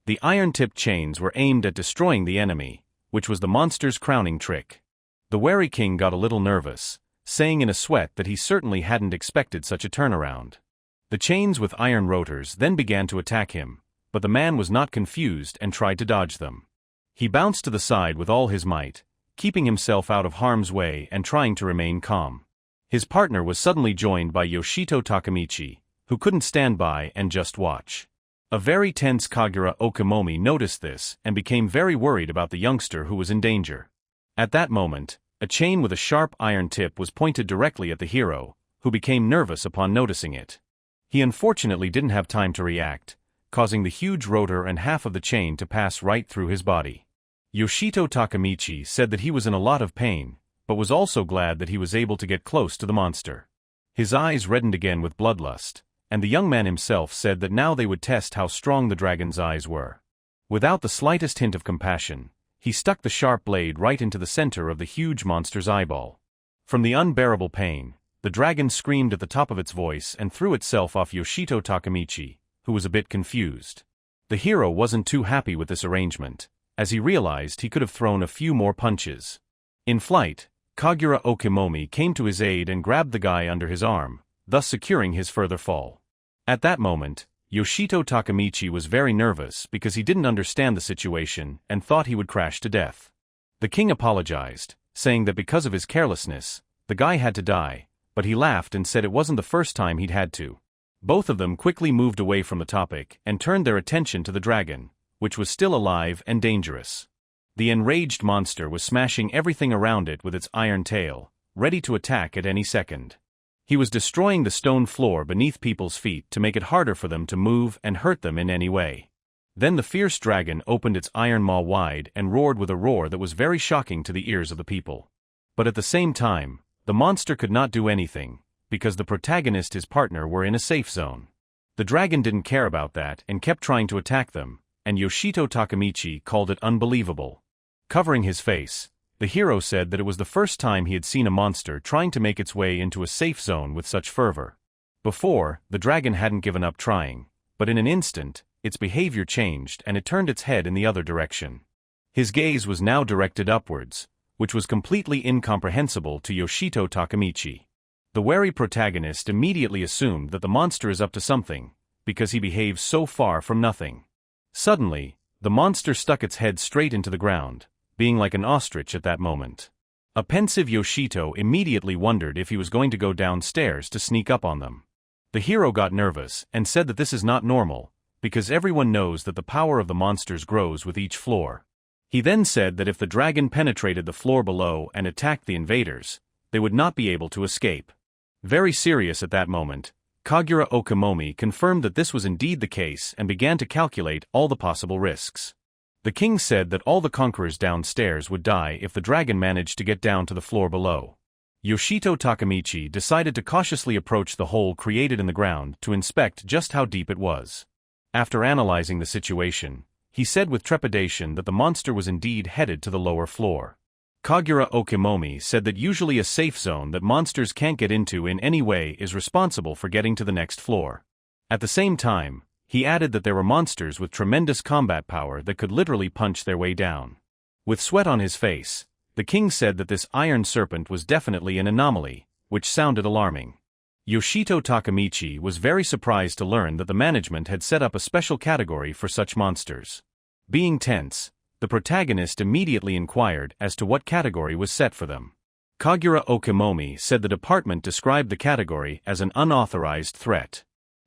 The iron-tipped chains were aimed at destroying the enemy, which was the monster's crowning trick. The wary king got a little nervous, saying in a sweat that he certainly hadn't expected such a turnaround. The chains with iron rotors then began to attack him, but the man was not confused and tried to dodge them. He bounced to the side with all his might, keeping himself out of harm's way and trying to remain calm. His partner was suddenly joined by Yoshito Takemichi, who couldn't stand by and just watch. A very tense Kogoro Okemomi noticed this and became very worried about the youngster who was in danger. At that moment, a chain with a sharp iron tip was pointed directly at the hero, who became nervous upon noticing it. He unfortunately didn't have time to react, causing the huge rotor and half of the chain to pass right through his body. Yoshito Takemichi said that he was in a lot of pain, but was also glad that he was able to get close to the monster. His eyes reddened again with bloodlust, and the young man himself said that now they would test how strong the dragon's eyes were. Without the slightest hint of compassion, he stuck the sharp blade right into the center of the huge monster's eyeball. From the unbearable pain, the dragon screamed at the top of its voice and threw itself off Yoshito Takemichi, who was a bit confused. The hero wasn't too happy with this arrangement, as he realized he could have thrown a few more punches. In flight, Kogoro Okemomi came to his aid and grabbed the guy under his arm, thus securing his further fall. At that moment, Yoshito Takemichi was very nervous because he didn't understand the situation and thought he would crash to death. The king apologized, saying that because of his carelessness, the guy had to die, but he laughed and said it wasn't the first time he'd had to. Both of them quickly moved away from the topic and turned their attention to the dragon, which was still alive and dangerous. The enraged monster was smashing everything around it with its iron tail, ready to attack at any second. He was destroying the stone floor beneath people's feet to make it harder for them to move and hurt them in any way. Then the fierce dragon opened its iron maw wide and roared with a roar that was very shocking to the ears of the people. But at the same time, the monster could not do anything, because the protagonist and his partner were in a safe zone. The dragon didn't care about that and kept trying to attack them, and Yoshito Takemichi called it unbelievable. Covering his face, the hero said that it was the first time he had seen a monster trying to make its way into a safe zone with such fervor. Before, the dragon hadn't given up trying, but in an instant, its behavior changed and it turned its head in the other direction. His gaze was now directed upwards, which was completely incomprehensible to Yoshito Takemichi. The wary protagonist immediately assumed that the monster is up to something, because he behaves so far from nothing. Suddenly, the monster stuck its head straight into the ground, being like an ostrich at that moment. A pensive Yoshito immediately wondered if he was going to go downstairs to sneak up on them. The hero got nervous and said that this is not normal, because everyone knows that the power of the monsters grows with each floor. He then said that if the dragon penetrated the floor below and attacked the invaders, they would not be able to escape. Very serious at that moment, Kagura Okamomi confirmed that this was indeed the case and began to calculate all the possible risks. The king said that all the conquerors downstairs would die if the dragon managed to get down to the floor below. Yoshito Takemichi decided to cautiously approach the hole created in the ground to inspect just how deep it was. After analyzing the situation, he said with trepidation that the monster was indeed headed to the lower floor. Kagura Okamomi said that usually a safe zone that monsters can't get into in any way is responsible for getting to the next floor. At the same time, he added that there were monsters with tremendous combat power that could literally punch their way down. With sweat on his face, the king said that this iron serpent was definitely an anomaly, which sounded alarming. Yoshito Takemichi was very surprised to learn that the management had set up a special category for such monsters. Being tense, the protagonist immediately inquired as to what category was set for them. Kagura Okamomi said the department described the category as an unauthorized threat.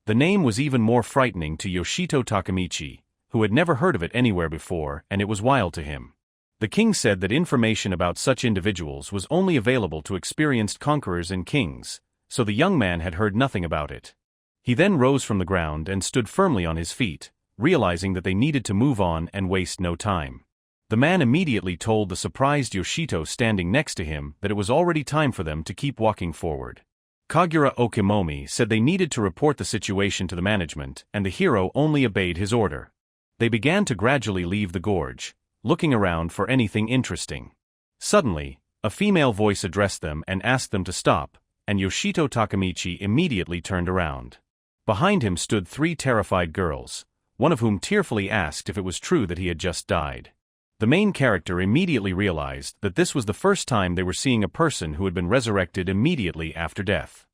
The name was even more frightening to Yoshito Takemichi, who had never heard of it anywhere before, and it was wild to him. The king said that information about such individuals was only available to experienced conquerors and kings, so the young man had heard nothing about it. He then rose from the ground and stood firmly on his feet, realizing that they needed to move on and waste no time. The man immediately told the surprised Yoshito standing next to him that it was already time for them to keep walking forward. Kagura Okamomi said they needed to report the situation to the management, and the hero only obeyed his order. They began to gradually leave the gorge, looking around for anything interesting. Suddenly, a female voice addressed them and asked them to stop, and Yoshito Takemichi immediately turned around. Behind him stood 3 terrified girls, one of whom tearfully asked if it was true that he had just died. The main character immediately realized that this was the first time they were seeing a person who had been resurrected immediately after death.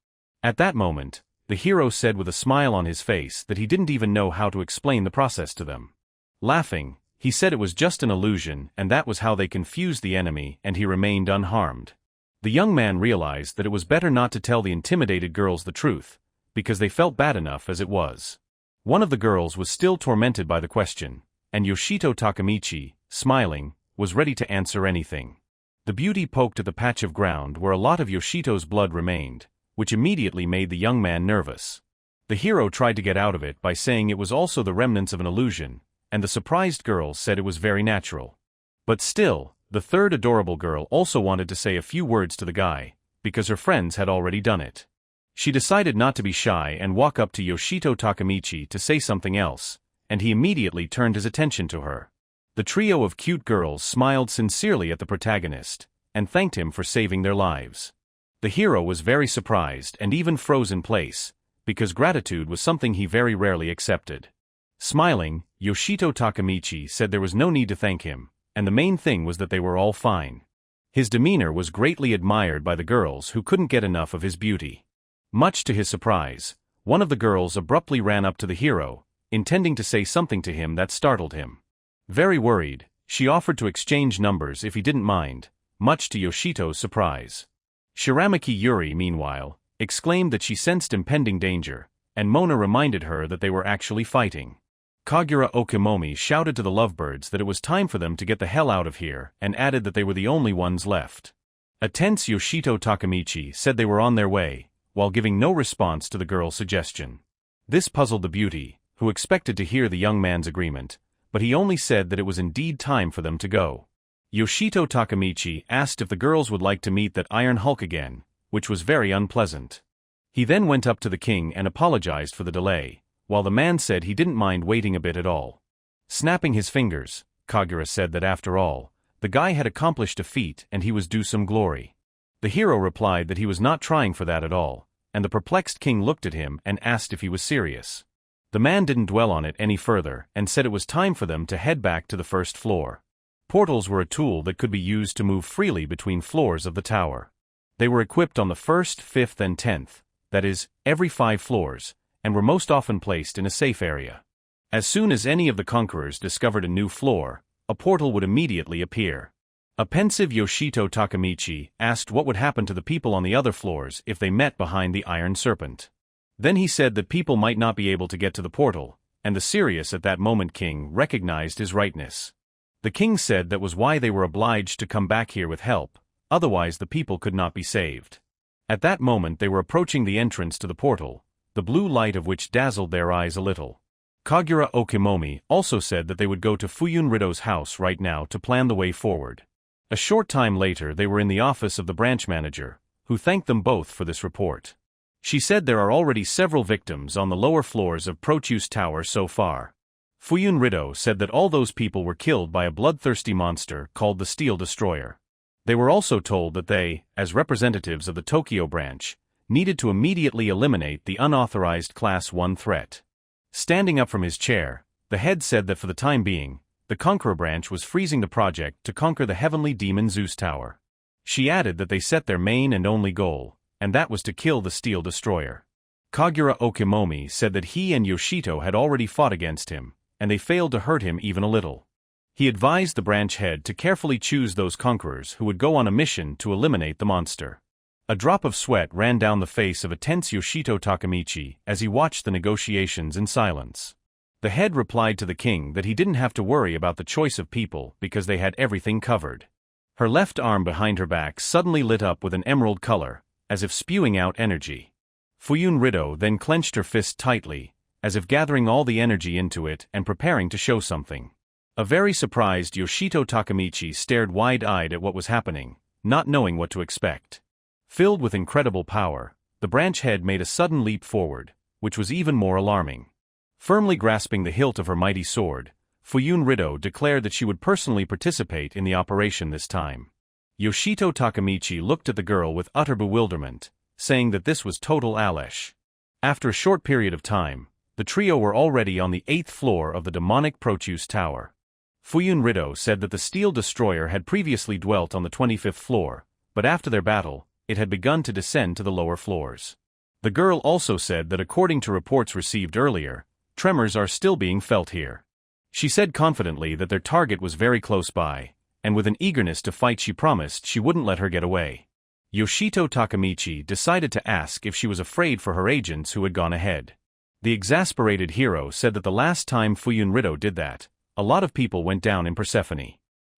At that moment, the hero said with a smile on his face that he didn't even know how to explain the process to them. Laughing, he said it was just an illusion and that was how they confused the enemy, and he remained unharmed. The young man realized that it was better not to tell the intimidated girls the truth, because they felt bad enough as it was. One of the girls was still tormented by the question, and Yoshito Takemichi, smiling, was ready to answer anything. The beauty poked at the patch of ground where a lot of Yoshito's blood remained, which immediately made the young man nervous. The hero tried to get out of it by saying it was also the remnants of an illusion, and the surprised girls said it was very natural. But still, the third adorable girl also wanted to say a few words to the guy, because her friends had already done it. She decided not to be shy and walk up to Yoshito Takemichi to say something else, and he immediately turned his attention to her. The trio of cute girls smiled sincerely at the protagonist, and thanked him for saving their lives. The hero was very surprised and even froze in place, because gratitude was something he very rarely accepted. Smiling, Yoshito Takemichi said there was no need to thank him, and the main thing was that they were all fine. His demeanor was greatly admired by the girls who couldn't get enough of his beauty. Much to his surprise, one of the girls abruptly ran up to the hero, intending to say something to him that startled him. Very worried, she offered to exchange numbers if he didn't mind, much to Yoshito's surprise. Shiramaki Yuri, meanwhile, exclaimed that she sensed impending danger, and Mona reminded her that they were actually fighting. Kagura Okamomi shouted to the lovebirds that it was time for them to get the hell out of here, and added that they were the only ones left. A tense Yoshito Takemichi said they were on their way, while giving no response to the girl's suggestion. This puzzled the beauty, who expected to hear the young man's agreement, but he only said that it was indeed time for them to go. Yoshito Takemichi asked if the girls would like to meet that Iron Hulk again, which was very unpleasant. He then went up to the king and apologized for the delay, while the man said he didn't mind waiting a bit at all. Snapping his fingers, Kagura said that after all, the guy had accomplished a feat and he was due some glory. The hero replied that he was not trying for that at all, and the perplexed king looked at him and asked if he was serious. The man didn't dwell on it any further and said it was time for them to head back to the first floor. Portals were a tool that could be used to move freely between floors of the tower. They were equipped on the 1st, 5th and 10th, that is, every 5 floors, and were most often placed in a safe area. As soon as any of the conquerors discovered a new floor, a portal would immediately appear. A pensive Yoshito Takemichi asked what would happen to the people on the other floors if they met behind the Iron Serpent. Then he said that people might not be able to get to the portal, and the serious at that moment king recognized his rightness. The king said that was why they were obliged to come back here with help, otherwise the people could not be saved. At that moment they were approaching the entrance to the portal, the blue light of which dazzled their eyes a little. Kagura Okimomi also said that they would go to Fuyun Rido's house right now to plan the way forward. A short time later they were in the office of the branch manager, who thanked them both for this report. She said there are already several victims on the lower floors of Proteus Tower so far. Fuyun Rido said that all those people were killed by a bloodthirsty monster called the Steel Destroyer. They were also told that they, as representatives of the Tokyo branch, needed to immediately eliminate the unauthorized Class 1 threat. Standing up from his chair, the head said that for the time being, the Conqueror branch was freezing the project to conquer the heavenly demon Zeus Tower. She added that they set their main and only goal, and that was to kill the Steel Destroyer. Kagura Okimomi said that he and Yoshito had already fought against him, and they failed to hurt him even a little. He advised the branch head to carefully choose those conquerors who would go on a mission to eliminate the monster. A drop of sweat ran down the face of a tense Yoshito Takemichi as he watched the negotiations in silence. The head replied to the king that he didn't have to worry about the choice of people because they had everything covered. Her left arm behind her back suddenly lit up with an emerald color, as if spewing out energy. Fuyun Rido then clenched her fist tightly, as if gathering all the energy into it and preparing to show something. A very surprised Yoshito Takemichi stared wide-eyed at what was happening, not knowing what to expect. Filled with incredible power, the branch head made a sudden leap forward, which was even more alarming. Firmly grasping the hilt of her mighty sword, Fuyun Rido declared that she would personally participate in the operation this time. Yoshito Takemichi looked at the girl with utter bewilderment, saying that this was total Alesh. After a short period of time, the trio were already on the 8th floor of the demonic Proteus Tower. Fuyun Rido said that the Steel Destroyer had previously dwelt on the 25th floor, but after their battle, it had begun to descend to the lower floors. The girl also said that according to reports received earlier, tremors are still being felt here. She said confidently that their target was very close by, and with an eagerness to fight she promised she wouldn't let her get away. Yoshito Takemichi decided to ask if she was afraid for her agents who had gone ahead. The exasperated hero said that the last time Fuyun Rido did that, a lot of people went down in Persephone.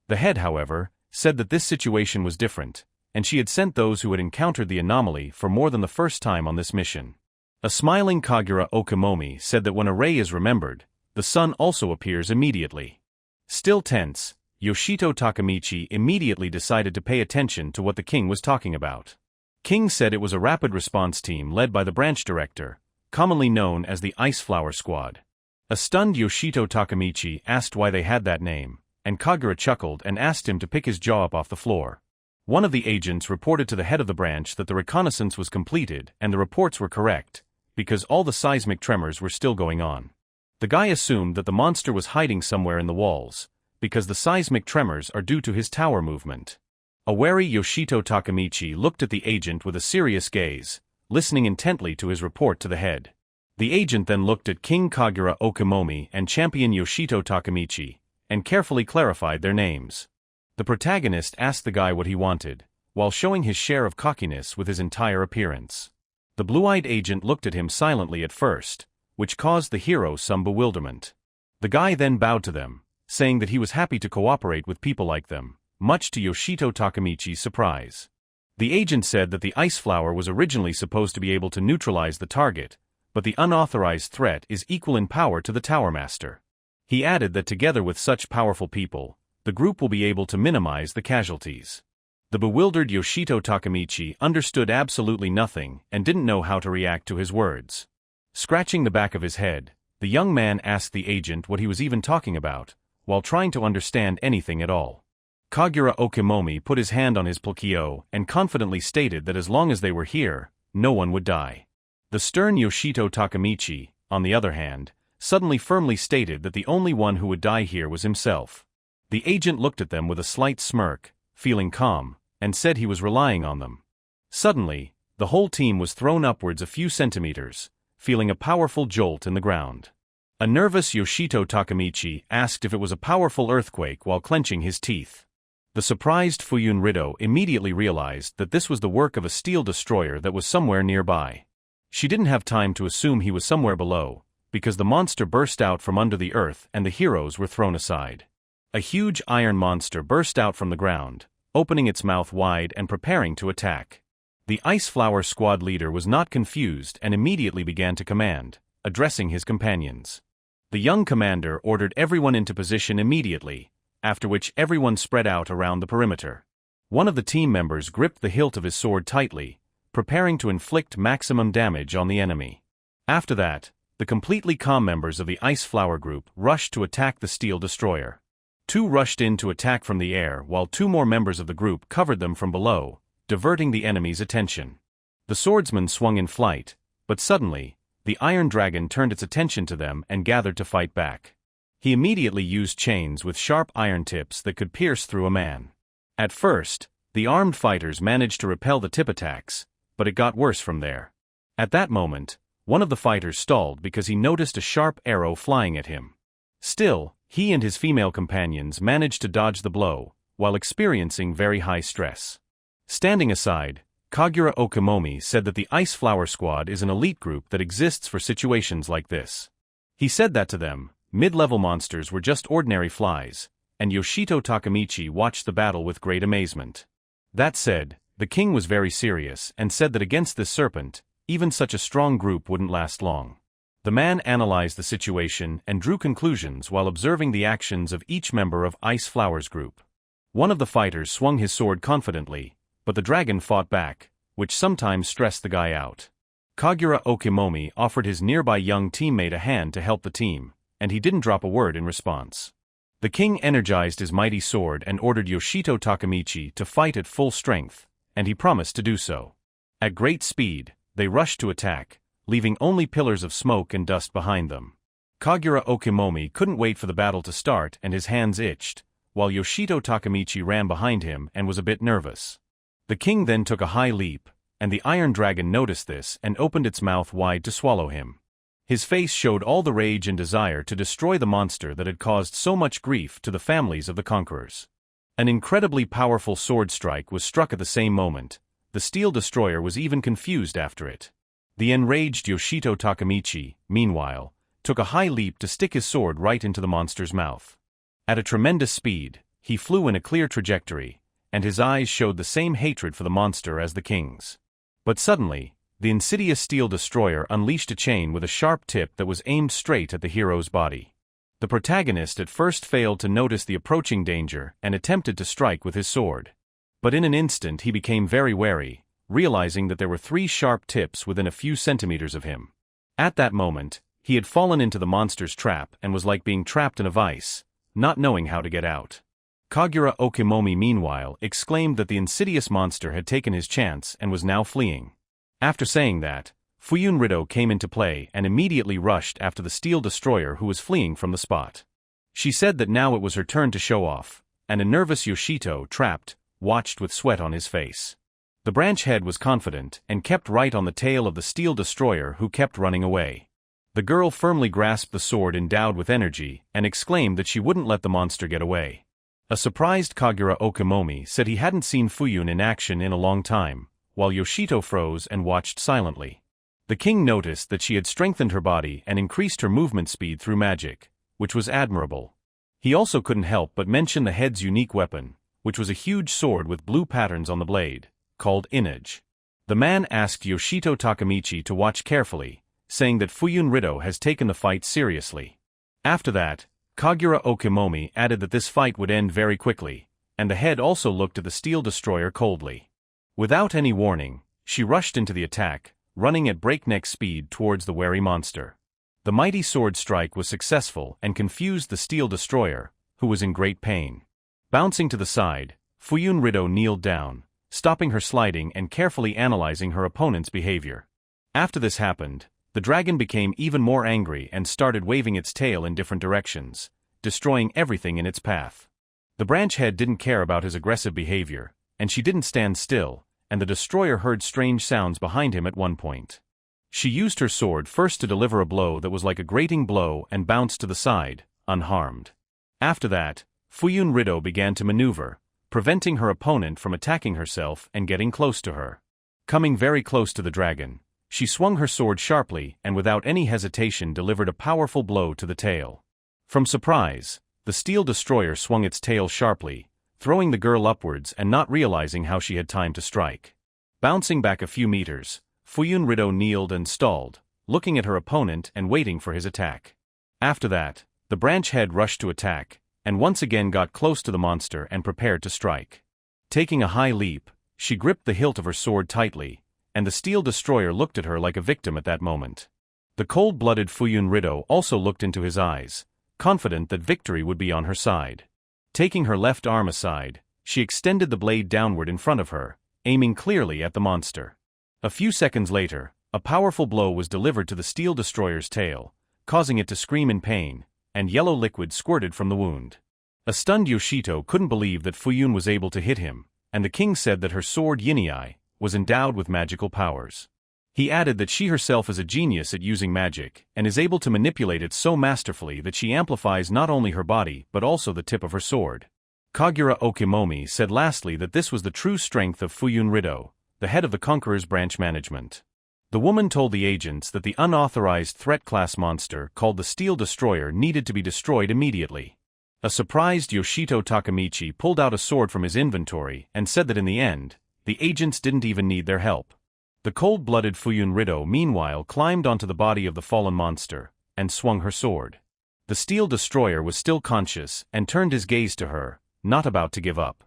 The head, however, said that this situation was different, and she had sent those who had encountered the anomaly for more than the first time on this mission. A smiling Kagura Okimomi said that when a ray is remembered, the sun also appears immediately. Still tense, Yoshito Takemichi immediately decided to pay attention to what the king was talking about. King said it was a rapid response team led by the branch director, commonly known as the Ice Flower Squad. A stunned Yoshito Takemichi asked why they had that name, and Kagura chuckled and asked him to pick his jaw up off the floor. One of the agents reported to the head of the branch that the reconnaissance was completed and the reports were correct, because all the seismic tremors were still going on. The guy assumed that the monster was hiding somewhere in the walls, because the seismic tremors are due to his tower movement. A wary Yoshito Takemichi looked at the agent with a serious gaze, listening intently to his report to the head. The agent then looked at King Kagura Okimomi and champion Yoshito Takemichi, and carefully clarified their names. The protagonist asked the guy what he wanted, while showing his share of cockiness with his entire appearance. The blue-eyed agent looked at him silently at first, which caused the hero some bewilderment. The guy then bowed to them, saying that he was happy to cooperate with people like them, much to Yoshito Takemichi's surprise. The agent said that the ice flower was originally supposed to be able to neutralize the target, but the unauthorized threat is equal in power to the Tower Master. He added that together with such powerful people, the group will be able to minimize the casualties. The bewildered Yoshito Takemichi understood absolutely nothing and didn't know how to react to his words. Scratching the back of his head, the young man asked the agent what he was even talking about, while trying to understand anything at all. Kagura Okimomi put his hand on his pulkio and confidently stated that as long as they were here, no one would die. The stern Yoshito Takemichi, on the other hand, suddenly firmly stated that the only one who would die here was himself. The agent looked at them with a slight smirk, feeling calm, and said he was relying on them. Suddenly, the whole team was thrown upwards a few centimeters, feeling a powerful jolt in the ground. A nervous Yoshito Takemichi asked if it was a powerful earthquake while clenching his teeth. The surprised Fuyun Rido immediately realized that this was the work of a steel destroyer that was somewhere nearby. She didn't have time to assume he was somewhere below, because the monster burst out from under the earth and the heroes were thrown aside. A huge iron monster burst out from the ground, opening its mouth wide and preparing to attack. The Ice Flower squad leader was not confused and immediately began to command, addressing his companions. The young commander ordered everyone into position immediately, after which everyone spread out around the perimeter. One of the team members gripped the hilt of his sword tightly, preparing to inflict maximum damage on the enemy. After that, the completely calm members of the Ice Flower group rushed to attack the steel destroyer. Two rushed in to attack from the air while two more members of the group covered them from below, diverting the enemy's attention. The swordsman swung in flight, but suddenly, the Iron Dragon turned its attention to them and gathered to fight back. He immediately used chains with sharp iron tips that could pierce through a man. At first, the armed fighters managed to repel the tip attacks, but it got worse from there. At that moment, one of the fighters stalled because he noticed a sharp arrow flying at him. Still, he and his female companions managed to dodge the blow, while experiencing very high stress. Standing aside, Kagura Okimomi said that the Ice Flower Squad is an elite group that exists for situations like this. He said that to them, mid-level monsters were just ordinary flies, and Yoshito Takemichi watched the battle with great amazement. That said, the king was very serious and said that against this serpent, even such a strong group wouldn't last long. The man analyzed the situation and drew conclusions while observing the actions of each member of Ice Flower's group. One of the fighters swung his sword confidently, but the dragon fought back, which sometimes stressed the guy out. Kagura Okimomi offered his nearby young teammate a hand to help the team, and he didn't drop a word in response. The king energized his mighty sword and ordered Yoshito Takemichi to fight at full strength, and he promised to do so. At great speed, they rushed to attack, leaving only pillars of smoke and dust behind them. Kagura Okimomi couldn't wait for the battle to start and his hands itched, while Yoshito Takemichi ran behind him and was a bit nervous. The king then took a high leap, and the Iron Dragon noticed this and opened its mouth wide to swallow him. His face showed all the rage and desire to destroy the monster that had caused so much grief to the families of the conquerors. An incredibly powerful sword strike was struck at the same moment. The steel destroyer was even confused after it. The enraged Yoshito Takemichi, meanwhile, took a high leap to stick his sword right into the monster's mouth. At a tremendous speed, he flew in a clear trajectory, and his eyes showed the same hatred for the monster as the king's. But suddenly, the insidious steel destroyer unleashed a chain with a sharp tip that was aimed straight at the hero's body. The protagonist at first failed to notice the approaching danger and attempted to strike with his sword. But in an instant he became very wary, realizing that there were 3 sharp tips within a few centimeters of him. At that moment, he had fallen into the monster's trap and was like being trapped in a vice, not knowing how to get out. Kagura Okimomi meanwhile exclaimed that the insidious monster had taken his chance and was now fleeing. After saying that, Fuyun Rido came into play and immediately rushed after the steel destroyer who was fleeing from the spot. She said that now it was her turn to show off, and a nervous Yoshito, trapped, watched with sweat on his face. The branch head was confident and kept right on the tail of the steel destroyer who kept running away. The girl firmly grasped the sword endowed with energy and exclaimed that she wouldn't let the monster get away. A surprised Kagura Okimomi said he hadn't seen Fuyun in action in a long time, while Yoshito froze and watched silently. The king noticed that she had strengthened her body and increased her movement speed through magic, which was admirable. He also couldn't help but mention the head's unique weapon, which was a huge sword with blue patterns on the blade, called Inage. The man asked Yoshito Takamichi to watch carefully, saying that Fuyun Rido has taken the fight seriously. After that, Kagura Okimomi added that this fight would end very quickly, and the head also looked at the steel destroyer coldly. Without any warning, she rushed into the attack, running at breakneck speed towards the wary monster. The mighty sword strike was successful and confused the steel destroyer, who was in great pain. Bouncing to the side, Fuyun Rido kneeled down, stopping her sliding and carefully analyzing her opponent's behavior. After this happened, the dragon became even more angry and started waving its tail in different directions, destroying everything in its path. The branch head didn't care about his aggressive behavior, and she didn't stand still, and the destroyer heard strange sounds behind him at one point. She used her sword first to deliver a blow that was like a grating blow and bounced to the side, unharmed. After that, Fuyun Rido began to maneuver, preventing her opponent from attacking herself and getting close to her. Coming very close to the dragon, she swung her sword sharply and without any hesitation delivered a powerful blow to the tail. From surprise, the steel destroyer swung its tail sharply, throwing the girl upwards and not realizing how she had time to strike. Bouncing back a few meters, Fuyun Rido kneeled and stalled, looking at her opponent and waiting for his attack. After that, the branch head rushed to attack, and once again got close to the monster and prepared to strike. Taking a high leap, she gripped the hilt of her sword tightly, and the steel destroyer looked at her like a victim at that moment. The cold-blooded Fuyun Rido also looked into his eyes, confident that victory would be on her side. Taking her left arm aside, she extended the blade downward in front of her, aiming clearly at the monster. A few seconds later, a powerful blow was delivered to the steel destroyer's tail, causing it to scream in pain, and yellow liquid squirted from the wound. A stunned Yoshito couldn't believe that Fuyun was able to hit him, and the king said that her sword Yinai was endowed with magical powers. He added that she herself is a genius at using magic, and is able to manipulate it so masterfully that she amplifies not only her body but also the tip of her sword. Kagura Okimomi said lastly that this was the true strength of Fuyun Rido, the head of the Conqueror's branch management. The woman told the agents that the unauthorized threat class monster called the Steel Destroyer needed to be destroyed immediately. A surprised Yoshito Takamichi pulled out a sword from his inventory and said that in the end, the agents didn't even need their help. The cold-blooded Fuyun Rido meanwhile climbed onto the body of the fallen monster, and swung her sword. The steel destroyer was still conscious and turned his gaze to her, not about to give up.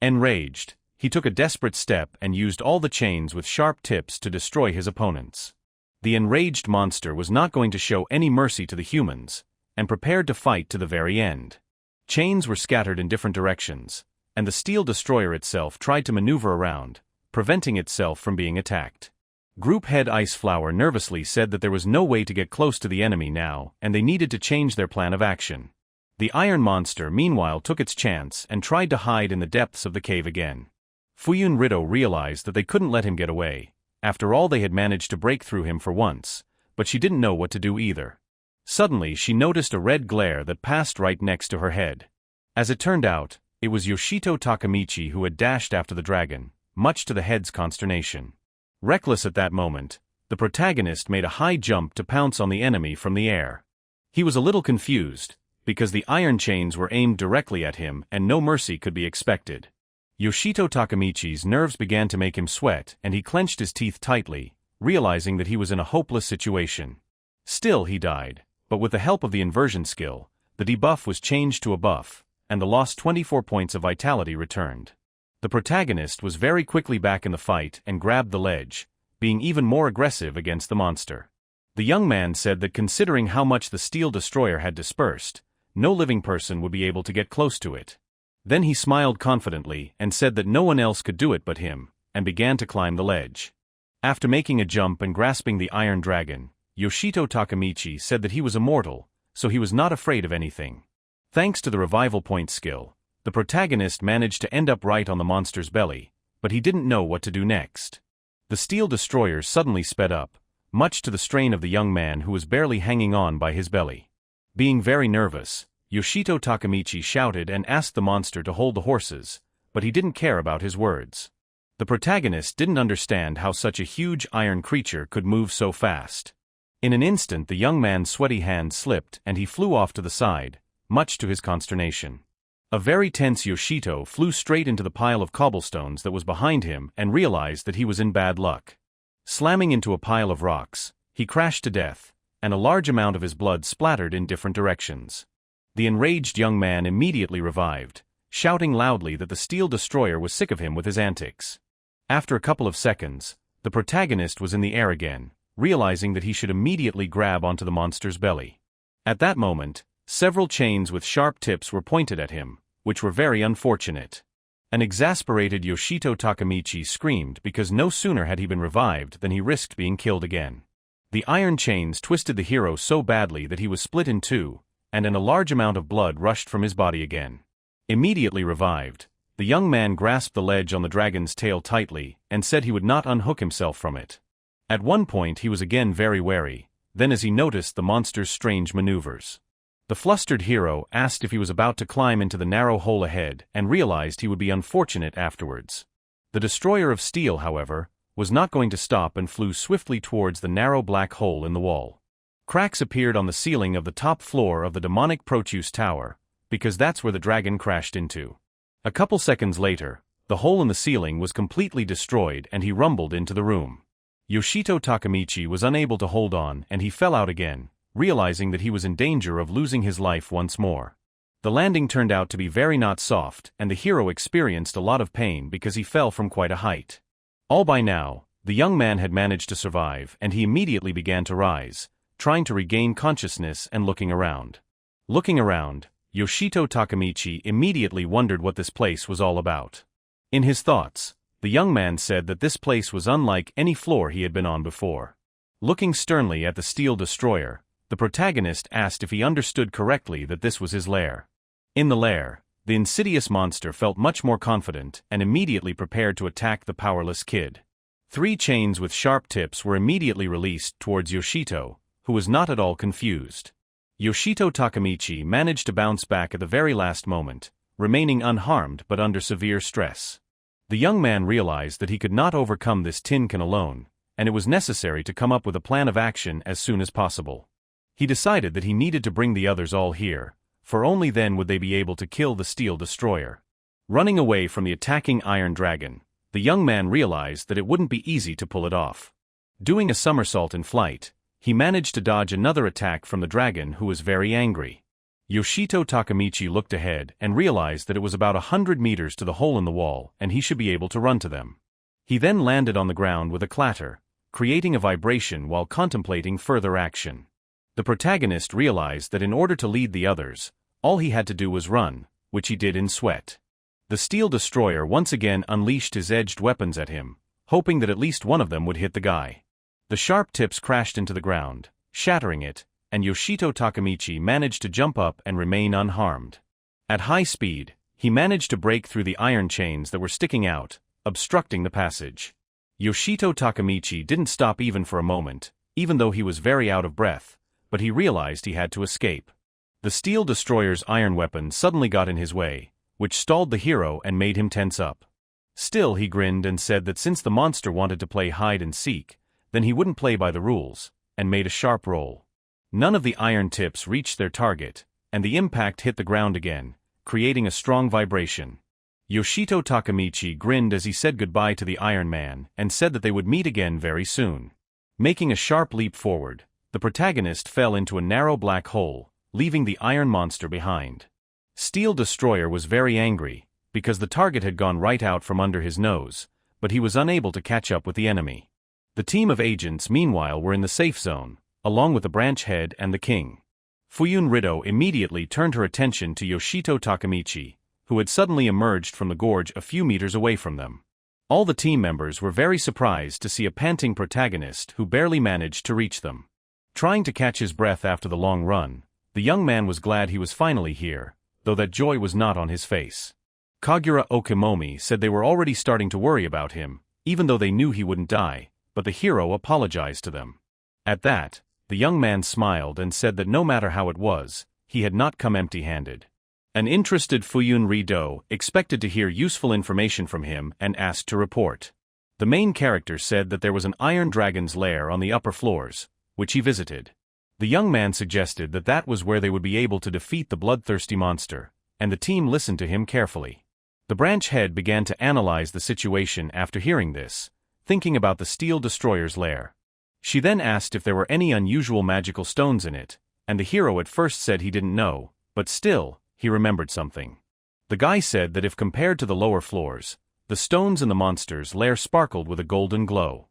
Enraged, he took a desperate step and used all the chains with sharp tips to destroy his opponents. The enraged monster was not going to show any mercy to the humans, and prepared to fight to the very end. Chains were scattered in different directions, and the steel destroyer itself tried to maneuver around, preventing itself from being attacked. Group head Ice Flower nervously said that there was no way to get close to the enemy now, and they needed to change their plan of action. The iron monster meanwhile took its chance and tried to hide in the depths of the cave again. Fuyun Rido realized that they couldn't let him get away. After all, they had managed to break through him for once, but she didn't know what to do either. Suddenly she noticed a red glare that passed right next to her head. As it turned out, it was Yoshito Takamichi who had dashed after the dragon, much to the head's consternation. Reckless at that moment, the protagonist made a high jump to pounce on the enemy from the air. He was a little confused, because the iron chains were aimed directly at him and no mercy could be expected. Yoshito Takamichi's nerves began to make him sweat and he clenched his teeth tightly, realizing that he was in a hopeless situation. Still he died, but with the help of the inversion skill, the debuff was changed to a buff, and the lost 24 points of vitality returned. The protagonist was very quickly back in the fight and grabbed the ledge, being even more aggressive against the monster. The young man said that considering how much the steel destroyer had dispersed, no living person would be able to get close to it. Then he smiled confidently and said that no one else could do it but him, and began to climb the ledge. After making a jump and grasping the iron dragon, Yoshito Takamichi said that he was immortal, so he was not afraid of anything. Thanks to the revival point skill, the protagonist managed to end up right on the monster's belly, but he didn't know what to do next. The steel destroyer suddenly sped up, much to the strain of the young man who was barely hanging on by his belly. Being very nervous, Yoshito Takamichi shouted and asked the monster to hold the horses, but he didn't care about his words. The protagonist didn't understand how such a huge iron creature could move so fast. In an instant the young man's sweaty hand slipped and he flew off to the side, much to his consternation. A very tense Yoshito flew straight into the pile of cobblestones that was behind him and realized that he was in bad luck. Slamming into a pile of rocks, he crashed to death, and a large amount of his blood splattered in different directions. The enraged young man immediately revived, shouting loudly that the steel destroyer was sick of him with his antics. After a couple of seconds, the protagonist was in the air again, realizing that he should immediately grab onto the monster's belly. At that moment, several chains with sharp tips were pointed at him, which were very unfortunate. An exasperated Yoshito Takemichi screamed because no sooner had he been revived than he risked being killed again. The iron chains twisted the hero so badly that he was split in two, and a large amount of blood rushed from his body again. Immediately revived, the young man grasped the ledge on the dragon's tail tightly and said he would not unhook himself from it. At one point he was again very wary, then as he noticed the monster's strange maneuvers. The flustered hero asked if he was about to climb into the narrow hole ahead and realized he would be unfortunate afterwards. The destroyer of steel, however, was not going to stop and flew swiftly towards the narrow black hole in the wall. Cracks appeared on the ceiling of the top floor of the demonic Proteus Tower, because that's where the dragon crashed into. A couple seconds later, the hole in the ceiling was completely destroyed and he rumbled into the room. Yoshito Takemichi was unable to hold on and he fell out again, realizing that he was in danger of losing his life once more. The landing turned out to be very not soft and the hero experienced a lot of pain because he fell from quite a height. All by now, the young man had managed to survive and he immediately began to rise, trying to regain consciousness and looking around. Looking around, Yoshito Takemichi immediately wondered what this place was all about. In his thoughts, the young man said that this place was unlike any floor he had been on before. Looking sternly at the steel destroyer, the protagonist asked if he understood correctly that this was his lair. In the lair, the insidious monster felt much more confident and immediately prepared to attack the powerless kid. 3 chains with sharp tips were immediately released towards Yoshito, who was not at all confused. Yoshito Takemichi managed to bounce back at the very last moment, remaining unharmed but under severe stress. The young man realized that he could not overcome this tin can alone, and it was necessary to come up with a plan of action as soon as possible. He decided that he needed to bring the others all here, for only then would they be able to kill the steel destroyer. Running away from the attacking iron dragon, the young man realized that it wouldn't be easy to pull it off. Doing a somersault in flight, he managed to dodge another attack from the dragon who was very angry. Yoshito Takemichi looked ahead and realized that it was about 100 meters to the hole in the wall and he should be able to run to them. He then landed on the ground with a clatter, creating a vibration while contemplating further action. The protagonist realized that in order to lead the others, all he had to do was run, which he did in sweat. The steel destroyer once again unleashed his edged weapons at him, hoping that at least one of them would hit the guy. The sharp tips crashed into the ground, shattering it, and Yoshito Takemichi managed to jump up and remain unharmed. At high speed, he managed to break through the iron chains that were sticking out, obstructing the passage. Yoshito Takemichi didn't stop even for a moment, even though he was very out of breath, but he realized he had to escape. The steel destroyer's iron weapon suddenly got in his way, which stalled the hero and made him tense up. Still he grinned and said that since the monster wanted to play hide and seek, then he wouldn't play by the rules, and made a sharp roll. None of the iron tips reached their target, and the impact hit the ground again, creating a strong vibration. Yoshito Takemichi grinned as he said goodbye to the Iron Man and said that they would meet again very soon. Making a sharp leap forward, the protagonist fell into a narrow black hole, leaving the iron monster behind. Steel Destroyer was very angry, because the target had gone right out from under his nose, but he was unable to catch up with the enemy. The team of agents meanwhile were in the safe zone, along with the branch head and the king. Fuyun Rido immediately turned her attention to Yoshito Takemichi, who had suddenly emerged from the gorge a few meters away from them. All the team members were very surprised to see a panting protagonist who barely managed to reach them. Trying to catch his breath after the long run, the young man was glad he was finally here, though that joy was not on his face. Kagura Okimomi said they were already starting to worry about him, even though they knew he wouldn't die, but the hero apologized to them. At that, the young man smiled and said that no matter how it was, he had not come empty-handed. An interested Fuyun Rido expected to hear useful information from him and asked to report. The main character said that there was an iron dragon's lair on the upper floors, which he visited. The young man suggested that that was where they would be able to defeat the bloodthirsty monster, and the team listened to him carefully. The branch head began to analyze the situation after hearing this, thinking about the Steel Destroyer's lair. She then asked if there were any unusual magical stones in it, and the hero at first said he didn't know, but still, he remembered something. The guy said that if compared to the lower floors, the stones in the monster's lair sparkled with a golden glow.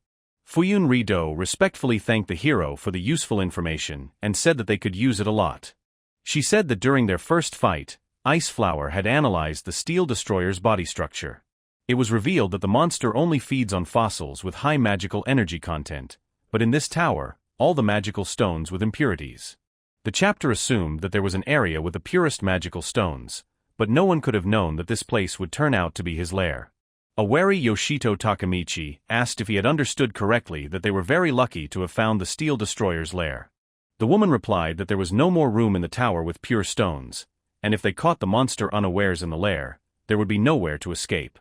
Fuyun Rido respectfully thanked the hero for the useful information and said that they could use it a lot. She said that during their first fight, Ice Flower had analyzed the Steel Destroyer's body structure. It was revealed that the monster only feeds on fossils with high magical energy content, but in this tower, all the magical stones with impurities. The chapter assumed that there was an area with the purest magical stones, but no one could have known that this place would turn out to be his lair. A wary Yoshito Takamichi asked if he had understood correctly that they were very lucky to have found the Steel Destroyer's lair. The woman replied that there was no more room in the tower with pure stones, and if they caught the monster unawares in the lair, there would be nowhere to escape.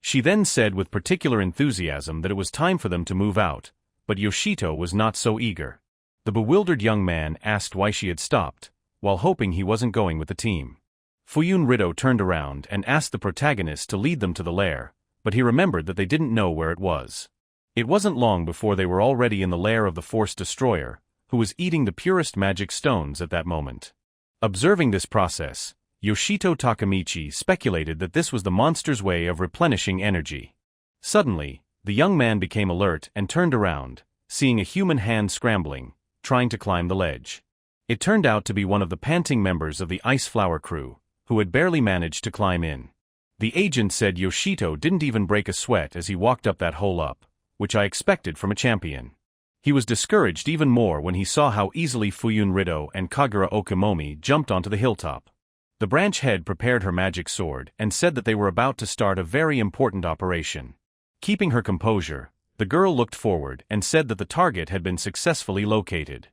She then said with particular enthusiasm that it was time for them to move out, but Yoshito was not so eager. The bewildered young man asked why she had stopped, while hoping he wasn't going with the team. Fuyun Rido turned around and asked the protagonist to lead them to the lair, but he remembered that they didn't know where it was. It wasn't long before they were already in the lair of the Force Destroyer, who was eating the purest magic stones at that moment. Observing this process, Yoshito Takamichi speculated that this was the monster's way of replenishing energy. Suddenly, the young man became alert and turned around, seeing a human hand scrambling, trying to climb the ledge. It turned out to be one of the panting members of the Ice Flower crew, who had barely managed to climb in. The agent said Yoshito didn't even break a sweat as he walked up that hole up, which I expected from a champion. He was discouraged even more when he saw how easily Fuyun Rido and Kagura Okimomi jumped onto the hilltop. The branch head prepared her magic sword and said that they were about to start a very important operation. Keeping her composure, the girl looked forward and said that the target had been successfully located.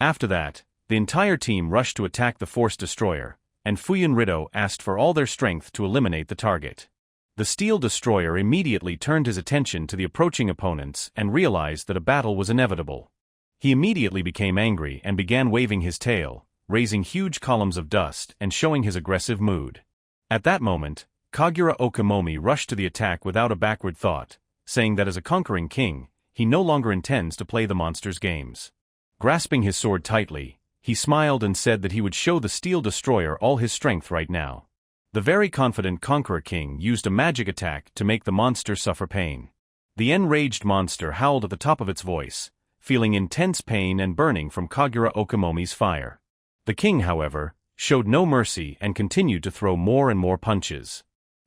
After that, the entire team rushed to attack the Force Destroyer, and Fuyun Rido asked for all their strength to eliminate the target. The Steel Destroyer immediately turned his attention to the approaching opponents and realized that a battle was inevitable. He immediately became angry and began waving his tail, raising huge columns of dust and showing his aggressive mood. At that moment, Kagura Okimomi rushed to the attack without a backward thought, saying that as a conquering king, he no longer intends to play the monster's games. Grasping his sword tightly, he smiled and said that he would show the Steel Destroyer all his strength right now. The very confident Conqueror King used a magic attack to make the monster suffer pain. The enraged monster howled at the top of its voice, feeling intense pain and burning from Kagura Okimomi's fire. The king, however, showed no mercy and continued to throw more and more punches.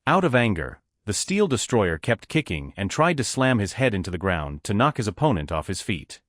Out of anger, the Steel Destroyer kept kicking and tried to slam his head into the ground to knock his opponent off his feet.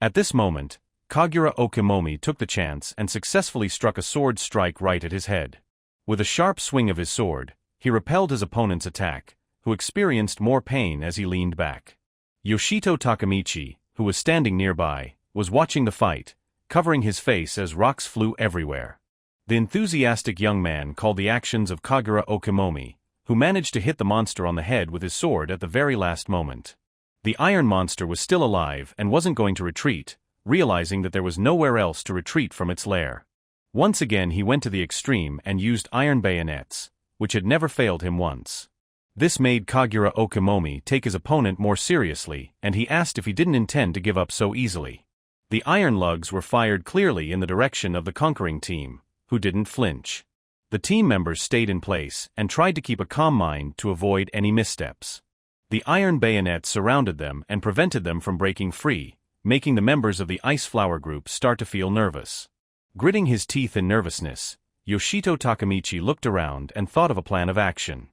At this moment, Kagura Okimomi took the chance and successfully struck a sword strike right at his head. With a sharp swing of his sword, he repelled his opponent's attack, who experienced more pain as he leaned back. Yoshito Takamichi, who was standing nearby, was watching the fight, covering his face as rocks flew everywhere. The enthusiastic young man called the actions of Kagura Okimomi, who managed to hit the monster on the head with his sword at the very last moment. The iron monster was still alive and wasn't going to retreat, realizing that there was nowhere else to retreat from its lair. Once again he went to the extreme and used iron bayonets, which had never failed him once. This made Kagura Okimomi take his opponent more seriously, and he asked if he didn't intend to give up so easily. The iron lugs were fired clearly in the direction of the conquering team, who didn't flinch. The team members stayed in place and tried to keep a calm mind to avoid any missteps. The iron bayonets surrounded them and prevented them from breaking free, making the members of the Ice Flower group start to feel nervous. Gritting his teeth in nervousness, Yoshito Takamichi looked around and thought of a plan of action.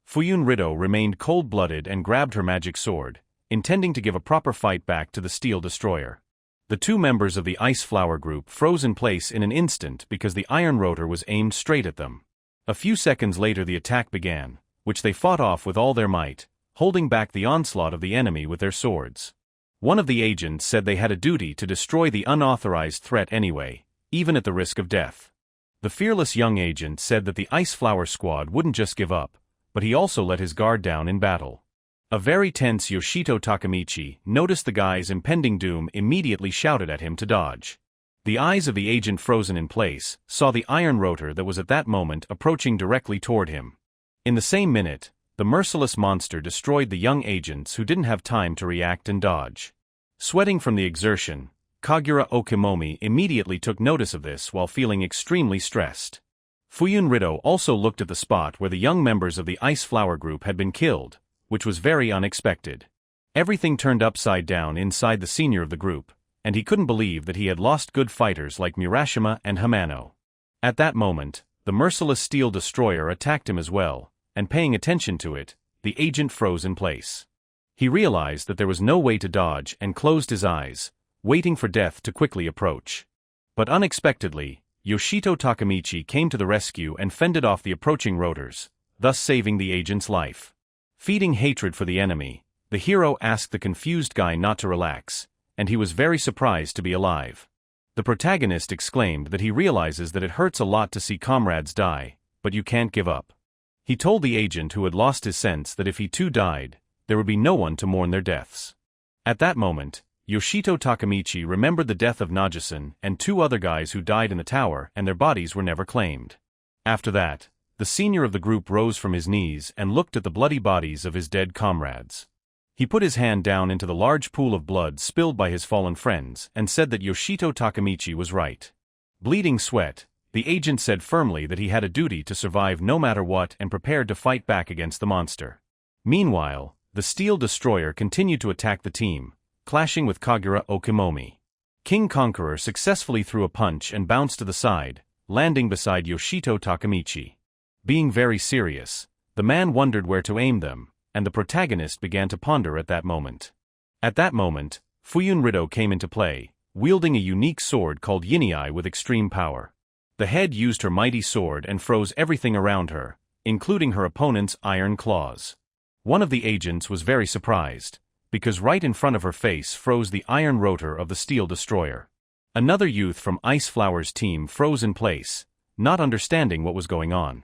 Fuyun Rido remained cold-blooded and grabbed her magic sword, intending to give a proper fight back to the Steel Destroyer. The two members of the Ice Flower group froze in place in an instant because the iron rotor was aimed straight at them. A few seconds later the attack began, which they fought off with all their might, holding back the onslaught of the enemy with their swords. One of the agents said they had a duty to destroy the unauthorized threat anyway, even at the risk of death. The fearless young agent said that the Ice Flower squad wouldn't just give up, but he also let his guard down in battle. A very tense Yoshito Takamichi noticed the guy's impending doom, immediately shouted at him to dodge. The eyes of the agent frozen in place saw the iron rotor that was at that moment approaching directly toward him. In the same minute, the merciless monster destroyed the young agents who didn't have time to react and dodge. Sweating from the exertion, Kagura Okimomi immediately took notice of this while feeling extremely stressed. Fuyun Rido also looked at the spot where the young members of the Ice Flower group had been killed, which was very unexpected. Everything turned upside down inside the senior of the group, and he couldn't believe that he had lost good fighters like Murashima and Hamano. At that moment, the merciless steel destroyer attacked him as well, and paying attention to it, the agent froze in place. He realized that there was no way to dodge and closed his eyes, waiting for death to quickly approach. But unexpectedly, Yoshito Takamichi came to the rescue and fended off the approaching rotors, thus saving the agent's life. Feeding hatred for the enemy, the hero asked the confused guy not to relax, and he was very surprised to be alive. The protagonist exclaimed that he realizes that it hurts a lot to see comrades die, but you can't give up. He told the agent who had lost his sense that if he too died, there would be no one to mourn their deaths. At that moment, Yoshito Takamichi remembered the death of Najasan and 2 other guys who died in the tower and their bodies were never claimed. After that, the senior of the group rose from his knees and looked at the bloody bodies of his dead comrades. He put his hand down into the large pool of blood spilled by his fallen friends and said that Yoshito Takamichi was right. Bleeding sweat, the agent said firmly that he had a duty to survive no matter what and prepared to fight back against the monster. Meanwhile, the steel destroyer continued to attack the team, clashing with Kagura Okimomi. King Conqueror successfully threw a punch and bounced to the side, landing beside Yoshito Takamichi. Being very serious, the man wondered where to aim them, and the protagonist began to ponder at that moment. At that moment, Fuyun Rido came into play, wielding a unique sword called Yinei with extreme power. The head used her mighty sword and froze everything around her, including her opponent's iron claws. One of the agents was very surprised, because right in front of her face froze the iron rotor of the steel destroyer. Another youth from Ice Flower's team froze in place, not understanding what was going on.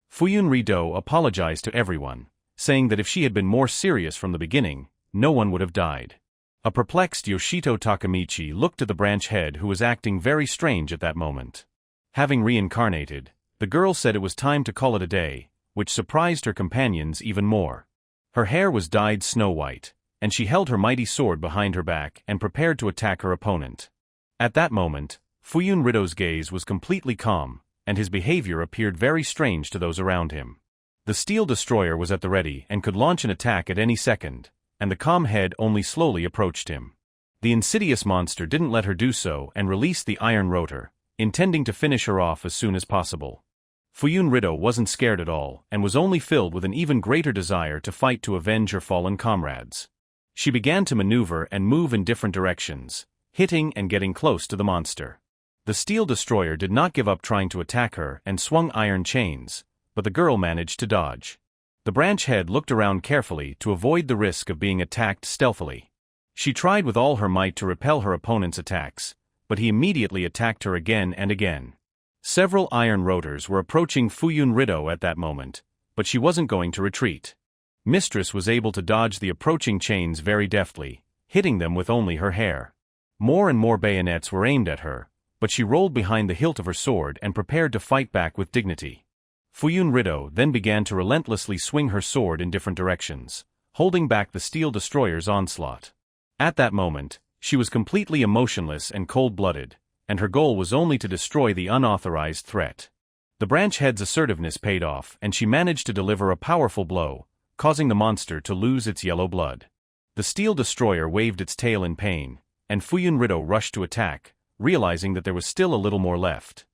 Fuyun Rido apologized to everyone, saying that if she had been more serious from the beginning, no one would have died. A perplexed Yoshito Takamichi looked at the branch head who was acting very strange at that moment. Having reincarnated, the girl said it was time to call it a day, which surprised her companions even more. Her hair was dyed snow white, and she held her mighty sword behind her back and prepared to attack her opponent. At that moment, Fuyun Rido's gaze was completely calm, and his behavior appeared very strange to those around him. The steel destroyer was at the ready and could launch an attack at any second, and the calm head only slowly approached him. The insidious monster didn't let her do so and released the iron rotor, intending to finish her off as soon as possible. Fuyun Rido wasn't scared at all and was only filled with an even greater desire to fight to avenge her fallen comrades. She began to maneuver and move in different directions, hitting and getting close to the monster. The steel destroyer did not give up trying to attack her and swung iron chains, but the girl managed to dodge. The branch head looked around carefully to avoid the risk of being attacked stealthily. She tried with all her might to repel her opponent's attacks, but he immediately attacked her again and again. Several iron rotors were approaching Fuyun Rido at that moment, but she wasn't going to retreat. Mistress was able to dodge the approaching chains very deftly, hitting them with only her hair. More and more bayonets were aimed at her, but she rolled behind the hilt of her sword and prepared to fight back with dignity. Fuyun Rido then began to relentlessly swing her sword in different directions, holding back the steel destroyer's onslaught. At that moment, she was completely emotionless and cold-blooded, and her goal was only to destroy the unauthorized threat. The branch head's assertiveness paid off and she managed to deliver a powerful blow, causing the monster to lose its yellow blood. The steel destroyer waved its tail in pain, and Fuyun Rido rushed to attack, realizing that there was still a little more left.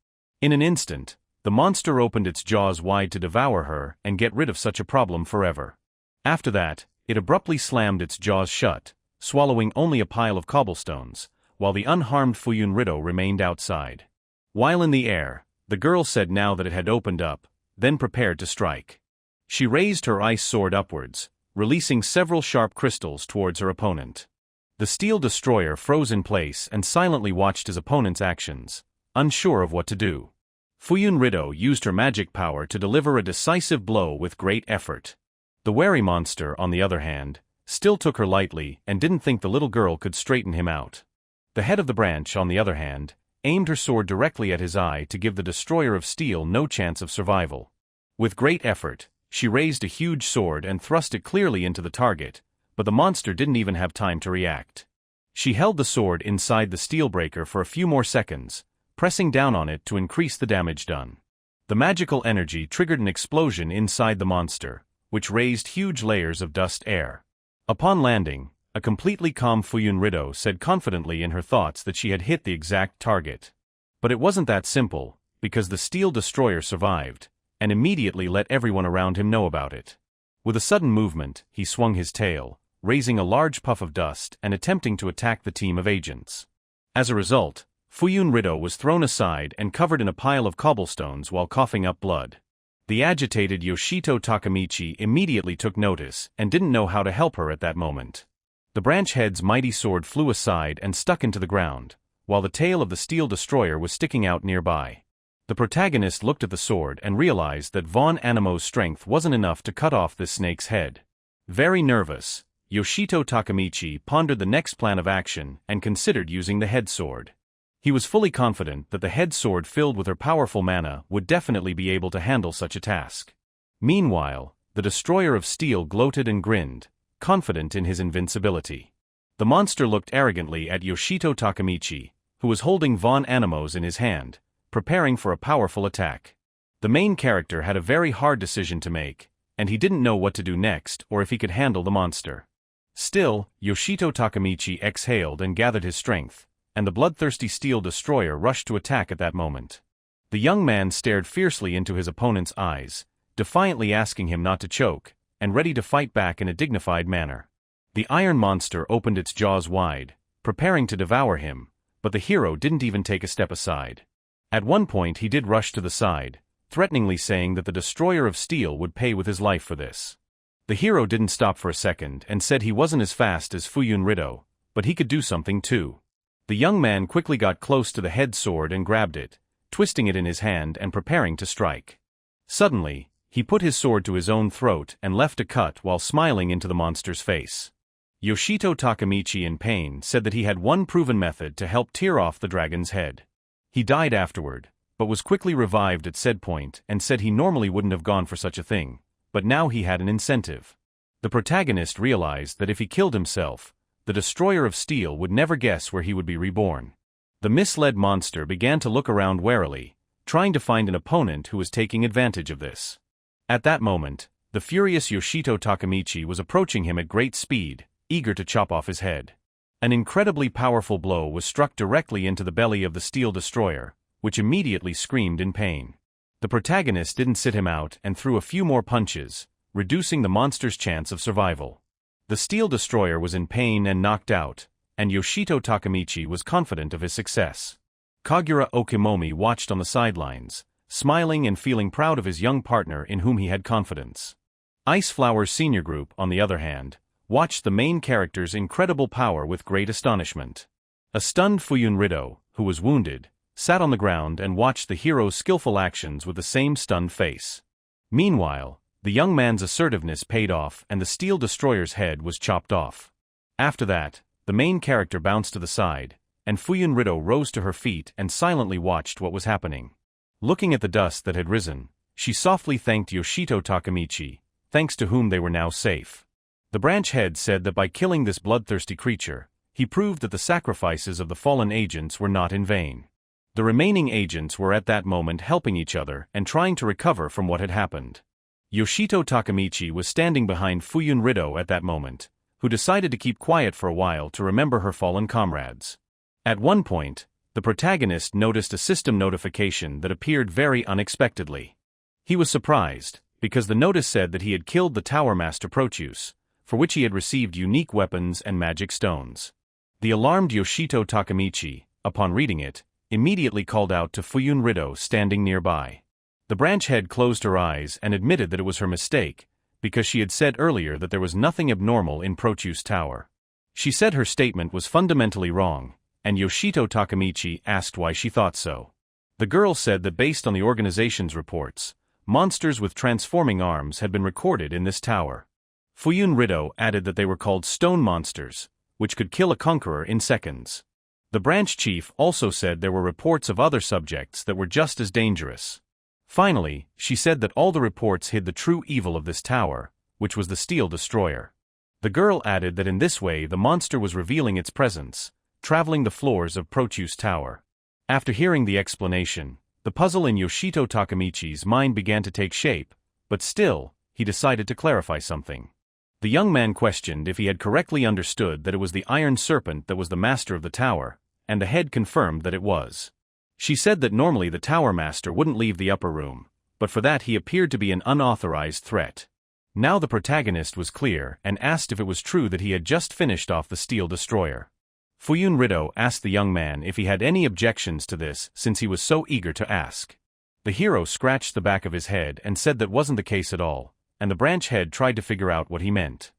In an instant, the monster opened its jaws wide to devour her and get rid of such a problem forever. After that, it abruptly slammed its jaws shut, swallowing only a pile of cobblestones, while the unharmed Fuyun Rido remained outside. While in the air, the girl said now that it had opened up, then prepared to strike. She raised her ice sword upwards, releasing several sharp crystals towards her opponent. The steel destroyer froze in place and silently watched his opponent's actions, unsure of what to do. Fuyun Rido used her magic power to deliver a decisive blow with great effort. The wary monster, on the other hand, still took her lightly and didn't think the little girl could straighten him out. The head of the branch, on the other hand, aimed her sword directly at his eye to give the destroyer of steel no chance of survival. With great effort, she raised a huge sword and thrust it clearly into the target, but the monster didn't even have time to react. She held the sword inside the steel breaker for a few more seconds, pressing down on it to increase the damage done. The magical energy triggered an explosion inside the monster, which raised huge layers of dust air. Upon landing, a completely calm Fuyun Rido said confidently in her thoughts that she had hit the exact target. But it wasn't that simple, because the steel destroyer survived, and immediately let everyone around him know about it. With a sudden movement, he swung his tail, raising a large puff of dust and attempting to attack the team of agents. As a result, Fuyun Rido was thrown aside and covered in a pile of cobblestones while coughing up blood. The agitated Yoshito Takamichi immediately took notice and didn't know how to help her at that moment. The branch head's mighty sword flew aside and stuck into the ground, while the tail of the steel destroyer was sticking out nearby. The protagonist looked at the sword and realized that Von Animo's strength wasn't enough to cut off this snake's head. Very nervous, Yoshito Takamichi pondered the next plan of action and considered using the head sword. He was fully confident that the head sword filled with her powerful mana would definitely be able to handle such a task. Meanwhile, the destroyer of steel gloated and grinned, confident in his invincibility. The monster looked arrogantly at Yoshito Takamichi, who was holding Von Animo's in his hand, preparing for a powerful attack. The main character had a very hard decision to make, and he didn't know what to do next or if he could handle the monster. Still, Yoshito Takamichi exhaled and gathered his strength, and the bloodthirsty steel destroyer rushed to attack at that moment. The young man stared fiercely into his opponent's eyes, defiantly asking him not to choke, and ready to fight back in a dignified manner. The iron monster opened its jaws wide, preparing to devour him, but the hero didn't even take a step aside. At one point he did rush to the side, threateningly saying that the destroyer of steel would pay with his life for this. The hero didn't stop for a second and said he wasn't as fast as Fuyun Rido, but he could do something too. The young man quickly got close to the head sword and grabbed it, twisting it in his hand and preparing to strike. Suddenly, he put his sword to his own throat and left a cut while smiling into the monster's face. Yoshito Takamichi in pain said that he had one proven method to help tear off the dragon's head. He died afterward, but was quickly revived at said point and said he normally wouldn't have gone for such a thing, but now he had an incentive. The protagonist realized that if he killed himself, the destroyer of steel would never guess where he would be reborn. The misled monster began to look around warily, trying to find an opponent who was taking advantage of this. At that moment, the furious Yoshito Takamichi was approaching him at great speed, eager to chop off his head. An incredibly powerful blow was struck directly into the belly of the steel destroyer, which immediately screamed in pain. The protagonist didn't sit him out and threw a few more punches, reducing the monster's chance of survival. The steel destroyer was in pain and knocked out, and Yoshito Takamichi was confident of his success. Kagura Okimomi watched on the sidelines, smiling and feeling proud of his young partner in whom he had confidence. Ice Flower's senior group, on the other hand, watched the main character's incredible power with great astonishment. A stunned Fuyun Rido, who was wounded, sat on the ground and watched the hero's skillful actions with the same stunned face. Meanwhile, the young man's assertiveness paid off and the steel destroyer's head was chopped off. After that, the main character bounced to the side, and Fuyun Rido rose to her feet and silently watched what was happening. Looking at the dust that had risen, she softly thanked Yoshito Takamichi, thanks to whom they were now safe. The branch head said that by killing this bloodthirsty creature, he proved that the sacrifices of the fallen agents were not in vain. The remaining agents were at that moment helping each other and trying to recover from what had happened. Yoshito Takamichi was standing behind Fuyun Rido at that moment, who decided to keep quiet for a while to remember her fallen comrades. At one point, the protagonist noticed a system notification that appeared very unexpectedly. He was surprised, because the notice said that he had killed the Tower Master Proteus, for which he had received unique weapons and magic stones. The alarmed Yoshito Takamichi, upon reading it, immediately called out to Fuyun Rido standing nearby. The branch head closed her eyes and admitted that it was her mistake, because she had said earlier that there was nothing abnormal in Proteus Tower. She said her statement was fundamentally wrong, and Yoshito Takamichi asked why she thought so. The girl said that based on the organization's reports, monsters with transforming arms had been recorded in this tower. Fuyun Rido added that they were called stone monsters, which could kill a conqueror in seconds. The branch chief also said there were reports of other subjects that were just as dangerous. Finally, she said that all the reports hid the true evil of this tower, which was the Steel Destroyer. The girl added that in this way the monster was revealing its presence, traveling the floors of Proteus Tower. After hearing the explanation, the puzzle in Yoshito Takamichi's mind began to take shape, but still, he decided to clarify something. The young man questioned if he had correctly understood that it was the Iron Serpent that was the master of the tower, and the head confirmed that it was. She said that normally the tower master wouldn't leave the upper room, but for that he appeared to be an unauthorized threat. Now the protagonist was clear and asked if it was true that he had just finished off the Steel Destroyer. Fuyun Rido asked the young man if he had any objections to this since he was so eager to ask. The hero scratched the back of his head and said that wasn't the case at all, and the branch head tried to figure out what he meant.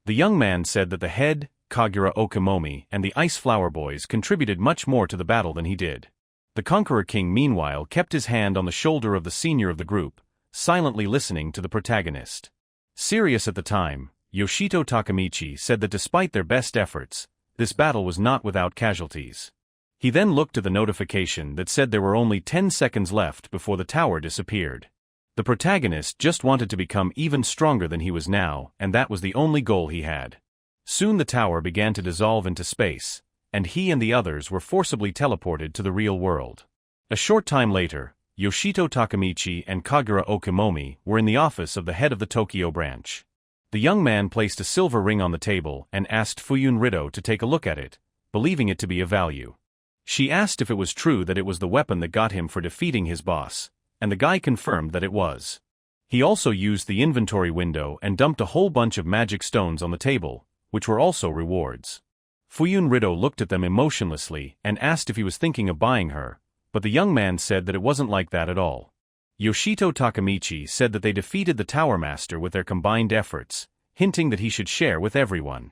The young man said that the head, Kagura Okamomi, and the Ice Flower Boys contributed much more to the battle than he did. The Conqueror King meanwhile kept his hand on the shoulder of the senior of the group, silently listening to the protagonist. Serious at the time, Yoshito Takamichi said that despite their best efforts, this battle was not without casualties. He then looked at the notification that said there were only 10 seconds left before the tower disappeared. The protagonist just wanted to become even stronger than he was now, and that was the only goal he had. Soon the tower began to dissolve into space, and he and the others were forcibly teleported to the real world. A short time later, Yoshito Takamichi and Kagura Okamomi were in the office of the head of the Tokyo branch. The young man placed a silver ring on the table and asked Fuyun Rido to take a look at it, believing it to be of value. She asked if it was true that it was the weapon that got him for defeating his boss, and the guy confirmed that it was. He also used the inventory window and dumped a whole bunch of magic stones on the table, which were also rewards. Fuyun Rido looked at them emotionlessly and asked if he was thinking of buying her, but the young man said that it wasn't like that at all. Yoshito Takamichi said that they defeated the Tower Master with their combined efforts, hinting that he should share with everyone.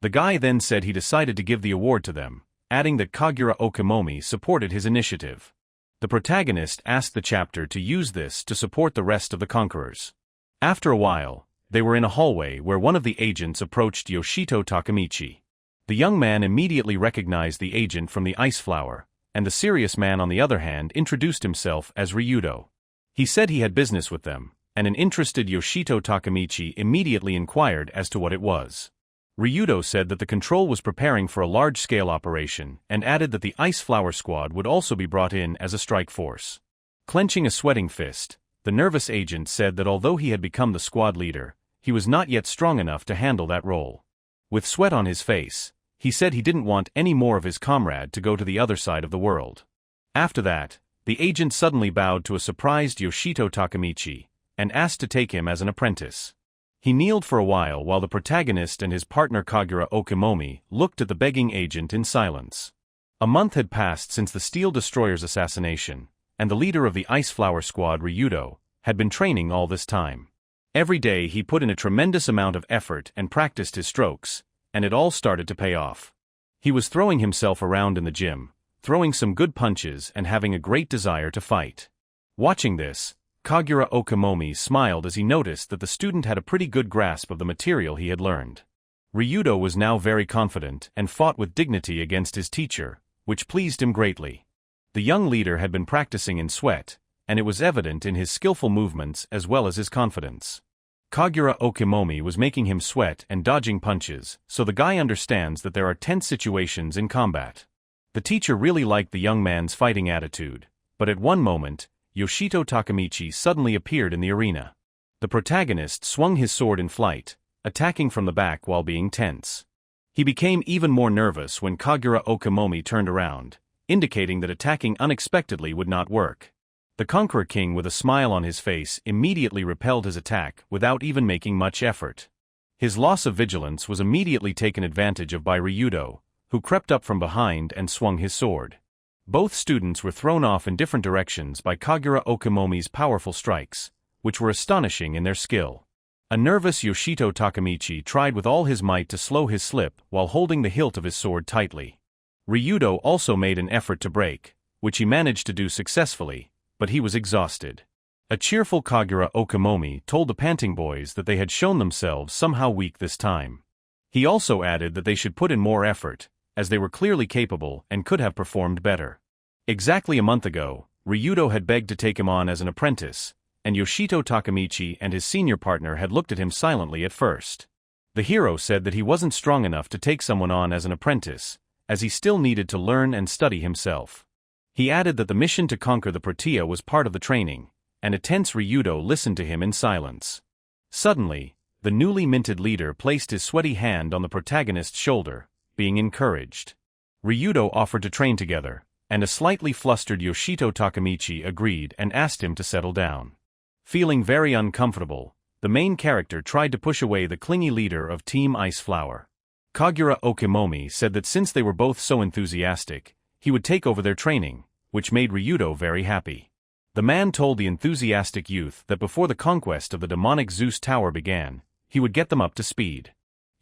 The guy then said he decided to give the award to them, adding that Kagura Okamomi supported his initiative. The protagonist asked the chapter to use this to support the rest of the conquerors. After a while, they were in a hallway where one of the agents approached Yoshito Takamichi. The young man immediately recognized the agent from the ice flower, and the serious man on the other hand introduced himself as Ryudo. He said he had business with them, and an interested Yoshito Takamichi immediately inquired as to what it was. Ryudo said that the control was preparing for a large-scale operation and added that the Ice Flower Squad would also be brought in as a strike force. Clenching a sweating fist, the nervous agent said that although he had become the squad leader, he was not yet strong enough to handle that role. With sweat on his face, he said he didn't want any more of his comrade to go to the other side of the world. After that, the agent suddenly bowed to a surprised Yoshito Takamichi and asked to take him as an apprentice. He kneeled for a while the protagonist and his partner Kagura Okamomi looked at the begging agent in silence. A month had passed since the Steel Destroyer's assassination, and the leader of the Ice Flower Squad, Ryudo, had been training all this time. Every day he put in a tremendous amount of effort and practiced his strokes, and it all started to pay off. He was throwing himself around in the gym, throwing some good punches and having a great desire to fight. Watching this, Kagura Okamomi smiled as he noticed that the student had a pretty good grasp of the material he had learned. Ryudo was now very confident and fought with dignity against his teacher, which pleased him greatly. The young leader had been practicing in sweat, and it was evident in his skillful movements as well as his confidence. Kagura Okamomi was making him sweat and dodging punches, so the guy understands that there are tense situations in combat. The teacher really liked the young man's fighting attitude, but at one moment, Yoshito Takamichi suddenly appeared in the arena. The protagonist swung his sword in flight, attacking from the back while being tense. He became even more nervous when Kagura Okamomi turned around, indicating that attacking unexpectedly would not work. The Conqueror King with a smile on his face immediately repelled his attack without even making much effort. His loss of vigilance was immediately taken advantage of by Ryudo, who crept up from behind and swung his sword. Both students were thrown off in different directions by Kagura Okamomi's powerful strikes, which were astonishing in their skill. A nervous Yoshito Takamichi tried with all his might to slow his slip while holding the hilt of his sword tightly. Ryudo also made an effort to break, which he managed to do successfully, but he was exhausted. A cheerful Kagura Okamomi told the panting boys that they had shown themselves somehow weak this time. He also added that they should put in more effort, as they were clearly capable and could have performed better. Exactly a month ago, Ryudo had begged to take him on as an apprentice, and Yoshito Takamichi and his senior partner had looked at him silently at first. The hero said that he wasn't strong enough to take someone on as an apprentice, as he still needed to learn and study himself. He added that the mission to conquer the Protea was part of the training, and a tense Ryudo listened to him in silence. Suddenly, the newly minted leader placed his sweaty hand on the protagonist's shoulder, being encouraged. Ryudo offered to train together, and a slightly flustered Yoshito Takamichi agreed and asked him to settle down. Feeling very uncomfortable, the main character tried to push away the clingy leader of Team Ice Flower. Kagura Okimomi said that since they were both so enthusiastic, he would take over their training, which made Ryudo very happy. The man told the enthusiastic youth that before the conquest of the demonic Zeus Tower began, he would get them up to speed.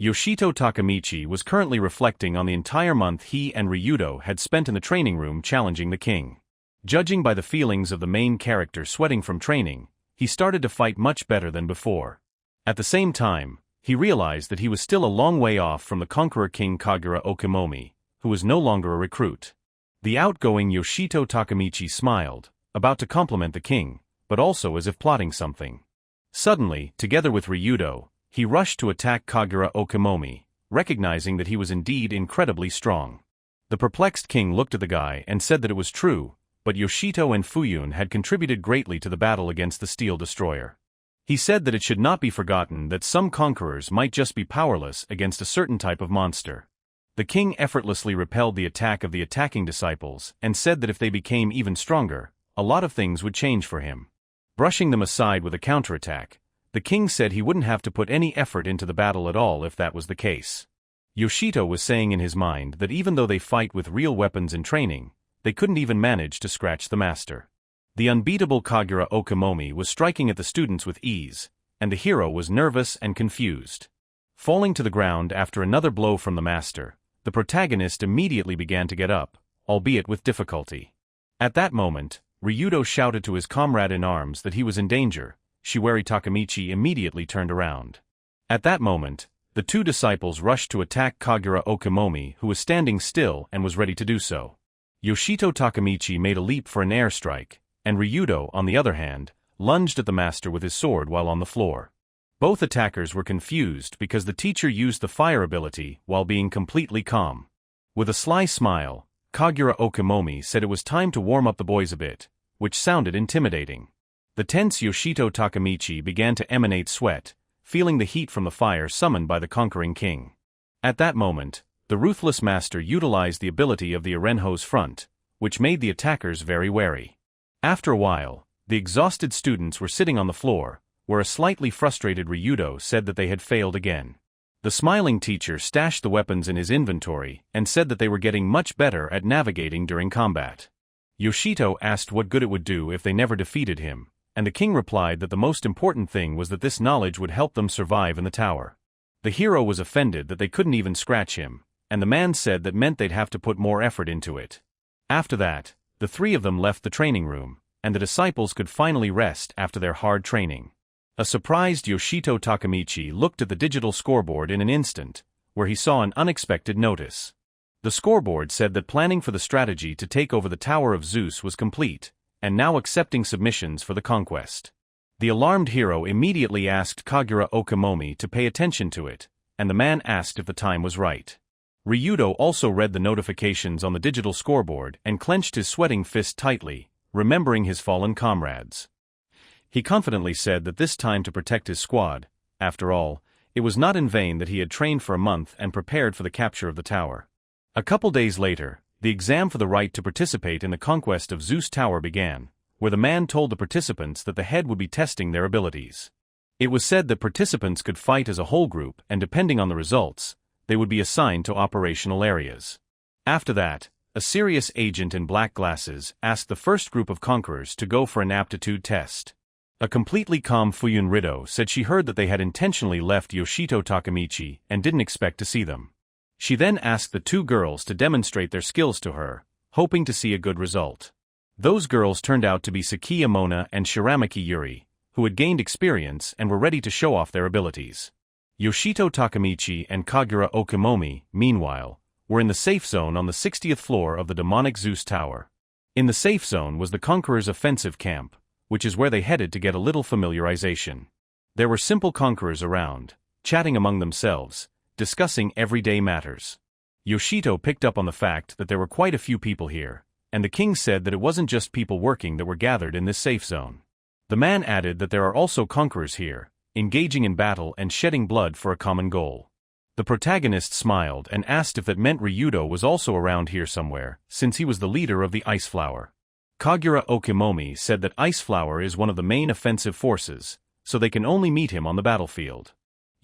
Yoshito Takamichi was currently reflecting on the entire month he and Ryudo had spent in the training room challenging the king. Judging by the feelings of the main character sweating from training, he started to fight much better than before. At the same time, he realized that he was still a long way off from the conqueror king Kagura Okimomi, who was no longer a recruit. The outgoing Yoshito Takamichi smiled, about to compliment the king, but also as if plotting something. Suddenly, together with Ryudo, he rushed to attack Kagura Okimomi, recognizing that he was indeed incredibly strong. The perplexed king looked at the guy and said that it was true, but Yoshito and Fuyun had contributed greatly to the battle against the Steel Destroyer. He said that it should not be forgotten that some conquerors might just be powerless against a certain type of monster. The king effortlessly repelled the attack of the attacking disciples and said that if they became even stronger, a lot of things would change for him. Brushing them aside with a counterattack, the king said he wouldn't have to put any effort into the battle at all if that was the case. Yoshito was saying in his mind that even though they fight with real weapons and training, they couldn't even manage to scratch the master. The unbeatable Kagura Okimomi was striking at the students with ease, and the hero was nervous and confused. Falling to the ground after another blow from the master, the protagonist immediately began to get up, albeit with difficulty. At that moment, Ryudo shouted to his comrade in arms that he was in danger. Shiwari Takamichi immediately turned around. At that moment, the two disciples rushed to attack Kagura Okimomi, who was standing still and was ready to do so. Yoshito Takamichi made a leap for an airstrike, and Ryudo, on the other hand, lunged at the master with his sword while on the floor. Both attackers were confused because the teacher used the fire ability while being completely calm. With a sly smile, Kagura Okimomi said it was time to warm up the boys a bit, which sounded intimidating. The tense Yoshito Takamichi began to emanate sweat, feeling the heat from the fire summoned by the conquering king. At that moment, the ruthless master utilized the ability of the Arenho's front, which made the attackers very wary. After a while, the exhausted students were sitting on the floor, where a slightly frustrated Ryudo said that they had failed again. The smiling teacher stashed the weapons in his inventory and said that they were getting much better at navigating during combat. Yoshito asked what good it would do if they never defeated him, and the king replied that the most important thing was that this knowledge would help them survive in the tower. The hero was offended that they couldn't even scratch him, and the man said that meant they'd have to put more effort into it. After that, the three of them left the training room, and the disciples could finally rest after their hard training. A surprised Yoshito Takamichi looked at the digital scoreboard in an instant, where he saw an unexpected notice. The scoreboard said that planning for the strategy to take over the Tower of Zeus was complete, and now accepting submissions for the conquest. The alarmed hero immediately asked Kagura Okimomi to pay attention to it, and the man asked if the time was right. Ryudo also read the notifications on the digital scoreboard and clenched his sweating fist tightly, remembering his fallen comrades. He confidently said that this time to protect his squad. After all, it was not in vain that he had trained for a month and prepared for the capture of the tower. A couple days later, the exam for the right to participate in the conquest of Zeus Tower began, where the man told the participants that the head would be testing their abilities. It was said that participants could fight as a whole group and depending on the results, they would be assigned to operational areas. After that, a serious agent in black glasses asked the first group of conquerors to go for an aptitude test. A completely calm Fuyun Rido said she heard that they had intentionally left Yoshito Takamichi and didn't expect to see them. She then asked the two girls to demonstrate their skills to her, hoping to see a good result. Those girls turned out to be Sakiya Mona and Shiramaki Yuri, who had gained experience and were ready to show off their abilities. Yoshito Takamichi and Kagura Okimomi, meanwhile, were in the safe zone on the 60th floor of the demonic Zeus Tower. In the safe zone was the Conqueror's offensive camp, which is where they headed to get a little familiarization. There were simple conquerors around, chatting among themselves, discussing everyday matters. Yoshito picked up on the fact that there were quite a few people here, and the king said that it wasn't just people working that were gathered in this safe zone. The man added that there are also conquerors here, engaging in battle and shedding blood for a common goal. The protagonist smiled and asked if that meant Ryudo was also around here somewhere, since he was the leader of the Ice Flower. Kagura Okimomi said that Ice Flower is one of the main offensive forces, so they can only meet him on the battlefield.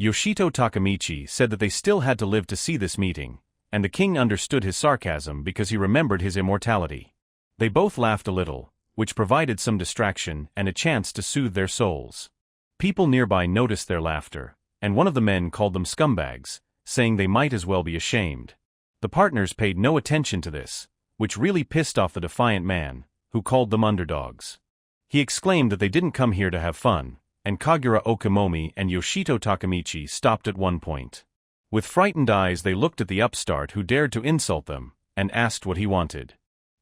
Yoshito Takamichi said that they still had to live to see this meeting, and the king understood his sarcasm because he remembered his immortality. They both laughed a little, which provided some distraction and a chance to soothe their souls. People nearby noticed their laughter, and one of the men called them scumbags, saying they might as well be ashamed. The partners paid no attention to this, which really pissed off the defiant man, who called them underdogs. He exclaimed that they didn't come here to have fun, and Kagura Okimomi and Yoshito Takamichi stopped at one point. With frightened eyes they looked at the upstart who dared to insult them, and asked what he wanted.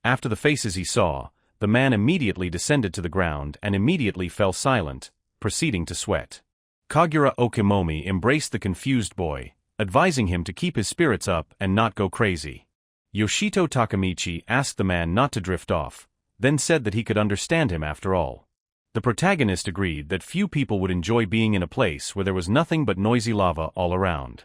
After the faces he saw, the man immediately descended to the ground and immediately fell silent, proceeding to sweat. Kagura Okimomi embraced the confused boy, advising him to keep his spirits up and not go crazy. Yoshito Takamichi asked the man not to drift off, then said that he could understand him after all. The protagonist agreed that few people would enjoy being in a place where there was nothing but noisy lava all around.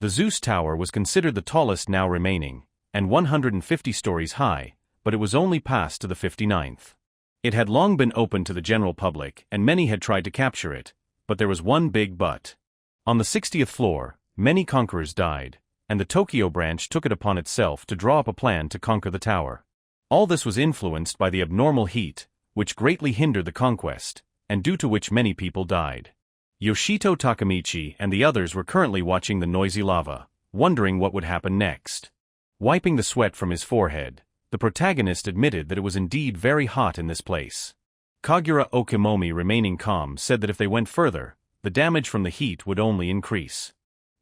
The Zeus Tower was considered the tallest now remaining, and 150 stories high, but it was only passed to the 59th. It had long been open to the general public and many had tried to capture it, but there was one big but. On the 60th floor, many conquerors died, and the Tokyo branch took it upon itself to draw up a plan to conquer the tower. All this was influenced by the abnormal heat, which greatly hindered the conquest, and due to which many people died. Yoshito Takamichi and the others were currently watching the noisy lava, wondering what would happen next. Wiping the sweat from his forehead, the protagonist admitted that it was indeed very hot in this place. Kagura Okimomi, remaining calm, said that if they went further, the damage from the heat would only increase.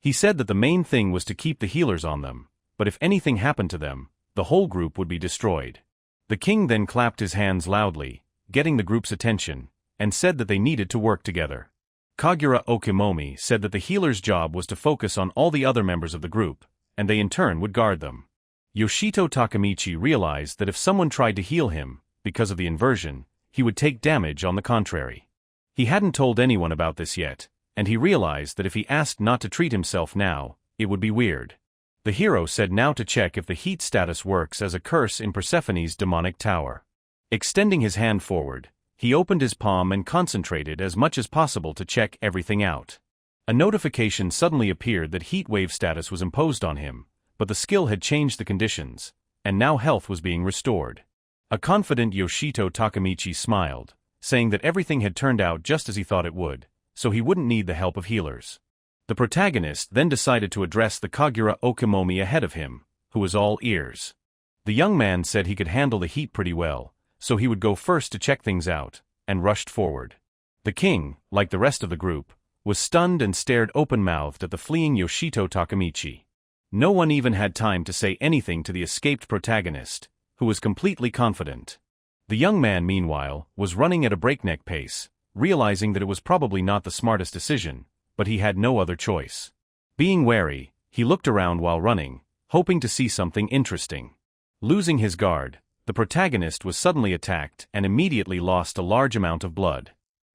He said that the main thing was to keep the healers on them, but if anything happened to them, the whole group would be destroyed. The king then clapped his hands loudly, getting the group's attention, and said that they needed to work together. Kagura Okimomi said that the healer's job was to focus on all the other members of the group, and they in turn would guard them. Yoshito Takamichi realized that if someone tried to heal him, because of the inversion, he would take damage on the contrary. He hadn't told anyone about this yet, and he realized that if he asked not to treat himself now, it would be weird. The hero said now to check if the heat status works as a curse in Persephone's demonic tower. Extending his hand forward, he opened his palm and concentrated as much as possible to check everything out. A notification suddenly appeared that heat wave status was imposed on him, but the skill had changed the conditions, and now health was being restored. A confident Yoshito Takamichi smiled, saying that everything had turned out just as he thought it would, so he wouldn't need the help of healers. The protagonist then decided to address the Kagura Okimomi ahead of him, who was all ears. The young man said he could handle the heat pretty well, so he would go first to check things out, and rushed forward. The king, like the rest of the group, was stunned and stared open-mouthed at the fleeing Yoshito Takamichi. No one even had time to say anything to the escaped protagonist, who was completely confident. The young man, meanwhile, was running at a breakneck pace, realizing that it was probably not the smartest decision, but he had no other choice. Being wary, he looked around while running, hoping to see something interesting. Losing his guard, the protagonist was suddenly attacked and immediately lost a large amount of blood.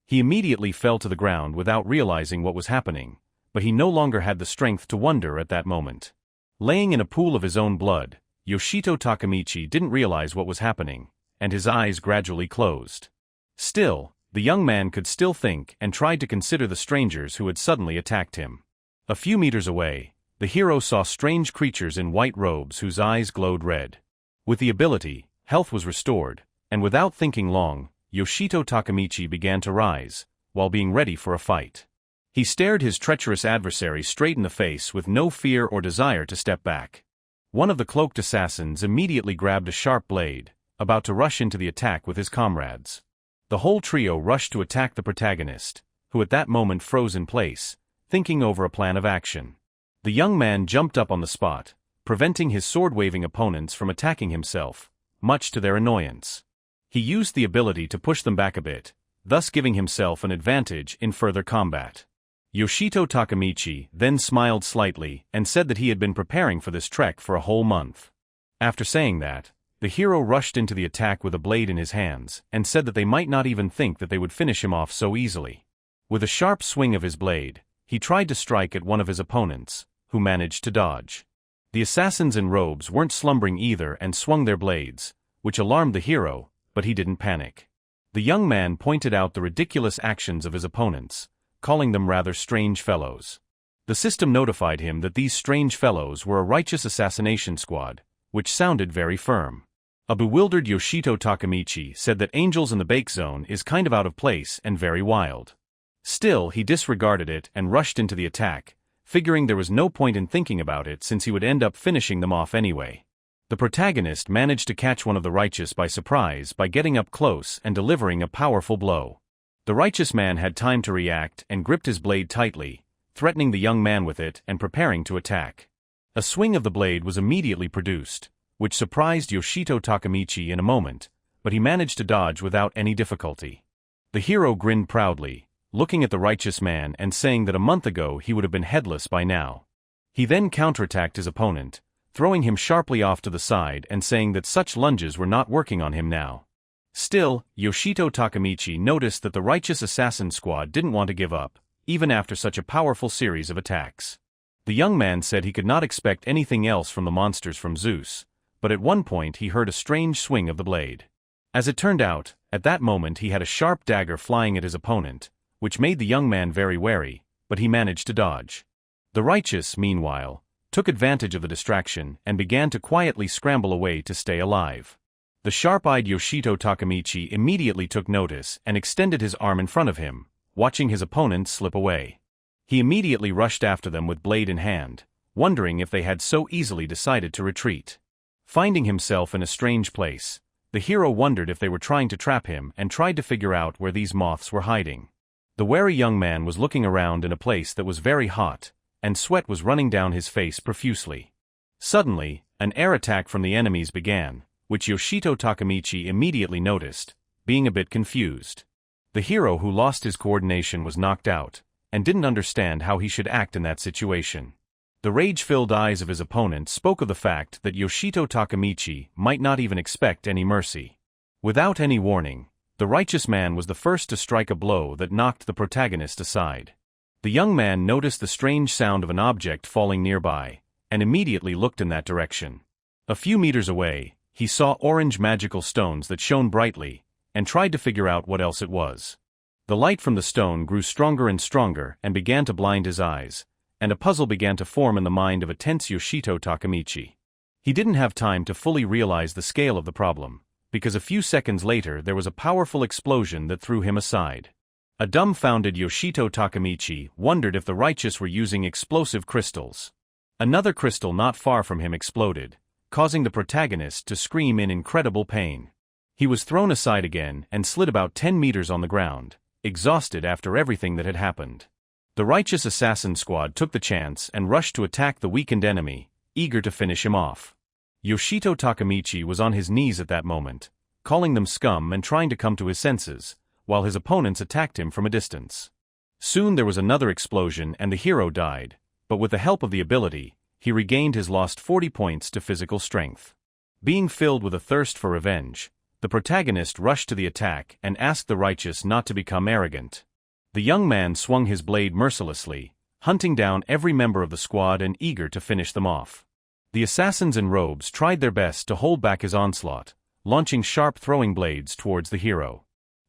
He immediately fell to the ground without realizing what was happening, but he no longer had the strength to wonder at that moment. Laying in a pool of his own blood, Yoshito Takamichi didn't realize what was happening, and his eyes gradually closed. Still, the young man could still think and tried to consider the strangers who had suddenly attacked him. A few meters away, the hero saw strange creatures in white robes whose eyes glowed red. With the ability, health was restored, and without thinking long, Yoshito Takamichi began to rise, while being ready for a fight. He stared his treacherous adversary straight in the face with no fear or desire to step back. One of the cloaked assassins immediately grabbed a sharp blade, about to rush into the attack with his comrades. The whole trio rushed to attack the protagonist, who at that moment froze in place, thinking over a plan of action. The young man jumped up on the spot, preventing his sword-waving opponents from attacking himself, much to their annoyance. He used the ability to push them back a bit, thus giving himself an advantage in further combat. Yoshito Takemichi then smiled slightly and said that he had been preparing for this trek for a whole month. After saying that, the hero rushed into the attack with a blade in his hands and said that they might not even think that they would finish him off so easily. With a sharp swing of his blade, he tried to strike at one of his opponents, who managed to dodge. The assassins in robes weren't slumbering either and swung their blades, which alarmed the hero, but he didn't panic. The young man pointed out the ridiculous actions of his opponents, calling them rather strange fellows. The system notified him that these strange fellows were a righteous assassination squad, which sounded very firm. A bewildered Yoshito Takemichi said that Angels in the Bake Zone is kind of out of place and very wild. Still, he disregarded it and rushed into the attack, figuring there was no point in thinking about it since he would end up finishing them off anyway. The protagonist managed to catch one of the righteous by surprise by getting up close and delivering a powerful blow. The righteous man had time to react and gripped his blade tightly, threatening the young man with it and preparing to attack. A swing of the blade was immediately produced, which surprised Yoshito Takemichi in a moment, but he managed to dodge without any difficulty. The hero grinned proudly, looking at the righteous man and saying that a month ago he would have been headless by now. He then counterattacked his opponent, throwing him sharply off to the side and saying that such lunges were not working on him now. Still, Yoshito Takemichi noticed that the righteous assassin squad didn't want to give up, even after such a powerful series of attacks. The young man said he could not expect anything else from the monsters from Zeus, but at one point he heard a strange swing of the blade. As it turned out, at that moment he had a sharp dagger flying at his opponent, which made the young man very wary, but he managed to dodge. The righteous, meanwhile, took advantage of the distraction and began to quietly scramble away to stay alive. The sharp-eyed Yoshito Takemichi immediately took notice and extended his arm in front of him, watching his opponent slip away. He immediately rushed after them with blade in hand, wondering if they had so easily decided to retreat. Finding himself in a strange place, the hero wondered if they were trying to trap him and tried to figure out where these moths were hiding. The wary young man was looking around in a place that was very hot, and sweat was running down his face profusely. Suddenly, an air attack from the enemies began, which Yoshito Takemichi immediately noticed, being a bit confused. The hero who lost his coordination was knocked out, and didn't understand how he should act in that situation. The rage-filled eyes of his opponent spoke of the fact that Yoshito Takemichi might not even expect any mercy. Without any warning, the righteous man was the first to strike a blow that knocked the protagonist aside. The young man noticed the strange sound of an object falling nearby, and immediately looked in that direction. A few meters away, he saw orange magical stones that shone brightly, and tried to figure out what else it was. The light from the stone grew stronger and stronger and began to blind his eyes, and a puzzle began to form in the mind of a tense Yoshito Takemichi. He didn't have time to fully realize the scale of the problem, because a few seconds later there was a powerful explosion that threw him aside. A dumbfounded Yoshito Takemichi wondered if the righteous were using explosive crystals. Another crystal not far from him exploded, causing the protagonist to scream in incredible pain. He was thrown aside again and slid about 10 meters on the ground, exhausted after everything that had happened. The righteous assassin squad took the chance and rushed to attack the weakened enemy, eager to finish him off. Yoshito Takemichi was on his knees at that moment, calling them scum and trying to come to his senses, while his opponents attacked him from a distance. Soon there was another explosion and the hero died, but with the help of the ability, he regained his lost 40 points to physical strength. Being filled with a thirst for revenge, the protagonist rushed to the attack and asked the righteous not to become arrogant. The young man swung his blade mercilessly, hunting down every member of the squad and eager to finish them off. The assassins in robes tried their best to hold back his onslaught, launching sharp throwing blades towards the hero.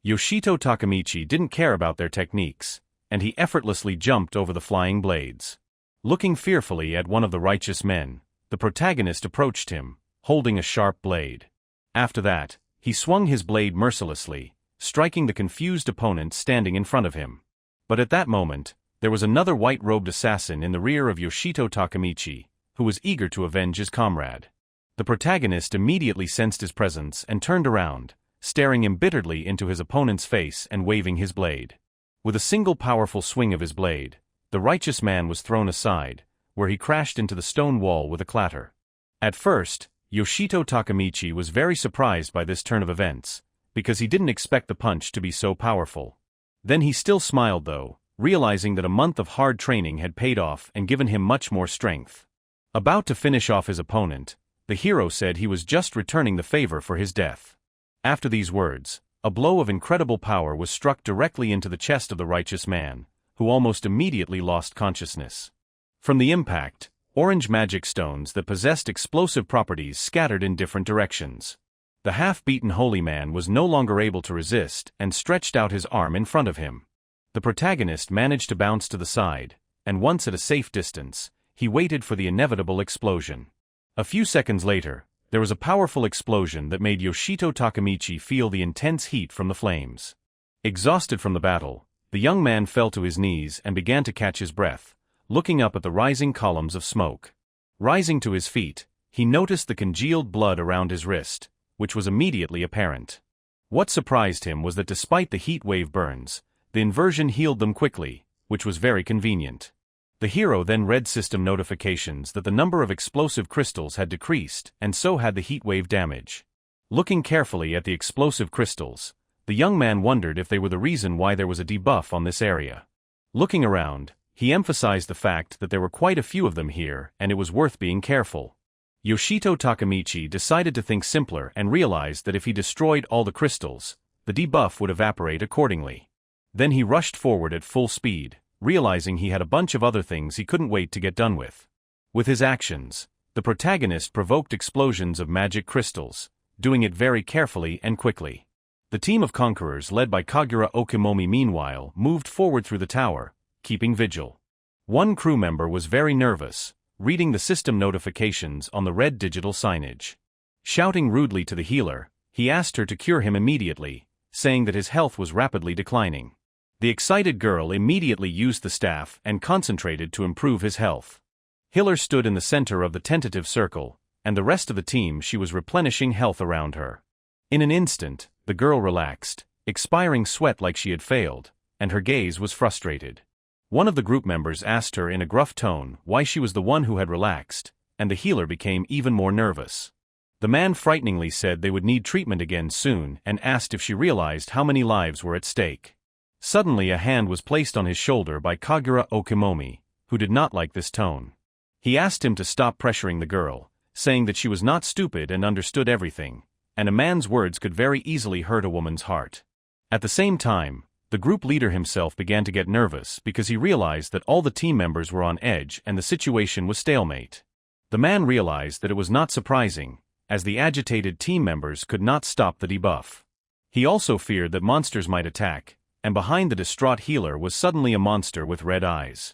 Yoshito Takemichi didn't care about their techniques, and he effortlessly jumped over the flying blades. Looking fearfully at one of the righteous men, the protagonist approached him, holding a sharp blade. After that, he swung his blade mercilessly, striking the confused opponent standing in front of him. But at that moment, there was another white-robed assassin in the rear of Yoshito Takemichi, who was eager to avenge his comrade. The protagonist immediately sensed his presence and turned around, staring embitteredly into his opponent's face and waving his blade. With a single powerful swing of his blade, the righteous man was thrown aside, where he crashed into the stone wall with a clatter. At first, Yoshito Takamichi was very surprised by this turn of events, because he didn't expect the punch to be so powerful. Then he still smiled though, realizing that a month of hard training had paid off and given him much more strength. About to finish off his opponent, the hero said he was just returning the favor for his death. After these words, a blow of incredible power was struck directly into the chest of the righteous man, who almost immediately lost consciousness. From the impact, orange magic stones that possessed explosive properties scattered in different directions. The half-beaten holy man was no longer able to resist and stretched out his arm in front of him. The protagonist managed to bounce to the side, and once at a safe distance, he waited for the inevitable explosion. A few seconds later, there was a powerful explosion that made Yoshito Takamichi feel the intense heat from the flames. Exhausted from the battle, the young man fell to his knees and began to catch his breath, looking up at the rising columns of smoke. Rising to his feet, he noticed the congealed blood around his wrist, which was immediately apparent. What surprised him was that despite the heat wave burns, the inversion healed them quickly, which was very convenient. The hero then read system notifications that the number of explosive crystals had decreased, and so had the heat wave damage. Looking carefully at the explosive crystals, the young man wondered if they were the reason why there was a debuff on this area. Looking around, he emphasized the fact that there were quite a few of them here and it was worth being careful. Yoshito Takamichi decided to think simpler and realized that if he destroyed all the crystals, the debuff would evaporate accordingly. Then he rushed forward at full speed, realizing he had a bunch of other things he couldn't wait to get done with. With his actions, the protagonist provoked explosions of magic crystals, doing it very carefully and quickly. The team of conquerors led by Kagura Okimomi meanwhile moved forward through the tower, keeping vigil. One crew member was very nervous, reading the system notifications on the red digital signage. Shouting rudely to the healer, he asked her to cure him immediately, saying that his health was rapidly declining. The excited girl immediately used the staff and concentrated to improve his health. Healer stood in the center of the tentative circle, and the rest of the team she was replenishing health around her. In an instant, the girl relaxed, expiring sweat like she had failed, and her gaze was frustrated. One of the group members asked her in a gruff tone why she was the one who had relaxed, and the healer became even more nervous. The man frighteningly said they would need treatment again soon and asked if she realized how many lives were at stake. Suddenly a hand was placed on his shoulder by Kagura Okimomi, who did not like this tone. He asked him to stop pressuring the girl, saying that she was not stupid and understood everything, and a man's words could very easily hurt a woman's heart. At the same time, the group leader himself began to get nervous because he realized that all the team members were on edge and the situation was stalemate. The man realized that it was not surprising, as the agitated team members could not stop the debuff. He also feared that monsters might attack, and behind the distraught healer was suddenly a monster with red eyes.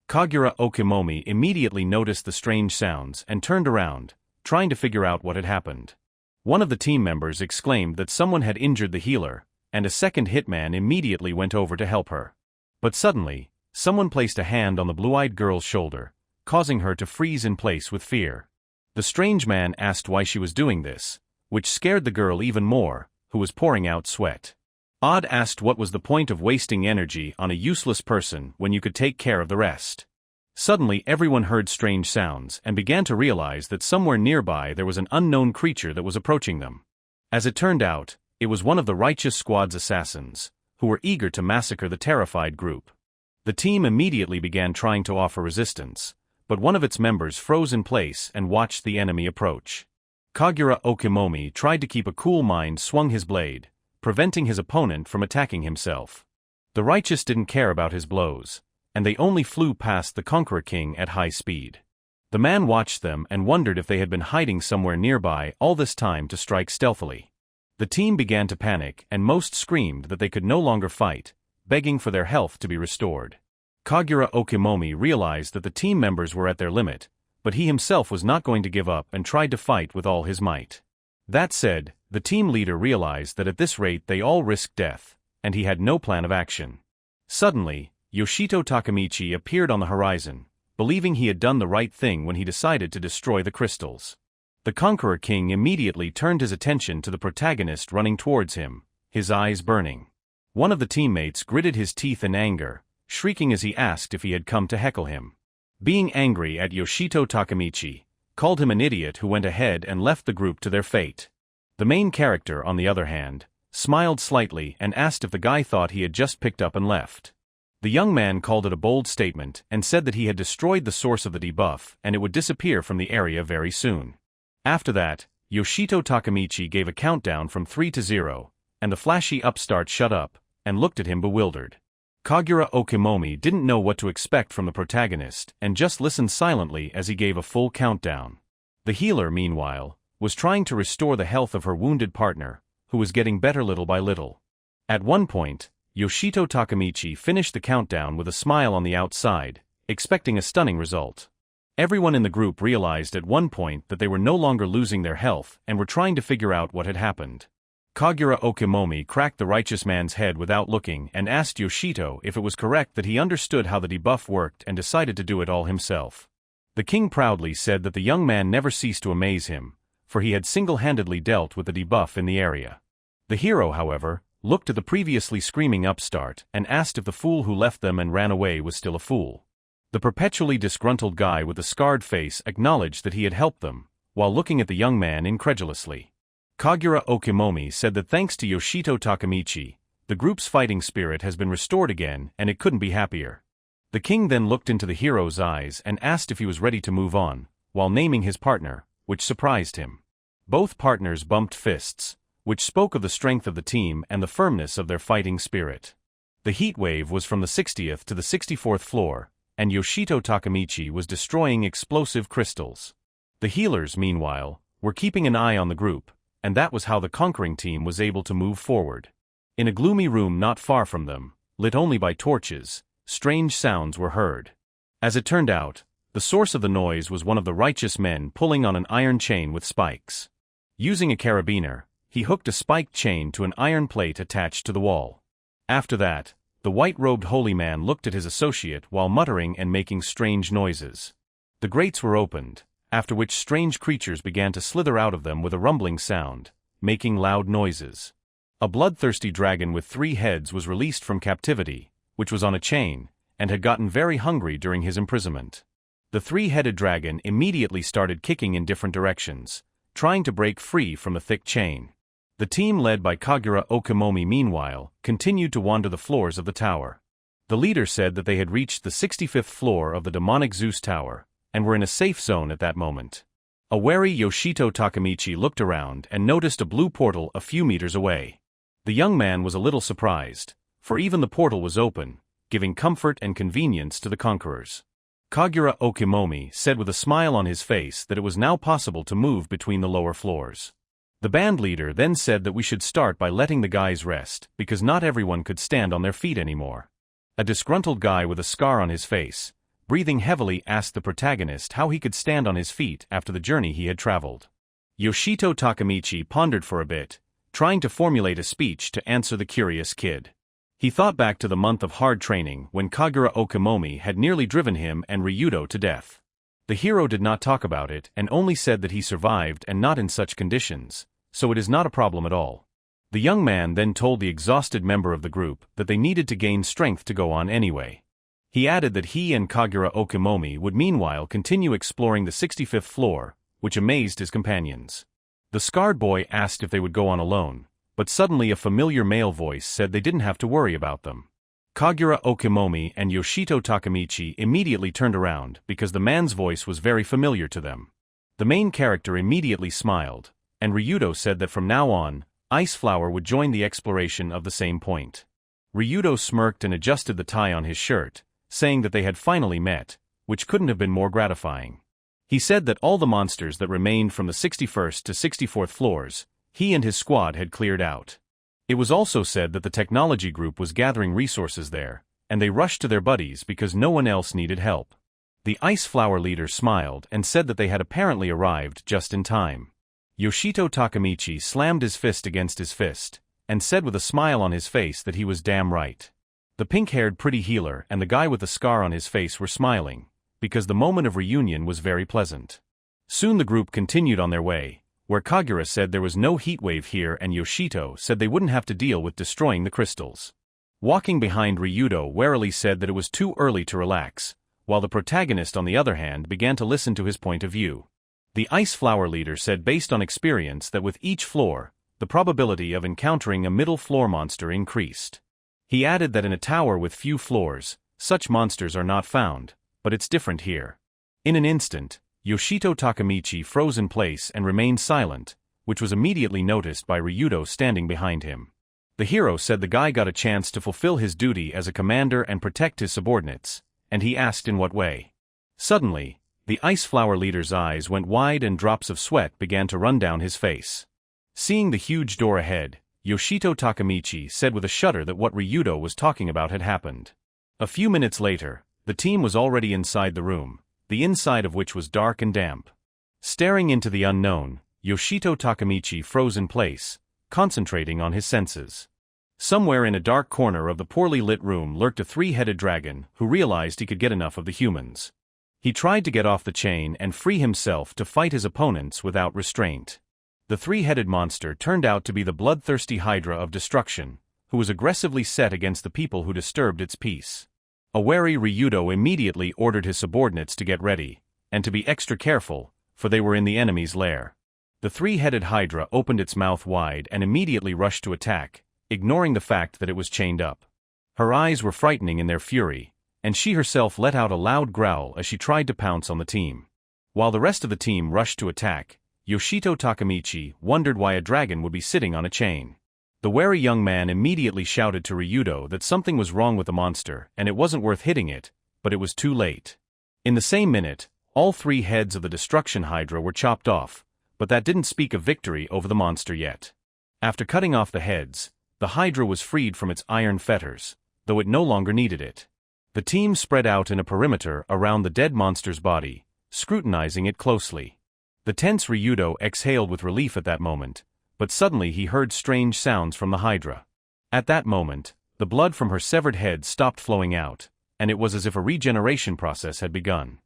Kagura Okimomi immediately noticed the strange sounds and turned around, trying to figure out what had happened. One of the team members exclaimed that someone had injured the healer, and a second hitman immediately went over to help her. But suddenly, someone placed a hand on the blue-eyed girl's shoulder, causing her to freeze in place with fear. The strange man asked why she was doing this, which scared the girl even more, who was pouring out sweat. Odd asked what was the point of wasting energy on a useless person when you could take care of the rest. Suddenly everyone heard strange sounds and began to realize that somewhere nearby there was an unknown creature that was approaching them. As it turned out, it was one of the Righteous Squad's assassins, who were eager to massacre the terrified group. The team immediately began trying to offer resistance, but one of its members froze in place and watched the enemy approach. Kagura Okimomi tried to keep a cool mind, swung his blade, preventing his opponent from attacking himself. The righteous didn't care about his blows, and they only flew past the Conqueror King at high speed. The man watched them and wondered if they had been hiding somewhere nearby all this time to strike stealthily. The team began to panic and most screamed that they could no longer fight, begging for their health to be restored. Kagura Okimomi realized that the team members were at their limit, but he himself was not going to give up and tried to fight with all his might. That said, the team leader realized that at this rate they all risked death, and he had no plan of action. Suddenly, Yoshito Takamichi appeared on the horizon, believing he had done the right thing when he decided to destroy the crystals. The Conqueror King immediately turned his attention to the protagonist running towards him, his eyes burning. One of the teammates gritted his teeth in anger, shrieking as he asked if he had come to heckle him. Being angry at Yoshito Takamichi, called him an idiot who went ahead and left the group to their fate. The main character, on the other hand, smiled slightly and asked if the guy thought he had just picked up and left. The young man called it a bold statement and said that he had destroyed the source of the debuff and it would disappear from the area very soon. After that, Yoshito Takemichi gave a countdown from 3 to 0, and the flashy upstart shut up and looked at him bewildered. Kagura Okimomi didn't know what to expect from the protagonist and just listened silently as he gave a full countdown. The healer, meanwhile, was trying to restore the health of her wounded partner, who was getting better little by little. At one point, Yoshito Takemichi finished the countdown with a smile on the outside, expecting a stunning result. Everyone in the group realized at one point that they were no longer losing their health and were trying to figure out what had happened. Kagura Okimomi cracked the righteous man's head without looking and asked Yoshito if it was correct that he understood how the debuff worked and decided to do it all himself. The king proudly said that the young man never ceased to amaze him, for he had single-handedly dealt with the debuff in the area. The hero, however, looked at the previously screaming upstart and asked if the fool who left them and ran away was still a fool. The perpetually disgruntled guy with the scarred face acknowledged that he had helped them, while looking at the young man incredulously. Kagura Okimomi said that thanks to Yoshito Takemichi, the group's fighting spirit has been restored again and it couldn't be happier. The king then looked into the hero's eyes and asked if he was ready to move on, while naming his partner, which surprised him. Both partners bumped fists, which spoke of the strength of the team and the firmness of their fighting spirit. The heat wave was from the 60th to the 64th floor, and Yoshito Takemichi was destroying explosive crystals. The healers, meanwhile, were keeping an eye on the group, and that was how the conquering team was able to move forward. In a gloomy room not far from them, lit only by torches, strange sounds were heard. As it turned out, the source of the noise was one of the righteous men pulling on an iron chain with spikes. Using a carabiner, he hooked a spiked chain to an iron plate attached to the wall. After that, the white-robed holy man looked at his associate while muttering and making strange noises. The grates were opened, after which strange creatures began to slither out of them with a rumbling sound, making loud noises. A bloodthirsty dragon with 3 heads was released from captivity, which was on a chain, and had gotten very hungry during his imprisonment. The 3-headed dragon immediately started kicking in different directions, trying to break free from the thick chain. The team led by Kagura Okimomi meanwhile continued to wander the floors of the tower. The leader said that they had reached the 65th floor of the demonic Zeus Tower, and were in a safe zone at that moment. A wary Yoshito Takemichi looked around and noticed a blue portal a few meters away. The young man was a little surprised, for even the portal was open, giving comfort and convenience to the conquerors. Kagura Okimomi said with a smile on his face that it was now possible to move between the lower floors. The band leader then said that we should start by letting the guys rest, because not everyone could stand on their feet anymore. A disgruntled guy with a scar on his face, breathing heavily, asked the protagonist how he could stand on his feet after the journey he had traveled. Yoshito Takemichi pondered for a bit, trying to formulate a speech to answer the curious kid. He thought back to the month of hard training when Kagura Okimomi had nearly driven him and Ryudo to death. The hero did not talk about it and only said that he survived and not in such conditions, so it is not a problem at all. The young man then told the exhausted member of the group that they needed to gain strength to go on anyway. He added that he and Kagura Okimomi would meanwhile continue exploring the 65th floor, which amazed his companions. The scarred boy asked if they would go on alone, but suddenly a familiar male voice said they didn't have to worry about them. Kagura Okimomi and Yoshito Takemichi immediately turned around because the man's voice was very familiar to them. The main character immediately smiled, and Ryudo said that from now on, Ice Flower would join the exploration of the same point. Ryudo smirked and adjusted the tie on his shirt, saying that they had finally met, which couldn't have been more gratifying. He said that all the monsters that remained from the 61st to 64th floors, he and his squad had cleared out. It was also said that the technology group was gathering resources there, and they rushed to their buddies because no one else needed help. The Ice Flower leader smiled and said that they had apparently arrived just in time. Yoshito Takemichi slammed his fist against his fist, and said with a smile on his face that he was damn right. The pink-haired pretty healer and the guy with the scar on his face were smiling, because the moment of reunion was very pleasant. Soon the group continued on their way, where Kagura said there was no heat wave here and Yoshito said they wouldn't have to deal with destroying the crystals. Walking behind Ryudo warily said that it was too early to relax, while the protagonist on the other hand began to listen to his point of view. The ice flower leader said based on experience that with each floor, the probability of encountering a middle floor monster increased. He added that in a tower with few floors, such monsters are not found, but it's different here. In an instant, Yoshito Takemichi froze in place and remained silent, which was immediately noticed by Ryudo standing behind him. The hero said the guy got a chance to fulfill his duty as a commander and protect his subordinates, and he asked in what way. Suddenly, the ice flower leader's eyes went wide and drops of sweat began to run down his face. Seeing the huge door ahead, Yoshito Takemichi said with a shudder that what Ryudo was talking about had happened. A few minutes later, the team was already inside the room, the inside of which was dark and damp. Staring into the unknown, Yoshito Takemichi froze in place, concentrating on his senses. Somewhere in a dark corner of the poorly lit room lurked a three-headed dragon who realized he could get enough of the humans. He tried to get off the chain and free himself to fight his opponents without restraint. The three-headed monster turned out to be the bloodthirsty Hydra of Destruction, who was aggressively set against the people who disturbed its peace. A wary Ryudo immediately ordered his subordinates to get ready, and to be extra careful, for they were in the enemy's lair. The three-headed Hydra opened its mouth wide and immediately rushed to attack, ignoring the fact that it was chained up. Her eyes were frightening in their fury, and she herself let out a loud growl as she tried to pounce on the team. While the rest of the team rushed to attack, Yoshito Takemichi wondered why a dragon would be sitting on a chain. The wary young man immediately shouted to Ryudo that something was wrong with the monster and it wasn't worth hitting it, but it was too late. In the same minute, all three heads of the Destruction Hydra were chopped off, but that didn't speak of victory over the monster yet. After cutting off the heads, the Hydra was freed from its iron fetters, though it no longer needed it. The team spread out in a perimeter around the dead monster's body, scrutinizing it closely. The tense Ryudo exhaled with relief at that moment, but suddenly he heard strange sounds from the Hydra. At that moment, the blood from her severed head stopped flowing out, and it was as if a regeneration process had begun.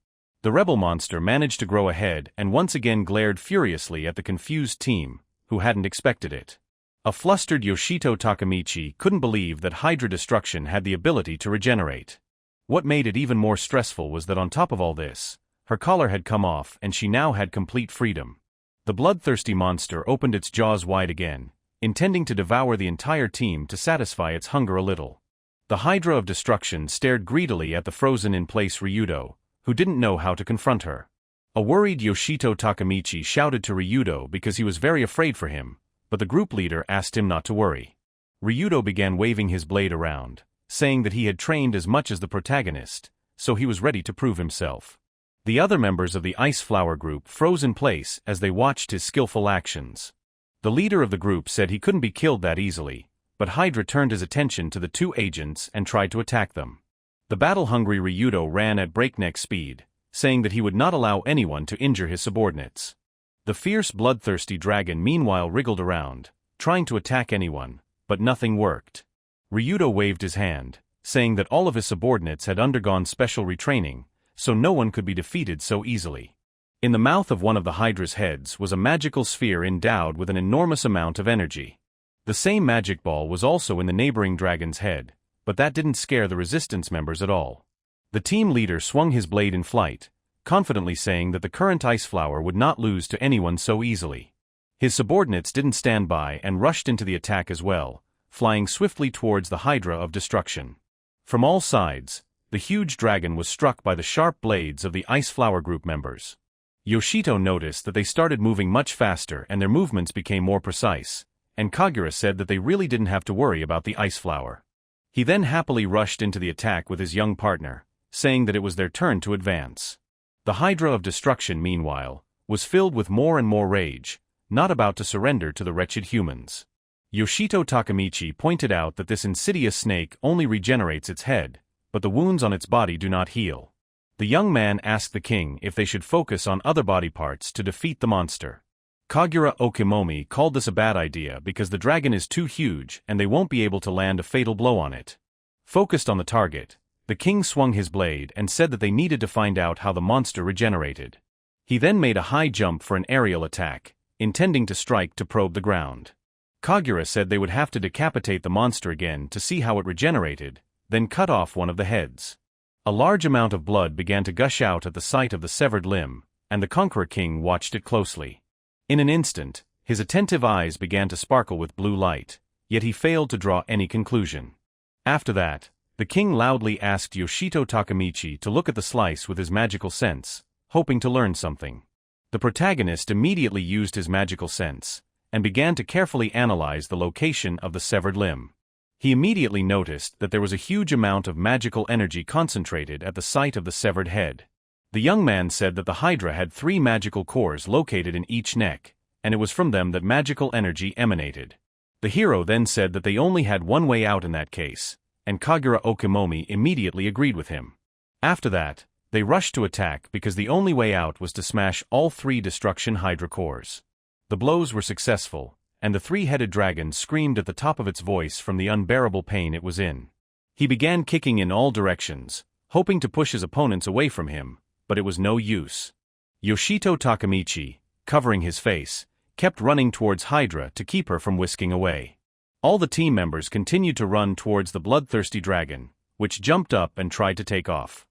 The rebel monster managed to grow a head and once again glared furiously at the confused team, who hadn't expected it. A flustered Yoshito Takemichi couldn't believe that Hydra destruction had the ability to regenerate. What made it even more stressful was that on top of all this, her collar had come off and she now had complete freedom. The bloodthirsty monster opened its jaws wide again, intending to devour the entire team to satisfy its hunger a little. The Hydra of Destruction stared greedily at the frozen-in-place Ryudo, who didn't know how to confront her. A worried Yoshito Takemichi shouted to Ryudo because he was very afraid for him, but the group leader asked him not to worry. Ryudo began waving his blade around, saying that he had trained as much as the protagonist, so he was ready to prove himself. The other members of the Ice Flower group froze in place as they watched his skillful actions. The leader of the group said he couldn't be killed that easily, but Hydra turned his attention to the two agents and tried to attack them. The battle-hungry Ryudo ran at breakneck speed, saying that he would not allow anyone to injure his subordinates. The fierce bloodthirsty dragon meanwhile wriggled around, trying to attack anyone, but nothing worked. Ryudo waved his hand, saying that all of his subordinates had undergone special retraining, so no one could be defeated so easily. In the mouth of one of the Hydra's heads was a magical sphere endowed with an enormous amount of energy. The same magic ball was also in the neighboring dragon's head, but that didn't scare the resistance members at all. The team leader swung his blade in flight, confidently saying that the current ice flower would not lose to anyone so easily. His subordinates didn't stand by and rushed into the attack as well, flying swiftly towards the Hydra of Destruction. From all sides, the huge dragon was struck by the sharp blades of the Ice Flower group members. Yoshito noticed that they started moving much faster and their movements became more precise, and Kagura said that they really didn't have to worry about the Ice Flower. He then happily rushed into the attack with his young partner, saying that it was their turn to advance. The Hydra of Destruction, meanwhile, was filled with more and more rage, not about to surrender to the wretched humans. Yoshito Takemichi pointed out that this insidious snake only regenerates its head, but the wounds on its body do not heal. The young man asked the king if they should focus on other body parts to defeat the monster. Kagura Okimomi called this a bad idea because the dragon is too huge and they won't be able to land a fatal blow on it. Focused on the target, the king swung his blade and said that they needed to find out how the monster regenerated. He then made a high jump for an aerial attack, intending to strike to probe the ground. Kagura said they would have to decapitate the monster again to see how it regenerated, then cut off one of the heads. A large amount of blood began to gush out at the sight of the severed limb, and the Conqueror King watched it closely. In an instant, his attentive eyes began to sparkle with blue light, yet he failed to draw any conclusion. After that, the king loudly asked Yoshito Takemichi to look at the slice with his magical sense, hoping to learn something. The protagonist immediately used his magical sense, and began to carefully analyze the location of the severed limb. He immediately noticed that there was a huge amount of magical energy concentrated at the site of the severed head. The young man said that the Hydra had 3 magical cores located in each neck, and it was from them that magical energy emanated. The hero then said that they only had one way out in that case, and Kagura Okimomi immediately agreed with him. After that, they rushed to attack because the only way out was to smash all 3 destruction Hydra cores. The blows were successful, and the 3-headed dragon screamed at the top of its voice from the unbearable pain it was in. He began kicking in all directions, hoping to push his opponents away from him, but it was no use. Yoshito Takemichi, covering his face, kept running towards Hydra to keep her from whisking away. All the team members continued to run towards the bloodthirsty dragon, which jumped up and tried to take off.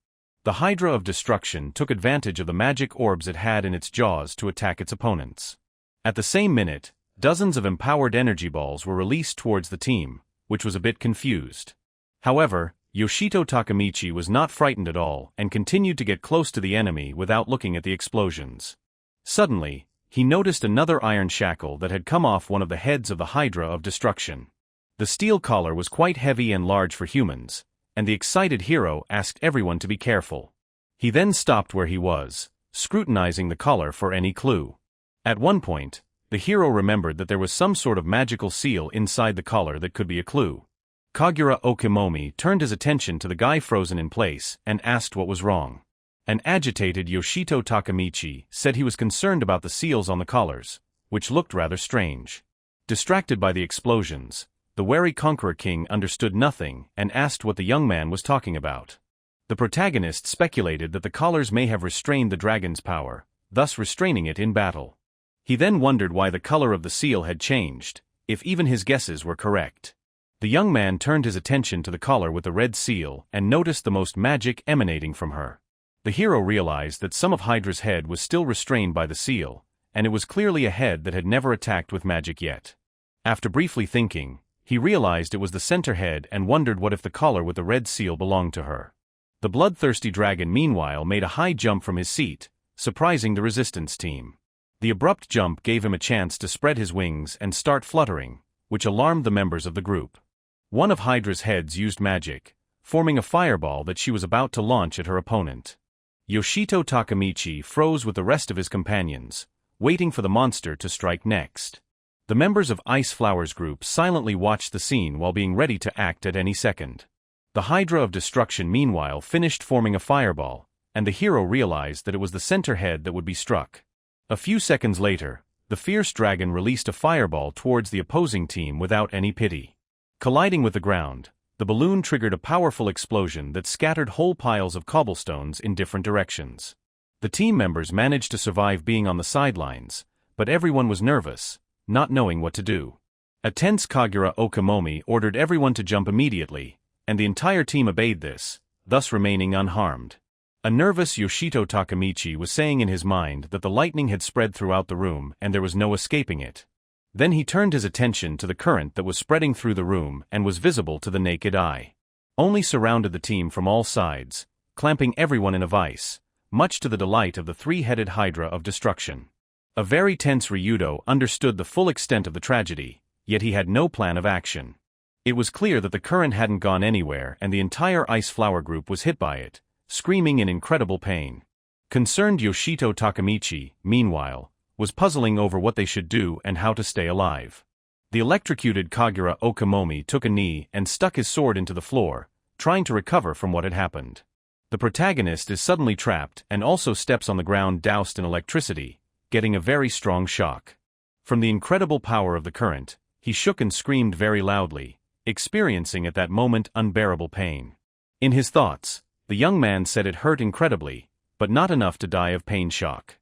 The Hydra of Destruction took advantage of the magic orbs it had in its jaws to attack its opponents. At the same minute, dozens of empowered energy balls were released towards the team, which was a bit confused. However, Yoshito Takemichi was not frightened at all and continued to get close to the enemy without looking at the explosions. Suddenly, he noticed another iron shackle that had come off one of the heads of the Hydra of Destruction. The steel collar was quite heavy and large for humans, and the excited hero asked everyone to be careful. He then stopped where he was, scrutinizing the collar for any clue. At one point, the hero remembered that there was some sort of magical seal inside the collar that could be a clue. Kagura Okimomi turned his attention to the guy frozen in place and asked what was wrong. An agitated Yoshito Takemichi said he was concerned about the seals on the collars, which looked rather strange. Distracted by the explosions, the wary Conqueror King understood nothing and asked what the young man was talking about. The protagonist speculated that the collars may have restrained the dragon's power, thus restraining it in battle. He then wondered why the color of the seal had changed, if even his guesses were correct. The young man turned his attention to the collar with the red seal and noticed the most magic emanating from her. The hero realized that some of Hydra's head was still restrained by the seal, and it was clearly a head that had never attacked with magic yet. After briefly thinking, he realized it was the center head and wondered what if the collar with the red seal belonged to her. The bloodthirsty dragon meanwhile made a high jump from his seat, surprising the resistance team. The abrupt jump gave him a chance to spread his wings and start fluttering, which alarmed the members of the group. One of Hydra's heads used magic, forming a fireball that she was about to launch at her opponent. Yoshito Takemichi froze with the rest of his companions, waiting for the monster to strike next. The members of Ice Flower's group silently watched the scene while being ready to act at any second. The Hydra of Destruction meanwhile finished forming a fireball, and the hero realized that it was the center head that would be struck. A few seconds later, the fierce dragon released a fireball towards the opposing team without any pity. Colliding with the ground, the balloon triggered a powerful explosion that scattered whole piles of cobblestones in different directions. The team members managed to survive being on the sidelines, but everyone was nervous, not knowing what to do. A tense Kagura Okimomi ordered everyone to jump immediately, and the entire team obeyed this, thus remaining unharmed. A nervous Yoshito Takemichi was saying in his mind that the lightning had spread throughout the room and there was no escaping it. Then he turned his attention to the current that was spreading through the room and was visible to the naked eye. Only surrounded the team from all sides, clamping everyone in a vice, much to the delight of the 3-headed Hydra of Destruction. A very tense Ryudo understood the full extent of the tragedy, yet he had no plan of action. It was clear that the current hadn't gone anywhere and the entire Ice Flower group was hit by it, screaming in incredible pain. Concerned Yoshito Takemichi, meanwhile, was puzzling over what they should do and how to stay alive. The electrocuted Kagura Okimomi took a knee and stuck his sword into the floor, trying to recover from what had happened. The protagonist is suddenly trapped and also steps on the ground doused in electricity, getting a very strong shock. From the incredible power of the current, he shook and screamed very loudly, experiencing at that moment unbearable pain. In his thoughts, the young man said it hurt incredibly, but not enough to die of pain shock.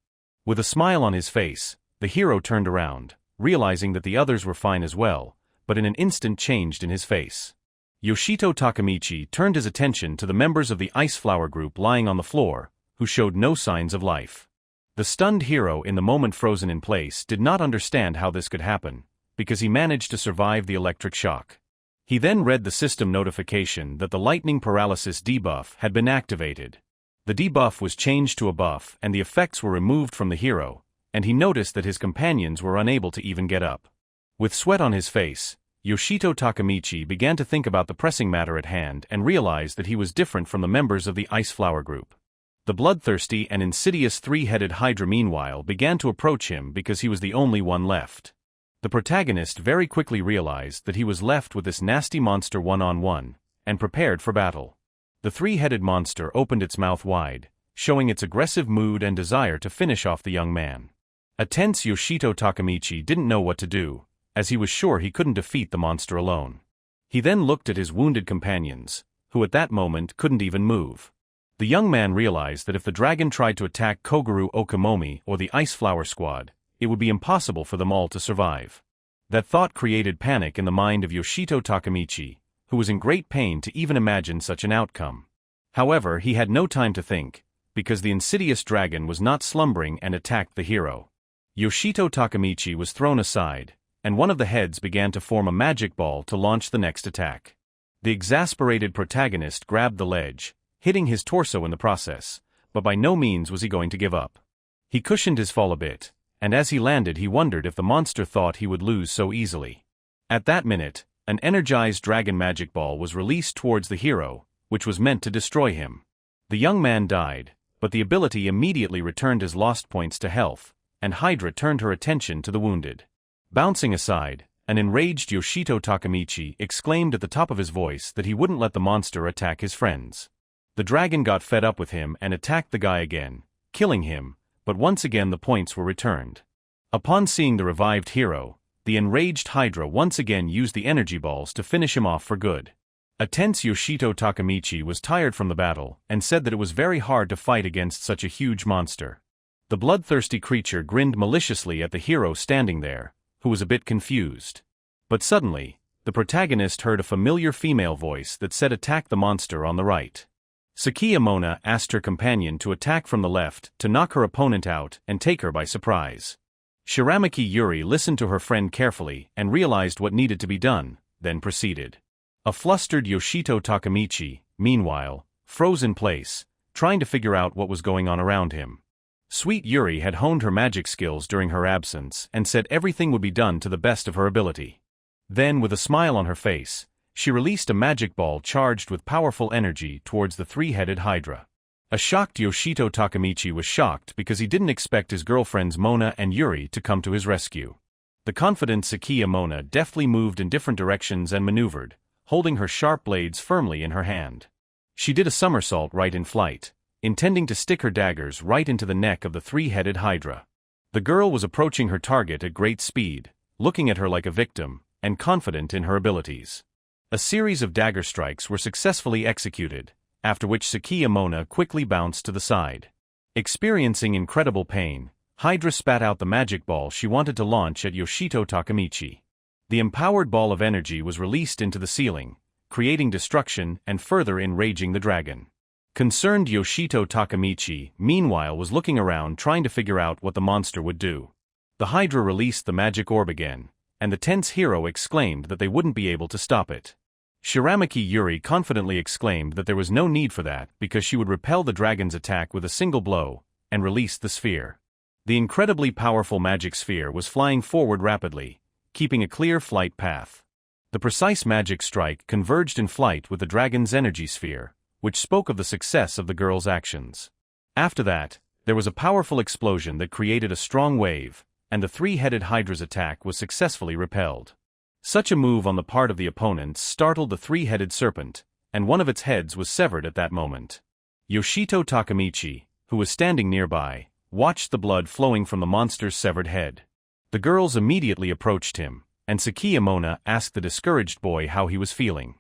With a smile on his face, the hero turned around, realizing that the others were fine as well, but in an instant changed in his face. Yoshito Takemichi turned his attention to the members of the Ice Flower group lying on the floor, who showed no signs of life. The stunned hero, in the moment frozen in place, did not understand how this could happen, because he managed to survive the electric shock. He then read the system notification that the lightning paralysis debuff had been activated. The debuff was changed to a buff and the effects were removed from the hero, and he noticed that his companions were unable to even get up. With sweat on his face, Yoshito Takemichi began to think about the pressing matter at hand and realized that he was different from the members of the Ice Flower group. The bloodthirsty and insidious three-headed Hydra meanwhile began to approach him because he was the only one left. The protagonist very quickly realized that he was left with this nasty monster one-on-one, and prepared for battle. The three-headed monster opened its mouth wide, showing its aggressive mood and desire to finish off the young man. A tense Yoshito Takemichi didn't know what to do, as he was sure he couldn't defeat the monster alone. He then looked at his wounded companions, who at that moment couldn't even move. The young man realized that if the dragon tried to attack Kogoro Okamomi or the Ice Flower Squad, it would be impossible for them all to survive. That thought created panic in the mind of Yoshito Takemichi, who was in great pain to even imagine such an outcome. However, he had no time to think, because the insidious dragon was not slumbering and attacked the hero. Yoshito Takemichi was thrown aside, and one of the heads began to form a magic ball to launch the next attack. The exasperated protagonist grabbed the ledge, hitting his torso in the process, but by no means was he going to give up. He cushioned his fall a bit, and as he landed he wondered if the monster thought he would lose so easily. At that minute, an energized dragon magic ball was released towards the hero, which was meant to destroy him. The young man died, but the ability immediately returned his lost points to health, and Hydra turned her attention to the wounded. Bouncing aside, an enraged Yoshito Takemichi exclaimed at the top of his voice that he wouldn't let the monster attack his friends. The dragon got fed up with him and attacked the guy again, killing him, but once again the points were returned. Upon seeing the revived hero, the enraged Hydra once again used the energy balls to finish him off for good. A tense Yoshito Takemichi was tired from the battle and said that it was very hard to fight against such a huge monster. The bloodthirsty creature grinned maliciously at the hero standing there, who was a bit confused. But suddenly, the protagonist heard a familiar female voice that said attack the monster on the right. Sakiya Mona asked her companion to attack from the left to knock her opponent out and take her by surprise. Shiramaki Yuri listened to her friend carefully and realized what needed to be done, then proceeded. A flustered Yoshito Takemichi, meanwhile, froze in place, trying to figure out what was going on around him. Sweet Yuri had honed her magic skills during her absence and said everything would be done to the best of her ability. Then, with a smile on her face, she released a magic ball charged with powerful energy towards the three-headed Hydra. A shocked Yoshito Takemichi was shocked because he didn't expect his girlfriends Mona and Yuri to come to his rescue. The confident Sakiya Mona deftly moved in different directions and maneuvered, holding her sharp blades firmly in her hand. She did a somersault right in flight, intending to stick her daggers right into the neck of the three-headed Hydra. The girl was approaching her target at great speed, looking at her like a victim, and confident in her abilities. A series of dagger strikes were successfully executed, after which Sakiya Mona quickly bounced to the side. Experiencing incredible pain, Hydra spat out the magic ball she wanted to launch at Yoshito Takemichi. The empowered ball of energy was released into the ceiling, creating destruction and further enraging the dragon. Concerned Yoshito Takemichi, meanwhile, was looking around trying to figure out what the monster would do. The Hydra released the magic orb again, and the tense hero exclaimed that they wouldn't be able to stop it. Shiramaki Yuri confidently exclaimed that there was no need for that because she would repel the dragon's attack with a single blow, and released the sphere. The incredibly powerful magic sphere was flying forward rapidly, keeping a clear flight path. The precise magic strike converged in flight with the dragon's energy sphere, which spoke of the success of the girl's actions. After that, there was a powerful explosion that created a strong wave, and the three-headed Hydra's attack was successfully repelled. Such a move on the part of the opponents startled the three-headed serpent, and one of its heads was severed at that moment. Yoshito Takemichi, who was standing nearby, watched the blood flowing from the monster's severed head. The girls immediately approached him, and Sakiya Mona asked the discouraged boy how he was feeling.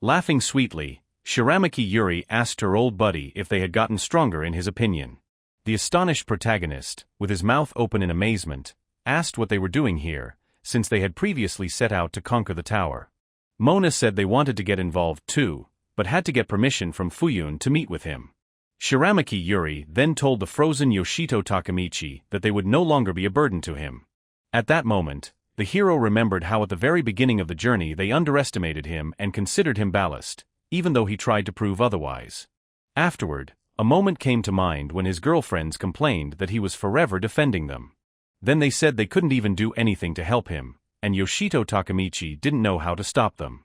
Laughing sweetly, Shiramaki Yuri asked her old buddy if they had gotten stronger in his opinion. The astonished protagonist, with his mouth open in amazement, asked what they were doing here, since they had previously set out to conquer the tower. Mona said they wanted to get involved too, but had to get permission from Fuyun to meet with him. Shiramaki Yuri then told the frozen Yoshito Takemichi that they would no longer be a burden to him. At that moment, the hero remembered how at the very beginning of the journey they underestimated him and considered him ballast, even though he tried to prove otherwise. Afterward, a moment came to mind when his girlfriends complained that he was forever defending them. Then they said they couldn't even do anything to help him, and Yoshito Takemichi didn't know how to stop them.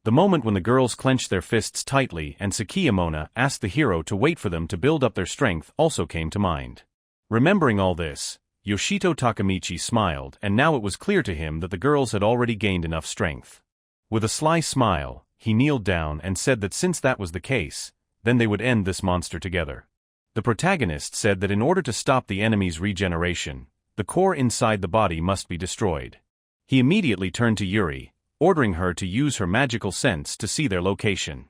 The moment when the girls clenched their fists tightly and Sakiyamona asked the hero to wait for them to build up their strength also came to mind. Remembering all this, Yoshito Takemichi smiled, and now it was clear to him that the girls had already gained enough strength. With a sly smile, he kneeled down and said that since that was the case, then they would end this monster together. The protagonist said that in order to stop the enemy's regeneration, the core inside the body must be destroyed. He immediately turned to Yuri, ordering her to use her magical sense to see their location.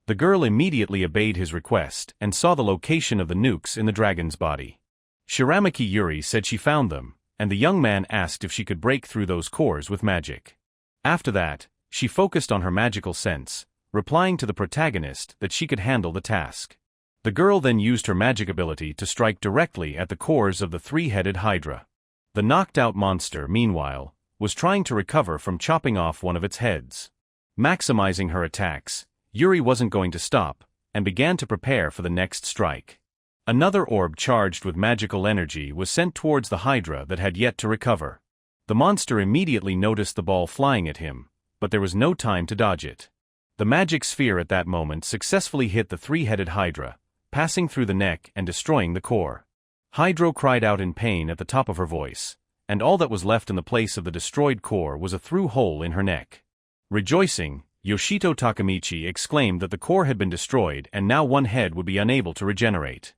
The girl immediately obeyed his request and saw the location of the nukes in the dragon's body. Shiramaki Yuri said she found them, and the young man asked if she could break through those cores with magic. After that, she focused on her magical sense, replying to the protagonist that she could handle the task. The girl then used her magic ability to strike directly at the cores of the three-headed Hydra. The knocked-out monster, meanwhile, was trying to recover from chopping off one of its heads. Maximizing her attacks, Yuri wasn't going to stop, and began to prepare for the next strike. Another orb charged with magical energy was sent towards the Hydra that had yet to recover. The monster immediately noticed the ball flying at him, but there was no time to dodge it. The magic sphere at that moment successfully hit the three-headed Hydra, passing through the neck and destroying the core. Hydra cried out in pain at the top of her voice, and all that was left in the place of the destroyed core was a through hole in her neck. Rejoicing, Yoshito Takemichi exclaimed that the core had been destroyed and now one head would be unable to regenerate.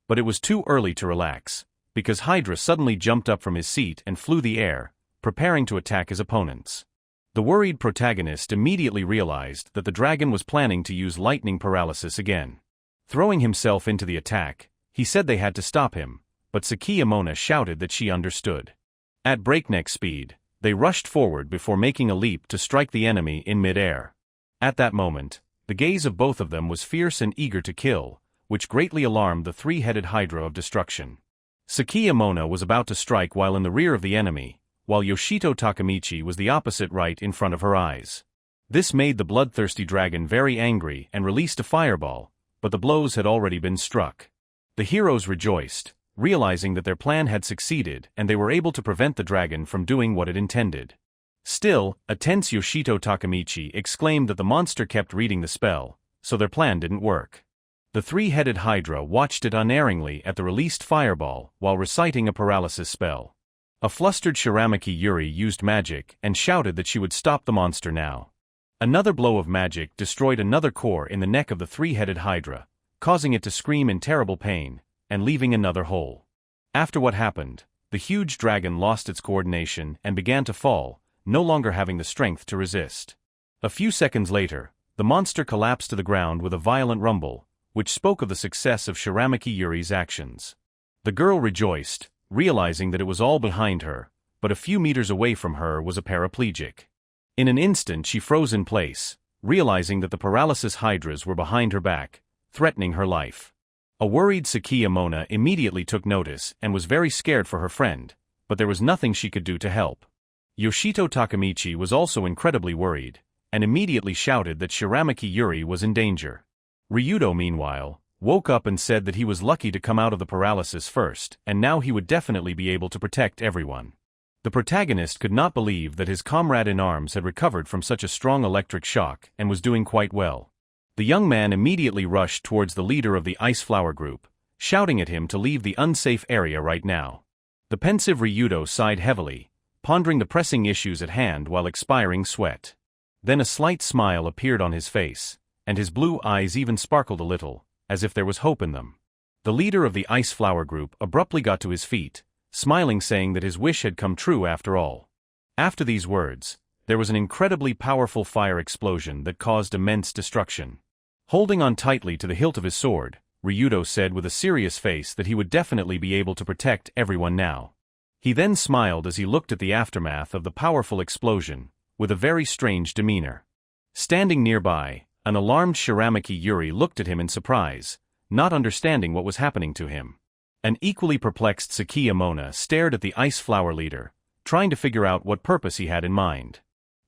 But it was too early to relax, because Hydra suddenly jumped up from his seat and flew the air, preparing to attack his opponents. The worried protagonist immediately realized that the dragon was planning to use lightning paralysis again. Throwing himself into the attack, he said they had to stop him, but Sakiyamona shouted that she understood. At breakneck speed, they rushed forward before making a leap to strike the enemy in mid-air. At that moment, the gaze of both of them was fierce and eager to kill, which greatly alarmed the three-headed Hydra of destruction. Sakiyamona was about to strike while in the rear of the enemy, while Yoshito Takemichi was the opposite right in front of her eyes. This made the bloodthirsty dragon very angry and released a fireball, but the blows had already been struck. The heroes rejoiced, realizing that their plan had succeeded and they were able to prevent the dragon from doing what it intended. Still, a tense Yoshito Takemichi exclaimed that the monster kept reading the spell, so their plan didn't work. The three-headed Hydra watched it unerringly at the released fireball while reciting a paralysis spell. A flustered Shiramaki Yuri used magic and shouted that she would stop the monster now. Another blow of magic destroyed another core in the neck of the three-headed Hydra, causing it to scream in terrible pain, and leaving another hole. After what happened, the huge dragon lost its coordination and began to fall, no longer having the strength to resist. A few seconds later, the monster collapsed to the ground with a violent rumble, which spoke of the success of Shiramaki Yuri's actions. The girl rejoiced, realizing that it was all behind her, but a few meters away from her was a paraplegic. In an instant she froze in place, realizing that the paralysis Hydras were behind her back, threatening her life. A worried Sakiyamona immediately took notice and was very scared for her friend, but there was nothing she could do to help. Yoshito Takemichi was also incredibly worried, and immediately shouted that Shiramaki Yuri was in danger. Ryudo, meanwhile, woke up and said that he was lucky to come out of the paralysis first, and now he would definitely be able to protect everyone. The protagonist could not believe that his comrade in arms had recovered from such a strong electric shock and was doing quite well. The young man immediately rushed towards the leader of the Ice Flower group, shouting at him to leave the unsafe area right now. The pensive Ryudo sighed heavily, pondering the pressing issues at hand while expiring sweat. Then a slight smile appeared on his face, and his blue eyes even sparkled a little, as if there was hope in them. The leader of the Ice Flower group abruptly got to his feet, smiling, saying that his wish had come true after all. After these words, there was an incredibly powerful fire explosion that caused immense destruction. Holding on tightly to the hilt of his sword, Ryudo said with a serious face that he would definitely be able to protect everyone now. He then smiled as he looked at the aftermath of the powerful explosion, with a very strange demeanor. Standing nearby, an alarmed Shiramaki Yuri looked at him in surprise, not understanding what was happening to him. An equally perplexed Saki Amona stared at the ice flower leader, trying to figure out what purpose he had in mind.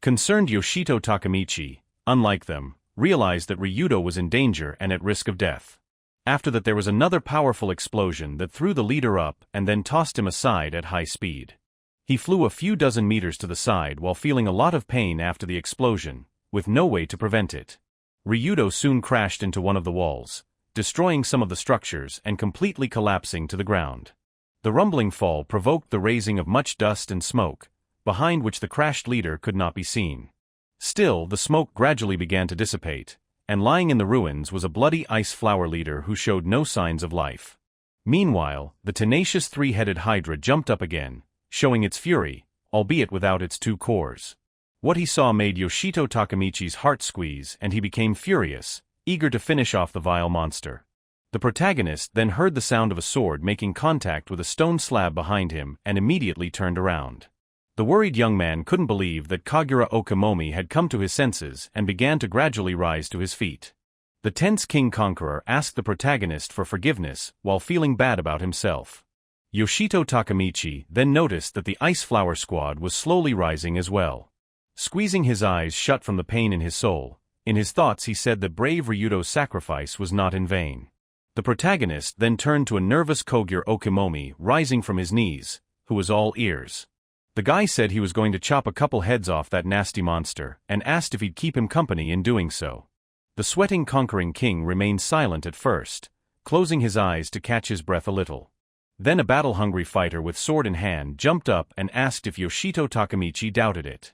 Concerned Yoshito Takamichi, unlike them, realized that Ryudo was in danger and at risk of death. After that there was another powerful explosion that threw the leader up and then tossed him aside at high speed. He flew a few dozen meters to the side while feeling a lot of pain after the explosion, with no way to prevent it. Ryudo soon crashed into one of the walls, destroying some of the structures and completely collapsing to the ground. The rumbling fall provoked the raising of much dust and smoke, behind which the crashed leader could not be seen. Still, the smoke gradually began to dissipate, and lying in the ruins was a bloody ice flower leader who showed no signs of life. Meanwhile, the tenacious three-headed hydra jumped up again, showing its fury, albeit without its two cores. What he saw made Yoshito Takamichi's heart squeeze and he became furious, eager to finish off the vile monster. The protagonist then heard the sound of a sword making contact with a stone slab behind him and immediately turned around. The worried young man couldn't believe that Kagura Okamomi had come to his senses and began to gradually rise to his feet. The tense King Conqueror asked the protagonist for forgiveness while feeling bad about himself. Yoshito Takamichi then noticed that the Ice Flower Squad was slowly rising as well. Squeezing his eyes shut from the pain in his soul, in his thoughts he said that brave Ryudo's sacrifice was not in vain. The protagonist then turned to a nervous Kogure Okamomi rising from his knees, who was all ears. The guy said he was going to chop a couple heads off that nasty monster and asked if he'd keep him company in doing so. The sweating conquering king remained silent at first, closing his eyes to catch his breath a little. Then a battle-hungry fighter with sword in hand jumped up and asked if Yoshito Takamichi doubted it.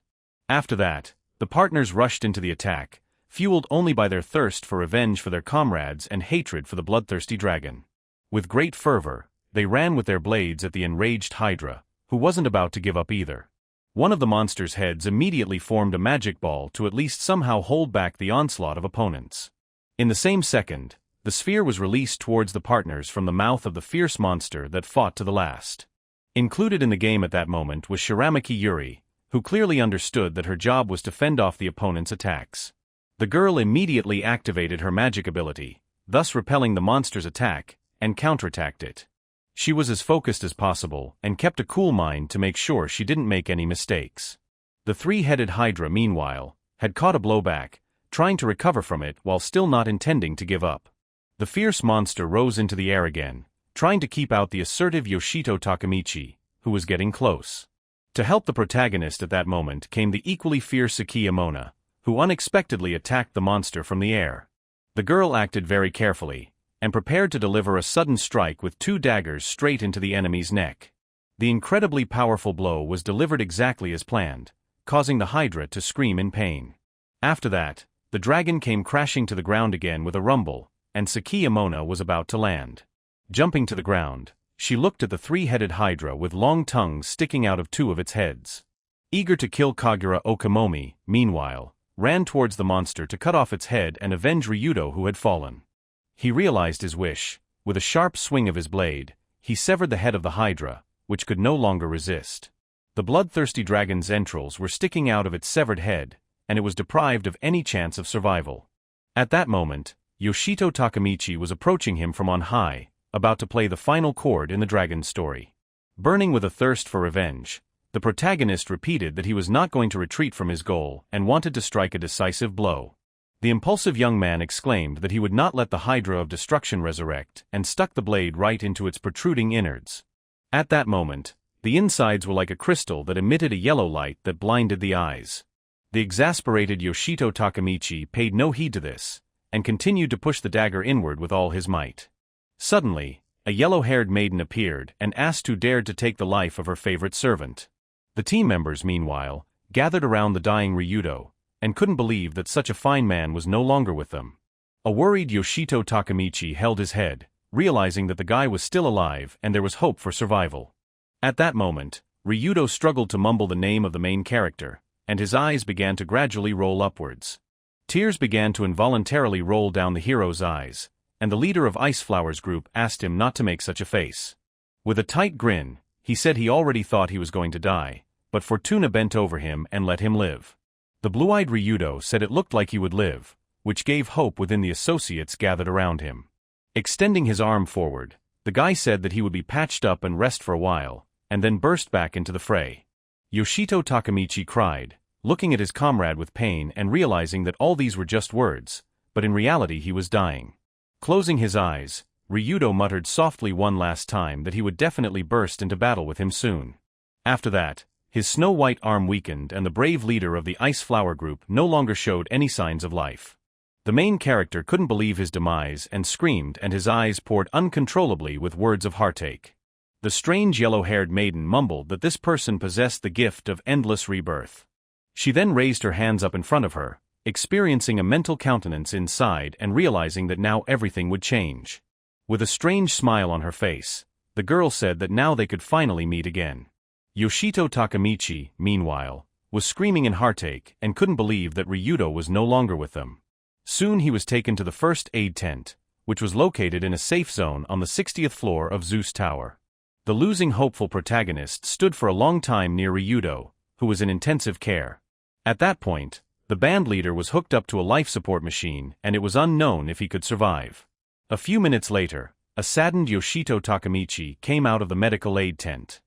After that, the partners rushed into the attack, fueled only by their thirst for revenge for their comrades and hatred for the bloodthirsty dragon. With great fervor, they ran with their blades at the enraged hydra, who wasn't about to give up either. One of the monster's heads immediately formed a magic ball to at least somehow hold back the onslaught of opponents. In the same second, the sphere was released towards the partners from the mouth of the fierce monster that fought to the last. Included in the game at that moment was Shiramaki Yuri, who clearly understood that her job was to fend off the opponent's attacks. The girl immediately activated her magic ability, thus repelling the monster's attack, and counterattacked it. She was as focused as possible and kept a cool mind to make sure she didn't make any mistakes. The three-headed hydra, meanwhile, had caught a blowback, trying to recover from it while still not intending to give up. The fierce monster rose into the air again, trying to keep out the assertive Yoshito Takamichi, who was getting close. To help the protagonist at that moment came the equally fierce Saki Amona, who unexpectedly attacked the monster from the air. The girl acted very carefully, and prepared to deliver a sudden strike with two daggers straight into the enemy's neck. The incredibly powerful blow was delivered exactly as planned, causing the hydra to scream in pain. After that, the dragon came crashing to the ground again with a rumble, and Saki Amona was about to land. Jumping to the ground, she looked at the three-headed hydra with long tongues sticking out of two of its heads. Eager to kill Kagura Okamomi, meanwhile, ran towards the monster to cut off its head and avenge Ryudo who had fallen. He realized his wish. With a sharp swing of his blade, he severed the head of the hydra, which could no longer resist. The bloodthirsty dragon's entrails were sticking out of its severed head, and it was deprived of any chance of survival. At that moment, Yoshito Takamichi was approaching him from on high, about to play the final chord in the dragon's story. Burning with a thirst for revenge, the protagonist repeated that he was not going to retreat from his goal and wanted to strike a decisive blow. The impulsive young man exclaimed that he would not let the Hydra of Destruction resurrect and stuck the blade right into its protruding innards. At that moment, the insides were like a crystal that emitted a yellow light that blinded the eyes. The exasperated Yoshito Takamichi paid no heed to this, and continued to push the dagger inward with all his might. Suddenly, a yellow-haired maiden appeared and asked who dared to take the life of her favorite servant. The team members, meanwhile, gathered around the dying Ryudo, and couldn't believe that such a fine man was no longer with them. A worried Yoshito Takamichi held his head, realizing that the guy was still alive and there was hope for survival. At that moment, Ryudo struggled to mumble the name of the main character, and his eyes began to gradually roll upwards. Tears began to involuntarily roll down the hero's eyes, and the leader of Ice Flower's group asked him not to make such a face. With a tight grin, he said he already thought he was going to die, but Fortuna bent over him and let him live. The blue-eyed Ryudo said it looked like he would live, which gave hope within the associates gathered around him. Extending his arm forward, the guy said that he would be patched up and rest for a while, and then burst back into the fray. Yoshito Takemichi cried, looking at his comrade with pain and realizing that all these were just words, but in reality he was dying. Closing his eyes, Ryudo muttered softly one last time that he would definitely burst into battle with him soon. After that, his snow-white arm weakened and the brave leader of the Ice Flower group no longer showed any signs of life. The main character couldn't believe his demise and screamed, and his eyes poured uncontrollably with words of heartache. The strange yellow-haired maiden mumbled that this person possessed the gift of endless rebirth. She then raised her hands up in front of her, experiencing a mental countenance inside and realizing that now everything would change. With a strange smile on her face, the girl said that now they could finally meet again. Yoshito Takemichi, meanwhile, was screaming in heartache and couldn't believe that Ryudo was no longer with them. Soon he was taken to the first aid tent, which was located in a safe zone on the 60th floor of Zeus Tower. The losing hopeful protagonist stood for a long time near Ryudo, who was in intensive care. At that point, the band leader was hooked up to a life support machine and it was unknown if he could survive. A few minutes later, a saddened Yoshito Takemichi came out of the medical aid tent.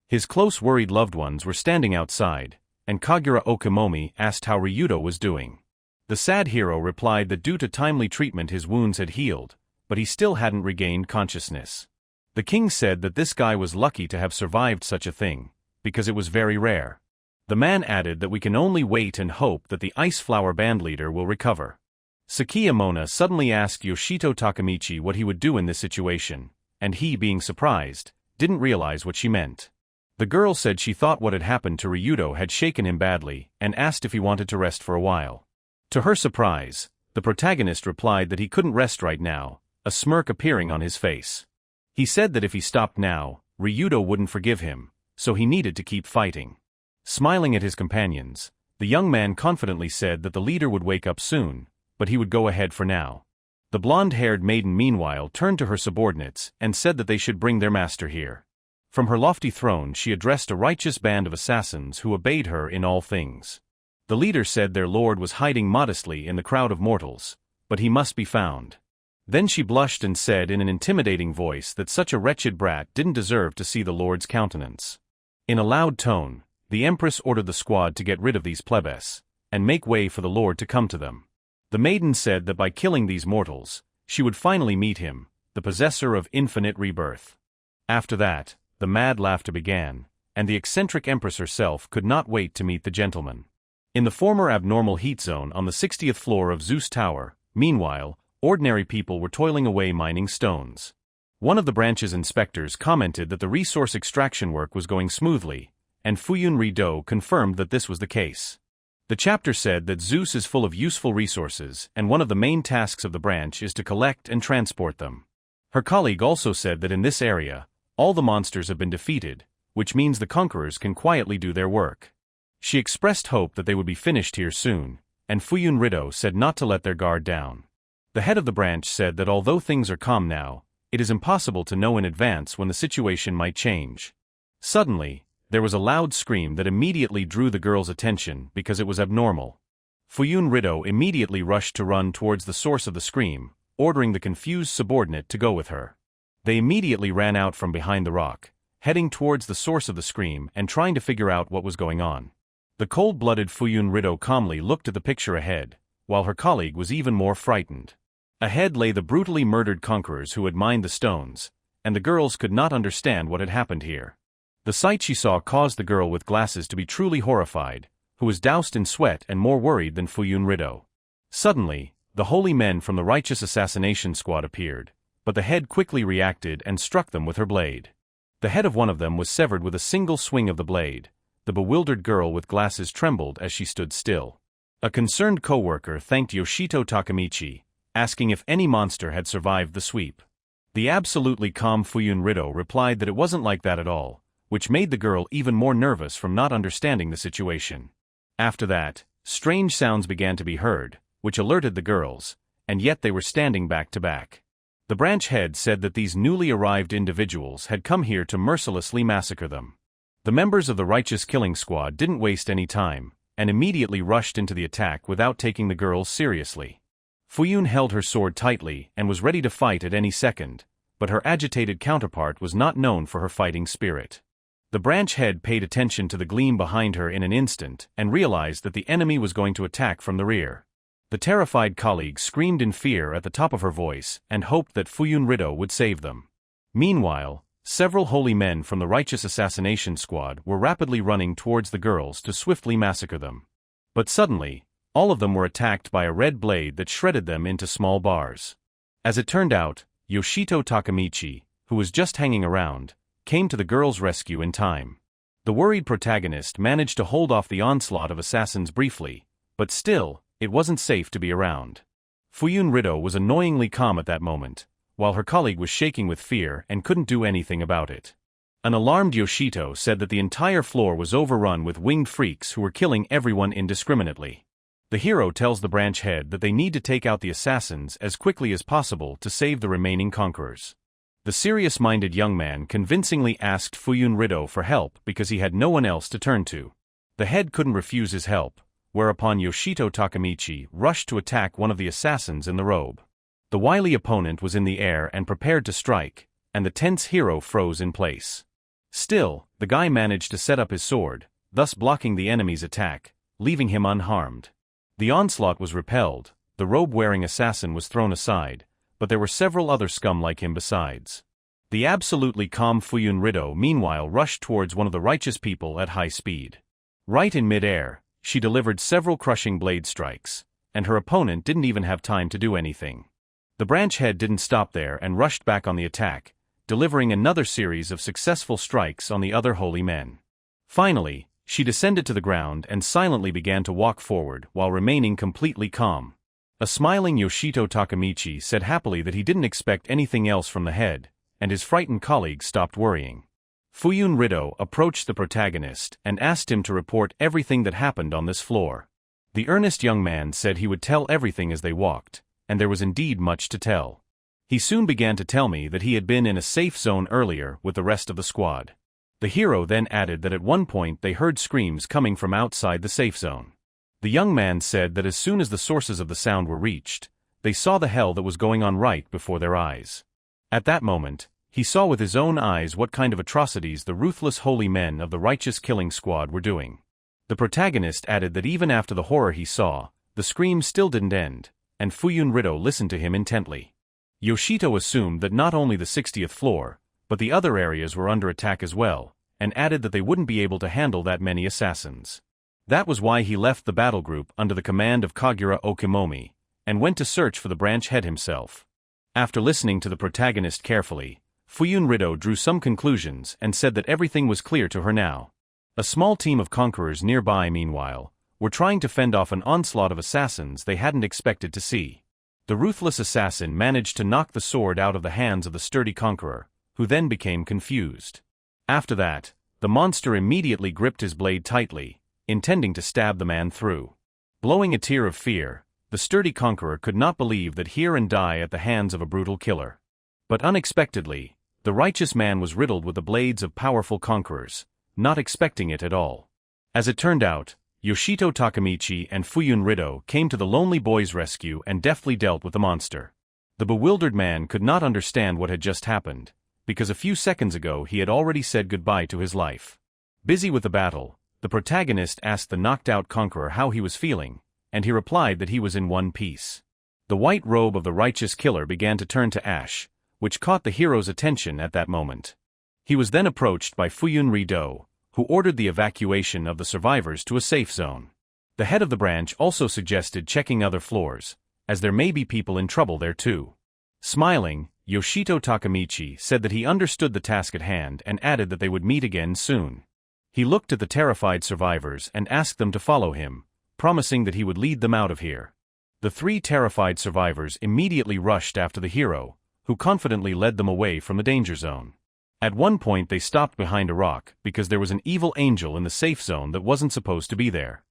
His close worried loved ones were standing outside, and Kagura Okimomi asked how Ryudo was doing. The sad hero replied that due to timely treatment his wounds had healed, but he still hadn't regained consciousness. The king said that this guy was lucky to have survived such a thing, because it was very rare. The man added that we can only wait and hope that the Ice Flower bandleader will recover. Sakiya Mona suddenly asked Yoshito Takemichi what he would do in this situation, and he, being surprised, didn't realize what she meant. The girl said she thought what had happened to Ryudo had shaken him badly and asked if he wanted to rest for a while. To her surprise, the protagonist replied that he couldn't rest right now, a smirk appearing on his face. He said that if he stopped now, Ryudo wouldn't forgive him, so he needed to keep fighting. Smiling at his companions, the young man confidently said that the leader would wake up soon, but he would go ahead for now. The blonde-haired maiden meanwhile turned to her subordinates and said that they should bring their master here. From her lofty throne she addressed a righteous band of assassins who obeyed her in all things. The leader said their lord was hiding modestly in the crowd of mortals, but he must be found. Then she blushed and said in an intimidating voice that such a wretched brat didn't deserve to see the lord's countenance. In a loud tone, the empress ordered the squad to get rid of these plebes, and make way for the lord to come to them. The maiden said that by killing these mortals, she would finally meet him, the possessor of infinite rebirth. After that, the mad laughter began, and the eccentric empress herself could not wait to meet the gentleman. In the former abnormal heat zone on the 60th floor of Zeus Tower, meanwhile, ordinary people were toiling away mining stones. One of the branch's inspectors commented that the resource extraction work was going smoothly, and Fuyun Rido confirmed that this was the case. The chapter said that Zeus is full of useful resources and one of the main tasks of the branch is to collect and transport them. Her colleague also said that in this area, all the monsters have been defeated, which means the conquerors can quietly do their work. She expressed hope that they would be finished here soon, and Fuyun Rido said not to let their guard down. The head of the branch said that although things are calm now, it is impossible to know in advance when the situation might change. Suddenly, there was a loud scream that immediately drew the girl's attention because it was abnormal. Fuyun Rido immediately rushed to run towards the source of the scream, ordering the confused subordinate to go with her. They immediately ran out from behind the rock, heading towards the source of the scream and trying to figure out what was going on. The cold-blooded Fuyun Rido calmly looked at the picture ahead, while her colleague was even more frightened. Ahead lay the brutally murdered conquerors who had mined the stones, and the girls could not understand what had happened here. The sight she saw caused the girl with glasses to be truly horrified, who was doused in sweat and more worried than Fuyun Rido. Suddenly, the holy men from the righteous assassination squad appeared, but the head quickly reacted and struck them with her blade. The head of one of them was severed with a single swing of the blade. The bewildered girl with glasses trembled as she stood still. A concerned co-worker thanked Yoshito Takemichi, asking if any monster had survived the sweep. The absolutely calm Fuyun Rido replied that it wasn't like that at all, which made the girl even more nervous from not understanding the situation. After that, strange sounds began to be heard, which alerted the girls, and yet they were standing back to back. The branch head said that these newly arrived individuals had come here to mercilessly massacre them. The members of the righteous killing squad didn't waste any time, and immediately rushed into the attack without taking the girls seriously. Fuyun held her sword tightly and was ready to fight at any second, but her agitated counterpart was not known for her fighting spirit. The branch head paid attention to the gleam behind her in an instant and realized that the enemy was going to attack from the rear. The terrified colleague screamed in fear at the top of her voice and hoped that Fuyun Rido would save them. Meanwhile, several holy men from the righteous assassination squad were rapidly running towards the girls to swiftly massacre them. But suddenly, all of them were attacked by a red blade that shredded them into small bars. As it turned out, Yoshito Takamichi, who was just hanging around, came to the girls' rescue in time. The worried protagonist managed to hold off the onslaught of assassins briefly, but still, it wasn't safe to be around. Fuyun Rido was annoyingly calm at that moment, while her colleague was shaking with fear and couldn't do anything about it. An alarmed Yoshito said that the entire floor was overrun with winged freaks who were killing everyone indiscriminately. The hero tells the branch head that they need to take out the assassins as quickly as possible to save the remaining conquerors. The serious-minded young man convincingly asked Fuyun Rido for help because he had no one else to turn to. The head couldn't refuse his help, whereupon Yoshito Takamichi rushed to attack one of the assassins in the robe. The wily opponent was in the air and prepared to strike, and the tense hero froze in place. Still, the guy managed to set up his sword, thus blocking the enemy's attack, leaving him unharmed. The onslaught was repelled, the robe-wearing assassin was thrown aside, but there were several other scum like him besides. The absolutely calm Fuyun Rido meanwhile rushed towards one of the righteous people at high speed. Right in mid-air, she delivered several crushing blade strikes, and her opponent didn't even have time to do anything. The branch head didn't stop there and rushed back on the attack, delivering another series of successful strikes on the other holy men. Finally, she descended to the ground and silently began to walk forward while remaining completely calm. A smiling Yoshito Takamichi said happily that he didn't expect anything else from the head, and his frightened colleague stopped worrying. Fuyun Rido approached the protagonist and asked him to report everything that happened on this floor. The earnest young man said he would tell everything as they walked, and there was indeed much to tell. He soon began to tell me that he had been in a safe zone earlier with the rest of the squad. The hero then added that at one point they heard screams coming from outside the safe zone. The young man said that as soon as the sources of the sound were reached, they saw the hell that was going on right before their eyes. At that moment, he saw with his own eyes what kind of atrocities the ruthless holy men of the righteous killing squad were doing. The protagonist added that even after the horror he saw, the screams still didn't end, and Fuyun Rido listened to him intently. Yoshito assumed that not only the 60th floor, but the other areas were under attack as well, and added that they wouldn't be able to handle that many assassins. That was why he left the battle group under the command of Kagura Okimomi, and went to search for the branch head himself. After listening to the protagonist carefully, Fuyun Rido drew some conclusions and said that everything was clear to her now. A small team of conquerors nearby, meanwhile, were trying to fend off an onslaught of assassins they hadn't expected to see. The ruthless assassin managed to knock the sword out of the hands of the sturdy conqueror, who then became confused. After that, the monster immediately gripped his blade tightly, intending to stab the man through. Blowing a tear of fear, the sturdy conqueror could not believe that hear and die at the hands of a brutal killer. But unexpectedly, the righteous man was riddled with the blades of powerful conquerors, not expecting it at all. As it turned out, Yoshito Takamichi and Fuyun Rido came to the lonely boy's rescue and deftly dealt with the monster. The bewildered man could not understand what had just happened, because a few seconds ago he had already said goodbye to his life. Busy with the battle, the protagonist asked the knocked-out conqueror how he was feeling, and he replied that he was in one piece. The white robe of the righteous killer began to turn to ash, which caught the hero's attention at that moment. He was then approached by Fuyun Rido, who ordered the evacuation of the survivors to a safe zone. The head of the branch also suggested checking other floors, as there may be people in trouble there too. Smiling, Yoshito Takamichi said that he understood the task at hand and added that they would meet again soon. He looked at the terrified survivors and asked them to follow him, promising that he would lead them out of here. The three terrified survivors immediately rushed after the hero, who confidently led them away from the danger zone. At one point they stopped behind a rock because there was an evil angel in the safe zone that wasn't supposed to be there.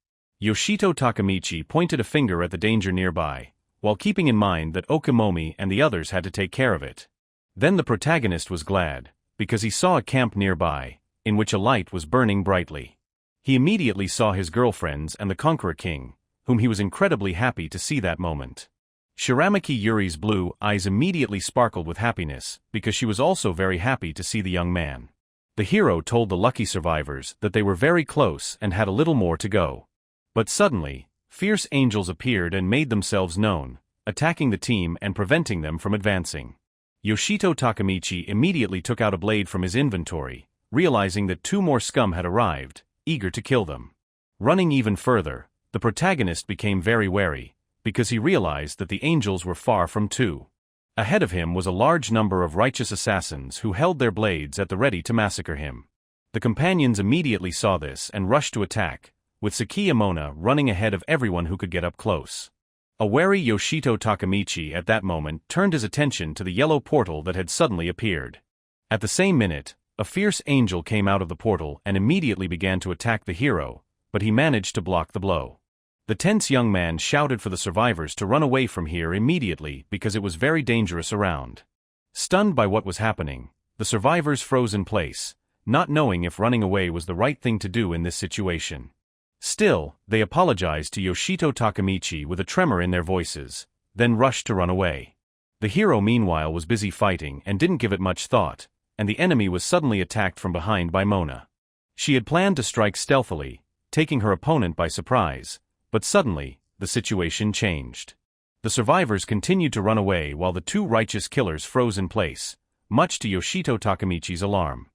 Yoshito Takamichi pointed a finger at the danger nearby, while keeping in mind that Okimomi and the others had to take care of it. Then the protagonist was glad, because he saw a camp nearby, in which a light was burning brightly. He immediately saw his girlfriends and the Conqueror King, whom he was incredibly happy to see that moment. Shiramaki Yuri's blue eyes immediately sparkled with happiness, because she was also very happy to see the young man. The hero told the lucky survivors that they were very close and had a little more to go. But suddenly, fierce angels appeared and made themselves known, attacking the team and preventing them from advancing. Yoshito Takemichi immediately took out a blade from his inventory, realizing that 2 more scum had arrived, eager to kill them. Running even further, the protagonist became very wary, because he realized that the angels were far from 2. Ahead of him was a large number of righteous assassins who held their blades at the ready to massacre him. The companions immediately saw this and rushed to attack, with Sakiyamona running ahead of everyone who could get up close. A wary Yoshito Takemichi at that moment turned his attention to the yellow portal that had suddenly appeared. At the same minute, a fierce angel came out of the portal and immediately began to attack the hero, but he managed to block the blow. The tense young man shouted for the survivors to run away from here immediately because it was very dangerous around. Stunned by what was happening, the survivors froze in place, not knowing if running away was the right thing to do in this situation. Still, they apologized to Yoshito Takemichi with a tremor in their voices, then rushed to run away. The hero meanwhile was busy fighting and didn't give it much thought, and the enemy was suddenly attacked from behind by Mona. She had planned to strike stealthily, taking her opponent by surprise, but suddenly, the situation changed. The survivors continued to run away while the 2 righteous killers froze in place, much to Yoshito Takemichi's alarm.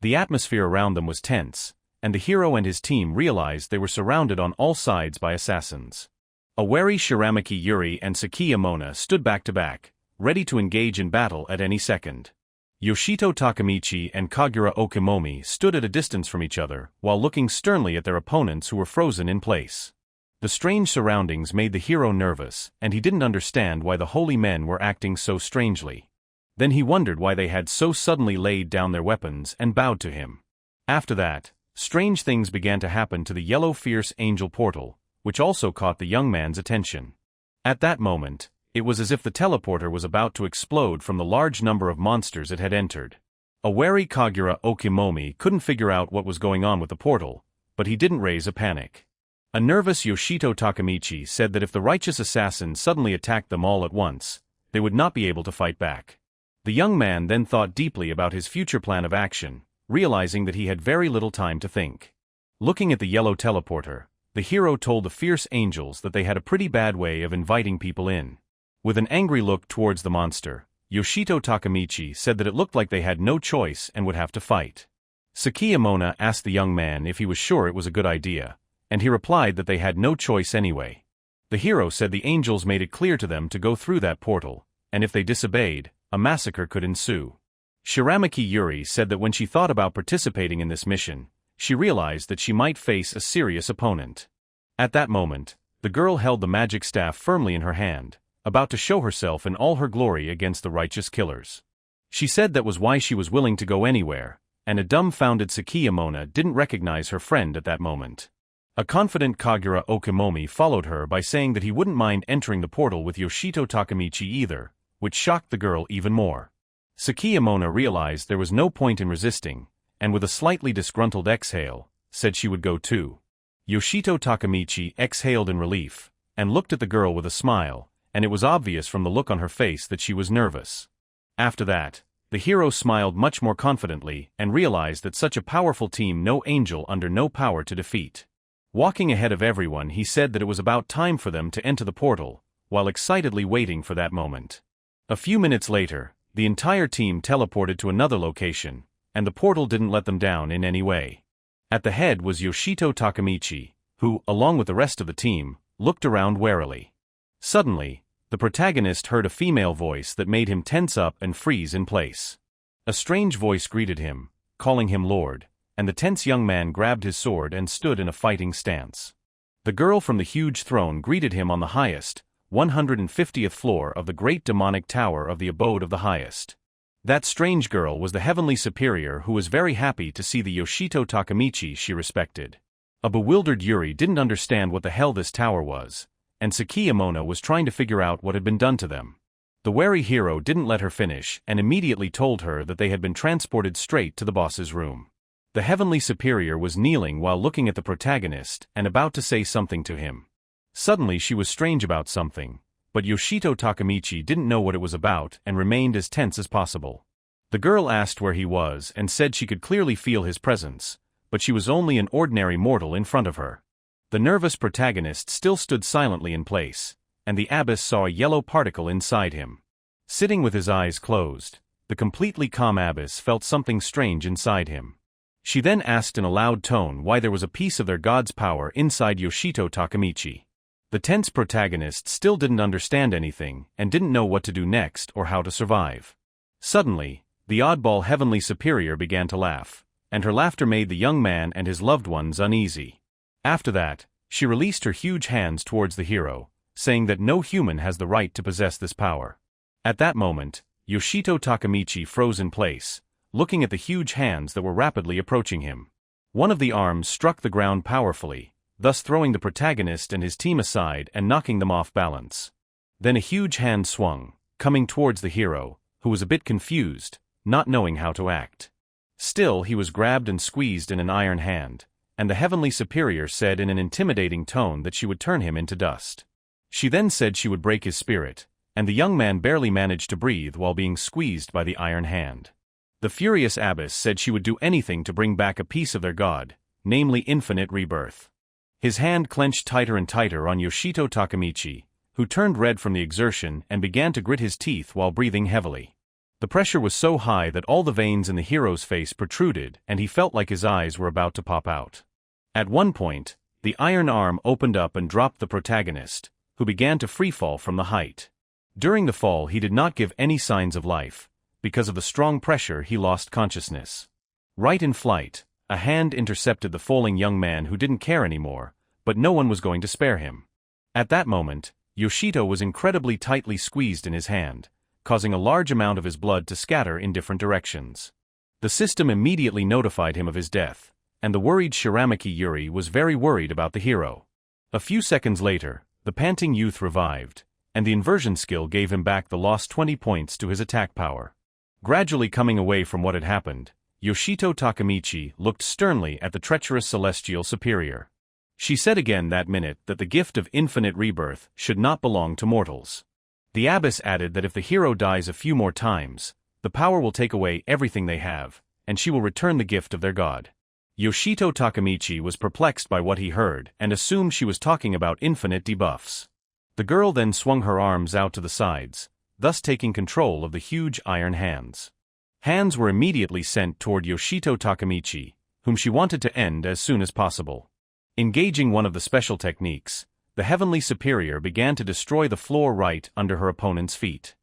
The atmosphere around them was tense, and the hero and his team realized they were surrounded on all sides by assassins. A wary Shiramaki Yuri and Sakiyamona stood back to back, ready to engage in battle at any second. Yoshito Takemichi and Kagura Okimomi stood at a distance from each other while looking sternly at their opponents who were frozen in place. The strange surroundings made the hero nervous, and he didn't understand why the holy men were acting so strangely. Then he wondered why they had so suddenly laid down their weapons and bowed to him. After that, strange things began to happen to the yellow fierce angel portal, which also caught the young man's attention. At that moment, it was as if the teleporter was about to explode from the large number of monsters it had entered. A wary Kagura Okimomi couldn't figure out what was going on with the portal, but he didn't raise a panic. A nervous Yoshito Takemichi said that if the righteous assassins suddenly attacked them all at once, they would not be able to fight back. The young man then thought deeply about his future plan of action, realizing that he had very little time to think. Looking at the yellow teleporter, the hero told the fierce angels that they had a pretty bad way of inviting people in. With an angry look towards the monster, Yoshito Takemichi said that it looked like they had no choice and would have to fight. Sakiyamona asked the young man if he was sure it was a good idea, and he replied that they had no choice anyway. The hero said the angels made it clear to them to go through that portal, and if they disobeyed, a massacre could ensue. Shiramaki Yuri said that when she thought about participating in this mission, she realized that she might face a serious opponent. At that moment, the girl held the magic staff firmly in her hand, about to show herself in all her glory against the righteous killers. She said that was why she was willing to go anywhere, and a dumbfounded Sakiyamona didn't recognize her friend at that moment. A confident Kagura Okimomi followed her by saying that he wouldn't mind entering the portal with Yoshito Takemichi either, which shocked the girl even more. Sakiyamona realized there was no point in resisting, and with a slightly disgruntled exhale, said she would go too. Yoshito Takemichi exhaled in relief, and looked at the girl with a smile, and it was obvious from the look on her face that she was nervous. After that, the hero smiled much more confidently and realized that such a powerful team no angel under no power to defeat. Walking ahead of everyone, he said that it was about time for them to enter the portal, while excitedly waiting for that moment. A few minutes later, the entire team teleported to another location, and the portal didn't let them down in any way. At the head was Yoshito Takemichi, who, along with the rest of the team, looked around warily. Suddenly, the protagonist heard a female voice that made him tense up and freeze in place. A strange voice greeted him, calling him Lord, and the tense young man grabbed his sword and stood in a fighting stance. The girl from the huge throne greeted him on the highest, 150th floor of the great demonic tower of the abode of the highest. That strange girl was the heavenly superior who was very happy to see the Yoshito Takemichi she respected. A bewildered Yuri didn't understand what the hell this tower was, and Sakiyamona was trying to figure out what had been done to them. The wary hero didn't let her finish and immediately told her that they had been transported straight to the boss's room. The heavenly superior was kneeling while looking at the protagonist and about to say something to him. Suddenly she was strange about something, but Yoshito Takamichi didn't know what it was about and remained as tense as possible. The girl asked where he was and said she could clearly feel his presence, but she was only an ordinary mortal in front of her. The nervous protagonist still stood silently in place, and the abbess saw a yellow particle inside him. Sitting with his eyes closed, the completely calm abbess felt something strange inside him. She then asked in a loud tone why there was a piece of their god's power inside Yoshito Takamichi. The tense protagonist still didn't understand anything and didn't know what to do next or how to survive. Suddenly, the oddball heavenly superior began to laugh, and her laughter made the young man and his loved ones uneasy. After that, she released her huge hands towards the hero, saying that no human has the right to possess this power. At that moment, Yoshito Takamichi froze in place, looking at the huge hands that were rapidly approaching him. One of the arms struck the ground powerfully, thus throwing the protagonist and his team aside and knocking them off balance. Then a huge hand swung, coming towards the hero, who was a bit confused, not knowing how to act. Still, he was grabbed and squeezed in an iron hand, and the heavenly superior said in an intimidating tone that she would turn him into dust. She then said she would break his spirit, and the young man barely managed to breathe while being squeezed by the iron hand. The furious abbess said she would do anything to bring back a piece of their god, namely infinite rebirth. His hand clenched tighter and tighter on Yoshito Takamichi, who turned red from the exertion and began to grit his teeth while breathing heavily. The pressure was so high that all the veins in the hero's face protruded and he felt like his eyes were about to pop out. At one point, the iron arm opened up and dropped the protagonist, who began to freefall from the height. During the fall he did not give any signs of life. Because of the strong pressure he lost consciousness. Right in flight, a hand intercepted the falling young man who didn't care anymore, but no one was going to spare him. At that moment, Yoshito was incredibly tightly squeezed in his hand, causing a large amount of his blood to scatter in different directions. The system immediately notified him of his death, and the worried Shiramaki Yuri was very worried about the hero. A few seconds later, the panting youth revived, and the inversion skill gave him back the lost 20 points to his attack power. Gradually coming away from what had happened, Yoshito Takamichi looked sternly at the treacherous celestial superior. She said again that minute that the gift of infinite rebirth should not belong to mortals. The abbess added that if the hero dies a few more times, the power will take away everything they have, and she will return the gift of their god. Yoshito Takamichi was perplexed by what he heard and assumed she was talking about infinite debuffs. The girl then swung her arms out to the sides, thus taking control of the huge iron hands. Hands were immediately sent toward Yoshito Takamichi, whom she wanted to end as soon as possible. Engaging one of the special techniques, the heavenly superior began to destroy the floor right under her opponent's feet.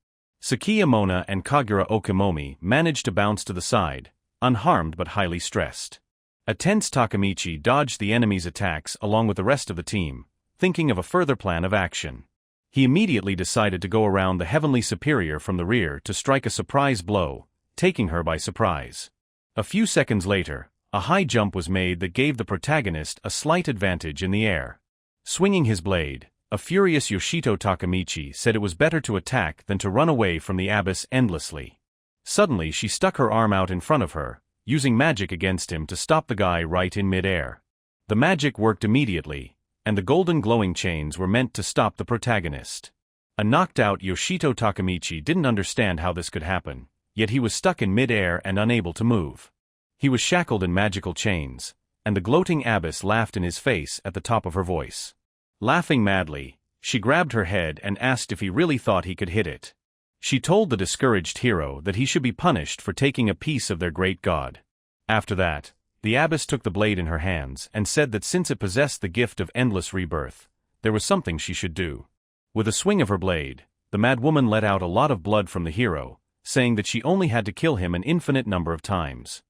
Sakiya Mona and Kagura Okimomi managed to bounce to the side, unharmed but highly stressed. A tense Takamichi dodged the enemy's attacks along with the rest of the team, thinking of a further plan of action. He immediately decided to go around the heavenly superior from the rear to strike a surprise blow, taking her by surprise. A few seconds later, a high jump was made that gave the protagonist a slight advantage in the air. Swinging his blade, a furious Yoshito Takamichi said it was better to attack than to run away from the abbess endlessly. Suddenly she stuck her arm out in front of her, using magic against him to stop the guy right in mid-air. The magic worked immediately, and the golden glowing chains were meant to stop the protagonist. A knocked-out Yoshito Takamichi didn't understand how this could happen, yet he was stuck in mid-air and unable to move. He was shackled in magical chains, and the gloating abbess laughed in his face at the top of her voice. Laughing madly, she grabbed her head and asked if he really thought he could hit it. She told the discouraged hero that he should be punished for taking a piece of their great god. After that, the abbess took the blade in her hands and said that since it possessed the gift of endless rebirth, there was something she should do. With a swing of her blade, the madwoman let out a lot of blood from the hero, saying that she only had to kill him an infinite number of times.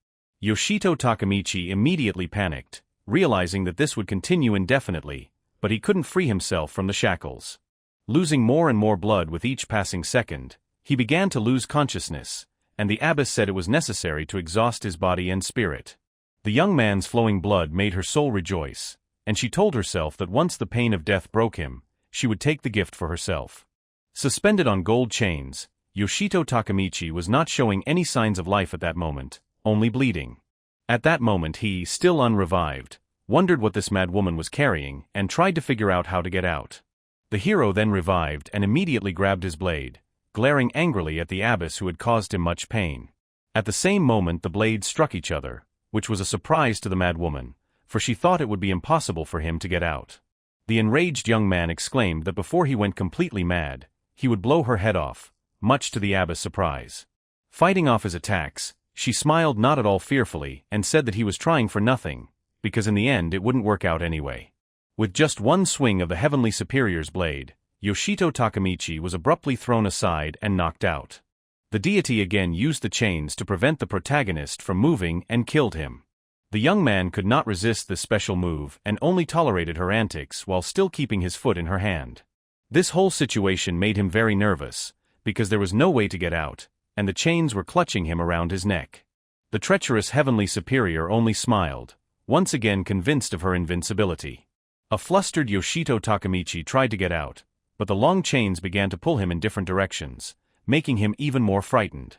Yoshito Takamichi immediately panicked, realizing that this would continue indefinitely, but he couldn't free himself from the shackles. Losing more and more blood with each passing second, he began to lose consciousness, and the abbess said it was necessary to exhaust his body and spirit. The young man's flowing blood made her soul rejoice, and she told herself that once the pain of death broke him, she would take the gift for herself. Suspended on gold chains, Yoshito Takamichi was not showing any signs of life at that moment, only bleeding. At that moment he, still unrevived, wondered what this madwoman was carrying and tried to figure out how to get out. The The hero then revived and immediately grabbed his blade, glaring angrily at the abbess who had caused him much pain. At the same moment the blades struck each other, which was a surprise to the mad woman, for she thought it would be impossible for him to get out. The enraged young man exclaimed that before he went completely mad, he would blow her head off, much to the abbess' surprise. Fighting off his attacks, she smiled not at all fearfully and said that he was trying for nothing, because in the end it wouldn't work out anyway. With just one swing of the Heavenly Superior's blade, Yoshito Takemichi was abruptly thrown aside and knocked out. The deity again used the chains to prevent the protagonist from moving and killed him. The young man could not resist this special move and only tolerated her antics while still keeping his foot in her hand. This whole situation made him very nervous, because there was no way to get out, and the chains were clutching him around his neck. The treacherous Heavenly Superior only smiled, once again convinced of her invincibility. A flustered Yoshito Takemichi tried to get out, but the long chains began to pull him in different directions, making him even more frightened.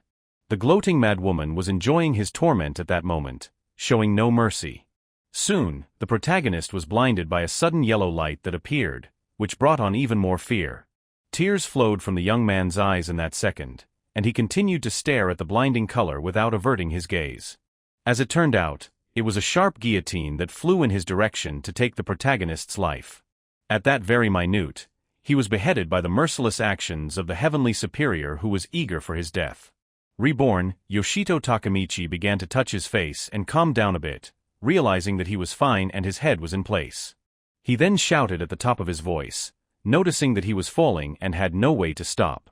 The gloating mad woman was enjoying his torment at that moment, showing no mercy. Soon, the protagonist was blinded by a sudden yellow light that appeared, which brought on even more fear. Tears flowed from the young man's eyes in that second, and he continued to stare at the blinding color without averting his gaze. As it turned out, it was a sharp guillotine that flew in his direction to take the protagonist's life. At that very minute, he was beheaded by the merciless actions of the Heavenly Superior who was eager for his death. Reborn, Yoshito Takemichi began to touch his face and calm down a bit, realizing that he was fine and his head was in place. He then shouted at the top of his voice, noticing that he was falling and had no way to stop.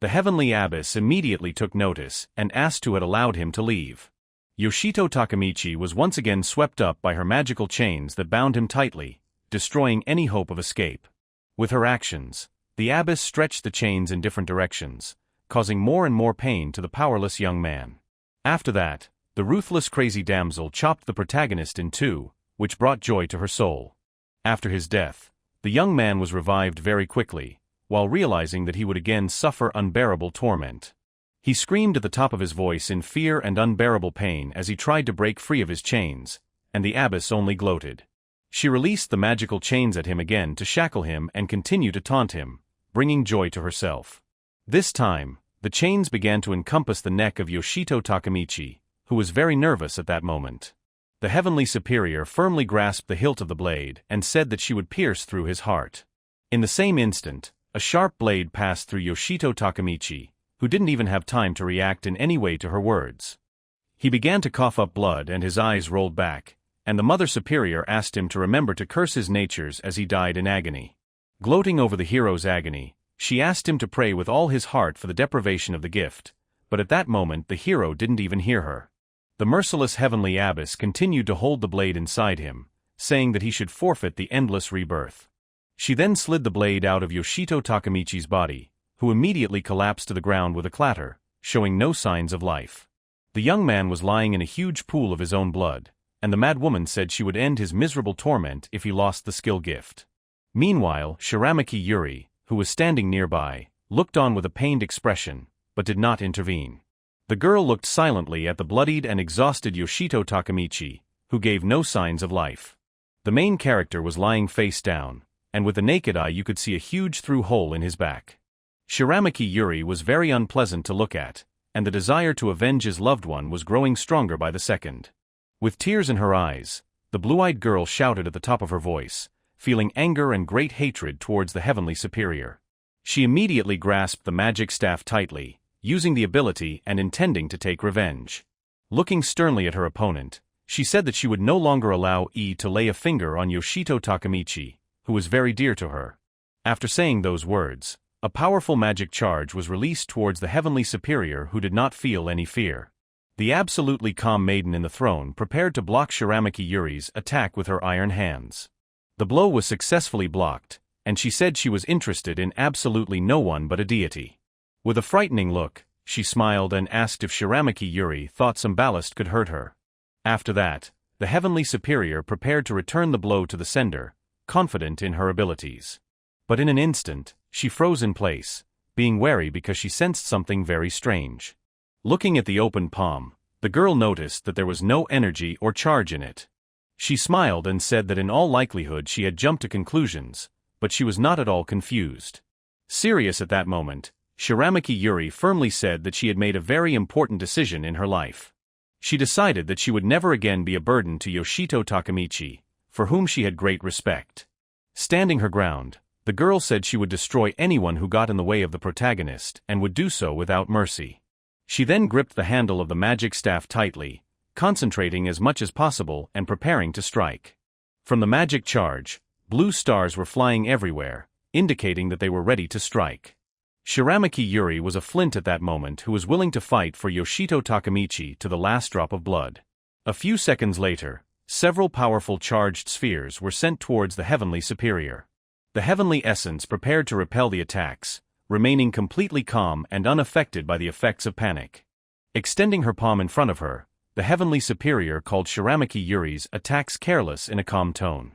The Heavenly Abbess immediately took notice and asked who had allowed him to leave. Yoshito Takemichi was once again swept up by her magical chains that bound him tightly, destroying any hope of escape. With her actions, the abbess stretched the chains in different directions, causing more and more pain to the powerless young man. After that, the ruthless crazy damsel chopped the protagonist in two, which brought joy to her soul. After his death, the young man was revived very quickly, while realizing that he would again suffer unbearable torment. He screamed at the top of his voice in fear and unbearable pain as he tried to break free of his chains, and the abbess only gloated. She released the magical chains at him again to shackle him and continue to taunt him, bringing joy to herself. This time, the chains began to encompass the neck of Yoshito Takemichi, who was very nervous at that moment. The Heavenly Superior firmly grasped the hilt of the blade and said that she would pierce through his heart. In the same instant, a sharp blade passed through Yoshito Takemichi, who didn't even have time to react in any way to her words. He began to cough up blood and his eyes rolled back, and the Mother Superior asked him to remember to curse his natures as he died in agony. Gloating over the hero's agony, she asked him to pray with all his heart for the deprivation of the gift, but at that moment the hero didn't even hear her. The merciless Heavenly Abbess continued to hold the blade inside him, saying that he should forfeit the endless rebirth. She then slid the blade out of Yoshito Takemichi's body, who immediately collapsed to the ground with a clatter, showing no signs of life. The young man was lying in a huge pool of his own blood, and the mad woman said she would end his miserable torment if he lost the skill gift. Meanwhile, Shiramaki Yuri, who was standing nearby, looked on with a pained expression, but did not intervene. The girl looked silently at the bloodied and exhausted Yoshito Takemichi, who gave no signs of life. The main character was lying face down, and with the naked eye you could see a huge through hole in his back. Shiramaki Yuri was very unpleasant to look at, and the desire to avenge his loved one was growing stronger by the second. With tears in her eyes, the blue-eyed girl shouted at the top of her voice, feeling anger and great hatred towards the Heavenly Superior. She immediately grasped the magic staff tightly, using the ability and intending to take revenge. Looking sternly at her opponent, she said that she would no longer allow to lay a finger on Yoshito Takemichi, who was very dear to her. After saying those words, a powerful magic charge was released towards the Heavenly Superior, who did not feel any fear. The absolutely calm maiden in the throne prepared to block Shiramaki Yuri's attack with her iron hands. The blow was successfully blocked, and she said she was interested in absolutely no one but a deity. With a frightening look, she smiled and asked if Shiramaki Yuri thought some ballast could hurt her. After that, the Heavenly Superior prepared to return the blow to the sender, confident in her abilities. But in an instant, she froze in place, being wary because she sensed something very strange. Looking at the open palm, the girl noticed that there was no energy or charge in it. She smiled and said that in all likelihood she had jumped to conclusions, but she was not at all confused. Serious at that moment, Shiramaki Yuri firmly said that she had made a very important decision in her life. She decided that she would never again be a burden to Yoshito Takemichi, for whom she had great respect. Standing her ground, the girl said she would destroy anyone who got in the way of the protagonist and would do so without mercy. She then gripped the handle of the magic staff tightly, concentrating as much as possible and preparing to strike. From the magic charge, blue stars were flying everywhere, indicating that they were ready to strike. Shiramaki Yuri was a flint at that moment who was willing to fight for Yoshito Takemichi to the last drop of blood. A few seconds later, several powerful charged spheres were sent towards the Heavenly Superior. The Heavenly Essence prepared to repel the attacks, remaining completely calm and unaffected by the effects of panic. Extending her palm in front of her, the Heavenly Superior called Shiramaki Yuri's attacks careless in a calm tone.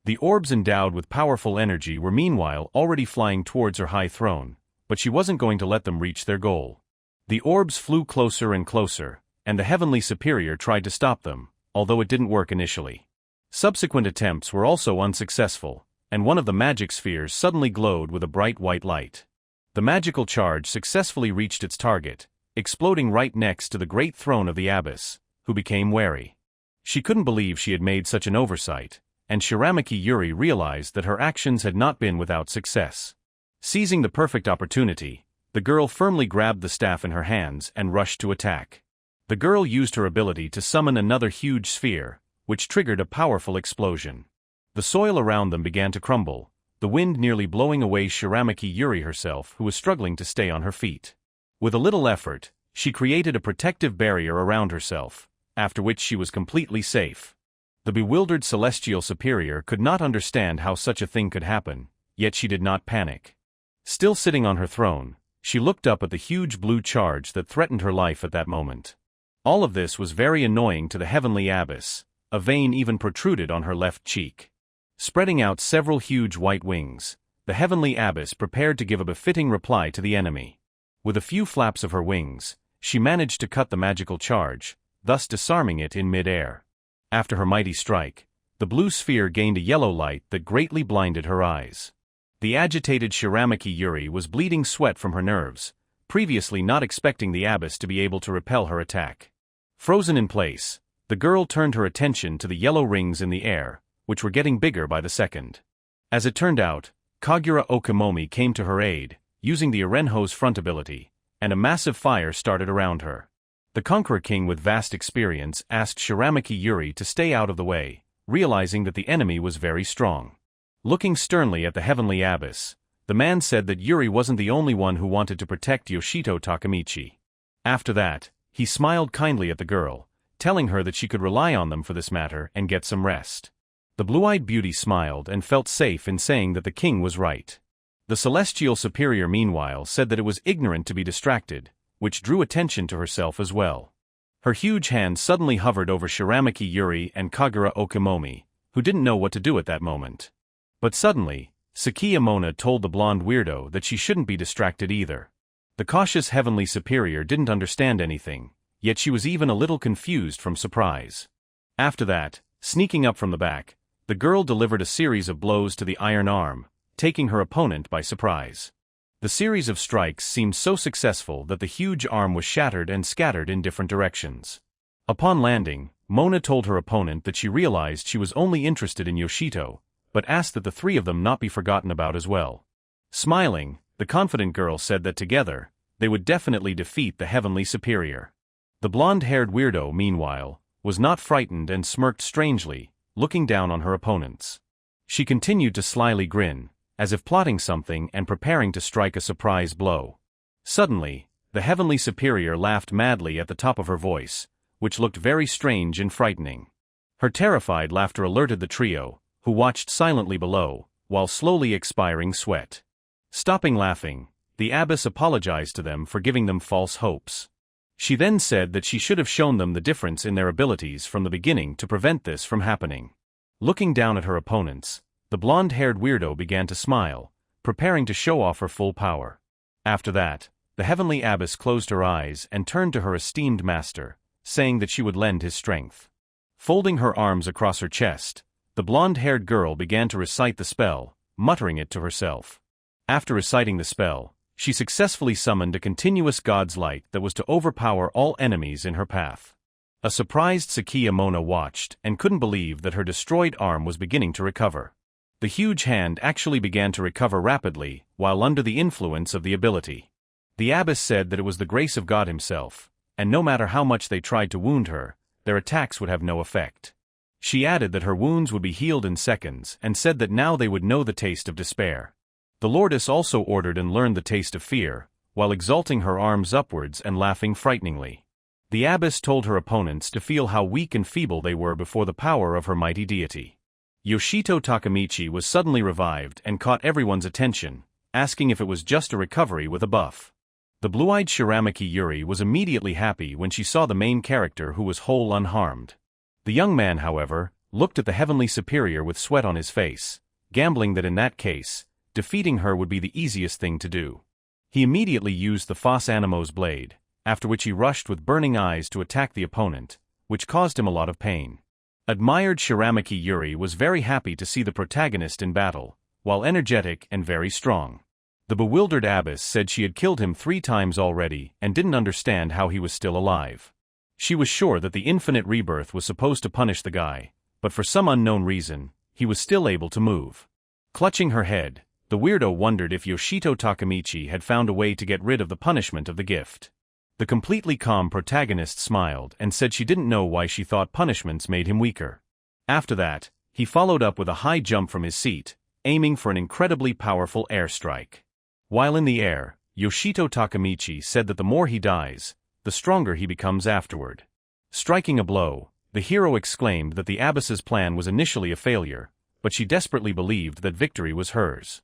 The orbs endowed with powerful energy were meanwhile already flying towards her high throne, but she wasn't going to let them reach their goal. The orbs flew closer and closer, and the Heavenly Superior tried to stop them, although it didn't work initially. Subsequent attempts were also unsuccessful, and one of the magic spheres suddenly glowed with a bright white light. The magical charge successfully reached its target, exploding right next to the great throne of the abbess, who became wary. She couldn't believe she had made such an oversight, and Shiramaki Yuri realized that her actions had not been without success. Seizing the perfect opportunity, the girl firmly grabbed the staff in her hands and rushed to attack. The girl used her ability to summon another huge sphere, which triggered a powerful explosion. The soil around them began to crumble, the wind nearly blowing away Shiramaki Yuri herself, who was struggling to stay on her feet. With a little effort, she created a protective barrier around herself, after which she was completely safe. The bewildered Celestial Superior could not understand how such a thing could happen, yet she did not panic. Still sitting on her throne, she looked up at the huge blue charge that threatened her life at that moment. All of this was very annoying to the Heavenly Abbess. A vein even protruded on her left cheek. Spreading out several huge white wings, the Heavenly Abbess prepared to give a befitting reply to the enemy. With a few flaps of her wings, she managed to cut the magical charge, thus disarming it in mid-air. After her mighty strike, the blue sphere gained a yellow light that greatly blinded her eyes. The agitated Shiramaki Yuri was bleeding sweat from her nerves, previously not expecting the abbess to be able to repel her attack. Frozen in place, the girl turned her attention to the yellow rings in the air, which were getting bigger by the second. As it turned out, Kagura Okamomi came to her aid, using the Irenho's front ability, and a massive fire started around her. The Conqueror King with vast experience asked Shiramaki Yuri to stay out of the way, realizing that the enemy was very strong. Looking sternly at the Heavenly Abbess, the man said that Yuri wasn't the only one who wanted to protect Yoshito Takemichi. After that, he smiled kindly at the girl, telling her that she could rely on them for this matter and get some rest. The blue-eyed beauty smiled and felt safe in saying that the king was right. The Celestial Superior meanwhile said that it was ignorant to be distracted, which drew attention to herself as well. Her huge hand suddenly hovered over Shiramaki Yuri and Kagura Okamomi, who didn't know what to do at that moment. But suddenly, Sakiya Mona told the blonde weirdo that she shouldn't be distracted either. The cautious Heavenly Superior didn't understand anything, yet she was even a little confused from surprise. After that, sneaking up from the back, the girl delivered a series of blows to the iron arm, taking her opponent by surprise. The series of strikes seemed so successful that the huge arm was shattered and scattered in different directions. Upon landing, Mona told her opponent that she realized she was only interested in Yoshito, but asked that the three of them not be forgotten about as well. Smiling, the confident girl said that together, they would definitely defeat the Heavenly Superior. The blonde-haired weirdo, meanwhile, was not frightened and smirked strangely, looking down on her opponents. She continued to slyly grin, as if plotting something and preparing to strike a surprise blow. Suddenly, the Heavenly Superior laughed madly at the top of her voice, which looked very strange and frightening. Her terrified laughter alerted the trio, who watched silently below, while slowly expiring sweat. Stopping laughing, the abbess apologized to them for giving them false hopes. She then said that she should have shown them the difference in their abilities from the beginning to prevent this from happening. Looking down at her opponents, the blonde-haired weirdo began to smile, preparing to show off her full power. After that, the Heavenly Abbess closed her eyes and turned to her esteemed master, saying that she would lend his strength. Folding her arms across her chest, the blonde-haired girl began to recite the spell, muttering it to herself. After reciting the spell, she successfully summoned a continuous god's light that was to overpower all enemies in her path. A surprised Sakiya Mona watched and couldn't believe that her destroyed arm was beginning to recover. The huge hand actually began to recover rapidly while under the influence of the ability. The abbess said that it was the grace of God himself, and no matter how much they tried to wound her, their attacks would have no effect. She added that her wounds would be healed in seconds and said that now they would know the taste of despair. The Lordess also ordered and learned the taste of fear, while exalting her arms upwards and laughing frighteningly. The abbess told her opponents to feel how weak and feeble they were before the power of her mighty deity. Yoshito Takamichi was suddenly revived and caught everyone's attention, asking if it was just a recovery with a buff. The blue-eyed Shiramaki Yuri was immediately happy when she saw the main character who was whole unharmed. The young man, however, looked at the heavenly superior with sweat on his face, gambling that in that case, defeating her would be the easiest thing to do. He immediately used the Fos Animo's blade, after which he rushed with burning eyes to attack the opponent, which caused him a lot of pain. Admired Shiramaki Yuri was very happy to see the protagonist in battle, while energetic and very strong. The bewildered abbess said she had killed him 3 times already and didn't understand how he was still alive. She was sure that the infinite rebirth was supposed to punish the guy, but for some unknown reason, he was still able to move. Clutching her head, the weirdo wondered if Yoshito Takamichi had found a way to get rid of the punishment of the gift. The completely calm protagonist smiled and said she didn't know why she thought punishments made him weaker. After that, he followed up with a high jump from his seat, aiming for an incredibly powerful airstrike. While in the air, Yoshito Takamichi said that the more he dies, the stronger he becomes afterward. Striking a blow, the hero exclaimed that the abbess's plan was initially a failure, but she desperately believed that victory was hers.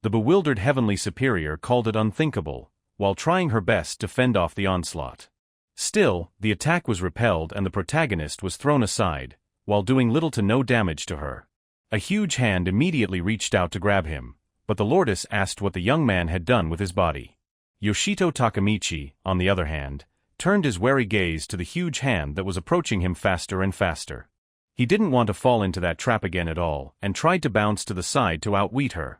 The bewildered heavenly superior called it unthinkable, while trying her best to fend off the onslaught. Still, the attack was repelled and the protagonist was thrown aside, while doing little to no damage to her. A huge hand immediately reached out to grab him, but the Lordess asked what the young man had done with his body. Yoshito Takamichi, on the other hand, turned his wary gaze to the huge hand that was approaching him faster and faster. He didn't want to fall into that trap again at all and tried to bounce to the side to outwit her.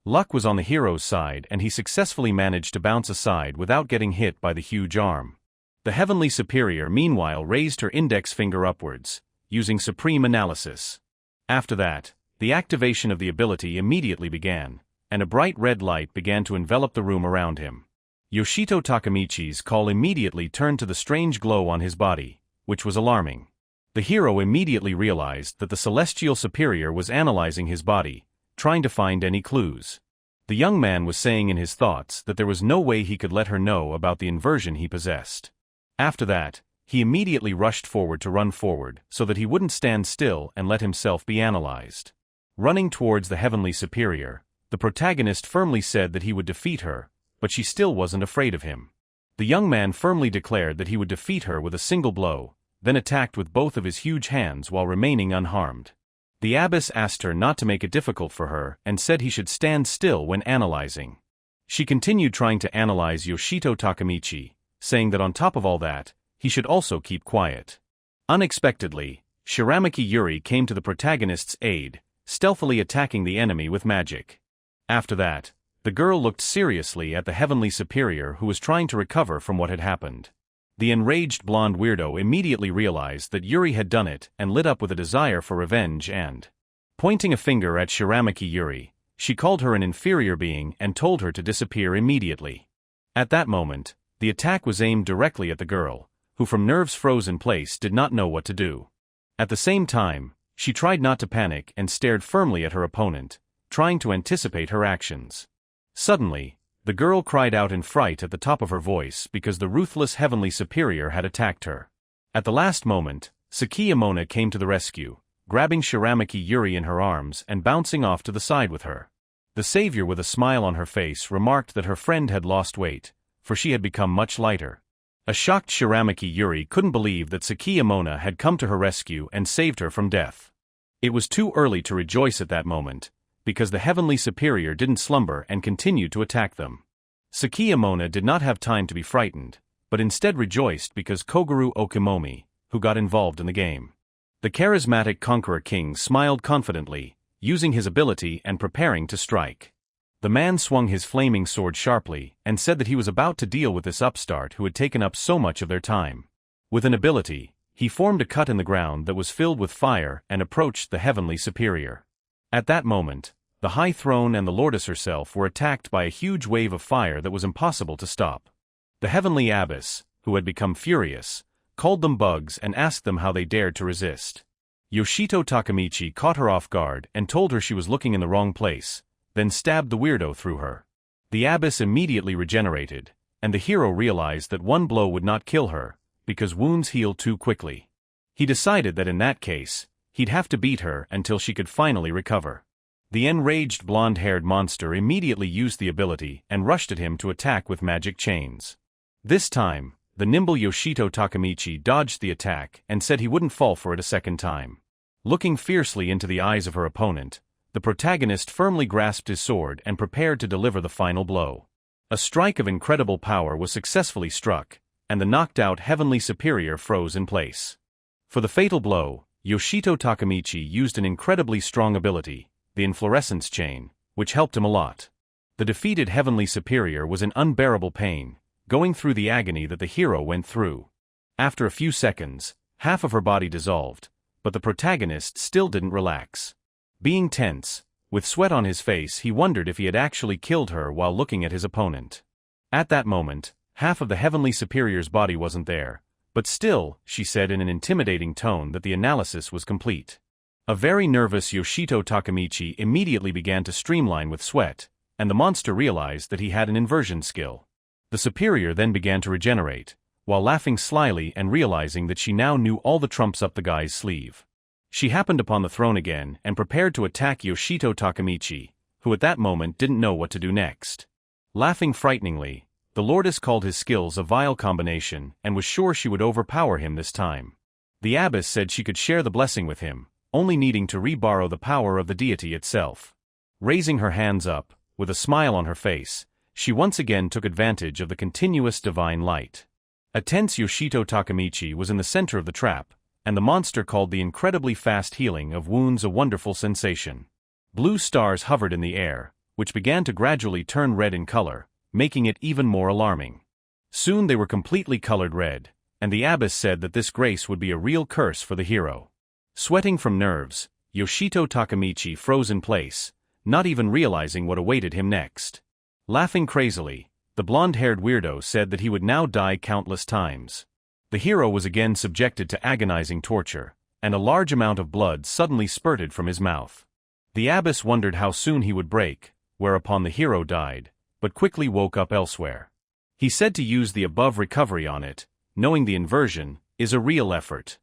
Luck was on the hero's side and he successfully managed to bounce aside without getting hit by the huge arm. The heavenly superior meanwhile raised her index finger upwards, using supreme analysis. After that, the activation of the ability immediately began, and a bright red light began to envelop the room around him. Yoshito Takamichi's call immediately turned to the strange glow on his body, which was alarming. The hero immediately realized that the celestial superior was analyzing his body, trying to find any clues. The young man was saying in his thoughts that there was no way he could let her know about the inversion he possessed. After that, he immediately rushed forward to run forward so that he wouldn't stand still and let himself be analyzed. Running towards the heavenly superior, the protagonist firmly said that he would defeat her, but she still wasn't afraid of him. The young man firmly declared that he would defeat her with a single blow, then attacked with both of his huge hands while remaining unharmed. The abbess asked her not to make it difficult for her and said he should stand still when analyzing. She continued trying to analyze Yoshito Takamichi, saying that on top of all that, he should also keep quiet. Unexpectedly, Shiramaki Yuri came to the protagonist's aid, stealthily attacking the enemy with magic. After that, the girl looked seriously at the heavenly superior who was trying to recover from what had happened. The enraged blonde weirdo immediately realized that Yuri had done it and lit up with a desire for revenge and, pointing a finger at Shiramaki Yuri, she called her an inferior being and told her to disappear immediately. At that moment, the attack was aimed directly at the girl, who from nerves froze in place did not know what to do. At the same time, she tried not to panic and stared firmly at her opponent, trying to anticipate her actions. Suddenly, the girl cried out in fright at the top of her voice because the ruthless heavenly superior had attacked her. At the last moment, Sakiya Mona came to the rescue, grabbing Shiramaki Yuri in her arms and bouncing off to the side with her. The savior with a smile on her face remarked that her friend had lost weight, for she had become much lighter. A shocked Shiramaki Yuri couldn't believe that Sakiya Mona had come to her rescue and saved her from death. It was too early to rejoice at that moment, because the heavenly superior didn't slumber and continued to attack them. Sakiya Mona did not have time to be frightened, but instead rejoiced because Kogoro Okimomi, who got involved in the game. The charismatic Conqueror King smiled confidently, using his ability and preparing to strike. The man swung his flaming sword sharply and said that he was about to deal with this upstart who had taken up so much of their time. With an ability, he formed a cut in the ground that was filled with fire and approached the heavenly superior. At that moment, the High Throne and the Lordess herself were attacked by a huge wave of fire that was impossible to stop. The heavenly abbess, who had become furious, called them bugs and asked them how they dared to resist. Yoshito Takemichi caught her off guard and told her she was looking in the wrong place, then stabbed the weirdo through her. The abbess immediately regenerated, and the hero realized that one blow would not kill her, because wounds heal too quickly. He decided that in that case, he'd have to beat her until she could finally recover. The enraged blonde-haired monster immediately used the ability and rushed at him to attack with magic chains. This time, the nimble Yoshito Takemichi dodged the attack and said he wouldn't fall for it a second time. Looking fiercely into the eyes of her opponent, the protagonist firmly grasped his sword and prepared to deliver the final blow. A strike of incredible power was successfully struck, and the knocked-out heavenly superior froze in place. For the fatal blow, Yoshito Takemichi used an incredibly strong ability, the inflorescence chain, which helped him a lot. The defeated heavenly superior was in unbearable pain, going through the agony that the hero went through. After a few seconds, half of her body dissolved, but the protagonist still didn't relax. Being tense, with sweat on his face, he wondered if he had actually killed her while looking at his opponent. At that moment, half of the heavenly superior's body wasn't there, but still, she said in an intimidating tone that the analysis was complete. A very nervous Yoshito Takemichi immediately began to streamline with sweat, and the monster realized that he had an inversion skill. The superior then began to regenerate, while laughing slyly and realizing that she now knew all the trumps up the guy's sleeve. She happened upon the throne again and prepared to attack Yoshito Takemichi, who at that moment didn't know what to do next. Laughing frighteningly, the Lordess called his skills a vile combination and was sure she would overpower him this time. The abbess said she could share the blessing with him, only needing to re-borrow the power of the deity itself. Raising her hands up, with a smile on her face, she once again took advantage of the continuous divine light. A tense Yoshito Takemichi was in the center of the trap, and the monster called the incredibly fast healing of wounds a wonderful sensation. Blue stars hovered in the air, which began to gradually turn red in color, making it even more alarming. Soon they were completely colored red, and the abbess said that this grace would be a real curse for the hero. Sweating from nerves, Yoshito Takemichi froze in place, not even realizing what awaited him next. Laughing crazily, the blonde-haired weirdo said that he would now die countless times. The hero was again subjected to agonizing torture, and a large amount of blood suddenly spurted from his mouth. The abbess wondered how soon he would break, whereupon the hero died, but quickly woke up elsewhere. He said to use the above recovery on it, knowing the inversion is a real effort.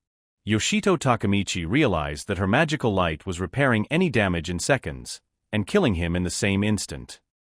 Yoshito Takemichi realized that her magical light was repairing any damage in seconds, and killing him in the same instant.